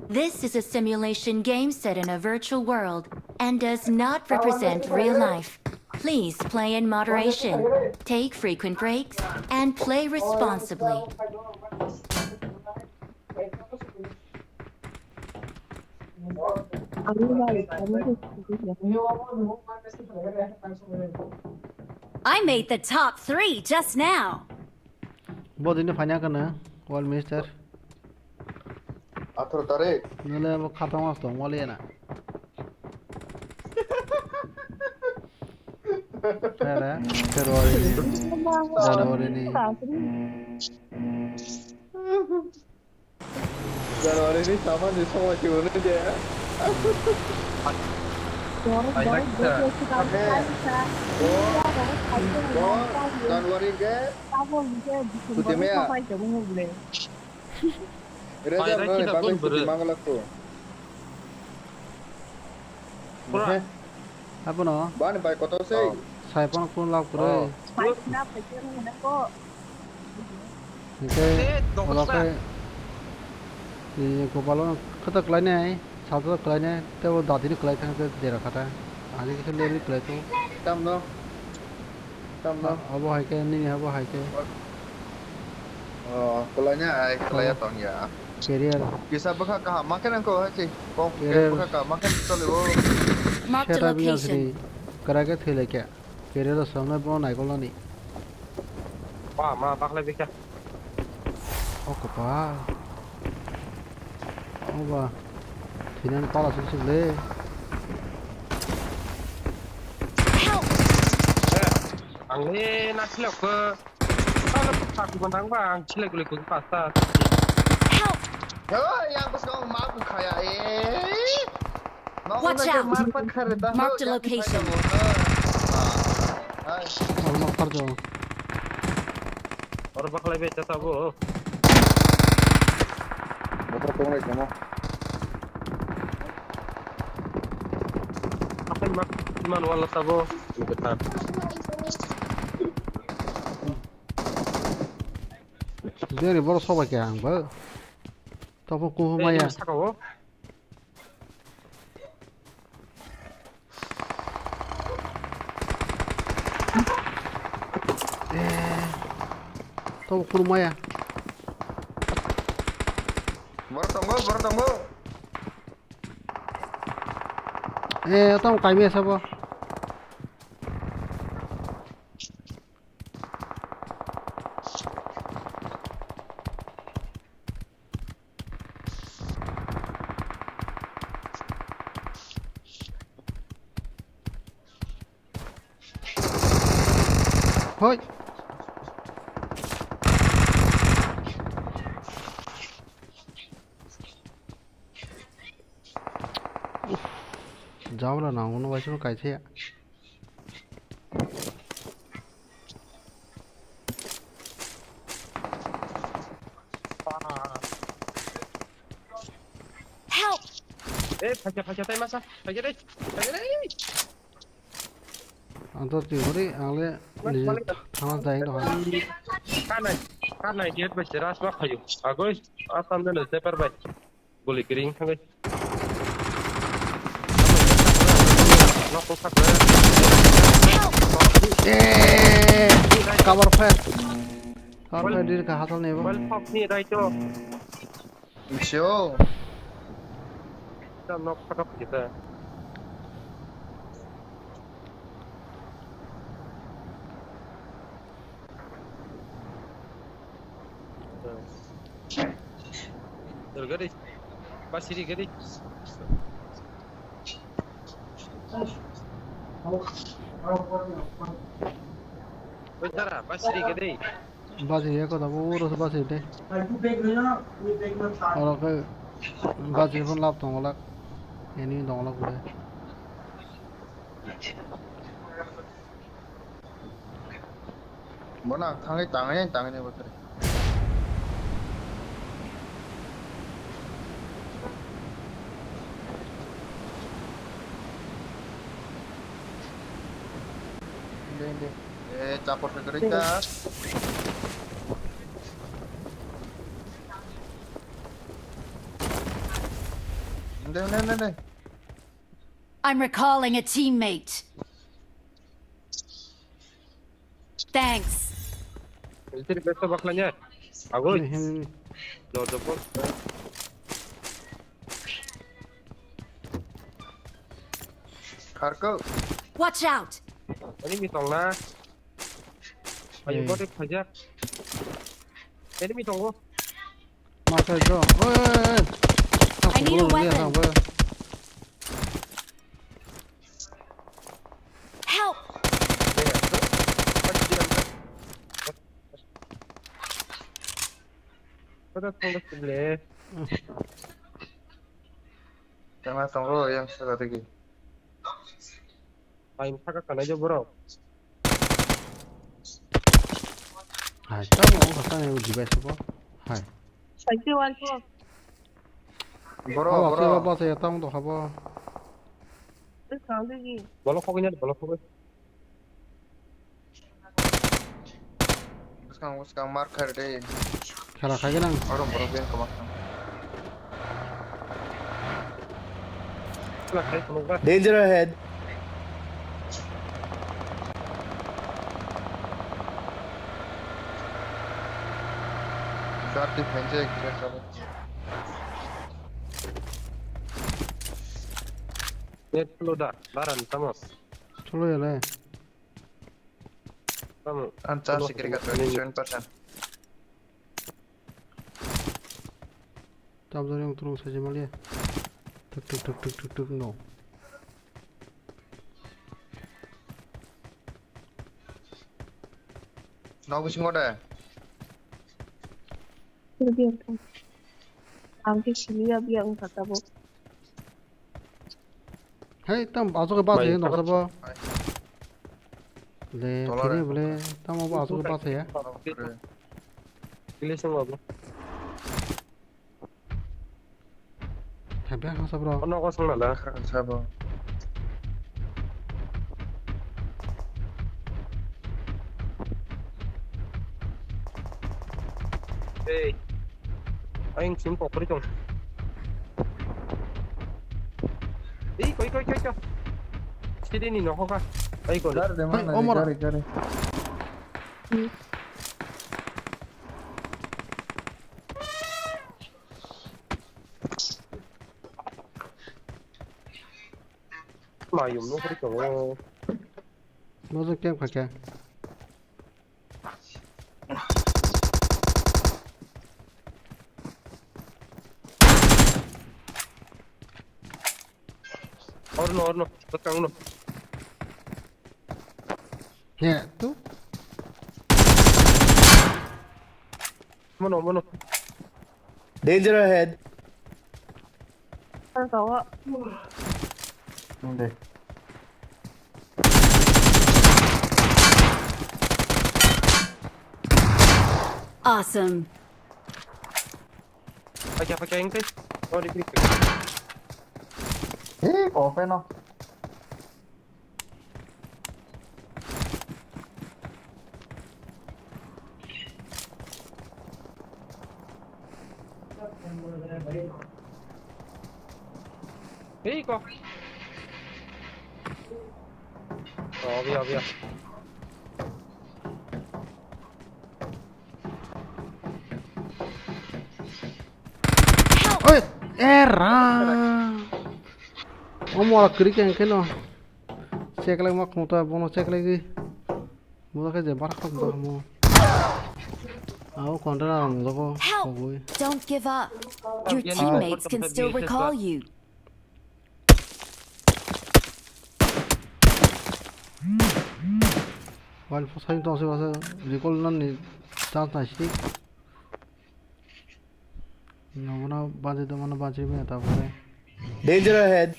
This is a simulation game set in a virtual world and does not represent real life. Please play in moderation, take frequent breaks, and play responsibly. I made the top 3 just now. Boh ini banyak kan ya, wall mister. 18 tarik. Nilai apa kata mas dong, wall ya nak. Ada, Januari ini. Januari ini sama di semua cuma dia. Januari ke? Putih ya. Reza mana pakai putih mangalak tu? Apa no? Ban baik kotor sih. Saya pun pun lap kure. Oke, kalau ke di kopalon kita kelainya, satu kelainya, tapi dati ni kelai kan kita dera kata. Ani kita lari kelai tu. Tam no. Apa hai ke ni apa hai ke? Oh, kelainya kelai tong ya. Career. Kisah berkah kah makan engkau sih. Kau berkah kah makan betul lewo. Saya tapi asli kerja tu lek. Career tu sama pun naik kalau ni. Wah, mana bakla bika. Oh, kopal. Oh, bah. Sini ni pala susah le. Angin nak silap ke? Kalau tak gondang bang, silap boleh ke pasar. Oh, yang pas kau makan kaya Watch out! Mark the location. Orang makar tu. Orang bakal lebih cepat bu. Motor tunggu kamu. Apa yang mak mana wala sabo? Lubetan. Dia ni baru sobat yang ber. Tahu aku maya. Tahu aku maya. Baru tunggu. Tahu kami siapa? 헐. Jauh lah nang, ono wajib kai sih. Help! Pakai tay masa. Pakai deh. Pakai deh. Antar tiuri, angle thang jai doh. Kan dia berceras mak kayu. Agoi, asam dan leper baik. Boleh kering kan guys. Nak usah Cover fire. Cover fire diri ka hasil nih, Well, fuck ni dah itu. Show. Kita nak cakap kita. Tergadi. Pasiri gadi. Bentar, pasiri gadi. Basi ya kau tahu urus basi deh. Orang ke basi pun lap tongolak. Ini tongolak boleh. Mana tangannya betul. Ini. Capur ke kerja. Ini. I'm recalling a teammate. Thanks. Jadi besok bakalnya. Agoi. No double. Karko. Watch out. Ini mitong na. Ayo kau dek hajar. Ini mitong ko. Masa itu. I need a weapon. Help. Kita tunggu sebelah. Jangan tunggu yang strategi. Ayo kakak aja bro. Hai, kamu kata nih uji besi po. Hai. Saya wanto. Bro. Apa saya tahu tuh apa? Sekarang lagi. Balok pokoknya, balok pokoknya. Sekarang marker deh. Kalau kayak nang. Orang berubah ke belakang. Danger ahead. Short defense kira coba. Net dah, laran sama. Chalo ya le. Sama. Anca sikit kat 27%. Tab yang terus saja malia. Tuk no. Nau bising ada. Terbiasa. Angke sini abi yang kata bo. Hei, tam masuk ke base ya, nak apa? Boleh, boleh. Tam mau masuk ke base ya? Pilih semua bro. Habis apa bro? Ono kosong lah. Sabar. Hey. Anh xuống cột đi chồng. Ý, coi. Sini nih nó không? Đây còn. Cari. Mà dùng nó đi chồng. Nó rất kém phải kìa. Orno, belakang no. Ya, tuh. Mono. Danger ahead. Awesome. Pakai yang teh. Oh, di klik. Open no. Kok. Oh, biar. Oi, era. Omor kiri kan keno. Cek lagi mak muta bono cek lagi. Muta ke je barak muta mo. Aku kontra muta ko. Help! Don't give up. Your teammates can still recall you. While for saying to say recall none ni chance na shi. No baje to mana baje me ta pore. Danger ahead.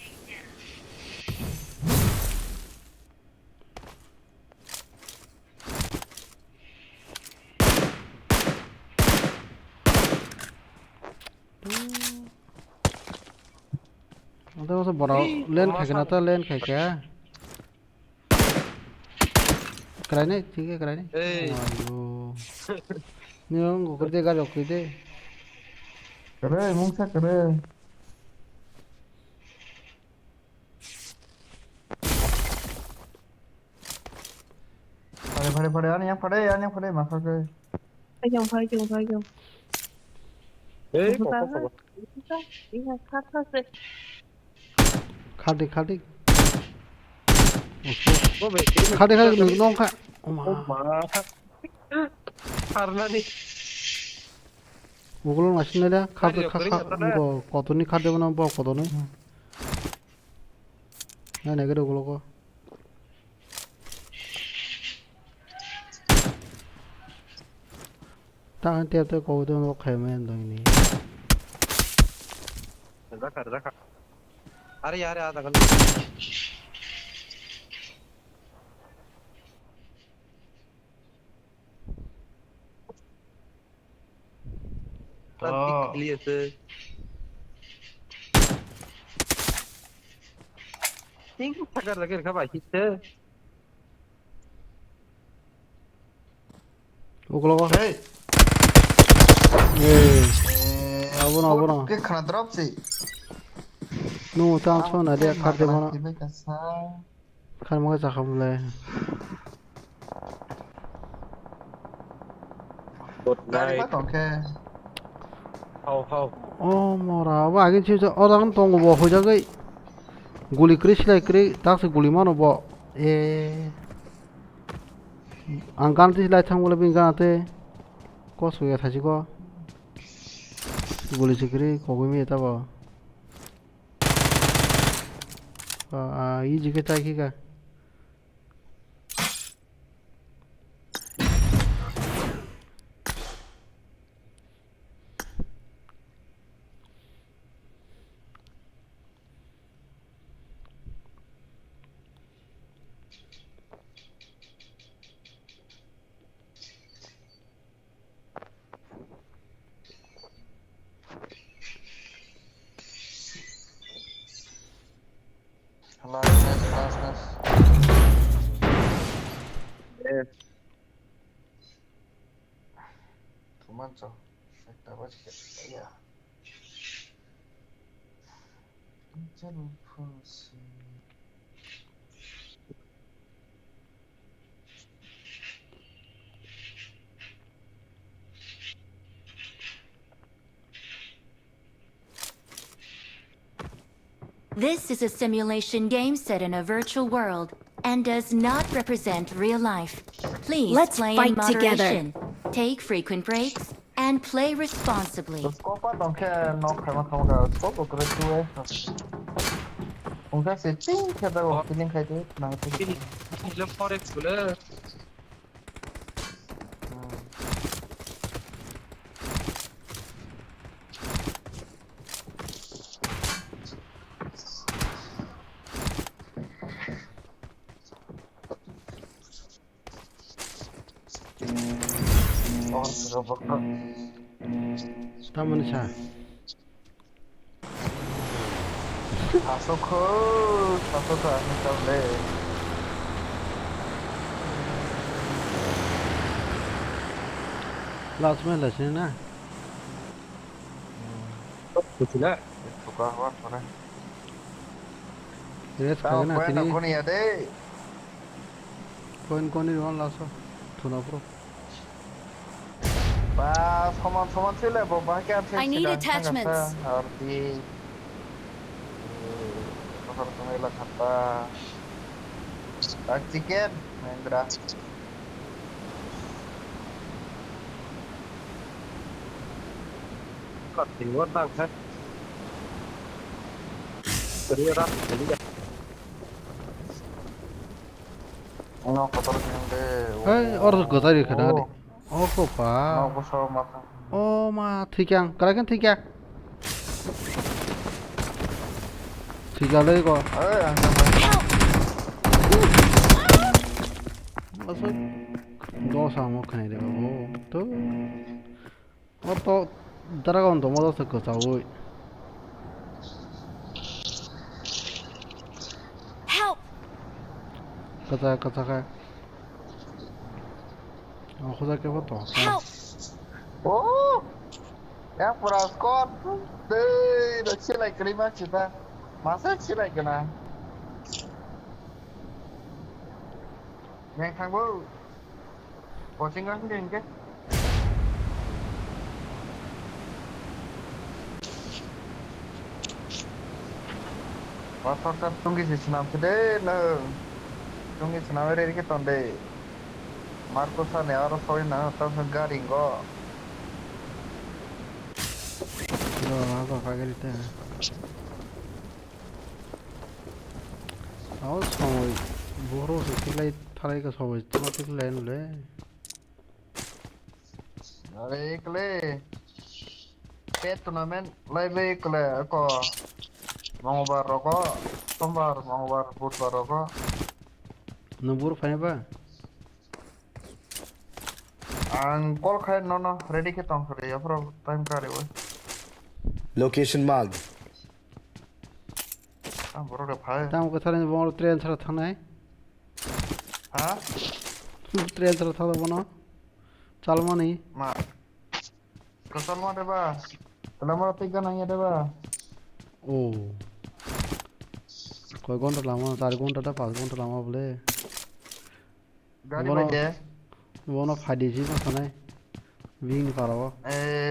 Ada masa bora len khai na ta len khai kya. Krai ne ठीक है krai ne. Ayo. Niyo go कर देगा जो दे. करे मुंह से करे फड़े यार यहाँ फड़े माथा के Phải chồng. खा दे खा नों खा Karena nih. ওগুলো মাসিন না খা কতনি খা দেব না কতনি না না করে ওগুলো কো তা তে তো কো দেব না খাই main দইনি Zakar. Are ada kan. Lihat tuh. Tinggu pagar lagi ke bawah itu. ওগুলো কো abona के खाना drop से নো তা ছো না দে খা দেব না किबे कैसा খার মগে চা খাবলে Good गाड़ी night. मत okay How. mora ba agin chi o dang tong bo ho ja gai guli krish lai kri tak se guli mano bo angkan ti lai thang bole bin ga te ko su ya thaji ko guli chikri ko mi ta ba yi jike ta ki ka Nice. Tumanco. Kita baca ya. Jangan fungsi. This is a simulation game set in a virtual world and does not represent real life. Please Let's play fight in moderation, together. take frequent breaks, and play responsibly. Scopa donke no khama scope ukre tuwe. Unka setting kada wo feeling khaite na to. Film forex boleh. Taman sa. Masuk ke misalnya. Last man lah sini na. Betul lah. Suka awak mana? Yes, Tahu kagak na poin sini. aku nih ada. Poin koni ron last. Tuna bro. Pas soman sih lah, bahkan I need attachments. Arti. Pasar sembilan kata. Tak chicken, Mendra. Keluar tak kan? Bergerak, jadi ya. Ano kotor yang deh. Hey, orang kota di kana di. Oh kopa. Ano pasal mata. Oh ma, thikyang. Kalakan thikya. Thikya lagi ko. Masuk. Dosa mo kane de babo. To. Auto dragon to modo se ko tawo. Help! Kata ka. Oh, khuda ke foto. Help! Oh, yang peraskon. Deh, dah cilai kelima kita. Masa cilai kena. Yang thang bu. Coaching kan dia ke? Pasal tunggu sih senam sedih lah. Tunggu senam ada di kita deh. Marco sa ne aro soy na ta garing go. No, no, kagerite. Aw soy boro se tilai thalai ka soy tma tilai nule. Are ekle. Pet tournament lai be ekle ko. Mongbar roko, sombar mongbar budbar roko. Nubur fane ba? Ang call khai no ready ke tong kare ya pro time kare wo. Location marked. Boro de phai. Tam ko thare boro train thara thana hai. Ha? Train thara thara bono. Chalma nahi. Ma. Kasal ma de ba. Lama tiga nahi de ba. Oh. Koi gonta lama 4 ঘন্টা ta 5 ঘন্টা lama bole. Gari bai de. Bono phadi ji ma thana hai. Wing parabo.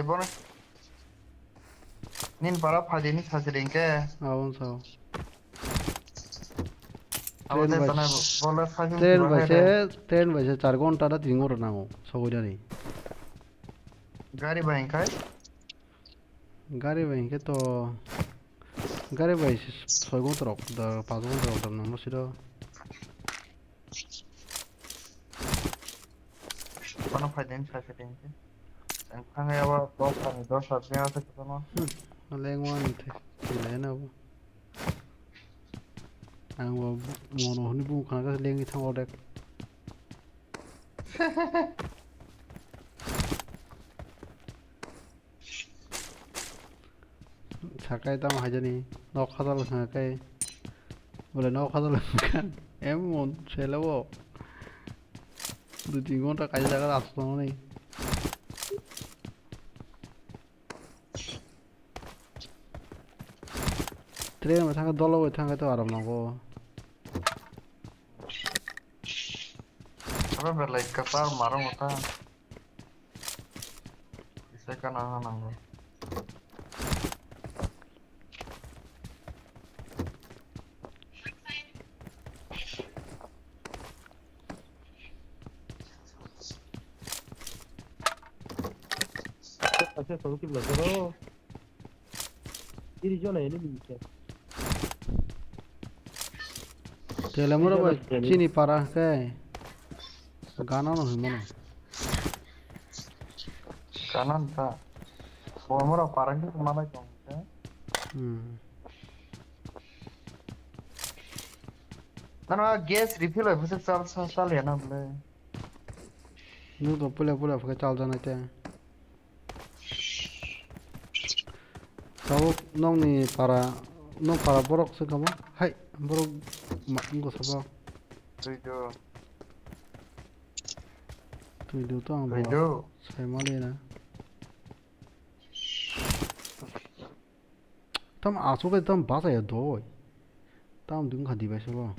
Bono. Nin para phadi ni khasirin ke. Awon sao. Train बजे 4 घंटा रा 3 घंटा नामो सगोजा नहीं गाड़ी bank है तो गाड़ी बैंक 6 घंटा रख 5 घंटा रख नामो सिरो कोनो फायदा नहीं सासे देंगे संखांगे अब 10 आदमी आ सकते हो ना लेंगवा नहीं थे लेना वो ang mono huni bu kana ka lengi thang odek sakai tam hajani nok khadal sakai bole nok khadal kan emon chelabo 2-3 ঘন্টা কাজে লাগা আসতো না নেই ট্রেন মে থাকা দল ওই থাকা তো আরাম লাগো Apa berlai kasar marah mata. Bisa kan nanggo. Acha solo que bloqueó. Dirigió la enemy. Tele mura ba chini para kai गाना न हुई मनो गाना था वो हमारा पारंग के माना कौन है ना गैस रिफिल है फिर साल है ना बोले nó có bule phải chào ra này thế tao nong ni para borok se kamu hai borok mak ko sabo tuido to ang bo sai mali na tam asu ke tam ba sa ya do tam dung khadi ba sabo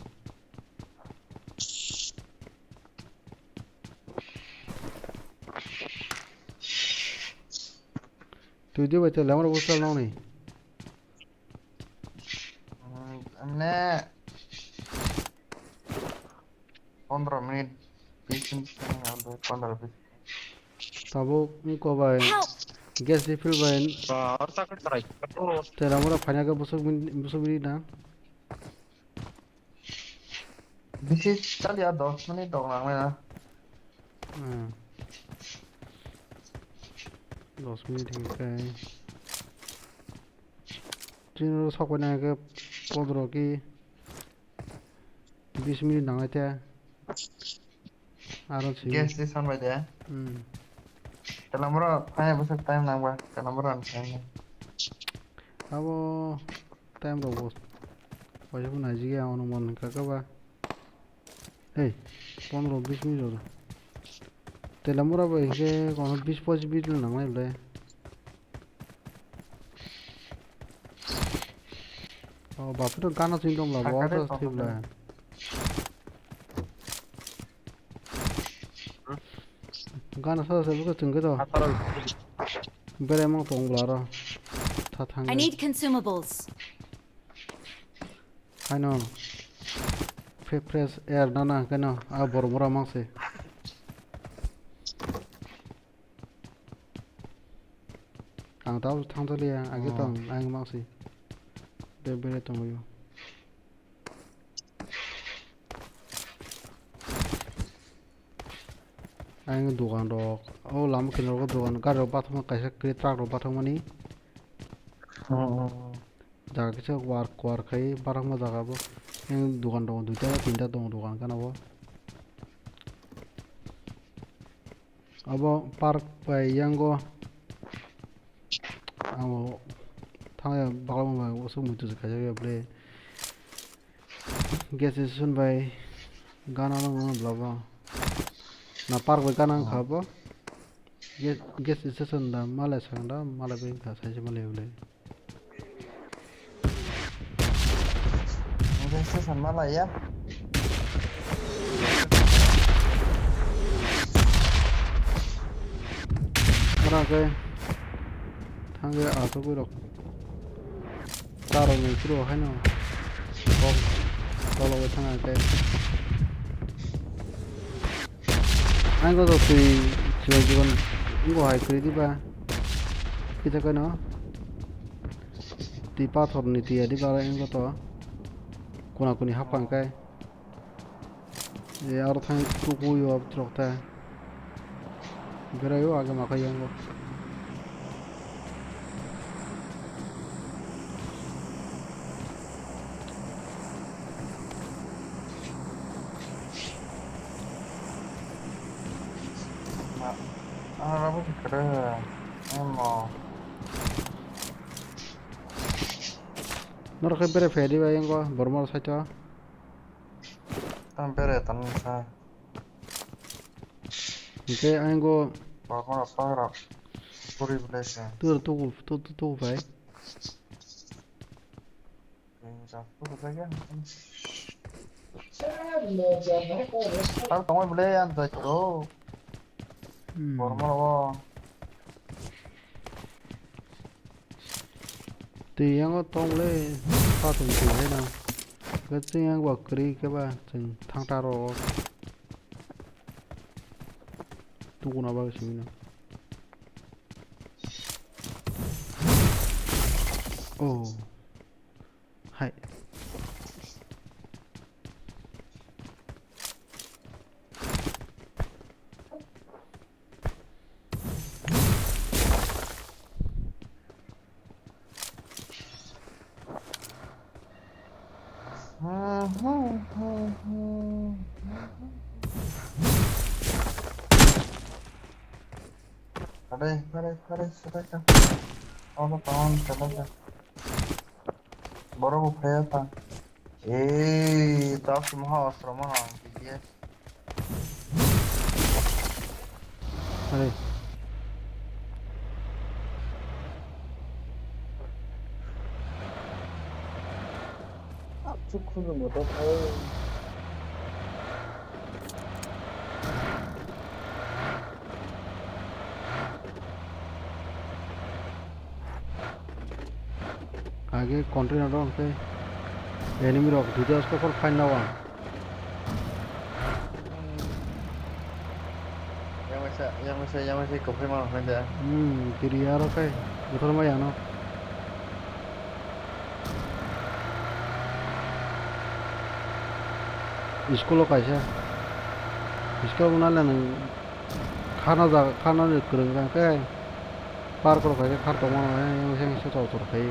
tuido ba te lamar bo sal nong ni Amne 15 menit 20 menit 15 menit tabo ko ba gas refill ba te lamar phanya ka busuk mini na bisi chal ya 10 menit dong lang na 10 minit cái trên sau cái này cái 15 की 20 minit nang ai thế aro chi gas station ba de kalamura phanya busuk time lang ba kalamura an abo time ro bos payah pun aja ya ono mon kakak ba hey 15-20 minit rồi telamura ba ke kono 20-25 minit nang lai le oh bapak itu ganas sindrom lah bawa terus tip lah ganas ada sebab itu cengket tuh beremang tong belara I need consumables. I know fresh air nana kena abor murah mangse ang tahu thang tali ya agi tong ang mangse bebere tong yo ang dukan dok oh lama kena ko dukan karo bathong kaisa kritra ro bathong mani jaga kisa war kai barang ma jaga bo yang dukan dong duita tinta dong dukan kana bo abo park pai yang go amo thang bagal ma usu mutu kaja ya ble gas station bai gana no blaba na park bai gana khabo gas station da mala sangda mala bai ka sai mala ble gas station mana ya orang ke thang ke aso ko rok taro ni pro hai no bom tolo ke thang ke anh có rồi thì chiều còn cũng có hai cái đi ba kita kan no di pathor ni dia di bara anh có to kuna kuni hapang kai ya ar thang ku ku yo ab trokta gera yo aga makai yang go rabu keren emang nor ke bere fedi ba yang go bormor sa cha tampere tan sa ke anh go bormor apa puri blesa tu vai já tudo bem kamu boleh yang terus bormor wo thì anh có tông lên pha thùng thủy thế nào cái tiếng anh bảo kri cái ba chừng thang ta rồi tu nào bao nhiêu nào oh hay Kare, sedekah. Allah tahun sedekah. Baru buka ta. Tak semua asrama dia. Hadi. Çok kuzum o da. Ay. आगे container down पे enemy rock दूसरा उसको पर fine ना हुआ yang masih kopi mana aja. kiri ya oke betul mah ya no इसको लो कैसे इसका बना लेना खाना ने करेंगे क्या पार करो कैसे खार तो मानो है ये मुझे इससे तो खाई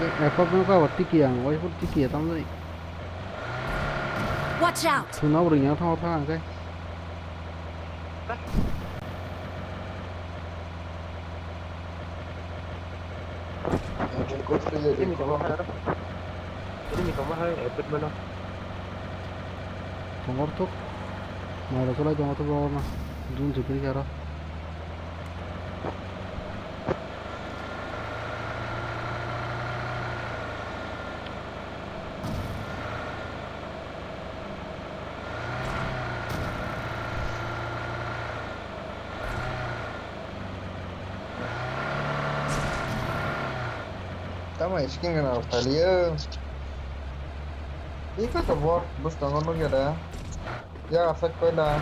एप्पल में क्या वट्टी किया वही वट्टी किया तब नहीं Watch out! सुना उड़ गया था क्या Ini kamu hai epic mana? Tunggu tuh, mau ada soalnya tunggu tuh bawa mah, dulu juga nih cara. Tama skin kan apa dia? Ini kan terbuat, bus tangan lo ada. Ya asal kau dah.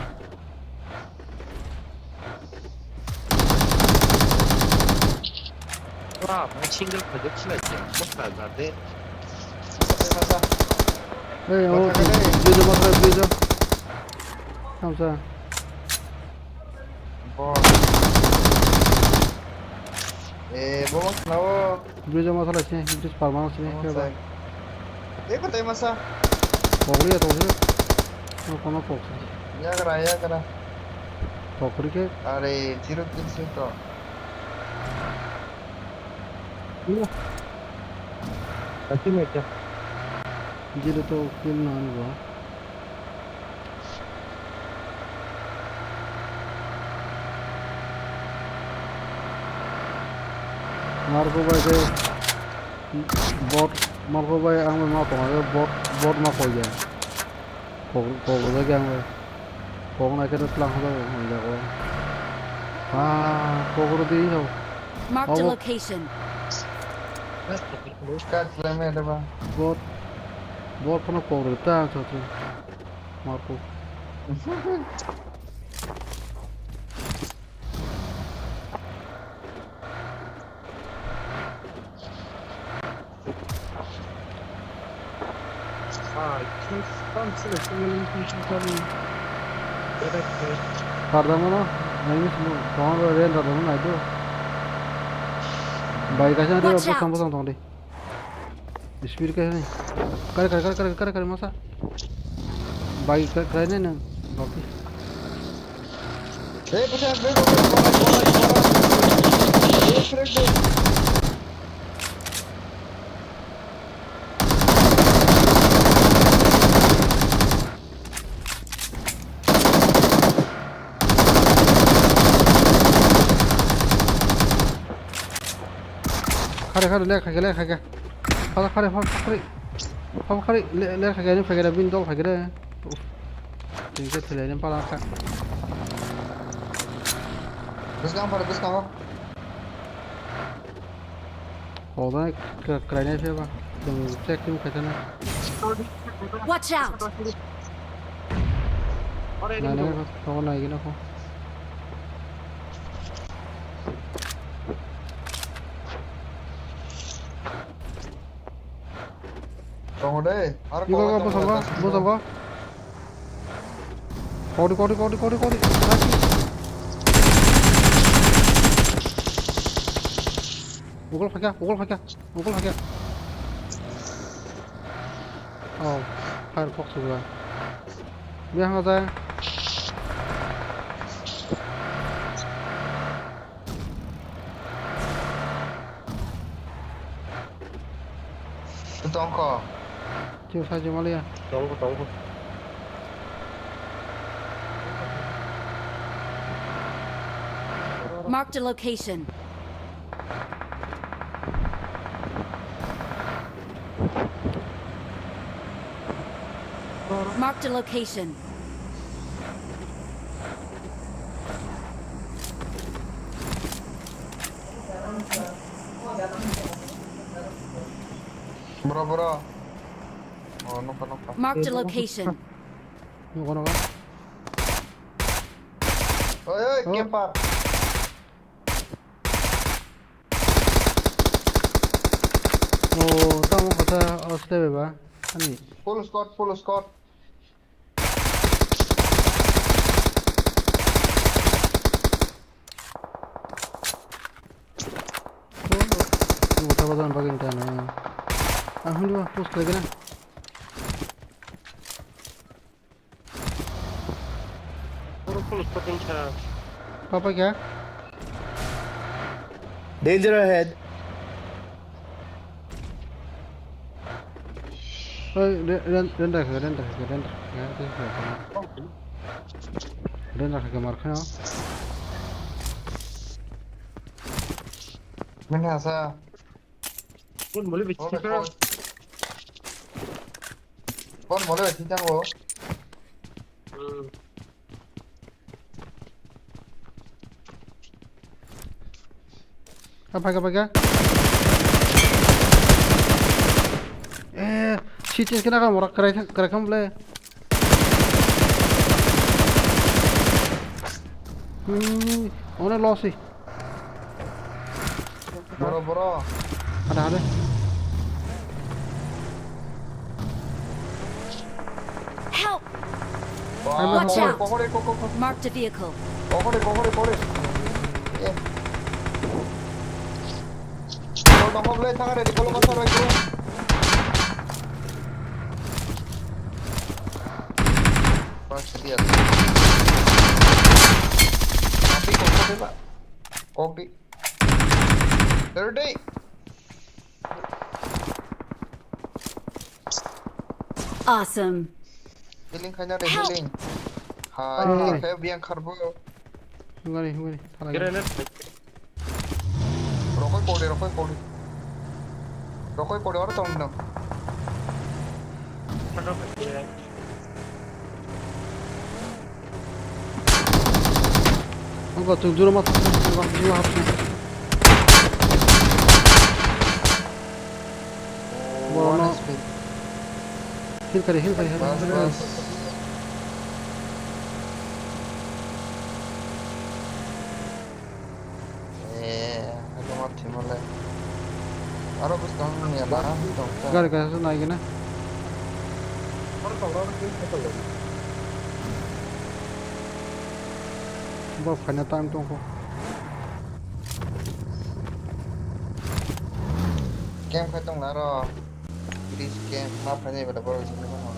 Wah, single project saja. Bos tak ada. Oh, bisa makan bisa. Kamsa. Bawa kenapa? Bisa masalah sih, bisa permanen sih. Betul masa. Pokoknya tahu sih. Kono pokok. Ya kena. Pokoknya ke? Are, zero kill sih toh. Iya. Kasih macam. Zero tuh kill nani gua. Marco भाई के Marco भाई आंगे ना तो आगे bot ना कोई जाए कोई क्या आंगे कोई ना करे तलाक होता है मुझे को कोई दी जाओ Mark the location. Kat lama ada bang. Bot pernah koy रहता है तो Marco Tam seleksinya kali. Karena mana? Ini semua kawan orang dah mana itu? Baik aja ada apa sama tong deh. Speed kayak ni. Kare masa. Baik keren ni. Okey. Pusat bola. खड़े ले खा के खड़े ले खा के नहीं फेंके बिन दो फेंके ठीक है चले नहीं पाला का Bus kamu. होगा कराने से बा तुम चेक क्यों करते ना Watch out! ना तो ना ये ना को Tunggu deh. 이거 보자 봐. 거리. 오글 파게. 파이어폭스 뭐야? 미안하다. Tongko. Chiều sai chiều Malia. Tongko. Marked a location. Marked a location. Bro. Oh, no. Marked a location. Nuko. Oi, kepa. Oh, tamo kota stay ba? Ani. Full squad. Nuko ta badan bagin ta na. Ahuli ba post lagi na. Full spotting cha. Papa क्या? Danger ahead. Run रखेगा मार खाना. Mana sa? Pun boleh bicara. Pun boleh bicara wo. Apa? Cheating kena kan morak kerekam boleh. Ona loss sih. Bro. Ada. Help! Wow. Watch out! Koko. Marked a vehicle. Koko. Eh. Kalau nak boleh tangan ready kalau pasal itu. Pas dia. Tapi koko deh pak. Koki. Ready. Awesome. Healing kanya deh healing. Hai, kayak biang karbo. Hungari. Rokok kode orang tahu nggak? Angkat jujur mat. Jiwa hati. Bono. Heal kari. Bas. Aku mati malah. Aro bus kamu ya lah. Gari kasi naik na. Ba fanya time tungko. Game khatong laro. Please game half fanya bela boro sini mana.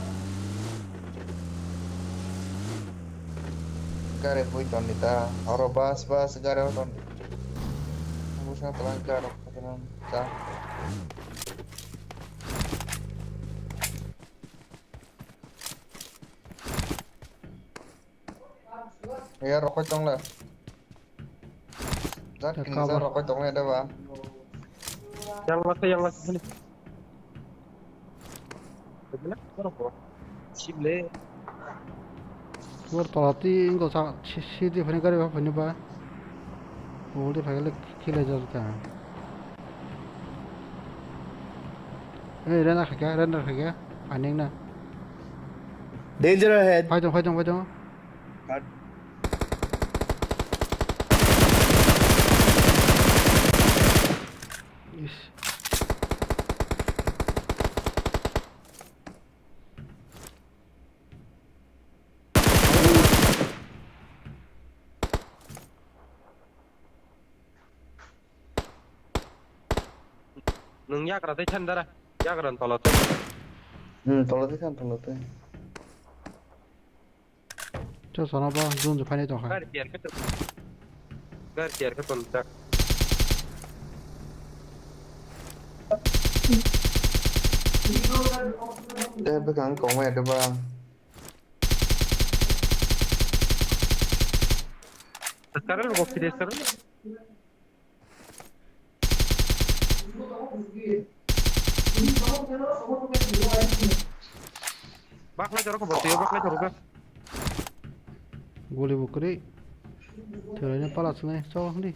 Gare pui tonita. Aro bas gare ton. Busnya telan gare katanan. Sa. Ya rokok tong lah. Zat kini saya rokok tong ada ba? Yang masih sini. Betul rokok. Sible. Gua tolati ingko sa sidi fanya kari ba fanya ba. Boleh pakai kila jauh kan. Run rakha aning na. Danger ahead. Fight on. Yes. Nung ya kerana tekan darah. Ya kerana tolot. Tolot kan. 저 전화봐 눈 좀 파내 좀 가. Gar biar ketun tak. Đây bây giờ có mẹ được ba. Sekarang kok tidak sekarang? Bakla jorok berarti ya bakla jorok. গুলি বুকরি ধরে পালাচ্ছে না চল দি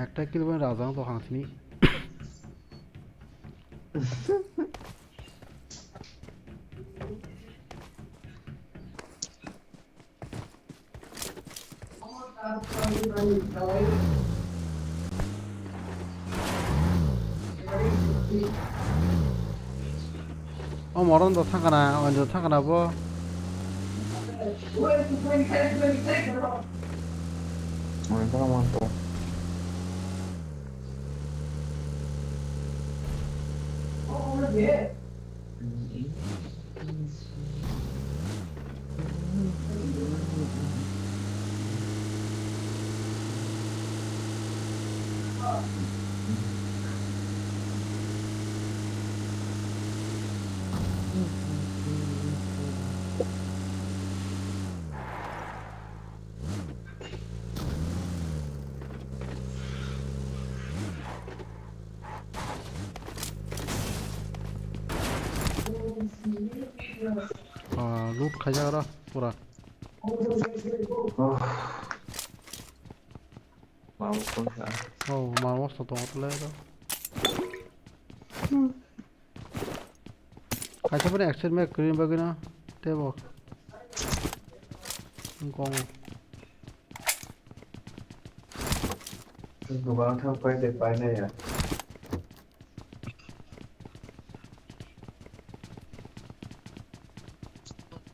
একটা কিল মানে রাজা তো হাসনি 머런도 타가나 완전 타가나 뭐 Mereka mantap. लूट खा जाएगा पूरा माउस तो लेगा अच्छा पर एक्सेल में क्रीम बगना टेबो कौन दोबारा था कोई दे पाए नहीं यार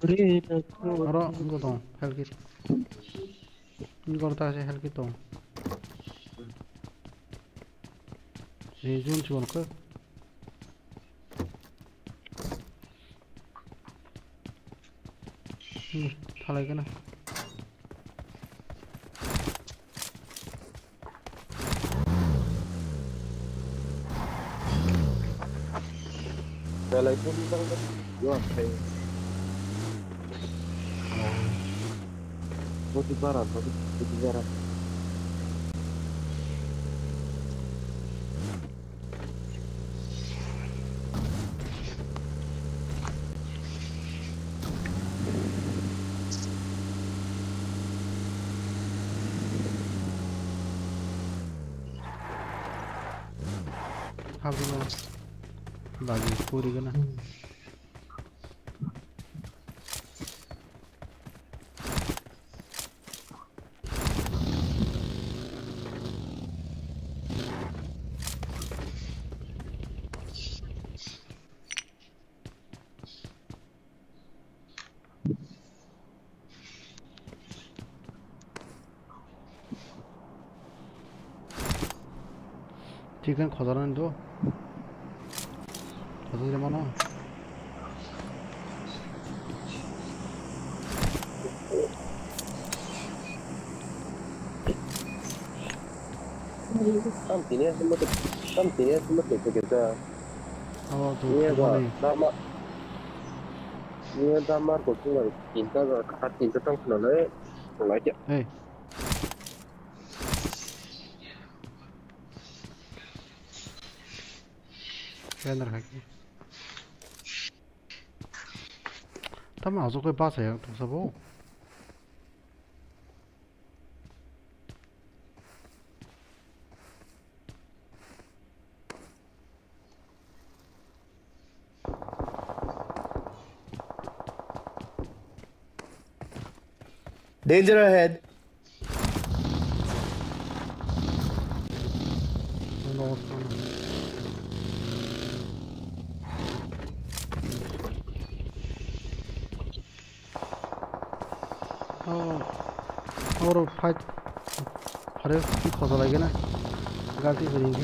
알아 이거 동 헬기 이거 다시 헬기 동 레준 집어넣고 탈라이게나 Walaupun bang gua kayak Boti barat. 하고는 나중에 뿌리거나 지금 거절하는도 거절이 많아 Sampai semua kita. Ini damar kucing cinta kata cinta tang kenal aja. अंदर खाके तब मैं आजू कोई पास है यार तुम सब हो Danger ahead. और फाइट अरे खसा लगे ना गाड़ी करेंगे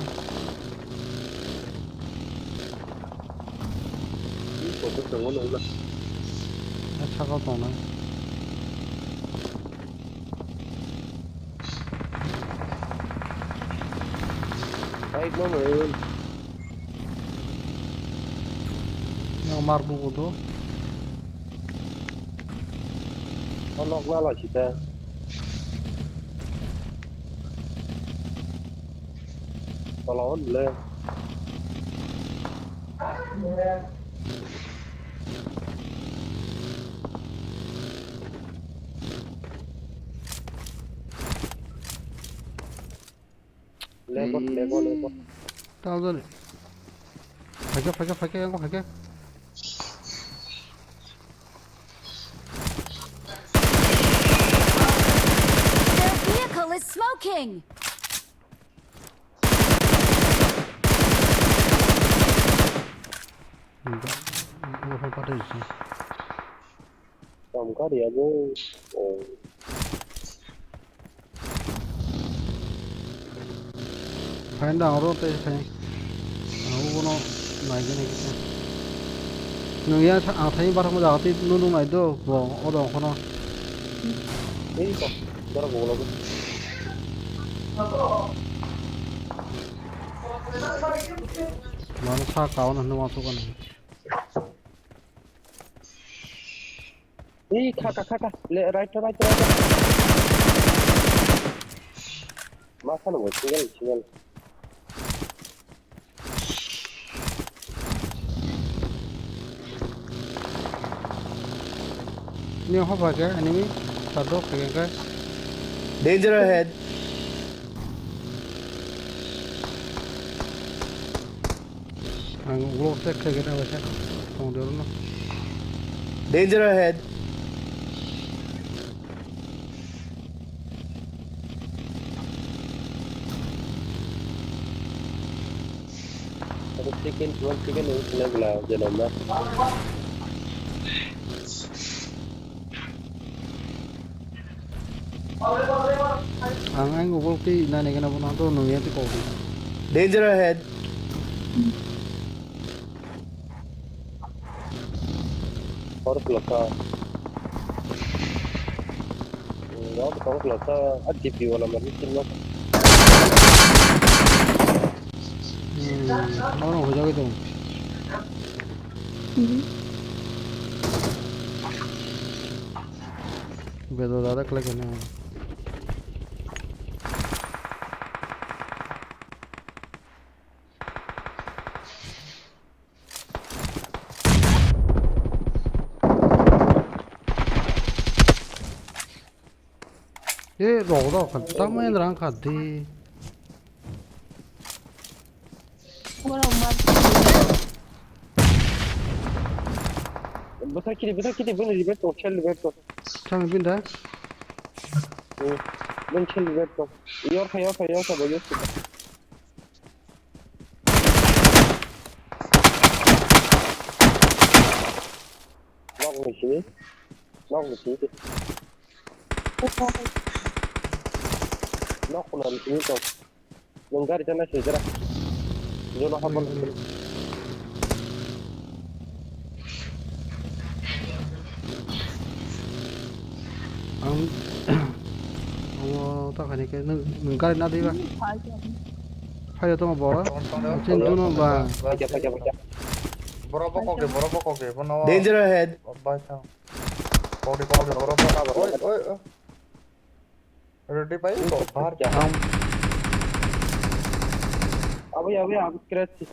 अच्छा का तो ना Baik, Momen. mark dulu tuh. Nok na là kita. Kalau le. Lego. Tao rồi. Phải cái. Their vehicle is smoking. Không phải đây gì. Không có gì chứ. Phải đào rồi tới phải. Nó này cái này. Người ta thấy bắt không đào thì nó này đâu, bỏ ở đâu không nó. Đi con, đó là bộ luôn. Nó xa cao nó vào số con này. Đi khá, right. Masa lo single. Ini apa cái enemy? Satu cái. Danger ahead. Ang ulo check cái nào vậy? Không được nó. Danger ahead. One chicken is level out, gentlemen. Ang ulo ti na này cái nào nó to nung yan ti ko. Danger ahead. और clock nó có clock ATP वाला machine nó nó hồi cho cái tùng. Về rồi đã click cái này. 얘 로다 갔다 맨랑 갔디. Besar kiri benar di betul, cel betul. Sang pindah. Ben cel betul. Yor kayo bagus kita. Nok di sini. Nok pulang sini tuh. Longgar di sana sejarah. Zona apa? Ta cái cái đừng cái nó đi vào. Phải cho tôi bỏ đó. Trên tôi nó và. Berapa kok ke? Pano. Danger ahead. Baca. Kau di berapa? Oi. Ready pai kok bahar ja. Abi scratch.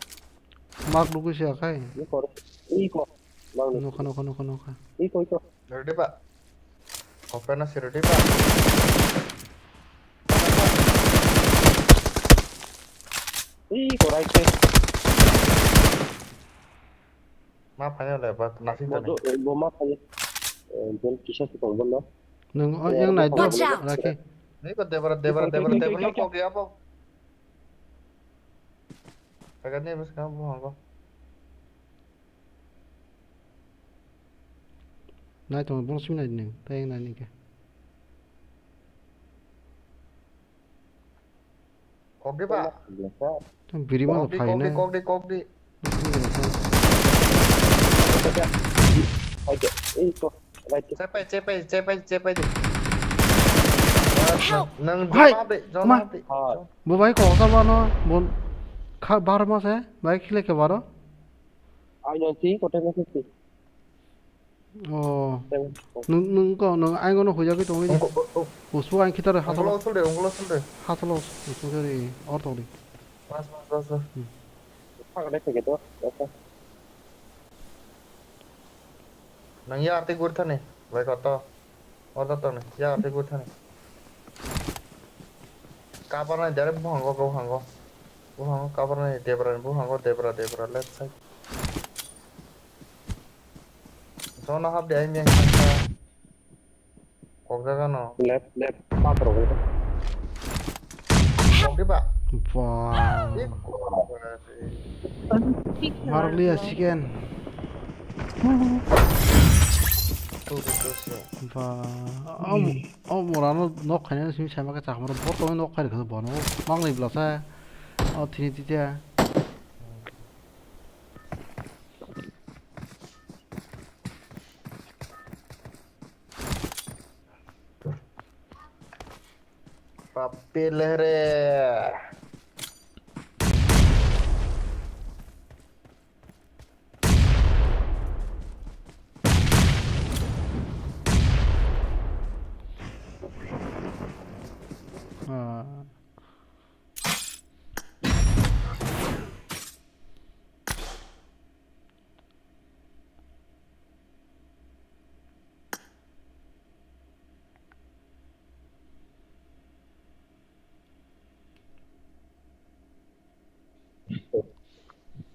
Mark dulu sih kai. Iko. Nuka. Iko. Ready pak? Kopi nasi ready pak? Iko right. Maaf hanya lebat nasi tadi. Maaf hanya. Jangan kisah tu kau benar. Yang naik tu lagi. Ini kok debar kok dia apa? Kagaknya bos kamu apa? Naik tu bonus mana ni? Tayang nani ke? Kok dia pak? Biri mana fine? Kok di. Oke, itu. Cepai. Nang Hai, jom. Bu baik kok kalau no, bon, kah bar mas ya? Baik kile ke baro? 아이언티 고테는 피티. 너 아이거는 호자기 동이 우수 안 기다려 하더라. 엉글러 술래. 하더라 우수 저리 어더리. 맞어. 파가 되게도. Nang ya arti gur thane. Vai kata. Orda tane. Ya arti gur thane. Kaparna jare buhango. Buhango kaparna debra left side. Zona hab dai mi angka. Kogga no. Left patro. Kogge ba. Wow. Marli asikan. 뭐라노 너 그냥 지금 제마가 잠으로 보통에 녹화를 그거 뭐노 막내 불러서 티니티야 Papi lehre.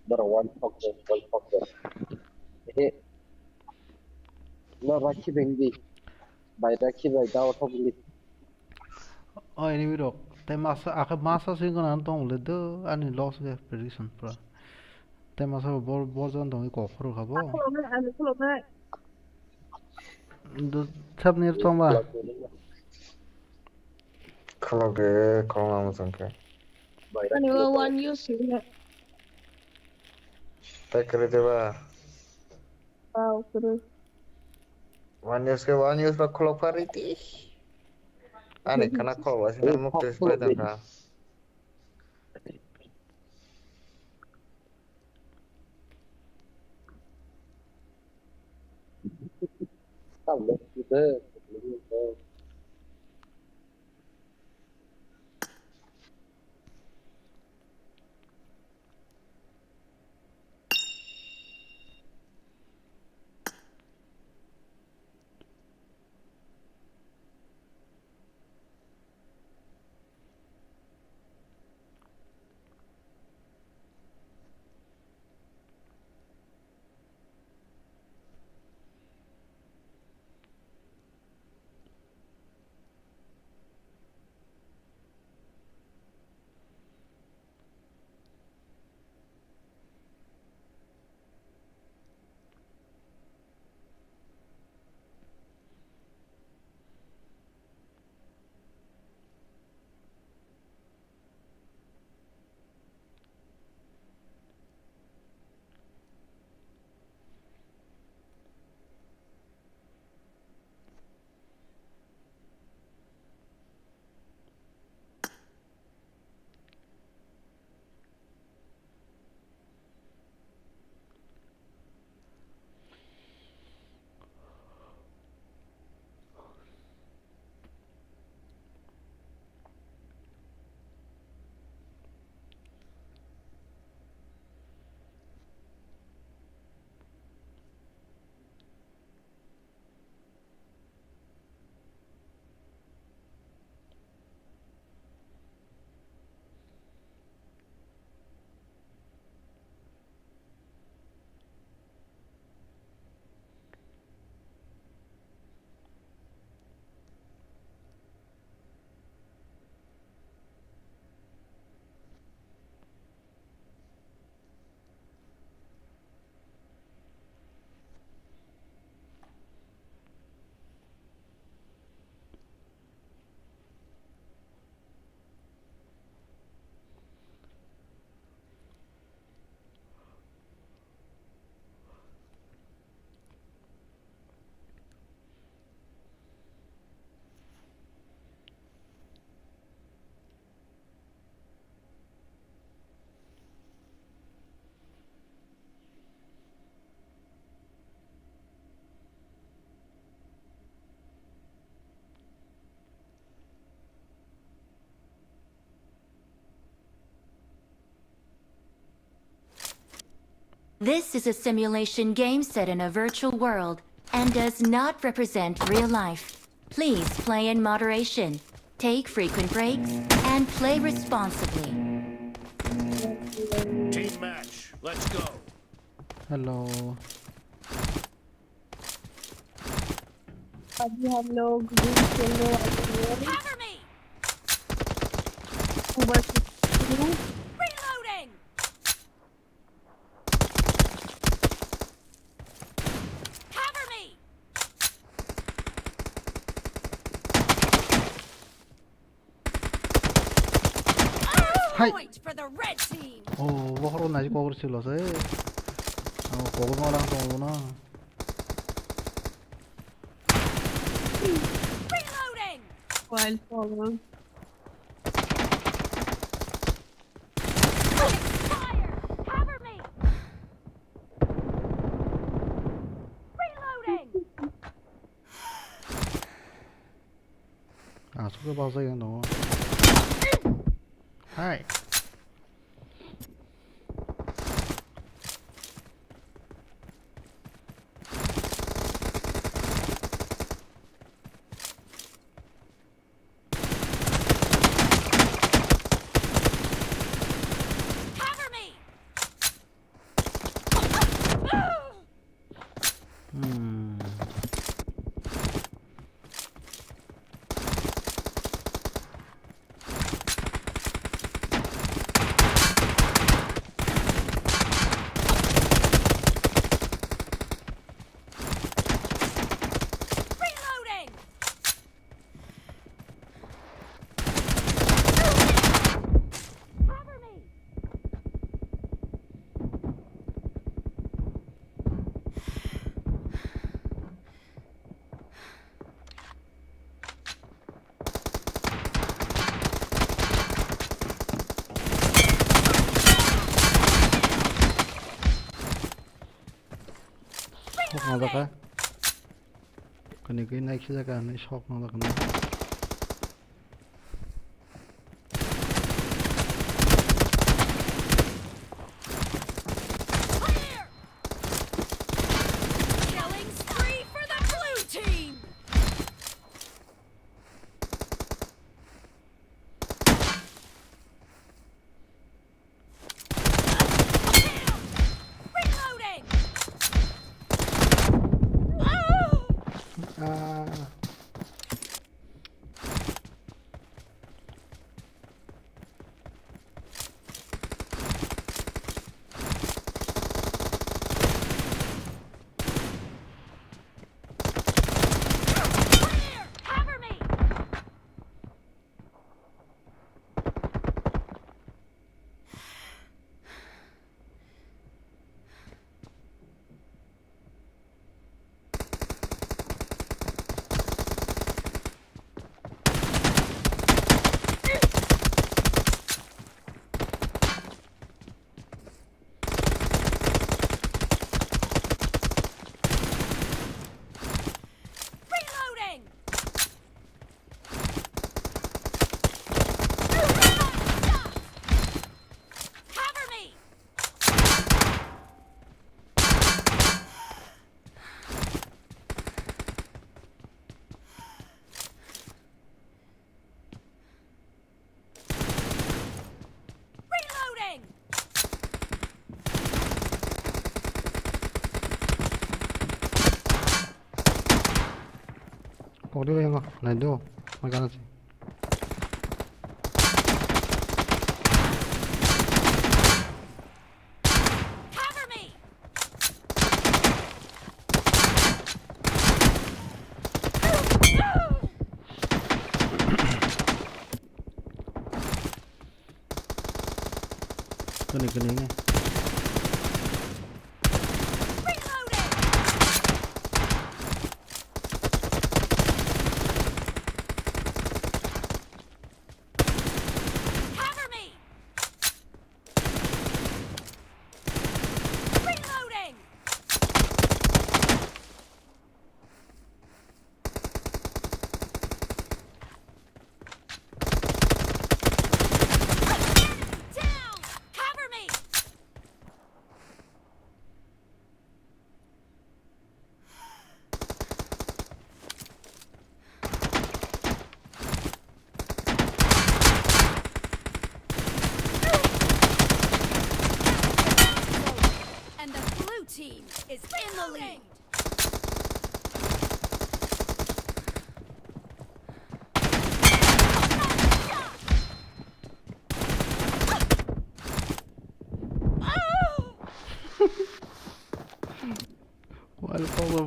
There one pocket. No Rakhi Bengi. By Rakhi by WAATHOB G. ini biro akhir masa sih kan antong ledo ani loss ke prediction pra masa bor jan dong ko khoro khabo do sab nir toma Kalau ke kalau nggak mau sangka. One use Tak kira coba. wow terus One news pak kalau pariti. Aneh karena kalau masih nemu terus pada kan. Tahu gitu. This is a simulation game set in a virtual world and does not represent real life. Please play in moderation, take frequent breaks, and play responsibly. Team match. Let's go. Hello. अभी हम लोग group खेलने वाले हैं group 하이. 와호로 아직 거꾸로 찔러서 고구마랑 동구나. while following. 아, 속여 봐서 그냥 넣어. 하이. Shok nada kani kini next jaga ni shok nada kani. Audio yang lain tu makan nasi. Kene ni.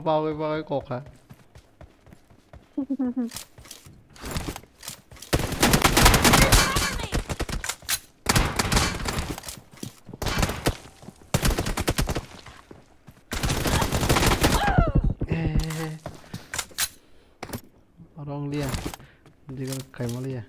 bao cái cột hả? Orang lia, dia kayak mana lia?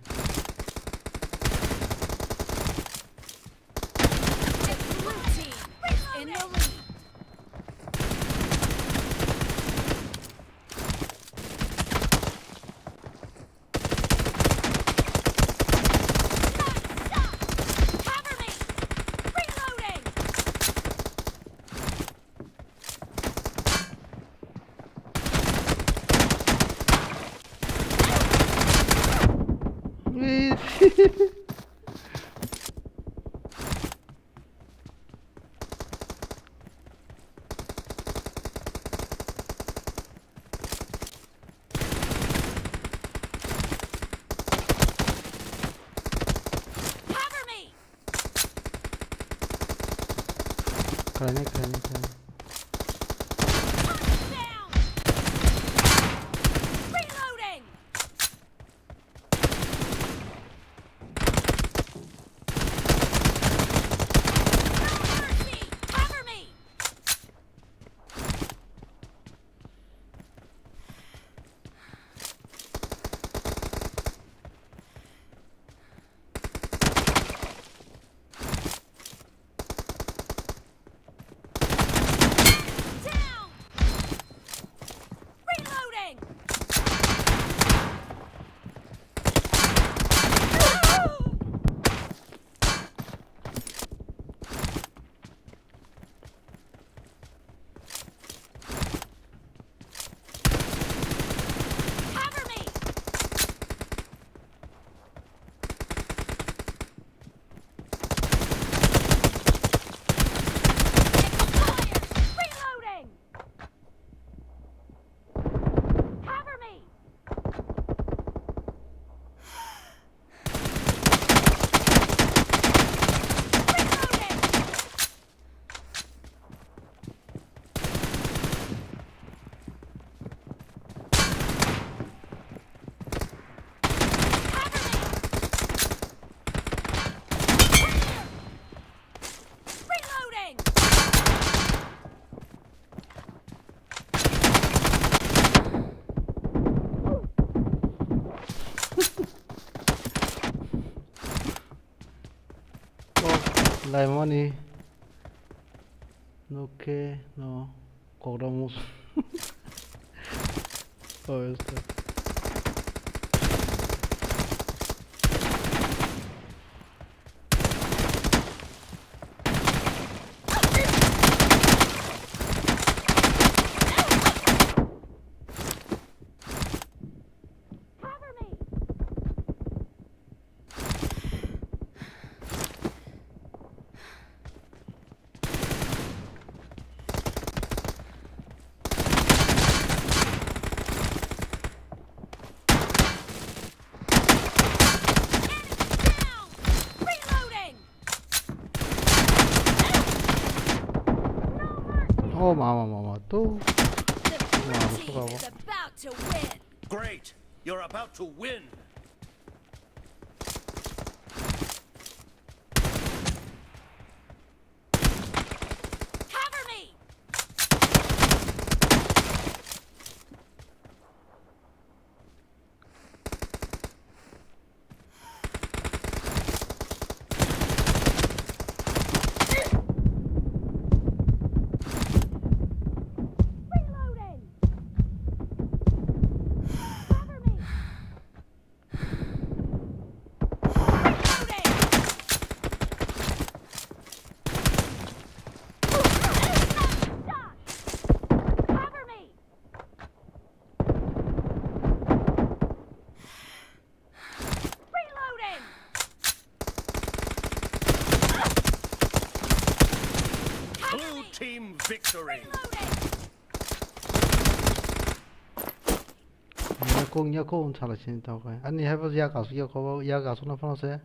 Keren. Lemony. Okay, no. Corramos. Oh, esto. Oh, mama, tú. Great! You're about to win! Team victory. Nhớ 잘하신다고 해. 아니 해봐 야 가수 나 프랑스.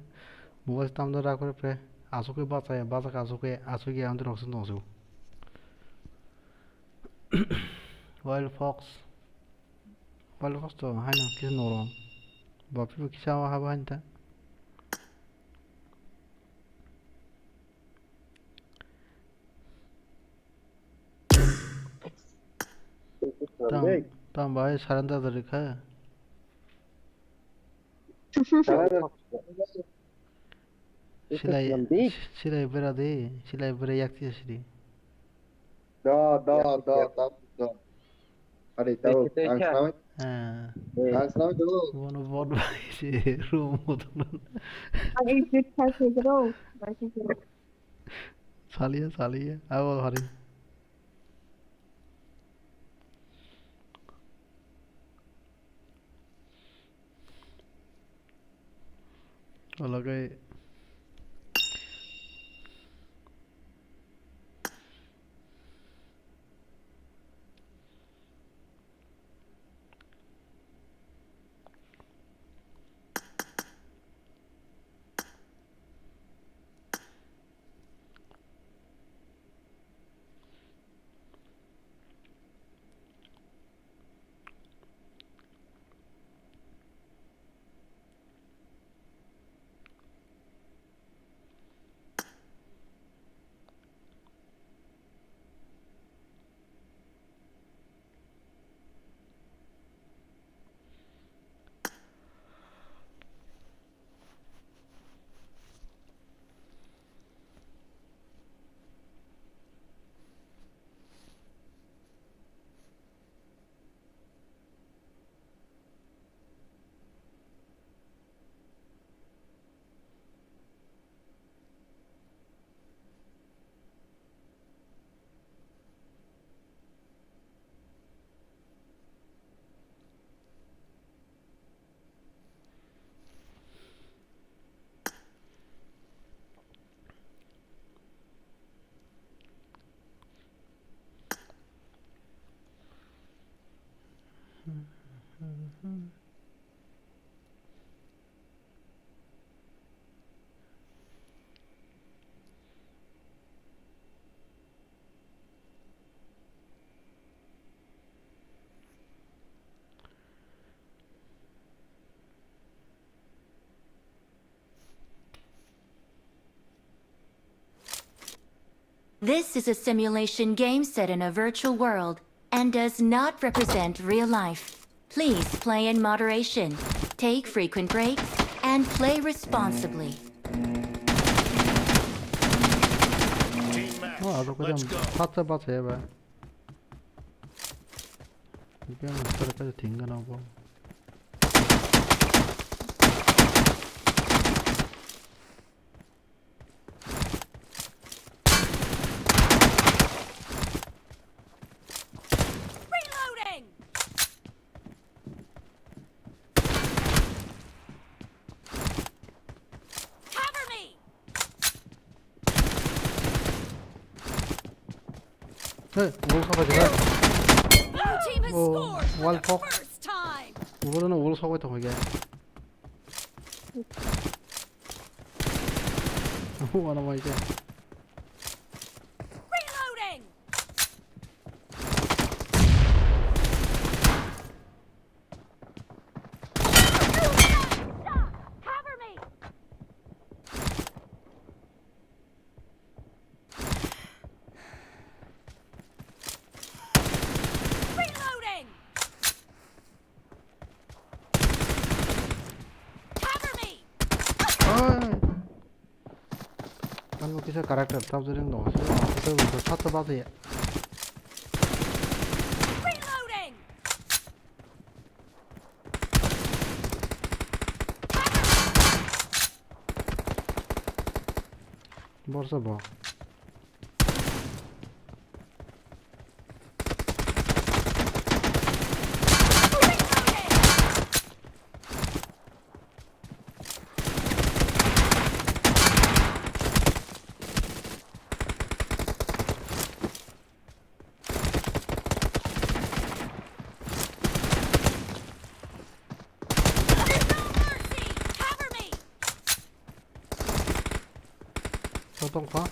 뭐가 스탐도 라고 그래. 아소게 바사 가소게 아소게 안들 없은 노수. wild fox to hai na kis norom bapi kisa wa haba hanta tam bhai saranda tarikha silai bera de silai bera yakti sri da Ada tahu ang selamat ang selamat dulu One of what room I did have to go. Salia I will hurry Olagai This is a simulation game set in a virtual world and does not represent real life. Please play in moderation, take frequent breaks, and play responsibly. 그냥 파트 해봐 이게 저렇게 딩근하고 월폭 우리는 올 서고 있던 거게 하나 뭐 이제 한국 기사 카렉터 탑즈링 넣었어. 그때부터 차트 봐도 벌써 뭐 똥파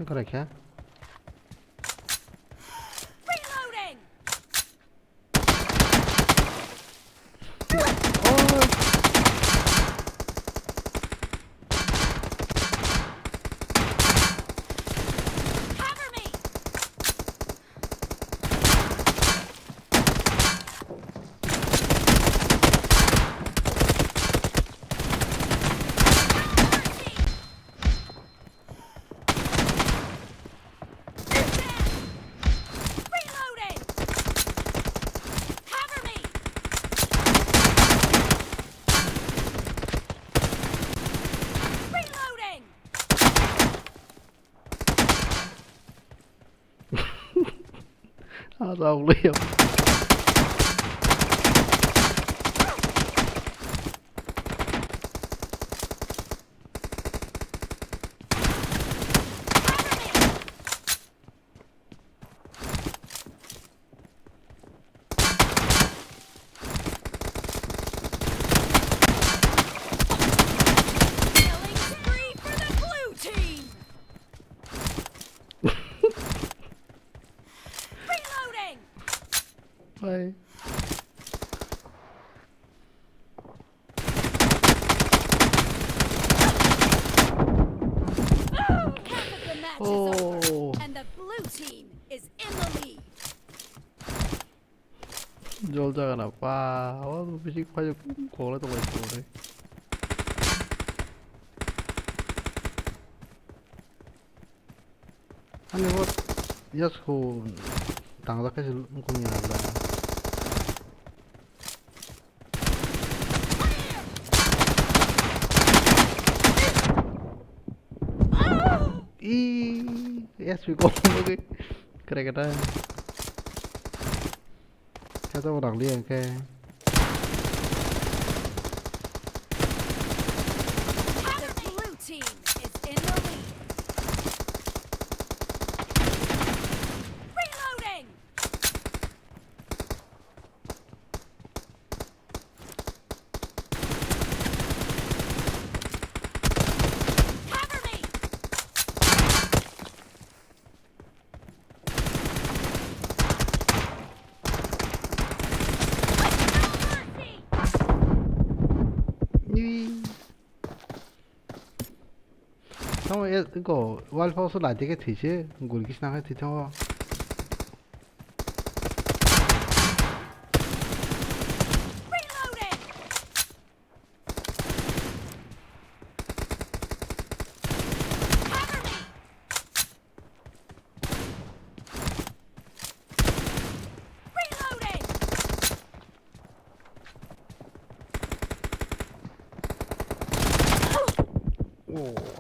करे क्या Đâu liệm Bye. Oh. And the blue team is in the lead. 졸자가 나빠. 비식 파지 고래도 있고 그래. 아니 뭐 야스코 당당하게 공연한다. Yes, we go. Okay. Kira kita. Kita orang liang ke. The blue team is in the lead. Reloading. Xong rồi 이거 와이퍼스 라디게 되지? 굴기 시나가 되죠?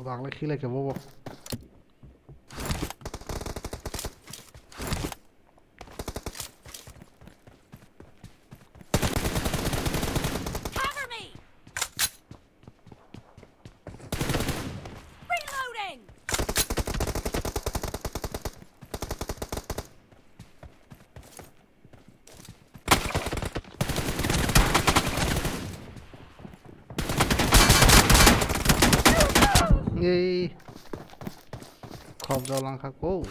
Đang lấy khí lại cái vô. Yay. Khom cho lăng khắc cố.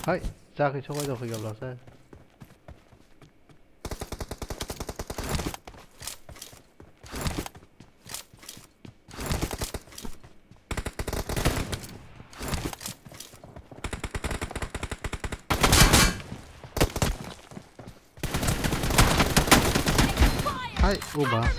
Hay, ra cái chỗ rồi phải gặp nó xe. Hay, bà.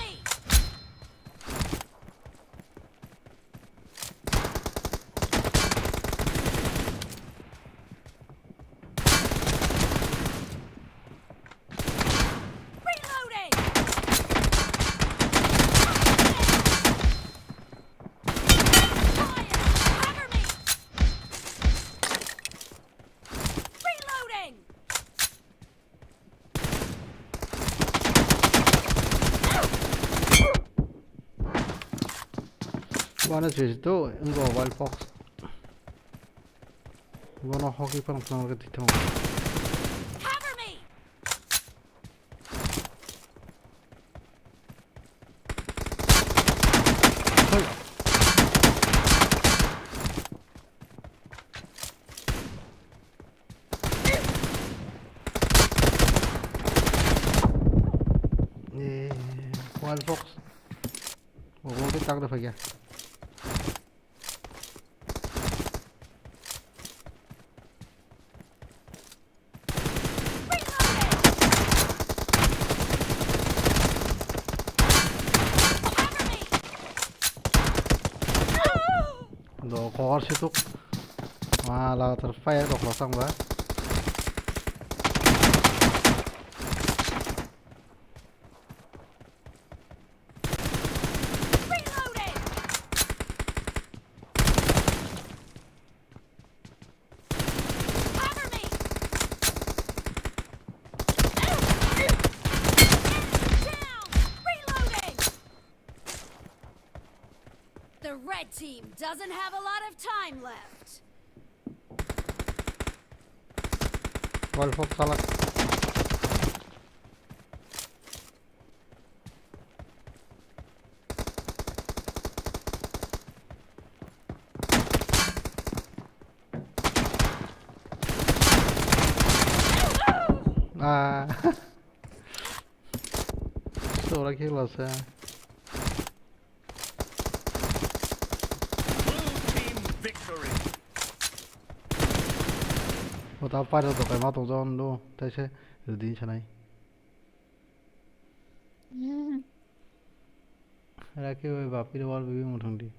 One is itu enggak wild fox. Gua hoki pang pang ke titong. Wild Fox. Ủa, vô cái tăng được phải kìa. Đồ khó siêu túc. Mà là thật phê độc là xong rồi. The red team doesn't have a lot of time left. Wild Fox salah. À. Số là kill là sao? Một tao phải được cái máu tổng giòn luôn, tại sao? Rồi đi cho này. Ra kêu vào video với một thằng đi.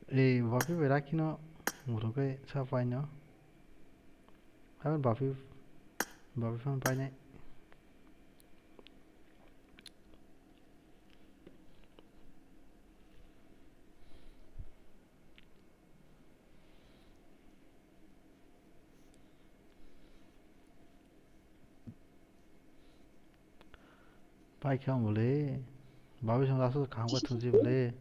Ê, vào phía ra kia nó một thằng cái sao phải nó? Hai bên vào phía không phải này. Bike không boleh. Bawa sama langsung kamu tuh sih boleh.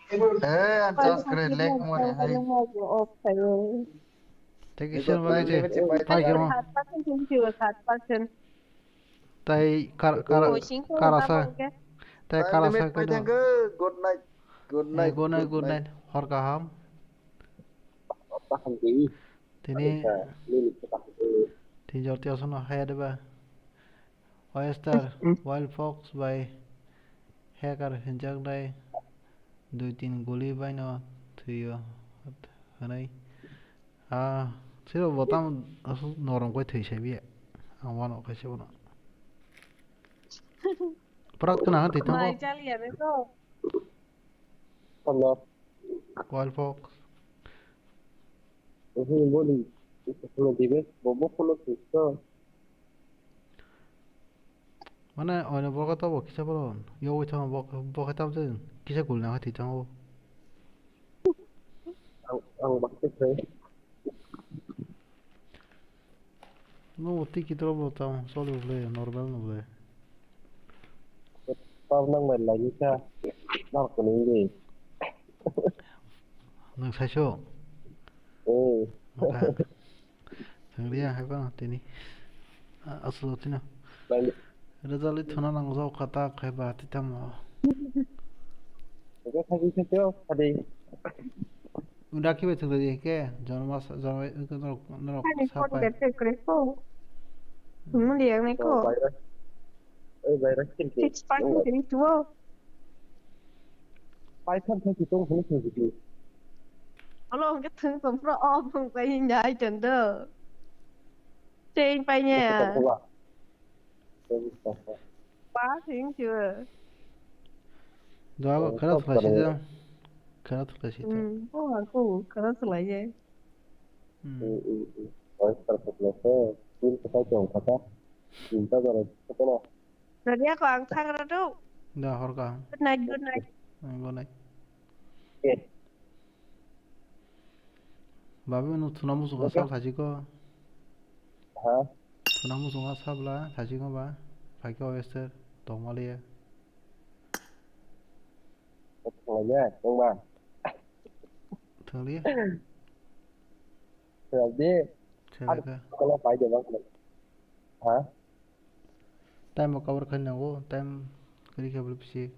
anh cho screen lek mua này hay. Take istilah bagi sih. Bike không? Tay karasa. Tay karasa cái đó. Good night. Good night. Good night. Hor kaham. Thì này. Thì giờ tiêu số nó hay đấy ba. Oyster, Wild Fox by Hacker Hinjak đây 2-3 गोली by nó thì ở đây à thế là vào tam nó làm quay thử sẽ biết anh want nó cái số nó prat cái nào thì tao Allah. Wild Fox Boleh. Kalau tiba, bobo kalau susah. mana ở bọc cái tao bọc kia bao lâu yêu cái thằng bọc cái tao chứ kia gul nào thì tao Ang bakit eh? no tiki trouble tao solo play normal no play Tao nang main lagi sa. Nak kuning ni. nang sai show Oh. thằng đi hay không thế này asıl thế nào Result itu nang zau kata kheba titam Oke, kasih saja tadi. udah ki betul tadi ke jangan itu norok sampai Liang này cô. Virus kinti. Six pack thì đi chúa. Python thôi thì tôi không thể gì. Alo, cái thứ cũng pro om không phải hiện đại trần đó. Trên bay nha. Quá tiếng chưa? đó khá là gì đó khá là gì đó Có hàng cô khá là lại vậy. Rồi, perfecto. Tin kita jauh kata. Cinta kalau kita nak. Rồi dia còn thang ra đâu? đó hỏi cả Good night, good night. good night Okay. babi nu tunamu suka sab thaji ko Ha? tunamu suka sab la thaji ko ba phải ko ester tomalia Sengaja, yang mana? thường lý Jadi, kalau apa aja bang? Hah? time mau cover kan nyawo time kali ka belum sih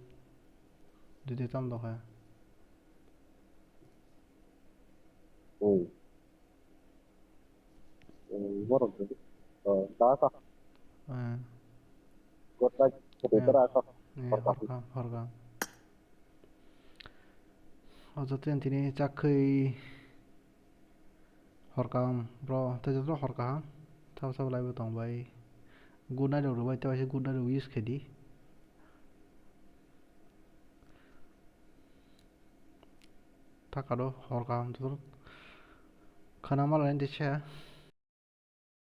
jadi tam doh ya Borok jadi. Dah tak. Kota Tiprasa. Horkam. Ajotin tini cakhei horkam bro tajotro horkam sab laibo tongbai guna do rubai ta se guna do use khedi takado horkam tur khana mal lain dicha